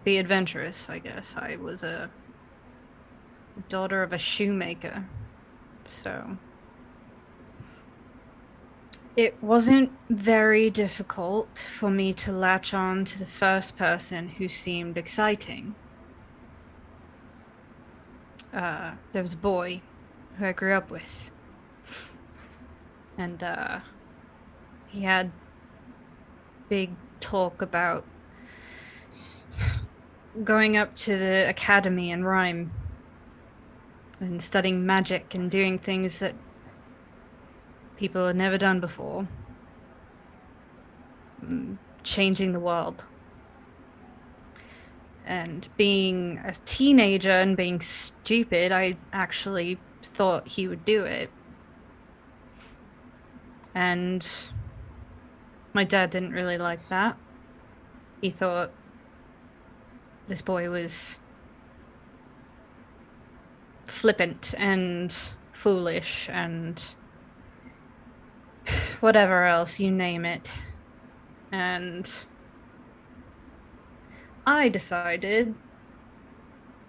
Speaker 3: be adventurous, I guess. I was a daughter of a shoemaker. So it wasn't very difficult for me to latch on to the first person who seemed exciting. There was a boy who I grew up with. And he had big talk about going up to the academy and rhyme and studying magic and doing things that people had never done before. Changing the world. And being a teenager and being stupid, I actually thought he would do it. And my dad didn't really like that. He thought this boy was flippant and foolish and whatever else, you name it. And I decided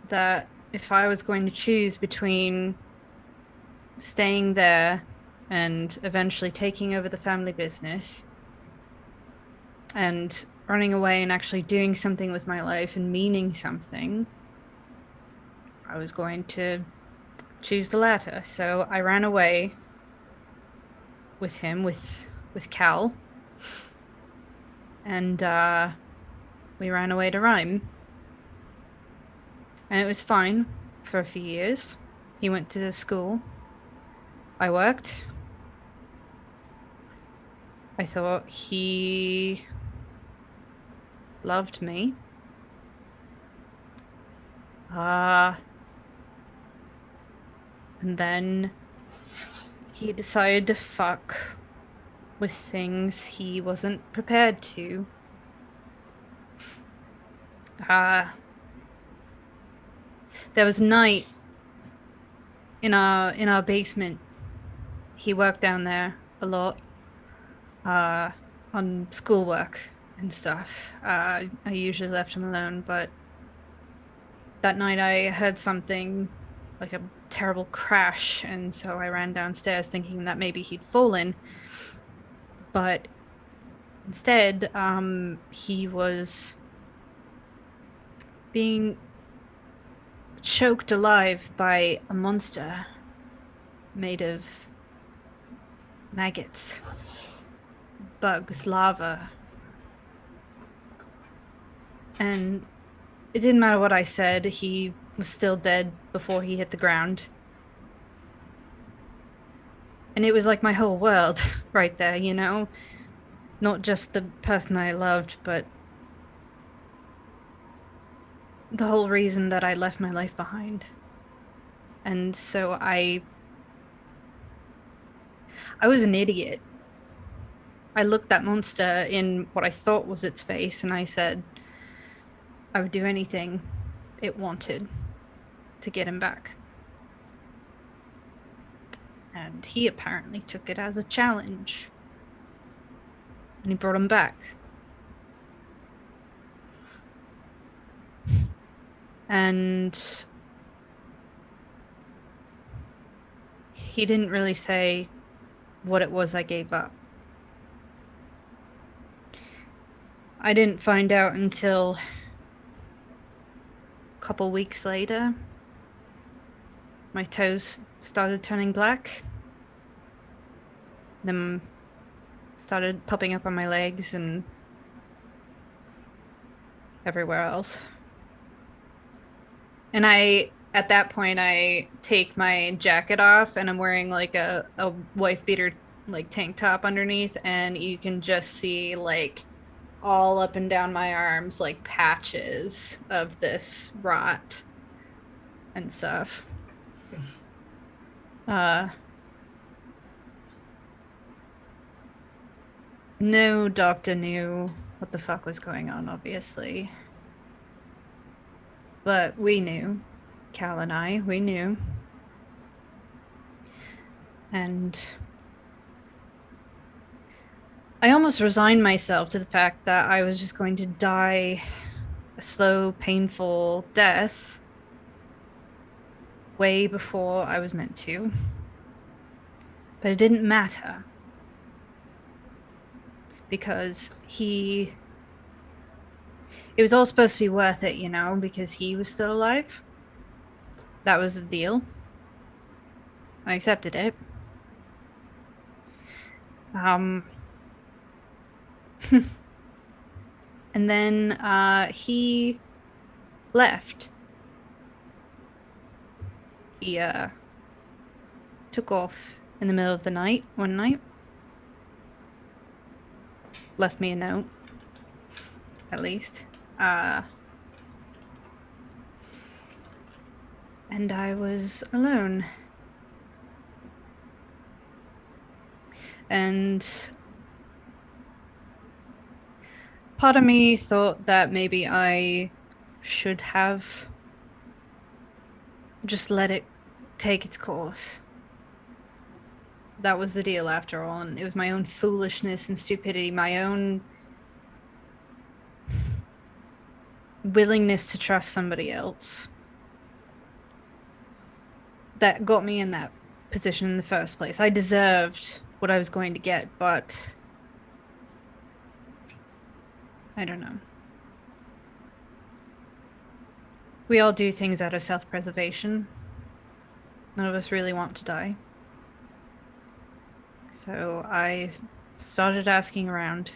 Speaker 3: that if I was going to choose between staying there and eventually taking over the family business and running away and actually doing something with my life and meaning something, I was going to choose the latter. So I ran away with him, with Cal, and we ran away to rhyme. And it was fine for a few years. He went to the school. I worked. I thought he loved me. And then he decided to fuck with things he wasn't prepared to. There was a night in our basement. He worked down there a lot on schoolwork and stuff. I usually left him alone, but that night I heard something like a terrible crash, and so I ran downstairs thinking that maybe he'd fallen. But instead, he was being choked alive by a monster made of maggots, bugs, lava. And it didn't matter what I said, he was still dead before he hit the ground. And it was like my whole world right there, you know? Not just the person I loved, but the whole reason that I left my life behind. And so I was an idiot. I looked that monster in what I thought was its face, and I said I would do anything it wanted to get him back. And he apparently took it as a challenge. And he brought him back. And he didn't really say what it was I gave up. I didn't find out until a couple weeks later. My toes started turning black. Then started popping up on my legs and everywhere else. And at that point, I take my jacket off and I'm wearing like a wife beater like tank top underneath, and you can just see like all up and down my arms like patches of this rot. and stuff. No doctor knew what the fuck was going on, obviously. But we knew. Cal and I, we knew. And I almost resigned myself to the fact that I was just going to die a slow, painful death way before I was meant to. But it didn't matter. Because it was all supposed to be worth it, you know, because he was still alive. That was the deal. I accepted it. And then he left. He took off in the middle of the night one night. Left me a note, at least. And I was alone. And part of me thought that maybe I should have just let it take its course. That was the deal after all, and it was my own foolishness and stupidity, my own willingness to trust somebody else that got me in that position in the first place. I deserved what I was going to get, but I don't know. We all do things out of self-preservation. None of us really want to die. So I started asking around.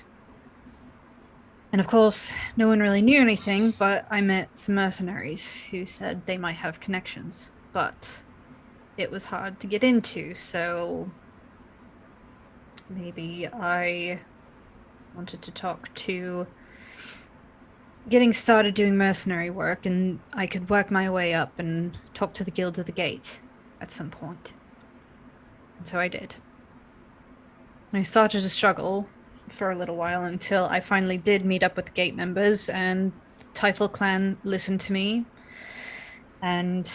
Speaker 3: And of course, no one really knew anything, but I met some mercenaries who said they might have connections. But it was hard to get into, so maybe I wanted to talk to getting started doing mercenary work, and I could work my way up and talk to the Guild of the Gate at some point. And so I did. I started to struggle for a little while until I finally did meet up with the Gate members, and the Taiylor clan listened to me and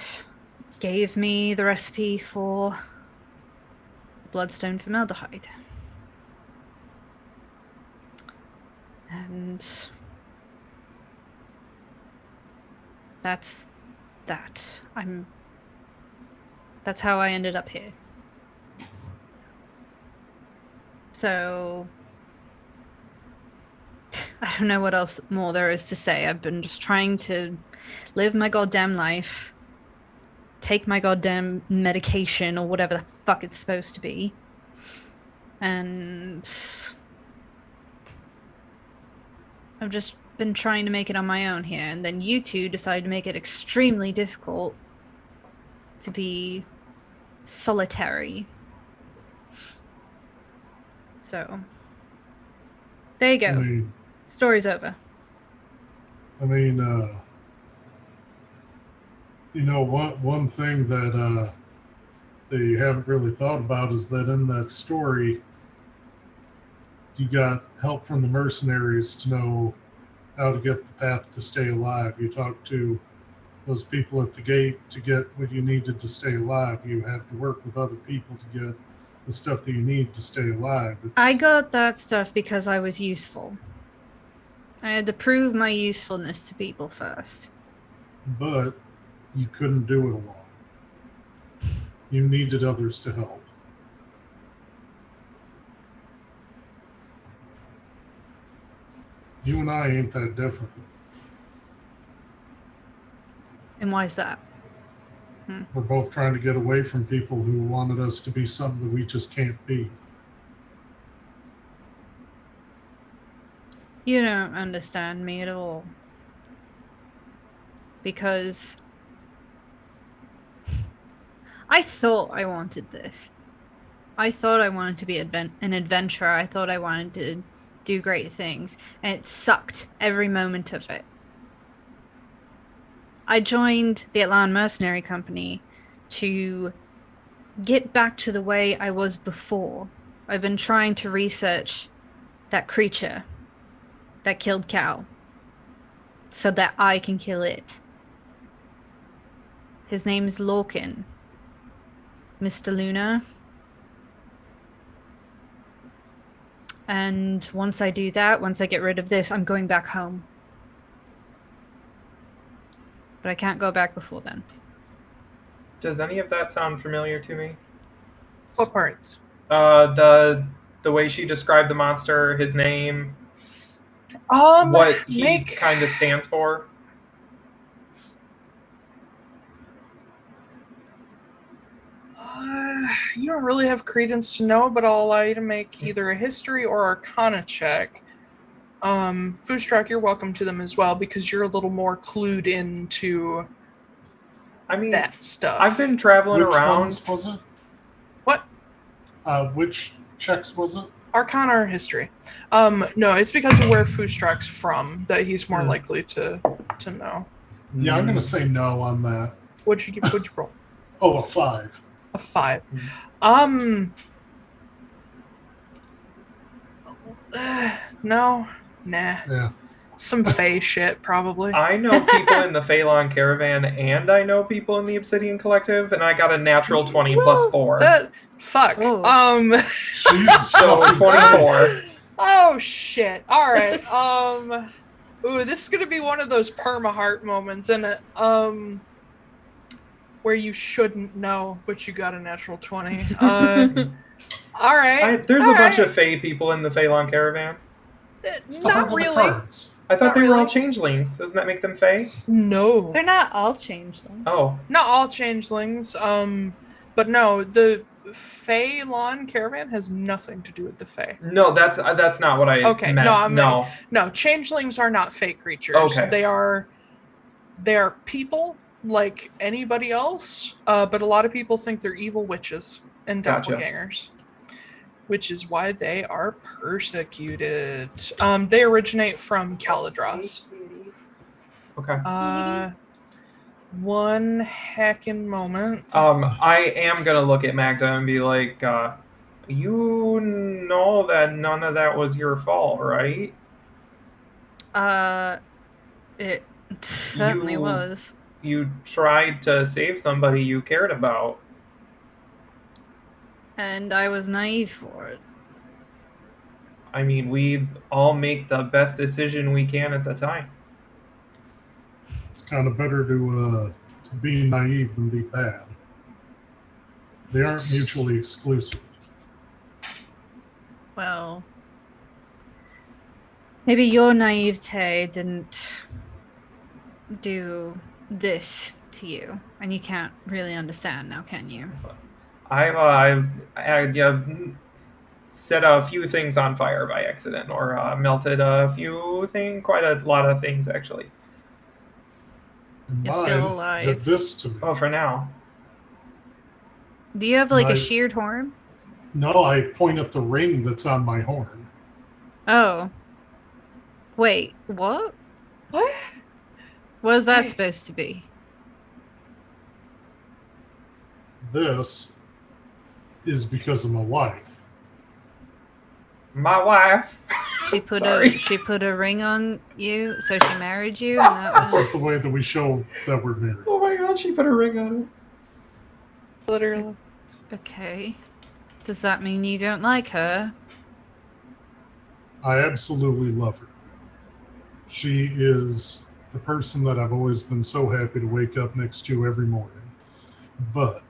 Speaker 3: gave me the recipe for bloodstone formaldehyde. And that's that. That's how I ended up here. So I don't know what else more there is to say. I've been just trying to live my goddamn life, take my goddamn medication or whatever the fuck it's supposed to be, and I've just been trying to make it on my own here, and then you two decided to make it extremely difficult to be solitary. So there you go. Story's over.
Speaker 2: You know, one thing that you haven't really thought about is that in that story, you got help from the mercenaries to know how to get the path to stay alive. You talked to those people at the gate to get what you needed to stay alive. You have to work with other people to get the stuff that you need to stay alive.
Speaker 3: I got that stuff because I was useful. I had to prove my usefulness to people first.
Speaker 2: But you couldn't do it alone. You needed others to help. You and I ain't that different.
Speaker 3: And why is that?
Speaker 2: We're both trying to get away from people who wanted us to be something that we just can't be.
Speaker 3: You don't understand me at all. Because I thought I wanted this. I thought I wanted to be an adventurer. I thought I wanted to do great things. And it sucked every moment of it. I joined the Atlaran Mercenary Company to get back to the way I was before. I've been trying to research that creature that killed Cal so that I can kill it. His name's Lorcan. Mr. Luna. And once I do that, once I get rid of this, I'm going back home. But I can't go back before then.
Speaker 5: Does any of that sound familiar to me?
Speaker 1: What parts?
Speaker 5: The way she described the monster, his name, what he kind of stands for.
Speaker 1: You don't really have credence to know, but I'll allow you to make either a history or arcana check. Foostrak, you're welcome to them as well because you're a little more clued into that stuff.
Speaker 5: I've been traveling around.
Speaker 2: Which ones was it?
Speaker 1: What?
Speaker 2: Which checks was it?
Speaker 1: Arcana or history? No, it's because of where Foostrak's from that he's more likely to know.
Speaker 2: Yeah, I'm gonna say no on that.
Speaker 1: What'd you roll?
Speaker 2: Oh, a 5.
Speaker 1: A 5. No. Nah.
Speaker 2: Yeah.
Speaker 1: Some Fey shit, probably.
Speaker 5: I know people in the Phelan Caravan, and I know people in the Obsidian Collective, and I got a natural 20 plus 4.
Speaker 1: Fuck.
Speaker 2: Jesus.
Speaker 5: So 24.
Speaker 1: Oh, shit. All right. Ooh, this is going to be one of those perma-heart moments, isn't it? Where you shouldn't know, but you got a natural 20. All right.
Speaker 5: There's a bunch of Fey people in the Phelan Caravan.
Speaker 1: Not really.
Speaker 5: I thought they were all changelings. Doesn't that make them Fey?
Speaker 1: No.
Speaker 3: They're not all changelings.
Speaker 5: Oh.
Speaker 1: Not all changelings. But no, the Phelan Caravan has nothing to do with the Fey.
Speaker 5: No, that's not what I meant.
Speaker 1: No, changelings are not Fey creatures.
Speaker 5: Okay.
Speaker 1: They are people like anybody else, but a lot of people think they're evil witches and doppelgangers. Which is why they are persecuted. They originate from Caladros.
Speaker 5: Okay.
Speaker 1: One heckin' moment.
Speaker 5: I am gonna look at Magda and be like, you know that none of that was your fault, right?
Speaker 3: It certainly was.
Speaker 5: You tried to save somebody you cared about.
Speaker 3: And I was naive for it.
Speaker 5: I mean, we all make the best decision we can at the time.
Speaker 2: It's kind of better to be naive than be bad. They aren't mutually exclusive.
Speaker 3: Well, maybe your naivete didn't do this to you, and you can't really understand now, can you?
Speaker 5: I've set a few things on fire by accident, or melted quite a lot of things actually.
Speaker 3: You're still alive.
Speaker 2: Did this to me.
Speaker 5: Oh, for now.
Speaker 3: Do you have a sheared horn?
Speaker 2: No, I point at the ring that's on my horn.
Speaker 3: Oh. Wait, what?
Speaker 1: What?
Speaker 3: What is that supposed to be?
Speaker 2: This is because of my wife.
Speaker 5: My wife.
Speaker 3: She put a ring on you, so she married you, and that was.
Speaker 2: This is the way that we show that we're married.
Speaker 5: Oh my god, she put a ring on it.
Speaker 1: Literally.
Speaker 3: Okay. Does that mean you don't like her?
Speaker 2: I absolutely love her. She is the person that I've always been so happy to wake up next to every morning. But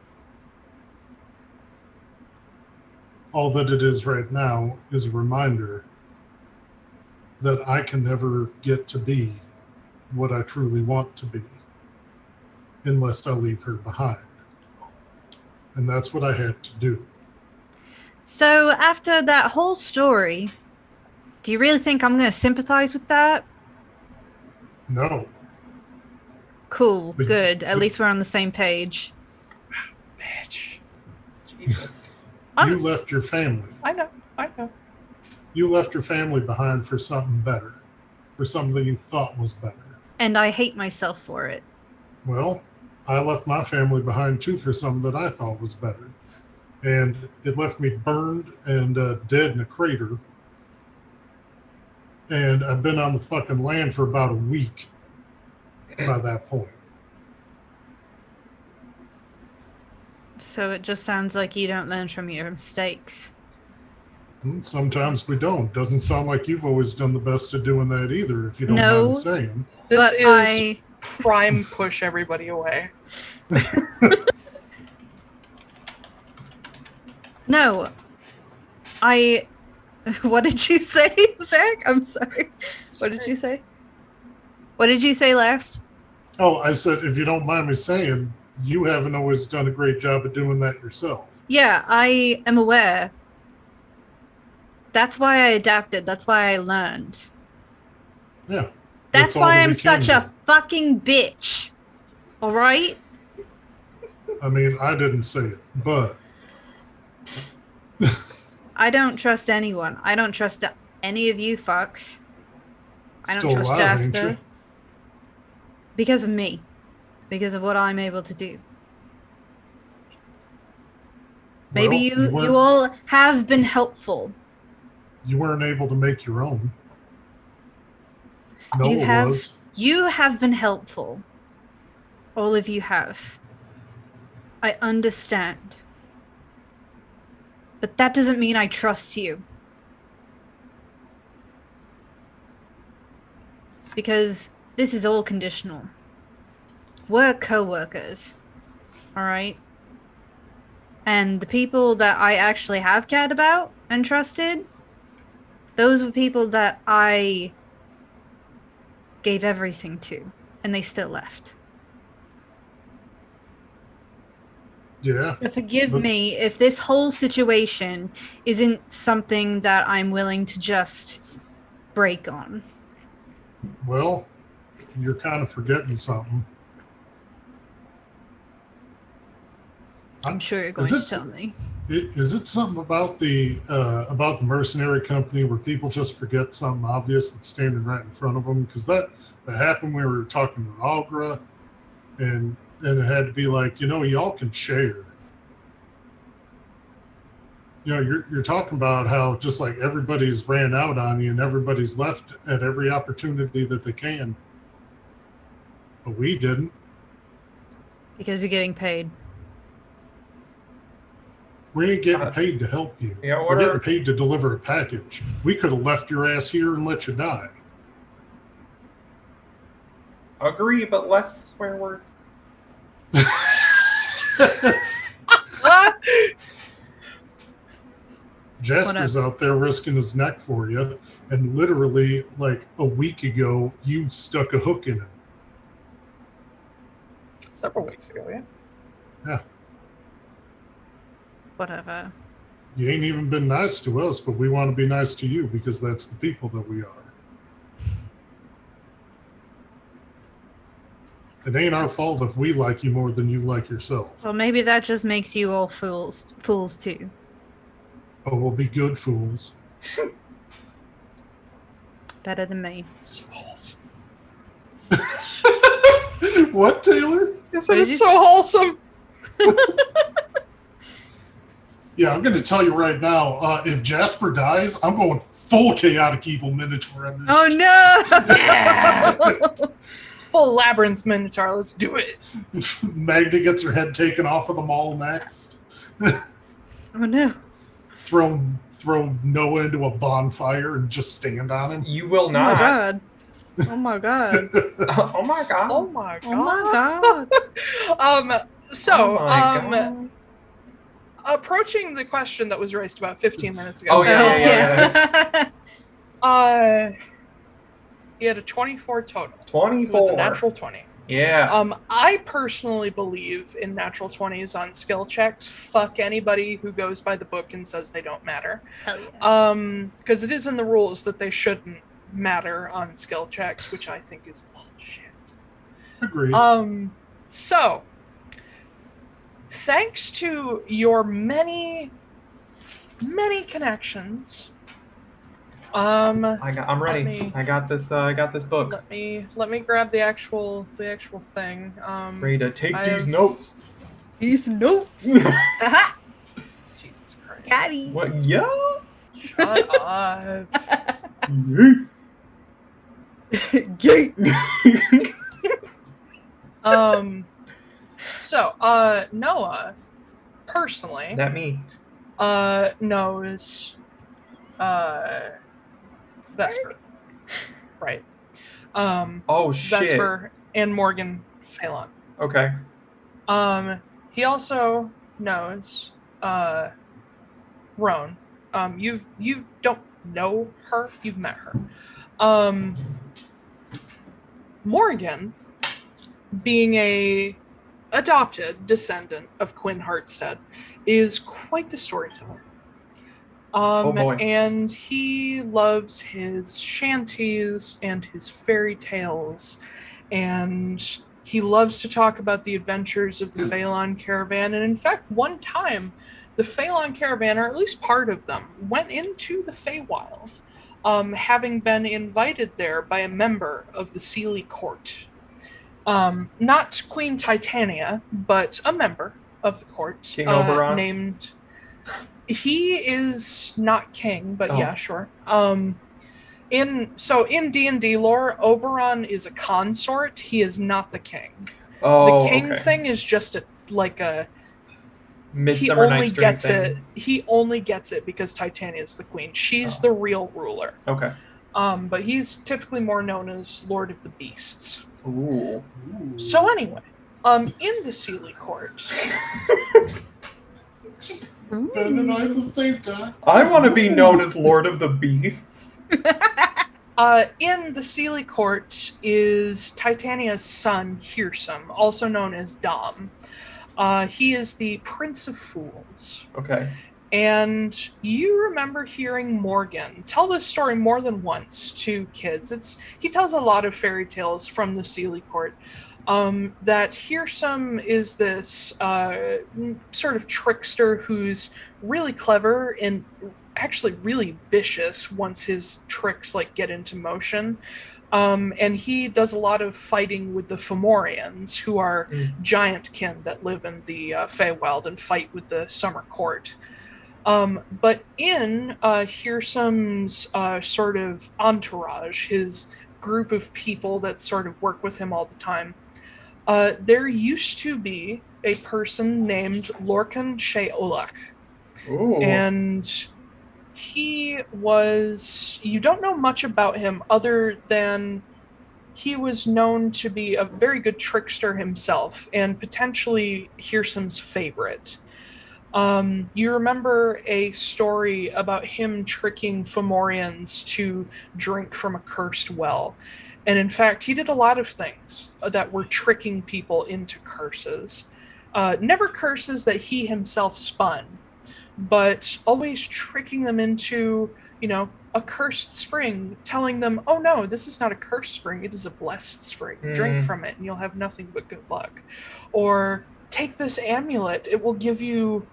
Speaker 2: all that it is right now is a reminder that I can never get to be what I truly want to be unless I leave her behind. And that's what I had to do.
Speaker 3: So after that whole story, do you really think I'm going to sympathize with that?
Speaker 2: No.
Speaker 3: Cool, good. At least we're on the same page.
Speaker 1: Bitch.
Speaker 5: Jesus.
Speaker 2: You left your family.
Speaker 1: I know.
Speaker 2: You left your family behind for something better. For something you thought was better.
Speaker 3: And I hate myself for it.
Speaker 2: Well, I left my family behind too for something that I thought was better. And it left me burned and dead in a crater. And I've been on the fucking land for about a week by that point.
Speaker 3: So it just sounds like you don't learn from your mistakes.
Speaker 2: Sometimes we don't. Doesn't sound like you've always done the best at doing that either, if you don't
Speaker 3: No.
Speaker 2: mind me saying.
Speaker 1: This
Speaker 3: But
Speaker 1: is prime push everybody away.
Speaker 3: No. What did you say, Zach? I'm sorry. What did you say? What did you say last?
Speaker 2: Oh, I said, if you don't mind me saying, you haven't always done a great job of doing that yourself.
Speaker 3: Yeah, I am aware. That's why I adapted. That's why I learned.
Speaker 2: Yeah.
Speaker 3: That's
Speaker 2: all
Speaker 3: why
Speaker 2: that
Speaker 3: I'm
Speaker 2: we can
Speaker 3: such a
Speaker 2: do.
Speaker 3: fucking bitch. All right?
Speaker 2: I mean, I didn't say it, but
Speaker 3: I don't trust anyone. I don't trust any of you fucks. I don't
Speaker 2: still
Speaker 3: trust
Speaker 2: alive, ain't
Speaker 3: Jasper.
Speaker 2: you?
Speaker 3: Because of me. Because of what I'm able to do. Maybe
Speaker 2: Well,
Speaker 3: you all have been helpful.
Speaker 2: you weren't able to make your own. Noah was.
Speaker 3: You have been helpful. All of you have. I understand. But that doesn't mean I trust you. Because this is all conditional. We're co-workers. Alright? And the people that I actually have cared about and trusted, those were people that I gave everything to, and they still left.
Speaker 2: Yeah.
Speaker 3: Forgive me if this whole situation isn't something that I'm willing to just break on.
Speaker 2: Well, you're kind of forgetting something.
Speaker 3: I'm sure you're going to tell me.
Speaker 2: Is it something about the mercenary company where people just forget something obvious that's standing right in front of them? Because that happened when we were talking to Algra, and it had to be like, y'all can share. You're talking about how just like everybody's ran out on you and everybody's left at every opportunity that they can. But we didn't.
Speaker 3: Because you're getting paid.
Speaker 2: We ain't getting paid to help you.
Speaker 5: Yeah,
Speaker 2: We're getting paid to deliver a package. We could have left your ass here and let you die.
Speaker 5: Agree, but less swear words.
Speaker 2: Jasper's out there risking his neck for you, and literally, like a week ago, you stuck a hook in him.
Speaker 1: Several weeks ago, yeah.
Speaker 2: Yeah.
Speaker 3: Whatever.
Speaker 2: You ain't even been nice to us, but we want to be nice to you because that's the people that we are. It ain't our fault if we like you more than you like yourself.
Speaker 3: Well, maybe that just makes you all fools too.
Speaker 2: But we'll be good fools.
Speaker 3: Better than me.
Speaker 1: Smalls.
Speaker 2: What, Taiylor?
Speaker 1: I said it's so wholesome.
Speaker 2: Yeah, I'm going to tell you right now, if Jasper dies, I'm going full chaotic evil minotaur on this.
Speaker 3: Oh no!
Speaker 1: Yeah! Full labyrinth minotaur, let's do it.
Speaker 2: Magda gets her head taken off of the mall next.
Speaker 3: Oh no.
Speaker 2: Throw Noah into a bonfire and just stand on him.
Speaker 5: You will
Speaker 3: Oh my
Speaker 5: not.
Speaker 3: god. Oh my god.
Speaker 5: Oh my god.
Speaker 1: Oh my god.
Speaker 3: Oh my god.
Speaker 1: So,
Speaker 5: Oh my God.
Speaker 1: approaching the question that was raised about 15 minutes ago.
Speaker 5: Oh, yeah.
Speaker 1: He had a 24 total.
Speaker 5: 24.
Speaker 1: With a natural 20.
Speaker 5: Yeah.
Speaker 1: I personally believe in natural 20s on skill checks. Fuck anybody who goes by the book and says they don't matter.
Speaker 3: Hell yeah.
Speaker 1: Because it is in the rules that they shouldn't matter on skill checks, which I think is bullshit.
Speaker 2: Agreed.
Speaker 1: So, thanks to your many, many connections,
Speaker 5: I'm ready.
Speaker 1: me-
Speaker 5: I got this book.
Speaker 1: Let me grab the actual thing.
Speaker 5: Ready to take
Speaker 1: I
Speaker 5: these
Speaker 1: have-
Speaker 5: notes.
Speaker 3: These notes. Aha!
Speaker 1: Jesus Christ.
Speaker 3: Daddy.
Speaker 5: What? Yeah.
Speaker 1: Shut up.
Speaker 3: Gate.
Speaker 1: So, Noah, personally,
Speaker 5: That me.
Speaker 1: knows, Vesper. Right.
Speaker 5: Oh shit.
Speaker 1: Vesper and Morgan Phelan.
Speaker 5: Okay.
Speaker 1: He also knows, Roan. You don't know her, you've met her. Morgan, being a adopted descendant of Quinn Hartstead, is quite the storyteller.
Speaker 5: Oh boy.
Speaker 1: And he loves his shanties and his fairy tales, and he loves to talk about the adventures of the Phelan caravan. And in fact, one time, the Phelan caravan, or at least part of them, went into the Feywild, having been invited there by a member of the Sealy court. Not Queen Titania, but a member of the court.
Speaker 5: King Oberon?
Speaker 1: Named... He is not king, but
Speaker 5: Oh.
Speaker 1: yeah, sure. In D&D lore, Oberon is a consort. He is not the king.
Speaker 5: Oh,
Speaker 1: The king
Speaker 5: okay.
Speaker 1: thing is just he
Speaker 5: Midsummer
Speaker 1: only
Speaker 5: Night's Dream
Speaker 1: gets
Speaker 5: thing.
Speaker 1: it. He only gets it because Titania is the queen. She's
Speaker 5: Oh.
Speaker 1: the real ruler.
Speaker 5: Okay.
Speaker 1: But he's typically more known as Lord of the Beasts.
Speaker 5: Ooh.
Speaker 1: So anyway, in the Sealy court,
Speaker 2: Ben and I at the same time.
Speaker 5: I want to be known as Lord of the Beasts.
Speaker 1: in the Sealy court is Titania's son, Hirsum, also known as Dom. He is the Prince of Fools.
Speaker 5: Okay.
Speaker 1: And you remember hearing Morgan tell this story more than once to kids. He tells a lot of fairy tales from the Sealy court. That Hirsum is this sort of trickster who's really clever and actually really vicious once his tricks get into motion. And he does a lot of fighting with the Fomorians, who are giant kin that live in the Feywild and fight with the Summer Court. But in Hirsum's sort of entourage, his group of people that sort of work with him all the time, there used to be a person named Lorcan Sheolak.
Speaker 5: Ooh.
Speaker 1: And he was... You don't know much about him other than he was known to be a very good trickster himself, and potentially Hirsum's favorite. You remember a story about him tricking Fomorians to drink from a cursed well. And in fact, he did a lot of things that were tricking people into curses. Never curses that he himself spun, but always tricking them into, a cursed spring, telling them, oh no, this is not a cursed spring, it is a blessed spring. Drink from it and you'll have nothing but good luck. Or take this amulet, it will give you,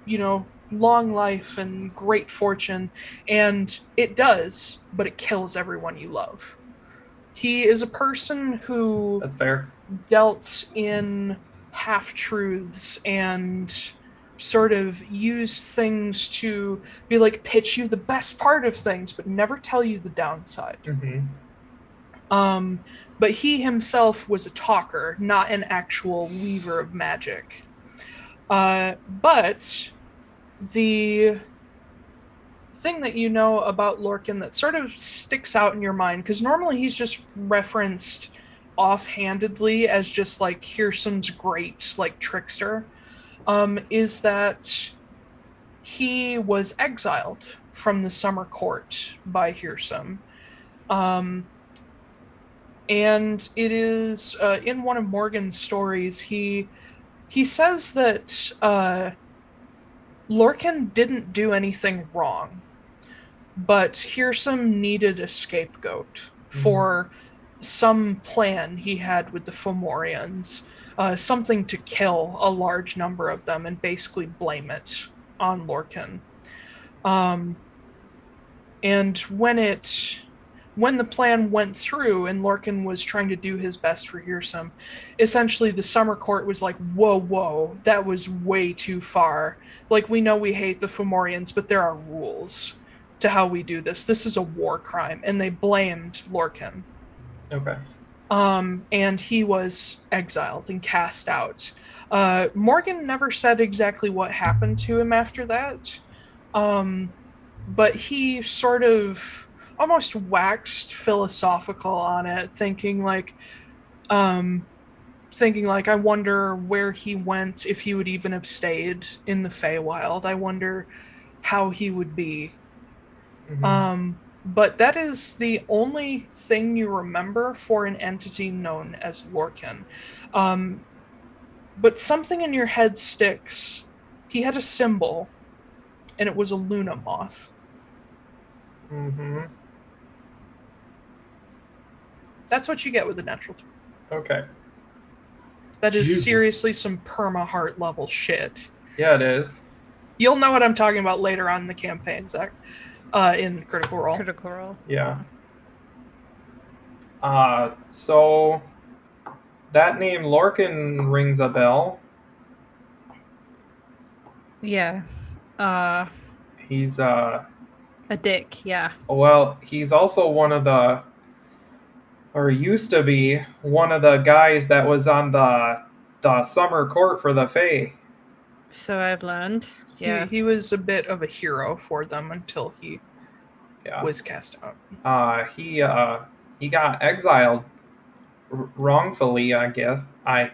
Speaker 1: long life and great fortune. And it does, but it kills everyone you love. He is a person who...
Speaker 5: That's fair.
Speaker 1: Dealt in half-truths and sort of used things to be pitch you the best part of things, but never tell you the downside.
Speaker 5: Mm-hmm.
Speaker 1: But he himself was a talker, not an actual weaver of magic. But the thing that you know about Lorcan that sort of sticks out in your mind, because normally he's just referenced offhandedly as just Hirsum's great trickster, is that he was exiled from the Summer Court by Hirsum. And it is in one of Morgan's stories, he says that Lorcan didn't do anything wrong, but Hirsum needed a scapegoat for some plan he had with the Fomorians, something to kill a large number of them and basically blame it on Lorcan. And when the plan went through and Lorcan was trying to do his best for Hearsome, essentially the Summer Court was like, whoa, that was way too far. Like, we know we hate the Fomorians, but there are rules to how we do this. This is a war crime. And they blamed Lorcan.
Speaker 5: Okay.
Speaker 1: And he was exiled and cast out. Morgan never said exactly what happened to him after that. But he sort of almost waxed philosophical on it, thinking like, I wonder where he went, if he would even have stayed in the Feywild. I wonder how he would be.
Speaker 5: Mm-hmm.
Speaker 1: But that is the only thing you remember for an entity known as Lorcan. But something in your head sticks. He had a symbol, and it was a Luna moth.
Speaker 5: Mm-hmm.
Speaker 1: That's what you get with a natural 2.
Speaker 5: Okay.
Speaker 1: That is
Speaker 2: Jesus.
Speaker 1: seriously some perma-heart level shit.
Speaker 5: Yeah, it is.
Speaker 1: You'll know what I'm talking about later on in the campaign, Zach. In Critical Role.
Speaker 3: Critical Role.
Speaker 5: Yeah. So that name Lorcan rings a bell.
Speaker 3: Yeah.
Speaker 5: He's
Speaker 3: A dick, yeah.
Speaker 5: well, he's also one of the, or used to be one of the guys that was on the summer court for the Fae.
Speaker 3: So I've learned. Yeah.
Speaker 1: He was a bit of a hero for them until he
Speaker 5: Yeah.
Speaker 1: was cast out.
Speaker 5: He got exiled wrongfully, I guess. I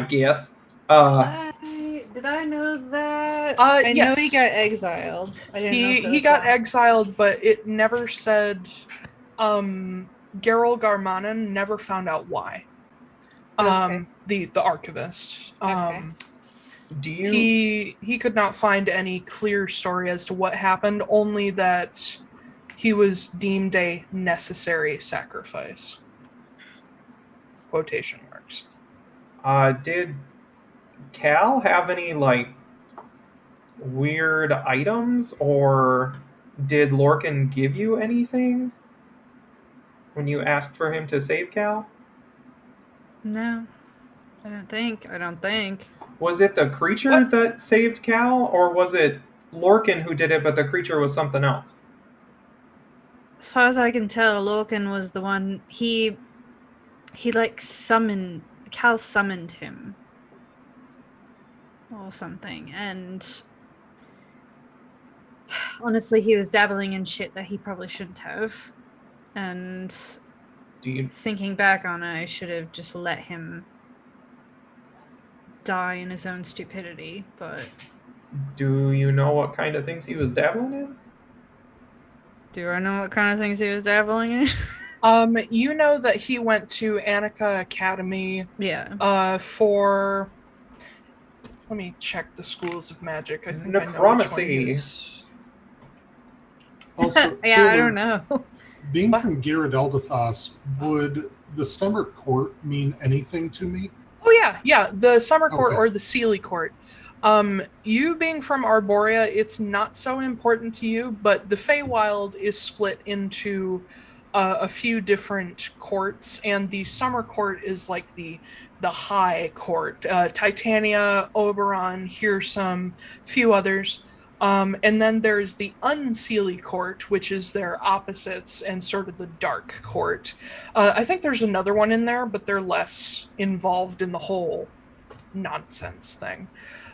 Speaker 5: guess.
Speaker 3: Did I know that? I know
Speaker 1: yes.
Speaker 3: he got exiled. I didn't know if
Speaker 1: He got exiled, but it never said. Geralt Garmanin never found out why.
Speaker 3: Okay.
Speaker 1: The archivist.
Speaker 5: Do you?
Speaker 1: He could not find any clear story as to what happened. Only that he was deemed a necessary sacrifice. Quotation marks.
Speaker 5: Did Cal have any like weird items, or did Lorcan give you anything when you asked for him to save Cal?
Speaker 3: No. I don't think.
Speaker 5: Was it the creature that saved Cal, or was it Lorcan who did it, but the creature was something else?
Speaker 3: As far as I can tell, Lorcan was the one. He like summoned. Cal summoned him. Or something. And honestly, he was dabbling in shit that he probably shouldn't have. And thinking back on it, I should have just let him die in his own stupidity, but...
Speaker 5: Do you know what kind of things he was dabbling in?
Speaker 3: Do I know what kind of things he was dabbling in?
Speaker 1: You know that he went to Annika Academy.
Speaker 3: Yeah.
Speaker 1: For... Let me check the schools of magic. I think
Speaker 5: Necromancy.
Speaker 1: I know which one he is.
Speaker 2: Also,
Speaker 3: Yeah, I don't know.
Speaker 2: Being from Gyaradeldathos, would the Summer Court mean anything to me?
Speaker 1: Oh yeah, the Summer Court
Speaker 2: Okay.
Speaker 1: or the Sealy Court. You being from Arborea, it's not so important to you, but the Feywild is split into a few different courts, and the Summer Court is like the high court. Titania, Oberon, Hearsome, few others. And then there's the Unseelie Court, which is their opposites and sort of the Dark Court. I think there's another one in there, but they're less involved in the whole nonsense thing.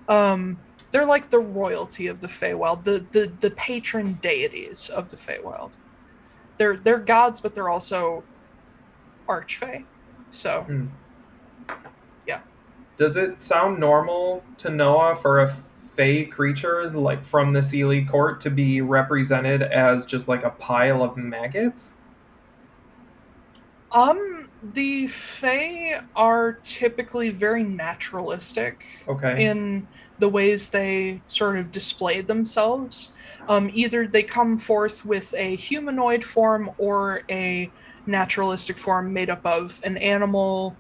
Speaker 1: They're like the royalty of the Feywild, the patron deities of the Feywild. They're gods, but they're also archfey. So, yeah.
Speaker 5: Does it sound normal to Noah for a Fey creature like from the Sealy Court to be represented as just like a pile of maggots?
Speaker 1: The Fae are typically very naturalistic in the ways they sort of display themselves. Either they come forth with a humanoid form or a naturalistic form made up of an animal.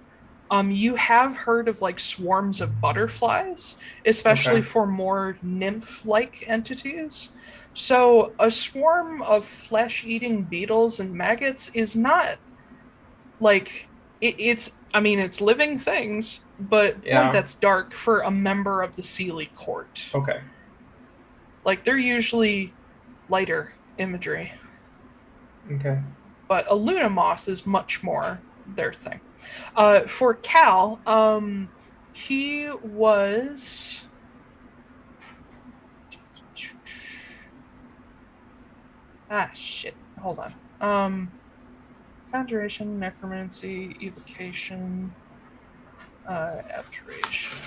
Speaker 1: You have heard of like swarms of butterflies, especially for more nymph-like entities. So, a swarm of flesh-eating beetles and maggots is not like it's living things, but boy,
Speaker 5: Yeah.
Speaker 1: that's dark for a member of the Sealy court.
Speaker 5: Okay.
Speaker 1: Like they're usually lighter imagery,
Speaker 5: Okay.
Speaker 1: but a Luna moth is much more their thing. For Cal, he was. Ah, shit. Hold on. Conjuration, necromancy, evocation, abjuration,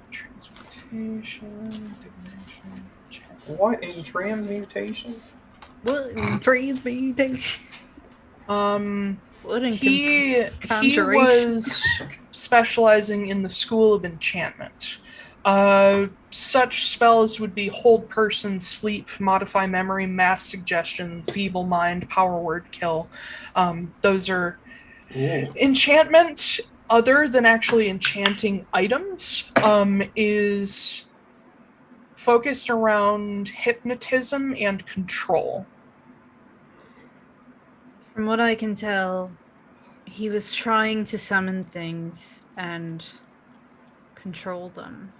Speaker 1: transmutation, divination,
Speaker 5: What in transmutation?
Speaker 3: What in transmutation? What in
Speaker 1: He
Speaker 3: conjuration?
Speaker 1: was specializing in the School of Enchantment. Such spells would be hold person, sleep, modify memory, mass suggestion, feeble mind, power word, kill. Those are
Speaker 5: Ooh.
Speaker 1: enchantment. Other than actually enchanting items, is focused around hypnotism and control.
Speaker 3: From what I can tell, he was trying to summon things and control them.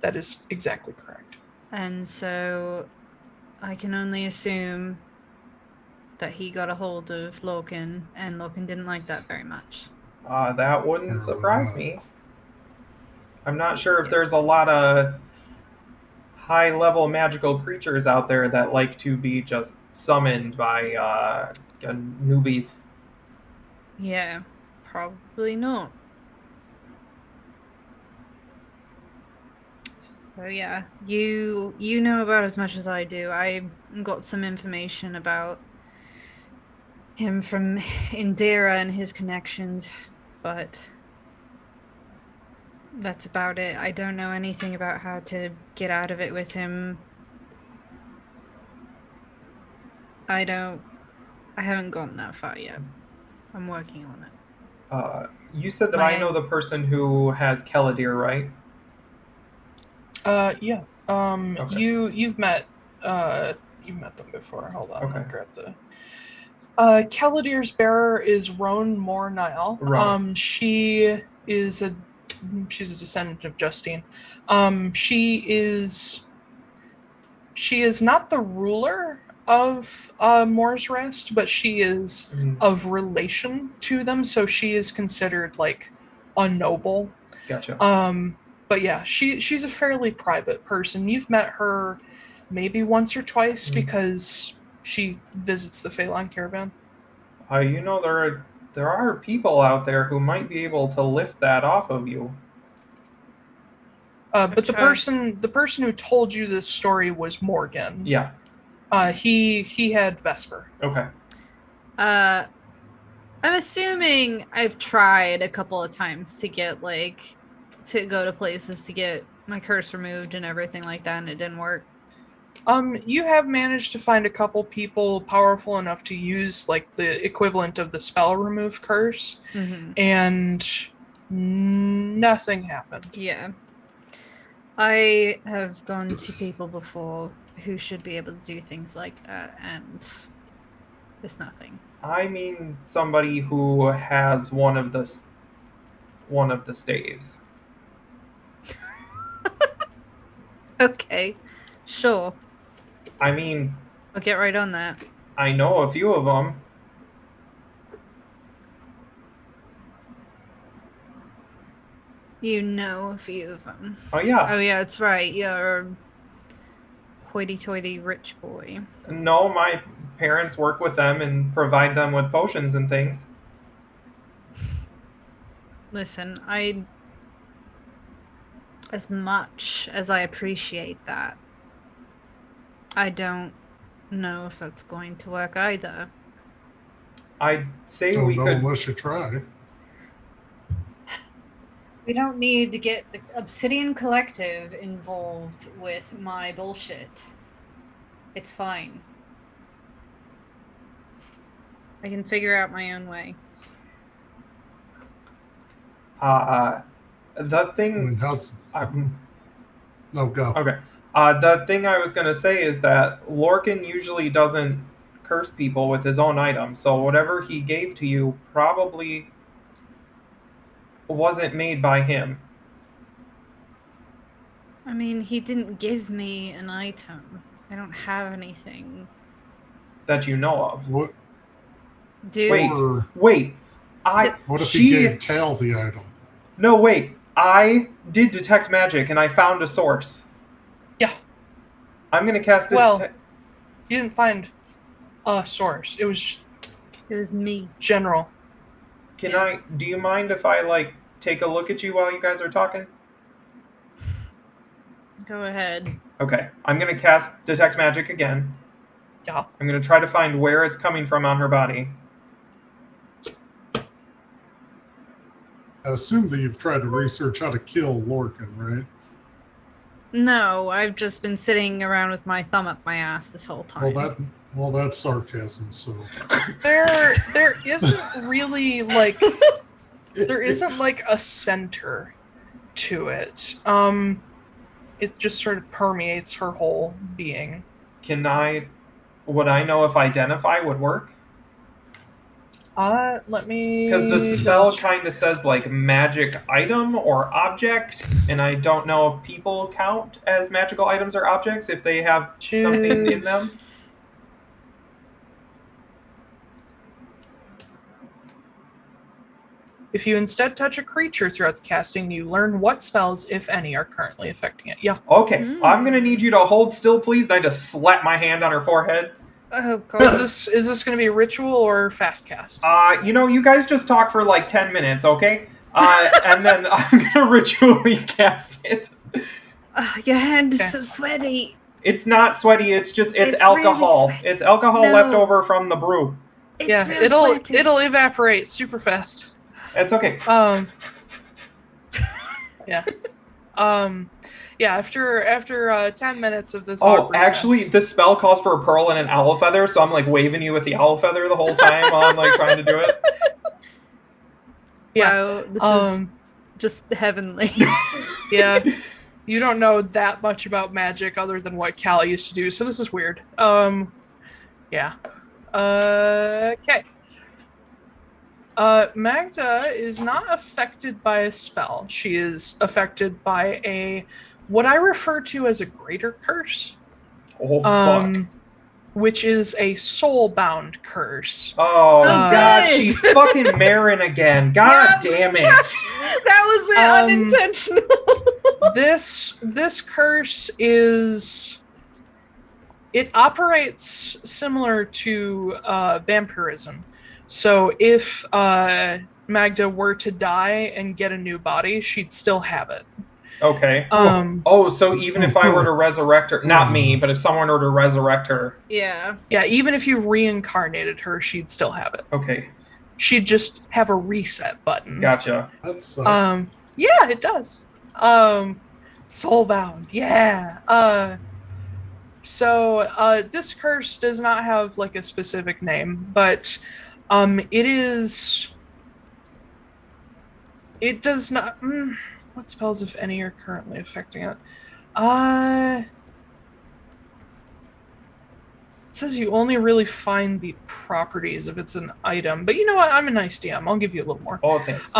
Speaker 1: That is exactly correct.
Speaker 3: And so I can only assume that he got a hold of Loken, and Loken didn't like that very much.
Speaker 5: That wouldn't surprise me. I'm not sure if there's a lot of high-level magical creatures out there that like to be just summoned by newbies.
Speaker 3: Yeah, probably not. So yeah, you know about as much as I do. I got some information about him from Indira and his connections, but that's about it. I don't know anything about how to get out of it with him. I haven't gotten that far yet. I'm working on it.
Speaker 5: You said that I know the person who has Keladir, right?
Speaker 1: Yeah.
Speaker 5: Okay.
Speaker 1: You've met them before. Hold on,
Speaker 5: Okay.
Speaker 1: I'll grab the. Keladir's bearer is Roan Mornile.
Speaker 5: Roan.
Speaker 1: She's a descendant of Justine. She is not the ruler of Moor's Rest, but she is of relation to them, so she is considered like a noble.
Speaker 5: Gotcha.
Speaker 1: But yeah, she's a fairly private person. You've met her maybe once or twice because she visits the Phelan caravan.
Speaker 5: You know, there are people out there who might be able to lift that off of you.
Speaker 1: But the person who told you this story was Morgan.
Speaker 5: Yeah.
Speaker 1: He had Vesper.
Speaker 5: Okay.
Speaker 3: I'm assuming I've tried a couple of times to get to go to places to get my curse removed and everything like that, and it didn't work.
Speaker 1: You have managed to find a couple people powerful enough to use like the equivalent of the spell remove curse, and nothing happened.
Speaker 3: Yeah. I have gone to people before who should be able to do things like that, and there's nothing.
Speaker 5: I mean somebody who has one of the staves.
Speaker 3: Okay, sure.
Speaker 5: I mean,
Speaker 3: I'll get right on that.
Speaker 5: I know a few of them.
Speaker 3: You know a few of them.
Speaker 5: Oh yeah.
Speaker 3: Oh yeah, that's right. You're a hoity-toity rich boy.
Speaker 5: No, my parents work with them and provide them with potions and things.
Speaker 3: Listen, as much as I appreciate that, I don't know if that's going to work either.
Speaker 5: I'd say
Speaker 2: Don't
Speaker 5: we
Speaker 2: know
Speaker 5: could.
Speaker 2: unless you try.
Speaker 3: We don't need to get the Obsidian Collective involved with my bullshit. It's fine. I can figure out my own way.
Speaker 5: The thing.
Speaker 2: I mean, how's... No, go.
Speaker 5: Okay. The thing I was going to say is that Lorcan usually doesn't curse people with his own items, so whatever he gave to you probably wasn't made by him.
Speaker 3: I mean, he didn't give me an item. I don't have anything.
Speaker 5: That you know of.
Speaker 2: What?
Speaker 3: Dude.
Speaker 5: Wait.
Speaker 2: What if he gave Cal the item?
Speaker 5: No, wait. I did detect magic and I found a source.
Speaker 1: Yeah.
Speaker 5: I'm gonna cast it.
Speaker 1: Well, you didn't find a source. It was just
Speaker 3: It was me.
Speaker 1: general.
Speaker 5: Do you mind if I, take a look at you while you guys are talking?
Speaker 3: Go ahead.
Speaker 5: Okay. I'm gonna cast Detect Magic again.
Speaker 1: Yeah.
Speaker 5: I'm gonna try to find where it's coming from on her body.
Speaker 2: I assume that you've tried to research how to kill Lorcan, right?
Speaker 3: No, I've just been sitting around with my thumb up my ass this whole time.
Speaker 2: Well, that's sarcasm. So
Speaker 1: There isn't really there isn't a center to it. It just sort of permeates her whole being.
Speaker 5: Would I know if Identify would work?
Speaker 1: Let me...
Speaker 5: Because the spell kind of says, magic item or object, and I don't know if people count as magical items or objects if they have something in them.
Speaker 1: If you instead touch a creature throughout the casting, you learn what spells, if any, are currently affecting it. Yeah.
Speaker 5: Okay, I'm going to need you to hold still, please, and I just slap my hand on her forehead.
Speaker 3: Oh, God.
Speaker 1: Is this going to be a ritual or fast cast?
Speaker 5: You guys just talk for 10 minutes, okay? And then I'm going to ritually cast it.
Speaker 3: Your hand is so sweaty.
Speaker 5: It's not sweaty, it's alcohol.
Speaker 3: Really
Speaker 5: it's alcohol left over from the brew.
Speaker 1: It'll evaporate super fast.
Speaker 5: It's okay.
Speaker 1: Yeah. After 10 minutes of this.
Speaker 5: Actually, this spell calls for a pearl and an owl feather, so I'm waving you with the owl feather the whole time while I'm trying to do it.
Speaker 1: Yeah.
Speaker 3: Wow, this is just heavenly.
Speaker 1: Yeah. You don't know that much about magic other than what Cal used to do, so this is weird. Yeah. Okay. Magda is not affected by a spell. She is affected by what I refer to as a greater curse.
Speaker 5: Oh, fuck.
Speaker 1: Which is a soul-bound curse.
Speaker 5: Oh, God, she's fucking Marin again. God damn it.
Speaker 3: That was unintentional.
Speaker 1: This curse it operates similar to vampirism. So if Magda were to die and get a new body, she'd still have it.
Speaker 5: Okay. So even if I were to resurrect her, not me, but if someone were to resurrect her.
Speaker 3: Yeah.
Speaker 1: Yeah, even if you reincarnated her, she'd still have it.
Speaker 5: Okay.
Speaker 1: She'd just have a reset button.
Speaker 5: Gotcha.
Speaker 2: That sucks.
Speaker 1: Yeah, it does. Soulbound, yeah. So this curse does not have a specific name, but it does not. What spells, if any, are currently affecting it? It says you only really find the properties if it's an item, but you know what? I'm a nice DM. I'll give you a little more.
Speaker 5: Oh, thanks.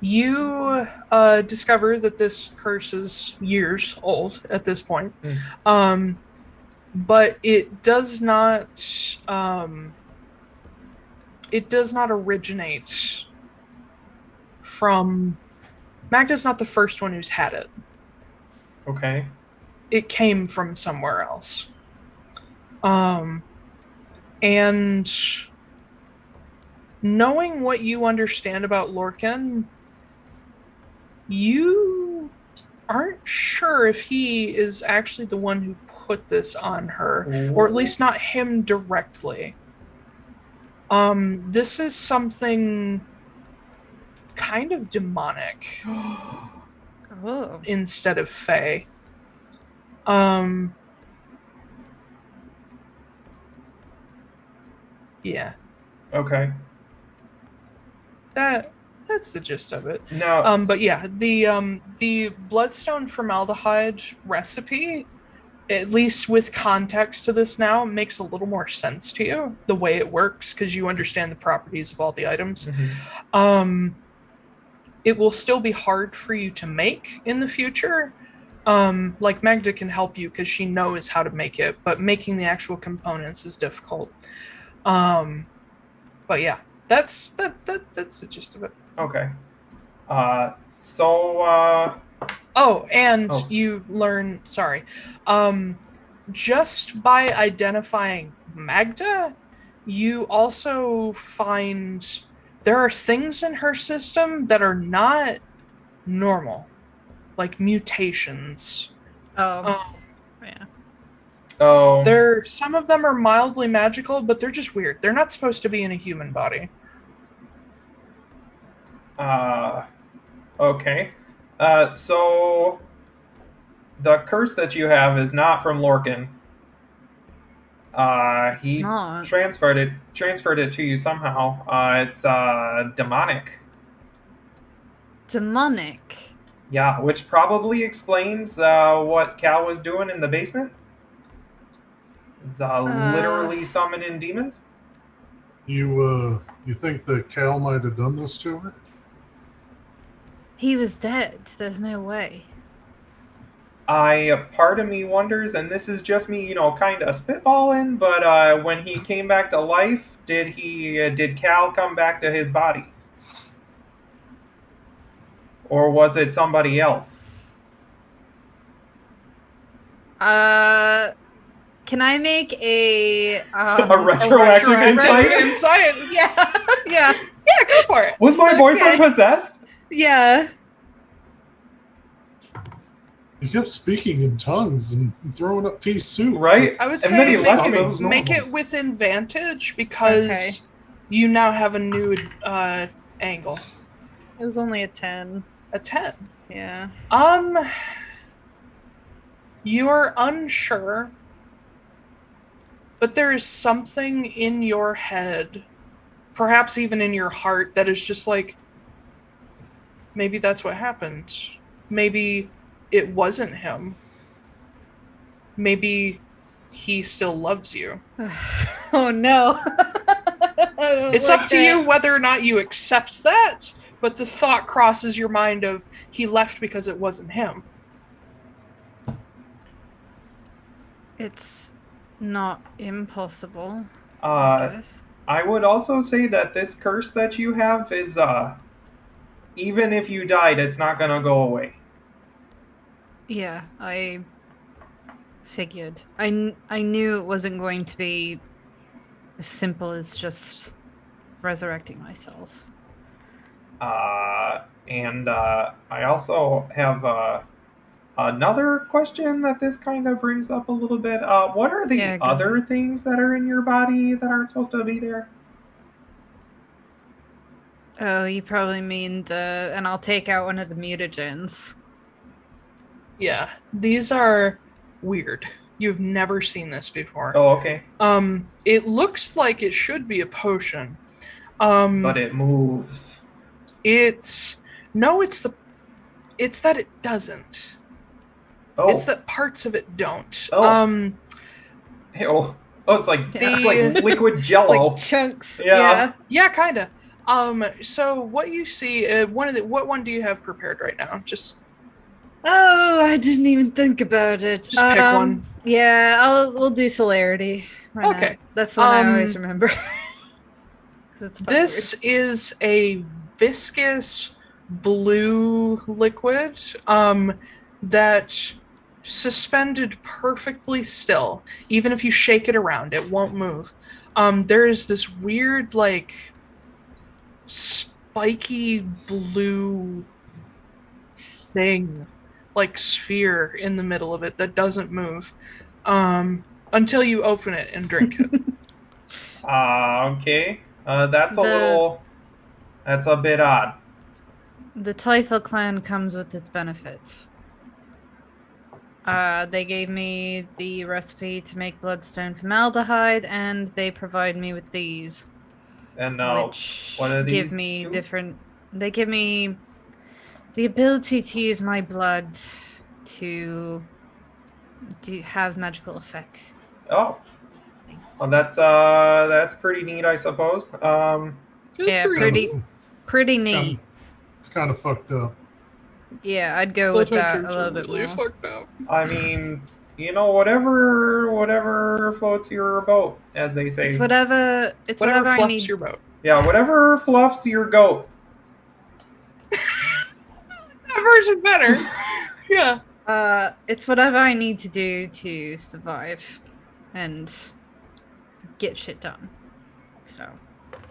Speaker 1: You discover that this curse is years old at this point, but it does not. It does not originate from. Magda's not the first one who's had it.
Speaker 5: Okay.
Speaker 1: It came from somewhere else. And knowing what you understand about Lorcan, you aren't sure if he is actually the one who put this on her, or at least not him directly. This is something kind of demonic. Instead of fae. Yeah.
Speaker 5: Okay.
Speaker 1: That that's the gist of it.
Speaker 5: No.
Speaker 1: But yeah, the bloodstone formaldehyde recipe, at least with context to this now, makes a little more sense to you, the way it works, because you understand the properties of all the items. It will still be hard for you to make in the future. Like Magda can help you because she knows how to make it, but making the actual components is difficult. But yeah, that's the gist of it.
Speaker 5: Okay.
Speaker 1: Oh, and you learn, sorry, just by identifying Magda, you also find there are things in her system that are not normal, like mutations.
Speaker 3: Oh, yeah.
Speaker 5: Oh.
Speaker 1: Some of them are mildly magical, but they're just weird. They're not supposed to be in a human body.
Speaker 5: Okay. So the curse that you have is not from Lorcan. He
Speaker 3: It's not.
Speaker 5: transferred it to you somehow. It's demonic.
Speaker 3: Demonic.
Speaker 5: Yeah, which probably explains what Cal was doing in the basement. It's literally summoning demons.
Speaker 2: You think that Cal might have done this to her?
Speaker 3: He was dead. There's no way.
Speaker 5: Part of me wonders, and this is just me, kind of spitballing, but when he came back to life, did Cal come back to his body? Or was it somebody else?
Speaker 3: Can I make a
Speaker 5: A retroactive insight?
Speaker 3: Yeah.
Speaker 1: Yeah, go for it.
Speaker 5: Was my boyfriend possessed?
Speaker 3: Yeah.
Speaker 2: He kept speaking in tongues and throwing up pea soup.
Speaker 5: Right?
Speaker 1: I would
Speaker 5: And then he
Speaker 1: say
Speaker 5: left me.
Speaker 1: make it with advantage because you now have a new angle.
Speaker 3: It was only a 10.
Speaker 1: A 10.
Speaker 3: Yeah.
Speaker 1: You are unsure, but there is something in your head, perhaps even in your heart, that is just like, maybe that's what happened. Maybe it wasn't him. Maybe he still loves you.
Speaker 3: Oh no.
Speaker 1: It's up to you whether or not you accept that, but the thought crosses your mind of he left because it wasn't him.
Speaker 3: It's not impossible.
Speaker 5: I would also say that this curse that you have is, even if you died, it's not gonna go away.
Speaker 3: Yeah, I figured. I knew it wasn't going to be as simple as just resurrecting myself.
Speaker 5: And I also have another question that this kind of brings up a little bit. What are the other things that are in your body that aren't supposed to be there?
Speaker 3: Oh, you probably mean and I'll take out one of the mutagens.
Speaker 1: Yeah, these are weird. You've never seen this before.
Speaker 5: Oh, okay.
Speaker 1: It looks like it should be a potion.
Speaker 5: But it moves.
Speaker 1: It's that it doesn't.
Speaker 5: Oh.
Speaker 1: It's that parts of it don't.
Speaker 5: Oh. It's like liquid jello.
Speaker 3: Like chunks.
Speaker 5: Yeah.
Speaker 1: Yeah, kinda. So what you see, what one do you have prepared right now? Just.
Speaker 3: Oh, I didn't even think about it.
Speaker 1: Just pick one.
Speaker 3: Yeah, we'll do celerity.
Speaker 1: Okay.
Speaker 3: That's the one I always remember.
Speaker 1: This is a viscous blue liquid that suspended perfectly still. Even if you shake it around, it won't move. There is this weird, like, spiky blue thing, like sphere in the middle of it that doesn't move until you open it and drink it.
Speaker 5: Okay. That's a bit odd.
Speaker 3: The Taiylor clan comes with its benefits. They gave me the recipe to make bloodstone formaldehyde, and they provide me with these.
Speaker 5: And
Speaker 3: which
Speaker 5: what are these?
Speaker 3: give me different They give me the ability to use my blood to have magical effects.
Speaker 5: Oh. Well, that's pretty neat, I suppose.
Speaker 3: Yeah, pretty neat.
Speaker 2: It's kind of fucked up.
Speaker 3: Yeah, I'd go with that a
Speaker 1: Bloodhunters
Speaker 3: little
Speaker 1: are
Speaker 3: bit
Speaker 1: really
Speaker 3: more.
Speaker 1: fucked up.
Speaker 5: I mean, whatever floats your boat, as they say.
Speaker 3: It's whatever I
Speaker 1: fluffs
Speaker 3: need.
Speaker 1: your boat.
Speaker 5: Yeah, whatever fluffs your goat.
Speaker 1: That version better. Yeah.
Speaker 3: It's whatever I need to do to survive and get shit done. So.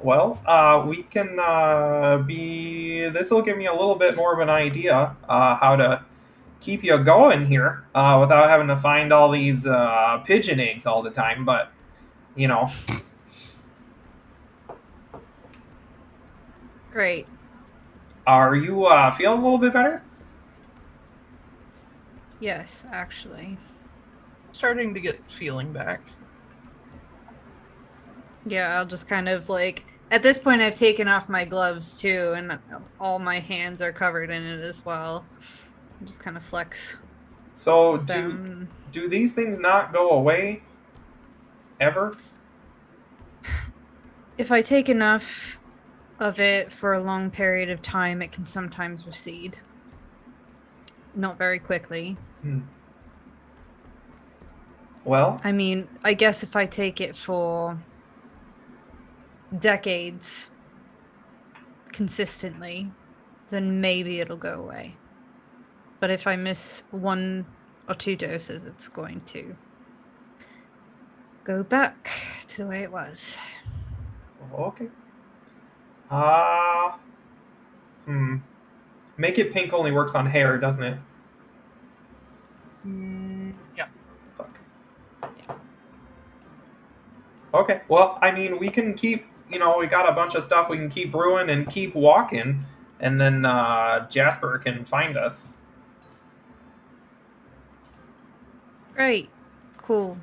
Speaker 5: Well, we can This'll give me a little bit more of an idea how to keep you going here without having to find all these pigeon eggs all the time. But
Speaker 3: Great.
Speaker 5: Are you feeling a little bit better?
Speaker 3: Yes, actually.
Speaker 1: Starting to get feeling back.
Speaker 3: Yeah, I'll just kind of at this point I've taken off my gloves too, and all my hands are covered in it as well. I'll just kind of flex.
Speaker 5: So
Speaker 3: them.
Speaker 5: do these things not go away ever?
Speaker 3: If I take enough of it for a long period of time, it can sometimes recede. Not very quickly.
Speaker 5: Well,
Speaker 3: I mean, I guess if I take it for decades consistently, then maybe it'll go away. But if I miss 1 or 2 doses, it's going to go back to the way it was.
Speaker 5: okay. Make it pink only works on hair, doesn't it?
Speaker 1: Yeah.
Speaker 5: Fuck. Okay, well, I mean, we can keep, we got a bunch of stuff we can keep brewing and keep walking, and then Jasper can find us.
Speaker 3: Great. Cool.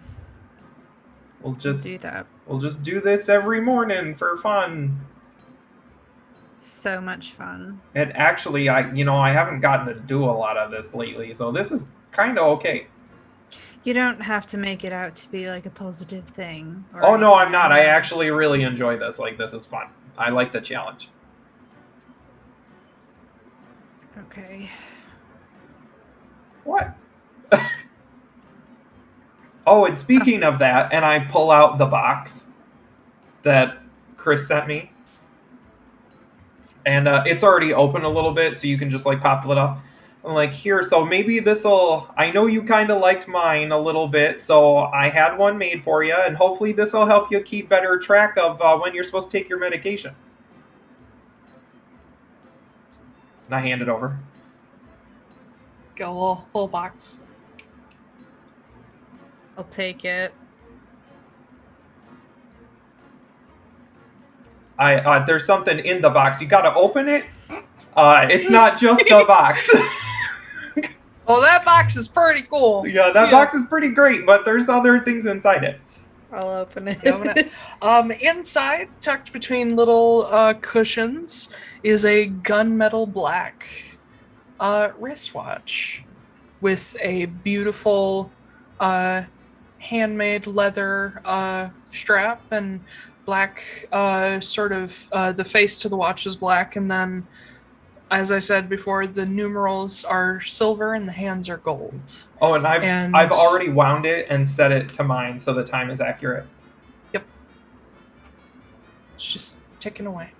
Speaker 5: We'll just
Speaker 3: do that.
Speaker 5: We'll just do this every morning for fun.
Speaker 3: So much fun.
Speaker 5: And actually, I haven't gotten to do a lot of this lately, so this is kind of okay.
Speaker 3: You don't have to make it out to be like a positive thing.
Speaker 5: Oh, no, I'm not. I actually really enjoy this. This is fun. I like the challenge.
Speaker 3: Okay.
Speaker 5: What? Oh, and speaking of that, and I pull out the box that Chris sent me. And it's already open a little bit, so you can just pop the lid off. I'm like, here, so maybe this'll... I know you kind of liked mine a little bit, so I had one made for you, and hopefully this'll help you keep better track of when you're supposed to take your medication. And I hand it over.
Speaker 1: Got a little box.
Speaker 3: I'll take it.
Speaker 5: There's something in the box. You gotta open it. It's not just a box.
Speaker 1: Oh, that box is pretty cool.
Speaker 5: Yeah, that box is pretty great, but there's other things inside it.
Speaker 3: I'll open it.
Speaker 1: Inside, tucked between little cushions, is a gunmetal black wristwatch with a beautiful handmade leather strap and black the face to the watch is black, and then, as I said before, the numerals are silver and the hands are gold.
Speaker 5: Oh, and I've already wound it and set it to mine so the time is accurate.
Speaker 1: Yep. It's just ticking away.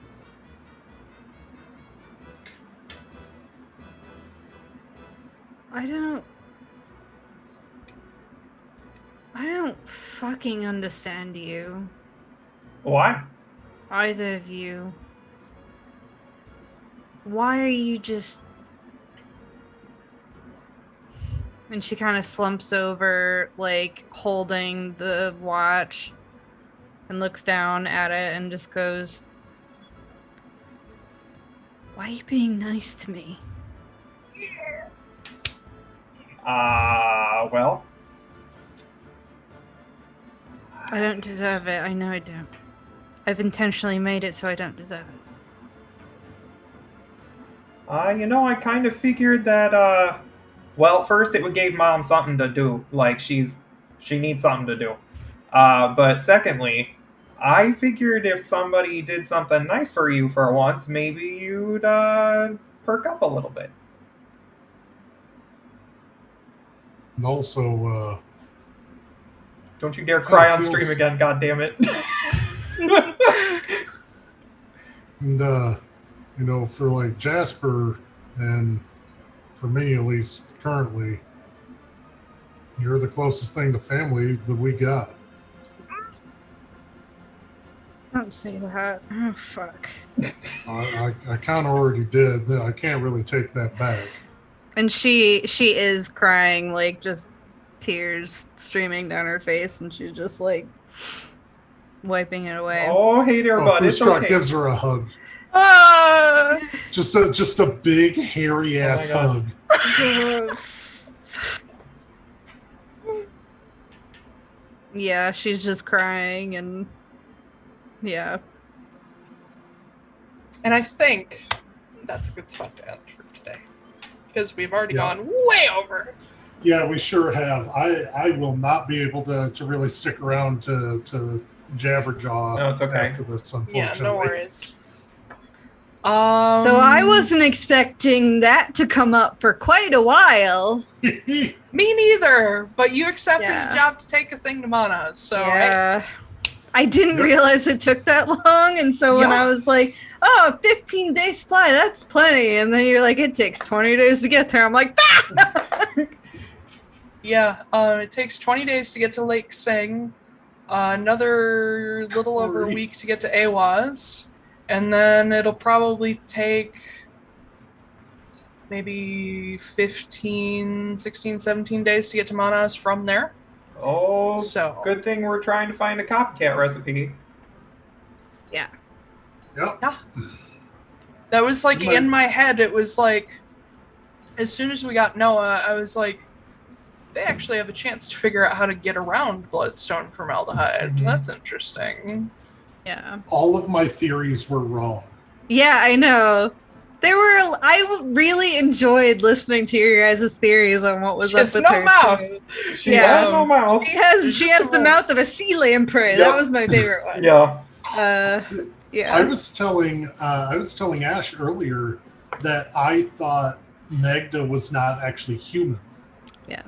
Speaker 3: I don't fucking understand you.
Speaker 5: Why?
Speaker 3: Either of you. Why are you just... And she kind of slumps over, holding the watch, and looks down at it and just goes, "Why are you being nice to me?"
Speaker 5: Well.
Speaker 3: I don't deserve it. I know I don't. I've intentionally made it so I don't deserve it.
Speaker 5: I kind of figured that, well, first it would give Mom something to do. Like, she needs something to do. But secondly, I figured if somebody did something nice for you for once, maybe you'd, perk up a little bit.
Speaker 2: And also,
Speaker 5: Don't you dare cry on
Speaker 2: feels-
Speaker 5: stream again, goddammit.
Speaker 2: and, for like Jasper and for me at least currently, you're the closest thing to family that we got.
Speaker 3: Don't say that. Oh, fuck.
Speaker 2: I kind of already did. I can't really take that back.
Speaker 6: And she is crying, like, just tears streaming down her face, and she's just, like, wiping it away.
Speaker 5: Oh, hey there, bud. It's
Speaker 2: Foostrak
Speaker 5: okay.
Speaker 2: gives her a hug.
Speaker 6: Ah!
Speaker 2: Just a big hairy ass
Speaker 5: God.
Speaker 2: hug.
Speaker 6: Yeah, she's just crying, and yeah.
Speaker 1: And I think that's a good spot to end for today. Because we've already
Speaker 2: Yeah.
Speaker 1: gone way over.
Speaker 2: Yeah, we sure have. I will not be able to really stick around to Jabberjaw
Speaker 5: No, it's okay.
Speaker 2: after this,
Speaker 1: Yeah,
Speaker 2: unfortunately.
Speaker 1: no worries.
Speaker 6: So I wasn't expecting that to come up for quite a while.
Speaker 1: Me neither, but you accepted
Speaker 6: Yeah.
Speaker 1: the job to take a thing to Mannaz, so
Speaker 6: Yeah. I didn't
Speaker 2: Yep.
Speaker 6: realize it took that long, and so when
Speaker 1: Yeah.
Speaker 6: I was like, oh, 15-day supply, that's plenty, and then you're like, it takes 20 days to get there. I'm like, ah!
Speaker 1: yeah, it takes 20 days to get to Lake Sing, another little over a
Speaker 2: Hurry.
Speaker 1: week to get to Awaz, and then it'll probably take maybe 15, 16, 17 days to get to Mannaz from there.
Speaker 5: Oh,
Speaker 1: So
Speaker 5: good thing we're trying to find a copycat recipe.
Speaker 2: Yep.
Speaker 1: that was like
Speaker 2: You might-
Speaker 1: in my head, it was like, as soon as we got Noah, I was like, they actually have a chance to figure out how to get around bloodstone formaldehyde.
Speaker 5: Mhm.
Speaker 1: That's interesting.
Speaker 6: Yeah.
Speaker 2: All of my theories were wrong.
Speaker 6: Yeah, I know. I really enjoyed listening to your guys' theories on what was
Speaker 1: She
Speaker 6: up
Speaker 1: has
Speaker 6: with
Speaker 1: no
Speaker 6: her.
Speaker 1: mouth.
Speaker 6: too.
Speaker 5: She
Speaker 6: Yeah.
Speaker 5: has no mouth.
Speaker 6: She has
Speaker 1: It's just
Speaker 6: the
Speaker 1: a-
Speaker 6: mouth of a sea lamprey.
Speaker 5: Yep.
Speaker 6: That was my favorite one.
Speaker 5: Yeah.
Speaker 6: Yeah.
Speaker 2: I was telling Ash earlier that I thought Magda was not actually human.
Speaker 6: Yeah.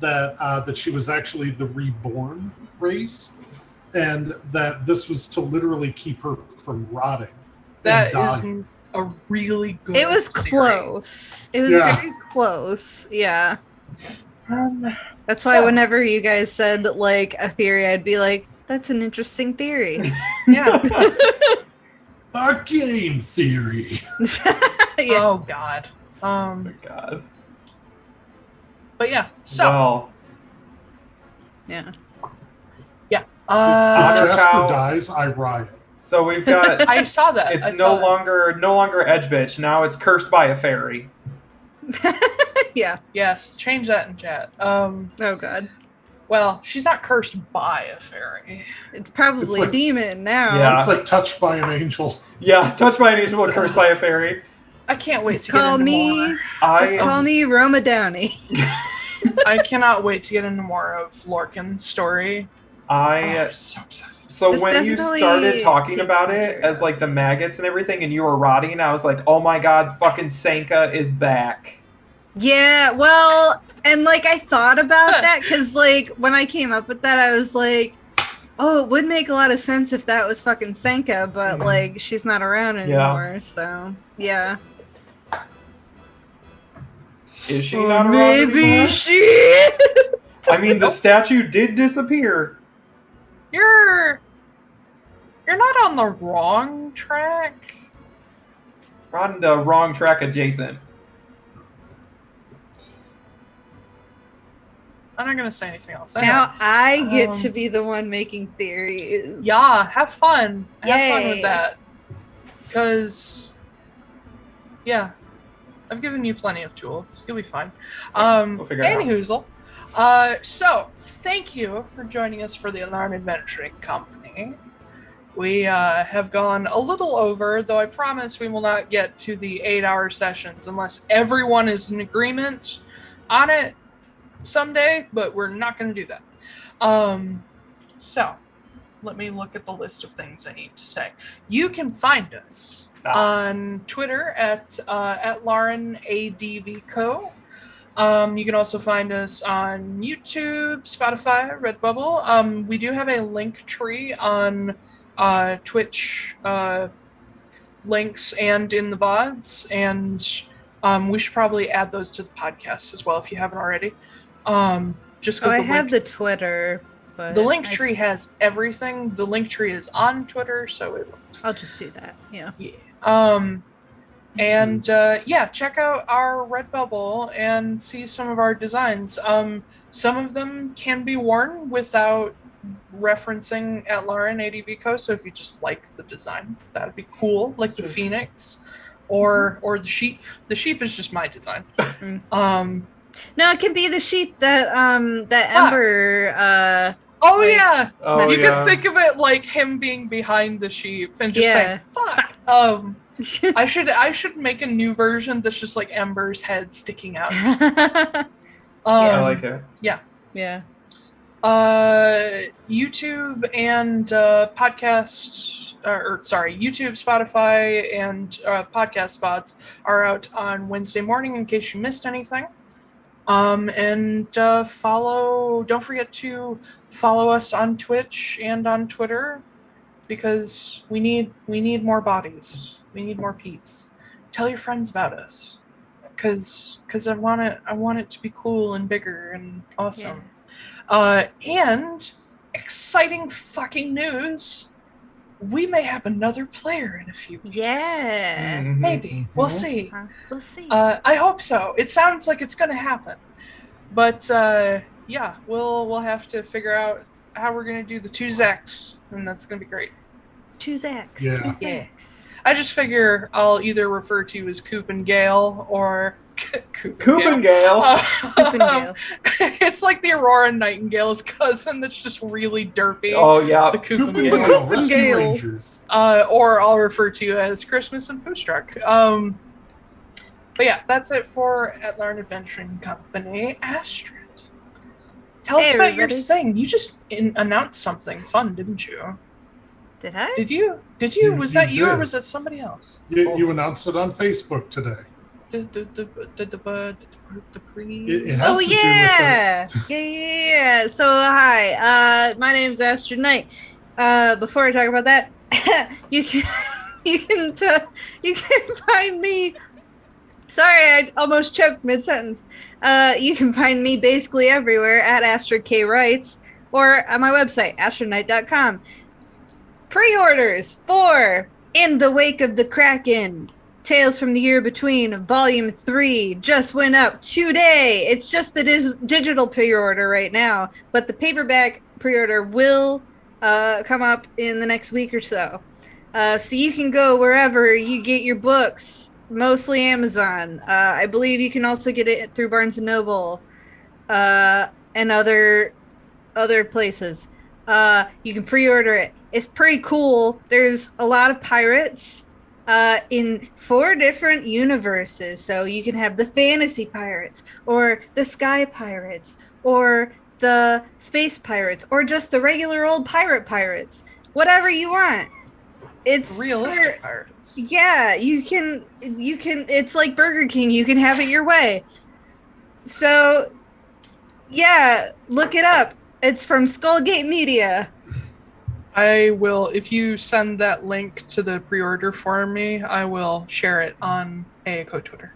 Speaker 2: That she was actually the reborn race, and that this was to literally keep her from rotting.
Speaker 1: That
Speaker 2: and
Speaker 1: is
Speaker 2: dying.
Speaker 1: a really good
Speaker 6: It was
Speaker 1: theory.
Speaker 6: close. It was
Speaker 2: Yeah.
Speaker 6: very close. Yeah.
Speaker 1: Um,
Speaker 6: That's why
Speaker 1: So-
Speaker 6: whenever you guys said like a theory, I'd be like, that's an interesting theory.
Speaker 1: yeah.
Speaker 2: A game theory.
Speaker 6: Yeah.
Speaker 1: Oh God.
Speaker 5: Oh my god.
Speaker 1: But yeah. So
Speaker 5: Well,
Speaker 6: Yeah.
Speaker 5: Honor
Speaker 2: Jasper
Speaker 5: cow.
Speaker 2: dies, I riot.
Speaker 5: so we've got.
Speaker 1: I saw that. I
Speaker 5: It's
Speaker 1: saw
Speaker 5: no
Speaker 1: that.
Speaker 5: longer Edge Bitch. Now it's cursed by a fairy.
Speaker 6: Yeah.
Speaker 1: Yes, change that in chat.
Speaker 6: Oh god.
Speaker 1: Well, she's not cursed by a fairy.
Speaker 6: It's probably
Speaker 2: It's like-
Speaker 6: a demon now.
Speaker 5: Yeah.
Speaker 2: It's like touched by an angel.
Speaker 5: Yeah, touched by an angel, but cursed by a fairy.
Speaker 1: I can't wait to get
Speaker 6: Call
Speaker 1: into
Speaker 6: me
Speaker 1: more.
Speaker 6: just call me Roma Downey.
Speaker 1: I cannot wait to get into more of Lorcan's story. Oh, I'm so excited.
Speaker 5: So
Speaker 6: This
Speaker 5: when you
Speaker 6: definitely
Speaker 5: started talking
Speaker 6: piques
Speaker 5: about
Speaker 6: my
Speaker 5: it as like
Speaker 6: curiosity.
Speaker 5: the maggots and everything, and you were rotting, I was like, oh my god, fucking Sanka is back.
Speaker 6: Yeah, well, and like I thought about that because like when I came up with that, I was like, oh, it would make a lot of sense if that was fucking Senka, but
Speaker 5: Mhm.
Speaker 6: like she's not around anymore, so yeah.
Speaker 5: Is she
Speaker 6: Or
Speaker 5: not around
Speaker 6: maybe
Speaker 5: anymore?
Speaker 6: she.
Speaker 5: I mean, the statue did disappear.
Speaker 1: You're not on the wrong track.
Speaker 5: We're on the wrong track adjacent.
Speaker 1: I'm not gonna say anything else.
Speaker 6: Now I get
Speaker 1: Um,
Speaker 6: to be the one making theories.
Speaker 1: Yeah, have fun. Have fun with
Speaker 6: Yay.
Speaker 1: that. Because, yeah, I've given you plenty of tools. You'll be fine.
Speaker 5: We'll figure it out.
Speaker 1: Anyhoozle. So, thank you for joining us for the Alarm Adventuring Company. We have gone a little over, though I promise we will not get to the 8-hour sessions unless everyone is in agreement on it someday, but we're not going to do that. So, let me look at the list of things I need to say. You can find us on Twitter at LaurenADVCo. You can also find us on YouTube, Spotify, Redbubble. We do have a link tree on Twitch links and in the VODs, and we should probably add those to the podcast as well if you haven't already. Just because
Speaker 6: I have the Twitter, but
Speaker 1: the link tree has everything. The link tree is on Twitter, so
Speaker 6: I'll just do that. Yeah.
Speaker 1: And check out our Redbubble and see some of our designs. Some of them can be worn without referencing Atlaran ADVCo, so if you just like the design, that'd be cool, like the phoenix or the sheep. The sheep is just my design.
Speaker 6: No, it can be the sheep that Ember
Speaker 1: you can think of it like him being behind the sheep and just saying fuck. I should make a new version that's just like Ember's head sticking out.
Speaker 5: I like it.
Speaker 1: Yeah. YouTube and YouTube, Spotify, and podcast VODs are out on Wednesday morning in case you missed anything. Don't forget to follow us on Twitch and on Twitter because we need more bodies. We need more peeps. Tell your friends about us because I want it to be cool and bigger and awesome. And exciting fucking news. We may have another player in a few weeks.
Speaker 6: Yeah.
Speaker 1: Maybe. We'll see.
Speaker 6: We'll see.
Speaker 1: I hope so. It sounds like it's going to happen. But, we'll have to figure out how we're going to do the 2 Zachs, and that's going to be great.
Speaker 6: 2 Zachs.
Speaker 2: Yeah.
Speaker 6: 2 Zachs.
Speaker 1: I just figure I'll either refer to you as Coop and Gale or...
Speaker 5: Coop and Gale.
Speaker 6: Coop and Gale.
Speaker 1: It's like the Aurora Nightingale's cousin that's just really derpy.
Speaker 5: Oh, yeah.
Speaker 1: The Coop and
Speaker 2: Gale,
Speaker 1: Gale.
Speaker 2: Rescue Rangers.
Speaker 1: Or I'll refer to you as Christmas and Foostrak. But yeah, that's it for Atlaran Adventuring Company. Astrid, tell us about your thing. You just announced something fun, didn't you?
Speaker 6: Did I?
Speaker 1: Did you? Was that you or was that somebody else?
Speaker 2: You announced it on Facebook today.
Speaker 1: The pre.
Speaker 2: It has to do with
Speaker 6: Yeah. So hi, my name's Astrid Knight. Before I talk about that, you can find me. Sorry, I almost choked mid-sentence. You can find me basically everywhere at Astrid K Writes or on my website, astrodknight.com. Pre-orders for In the Wake of the Kraken, Tales from the Year Between, Volume 3 just went up today. It's just the digital pre-order right now, but the paperback pre-order will come up in the next week or so. So you can go wherever you get your books, mostly Amazon. I believe you can also get it through Barnes & Noble and other places. You can pre-order it. It's pretty cool. There's a lot of pirates in 4 different universes. So you can have the fantasy pirates, or the sky pirates, or the space pirates, or just the regular old pirates. Whatever you want. It's
Speaker 1: realistic pirates.
Speaker 6: Yeah, you can. It's like Burger King. You can have it your way. So, yeah, look it up. It's from Skullgate Media.
Speaker 1: I will, if you send that link to the pre-order for me, I will share it on AACO Twitter.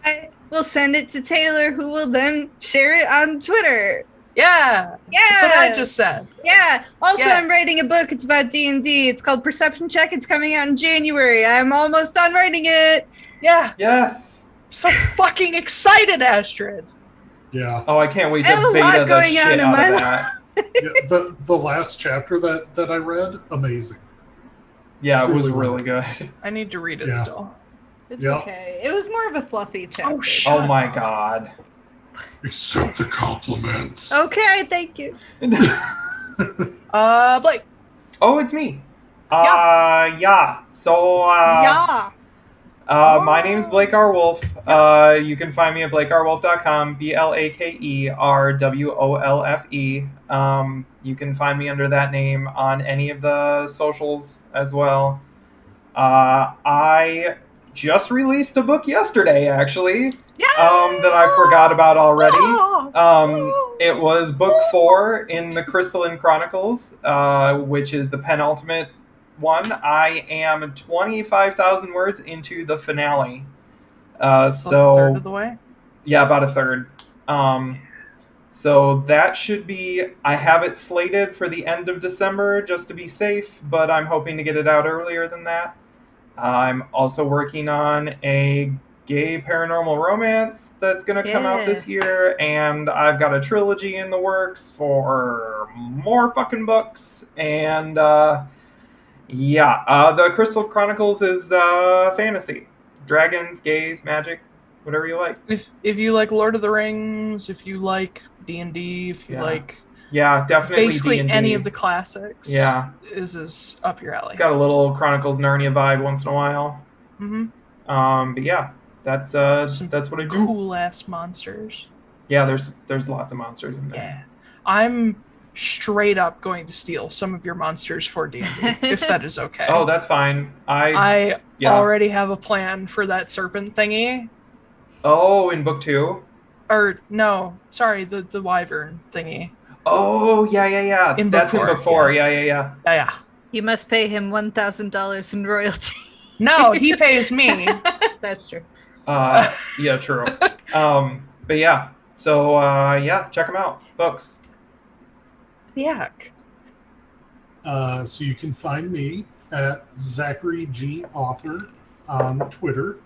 Speaker 6: I will send it to Taiylor, who will then share it on Twitter.
Speaker 1: Yeah! That's what I just said.
Speaker 6: Yeah! Also, I'm writing a book. It's about D&D. It's called Perception Check. It's coming out in January. I'm almost done writing it.
Speaker 1: Yeah.
Speaker 5: Yes.
Speaker 1: So fucking excited, Astrid.
Speaker 2: Yeah.
Speaker 5: Oh, I can't wait
Speaker 6: I
Speaker 5: to
Speaker 6: have a
Speaker 5: beta
Speaker 6: lot
Speaker 5: the
Speaker 6: going
Speaker 5: shit
Speaker 6: on in
Speaker 5: out
Speaker 6: my
Speaker 5: of
Speaker 6: life.
Speaker 5: that.
Speaker 2: Yeah, the last chapter that I read, amazing.
Speaker 5: Yeah, it was
Speaker 2: Truly
Speaker 5: really good.
Speaker 1: I need to read it
Speaker 2: Yeah.
Speaker 1: still.
Speaker 6: It's okay. It was more of a fluffy chapter.
Speaker 1: Oh, shut
Speaker 5: Oh my god.
Speaker 2: Accept the compliments.
Speaker 6: Okay, thank you.
Speaker 1: Blake.
Speaker 5: Oh, it's me. Yeah. So,
Speaker 6: Yeah.
Speaker 5: my name's Blake R. Wolfe. You can find me at blakerwolfe.com, BlakerWolfe. You can find me under that name on any of the socials as well. I just released a book yesterday, actually, that I forgot about already. It was book 4 in the Crystalline Chronicles, which is the penultimate one. I am 25,000 words into the finale.
Speaker 1: A third of the way?
Speaker 5: Yeah, about a third. So that should be... I have it slated for the end of December, just to be safe, but I'm hoping to get it out earlier than that. I'm also working on a gay paranormal romance that's going to come out this year, and I've got a trilogy in the works for more fucking books, and the Crystal Chronicles is fantasy. Dragons, gays, magic, whatever you like.
Speaker 1: If you like Lord of the Rings, if you like D&D, if you like...
Speaker 5: Yeah, definitely
Speaker 1: basically
Speaker 5: D&D.
Speaker 1: any of the classics.
Speaker 5: Yeah.
Speaker 1: Is up your alley.
Speaker 5: It's got a little Chronicles Narnia vibe once in a while.
Speaker 1: Mm-hmm.
Speaker 5: But yeah, that's what I do.
Speaker 1: Cool ass monsters.
Speaker 5: Yeah, there's lots of monsters in there.
Speaker 1: Yeah. I'm straight up going to steal some of your monsters for D&D, if that is okay.
Speaker 5: Oh, that's fine. I
Speaker 1: already have a plan for that serpent thingy.
Speaker 5: Oh, in book 2?
Speaker 1: Or no, sorry, the wyvern thingy.
Speaker 5: Oh, yeah. That's in book 4. Yeah.
Speaker 1: Yeah.
Speaker 3: You must pay him $1,000 in royalty.
Speaker 1: No, he pays me.
Speaker 3: That's true.
Speaker 5: Yeah, true. But yeah, so check them out. Books.
Speaker 1: Yuck.
Speaker 2: So you can find me at Zachary G. Author on Twitter.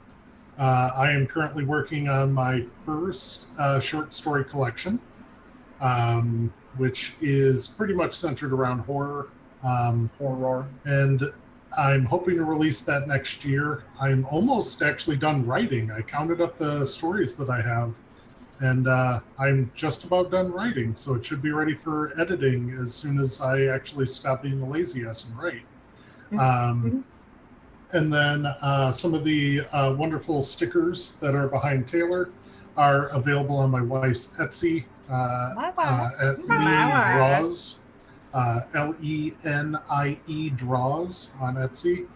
Speaker 2: I am currently working on my first short story collection, which is pretty much centered around horror.
Speaker 5: Horror.
Speaker 2: And I'm hoping to release that next year. I'm almost actually done writing. I counted up the stories that I have, and I'm just about done writing, so it should be ready for editing as soon as I actually stop being a lazy ass and write. And then some of the wonderful stickers that are behind Taiylor are available on my wife's Etsy at Lenie Draws, Lenie Draws on Etsy.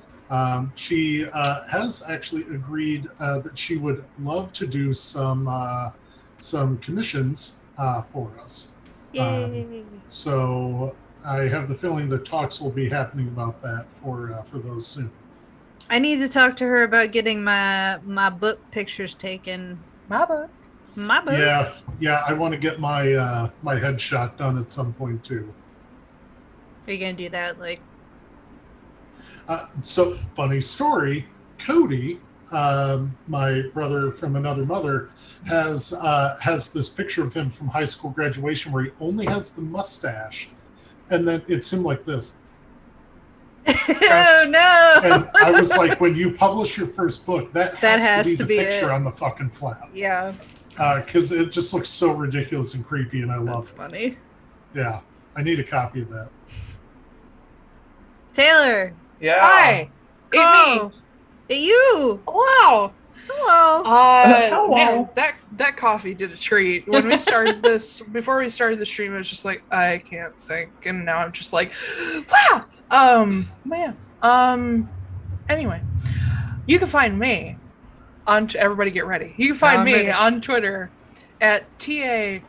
Speaker 2: She has actually agreed that she would love to do some commissions for us. So I have the feeling that talks will be happening about that for those soon.
Speaker 3: I need to talk to her about getting my book pictures taken.
Speaker 1: My book.
Speaker 2: Yeah. I want to get my my headshot done at some point too.
Speaker 3: Are you gonna do that? Like,
Speaker 2: so funny story. Cody, my brother from another mother, has this picture of him from high school graduation where he only has the mustache, and then it's him like this.
Speaker 3: Oh no!
Speaker 2: And I was like, when you publish your first book, that has to be the picture
Speaker 3: it.
Speaker 2: on the fucking flap.
Speaker 3: Yeah.
Speaker 2: Because it just looks so ridiculous and creepy, and I love it.
Speaker 3: Funny.
Speaker 2: Yeah, I need a copy of that.
Speaker 3: Taiylor.
Speaker 5: Yeah.
Speaker 1: Hi. It's me.
Speaker 3: Hey, you.
Speaker 1: Hello.
Speaker 3: Hello.
Speaker 1: Man, that coffee did a treat. When we started this, before we started the stream, I was just like, I can't think, and now I'm just like, wow. Anyway, you can find me on everybody get ready. You can find me on Twitter at TAIYLORWALACE.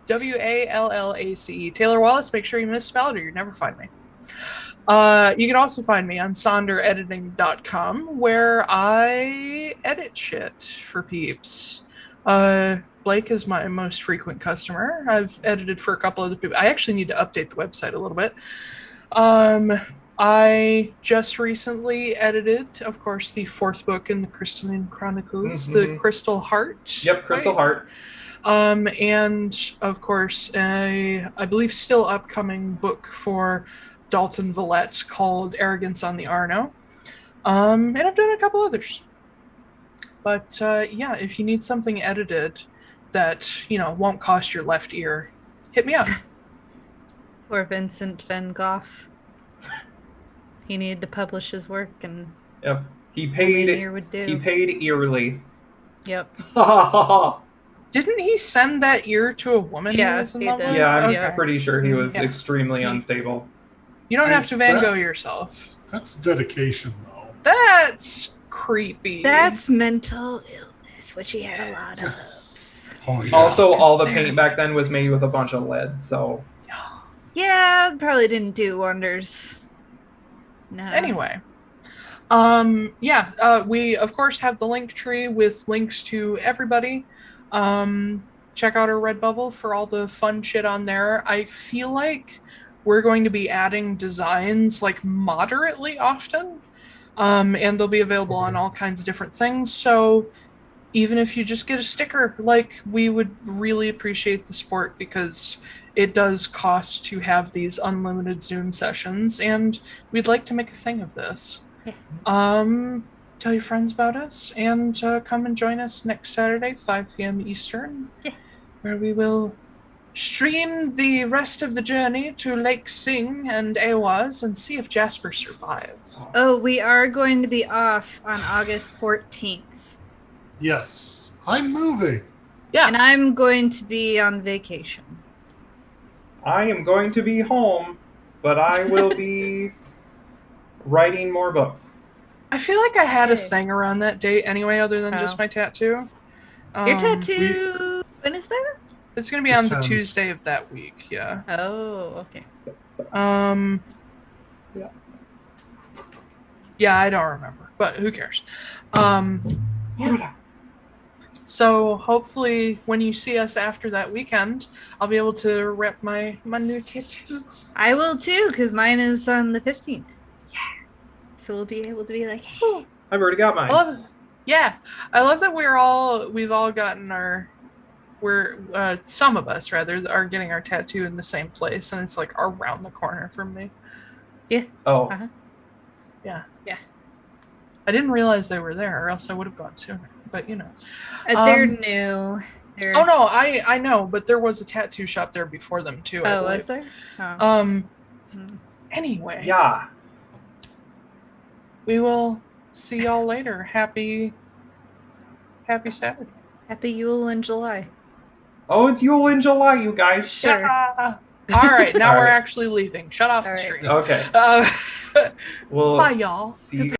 Speaker 1: Taiylor Wallace. Make sure you misspell it or you'll never find me. You can also find me on sonderediting.com, where I edit shit for peeps. Blake is my most frequent customer. I've edited for a couple other people. I actually need to update the website a little bit. I just recently edited, of course, the 4th book in the Crystalline Chronicles, the Crystal Heart.
Speaker 5: Yep, Crystal Heart.
Speaker 1: And of course, I believe still upcoming book for Dalton Villette called Arrogance on the Arno. And I've done a couple others. But yeah, if you need something edited that, won't cost your left ear, hit me up.
Speaker 3: Or Vincent van Gogh. He needed to publish his work, and
Speaker 5: Yep. He
Speaker 3: only
Speaker 5: paid.
Speaker 3: a year would do.
Speaker 5: He paid yearly.
Speaker 3: Yep.
Speaker 1: Didn't he send that ear to a woman he
Speaker 3: Yeah,
Speaker 1: was in
Speaker 3: he
Speaker 1: love
Speaker 3: did.
Speaker 1: with?
Speaker 5: Yeah, I'm
Speaker 1: Okay.
Speaker 5: pretty sure he was
Speaker 1: Yeah.
Speaker 5: extremely
Speaker 1: He-
Speaker 5: unstable.
Speaker 1: You don't have to Van
Speaker 2: that-
Speaker 1: Gogh yourself.
Speaker 2: That's dedication, though.
Speaker 1: That's creepy.
Speaker 3: That's mental illness, which he had a lot of.
Speaker 2: Oh, yeah.
Speaker 5: Also, all the
Speaker 1: Is
Speaker 5: paint
Speaker 1: there-
Speaker 5: back then was made with a bunch of lead, so
Speaker 3: Yeah, probably didn't do wonders. No.
Speaker 1: Anyway. We of course have the link tree with links to everybody. Check out our Redbubble for all the fun shit on there. I feel like we're going to be adding designs like moderately often. And they'll be available on all kinds of different things. So even if you just get a sticker, like, we would really appreciate the support, because it does cost to have these unlimited Zoom sessions, and we'd like to make a thing of this. Tell your friends about us, and come and join us next Saturday, 5 p.m. Eastern, where we will stream the rest of the journey to Lake Sing and Awaz and see if Jasper survives.
Speaker 3: Oh, we are going to be off on August 14th.
Speaker 2: Yes, I'm moving.
Speaker 1: Yeah.
Speaker 3: And I'm going to be on vacation.
Speaker 5: I am going to be home, but I will be writing more books.
Speaker 1: I feel like I had a
Speaker 3: Okay.
Speaker 1: thing around that date anyway, other than just
Speaker 3: Oh.
Speaker 1: my tattoo.
Speaker 3: Your tattoo. When is that?
Speaker 1: It's going to be on the
Speaker 2: 10th.
Speaker 1: Tuesday of that week, yeah.
Speaker 3: Oh, okay.
Speaker 1: Yeah, I don't remember, but who cares? So hopefully when you see us after that weekend, I'll be able to rep my new tattoo.
Speaker 3: I will too, because mine is on the 15th. Yeah. So we'll be able to be like, hey.
Speaker 5: I've already got mine.
Speaker 1: I love it. Yeah, I love that we've all gotten some of us rather are getting our tattoo in the same place, and it's like around the corner from me.
Speaker 5: Oh,
Speaker 3: Uh-huh.
Speaker 1: Yeah.
Speaker 3: Yeah.
Speaker 1: I didn't realize they were there, or else I would have gone sooner. But you know.
Speaker 3: They're new. They're...
Speaker 1: Oh no, I know, but there was a tattoo shop there before them too. I
Speaker 3: Oh,
Speaker 1: believe.
Speaker 3: was there? Oh.
Speaker 1: Anyway.
Speaker 5: yeah.
Speaker 1: We will see y'all later. Happy Saturday.
Speaker 3: Happy Yule in July.
Speaker 5: Oh, it's Yule in July, you guys.
Speaker 3: Sure.
Speaker 1: All right, now
Speaker 5: All
Speaker 1: we're
Speaker 5: right.
Speaker 1: actually leaving. Shut off
Speaker 3: All
Speaker 1: the
Speaker 3: right.
Speaker 1: stream.
Speaker 5: Okay.
Speaker 1: Uh,
Speaker 5: Well,
Speaker 1: bye, y'all.
Speaker 5: see you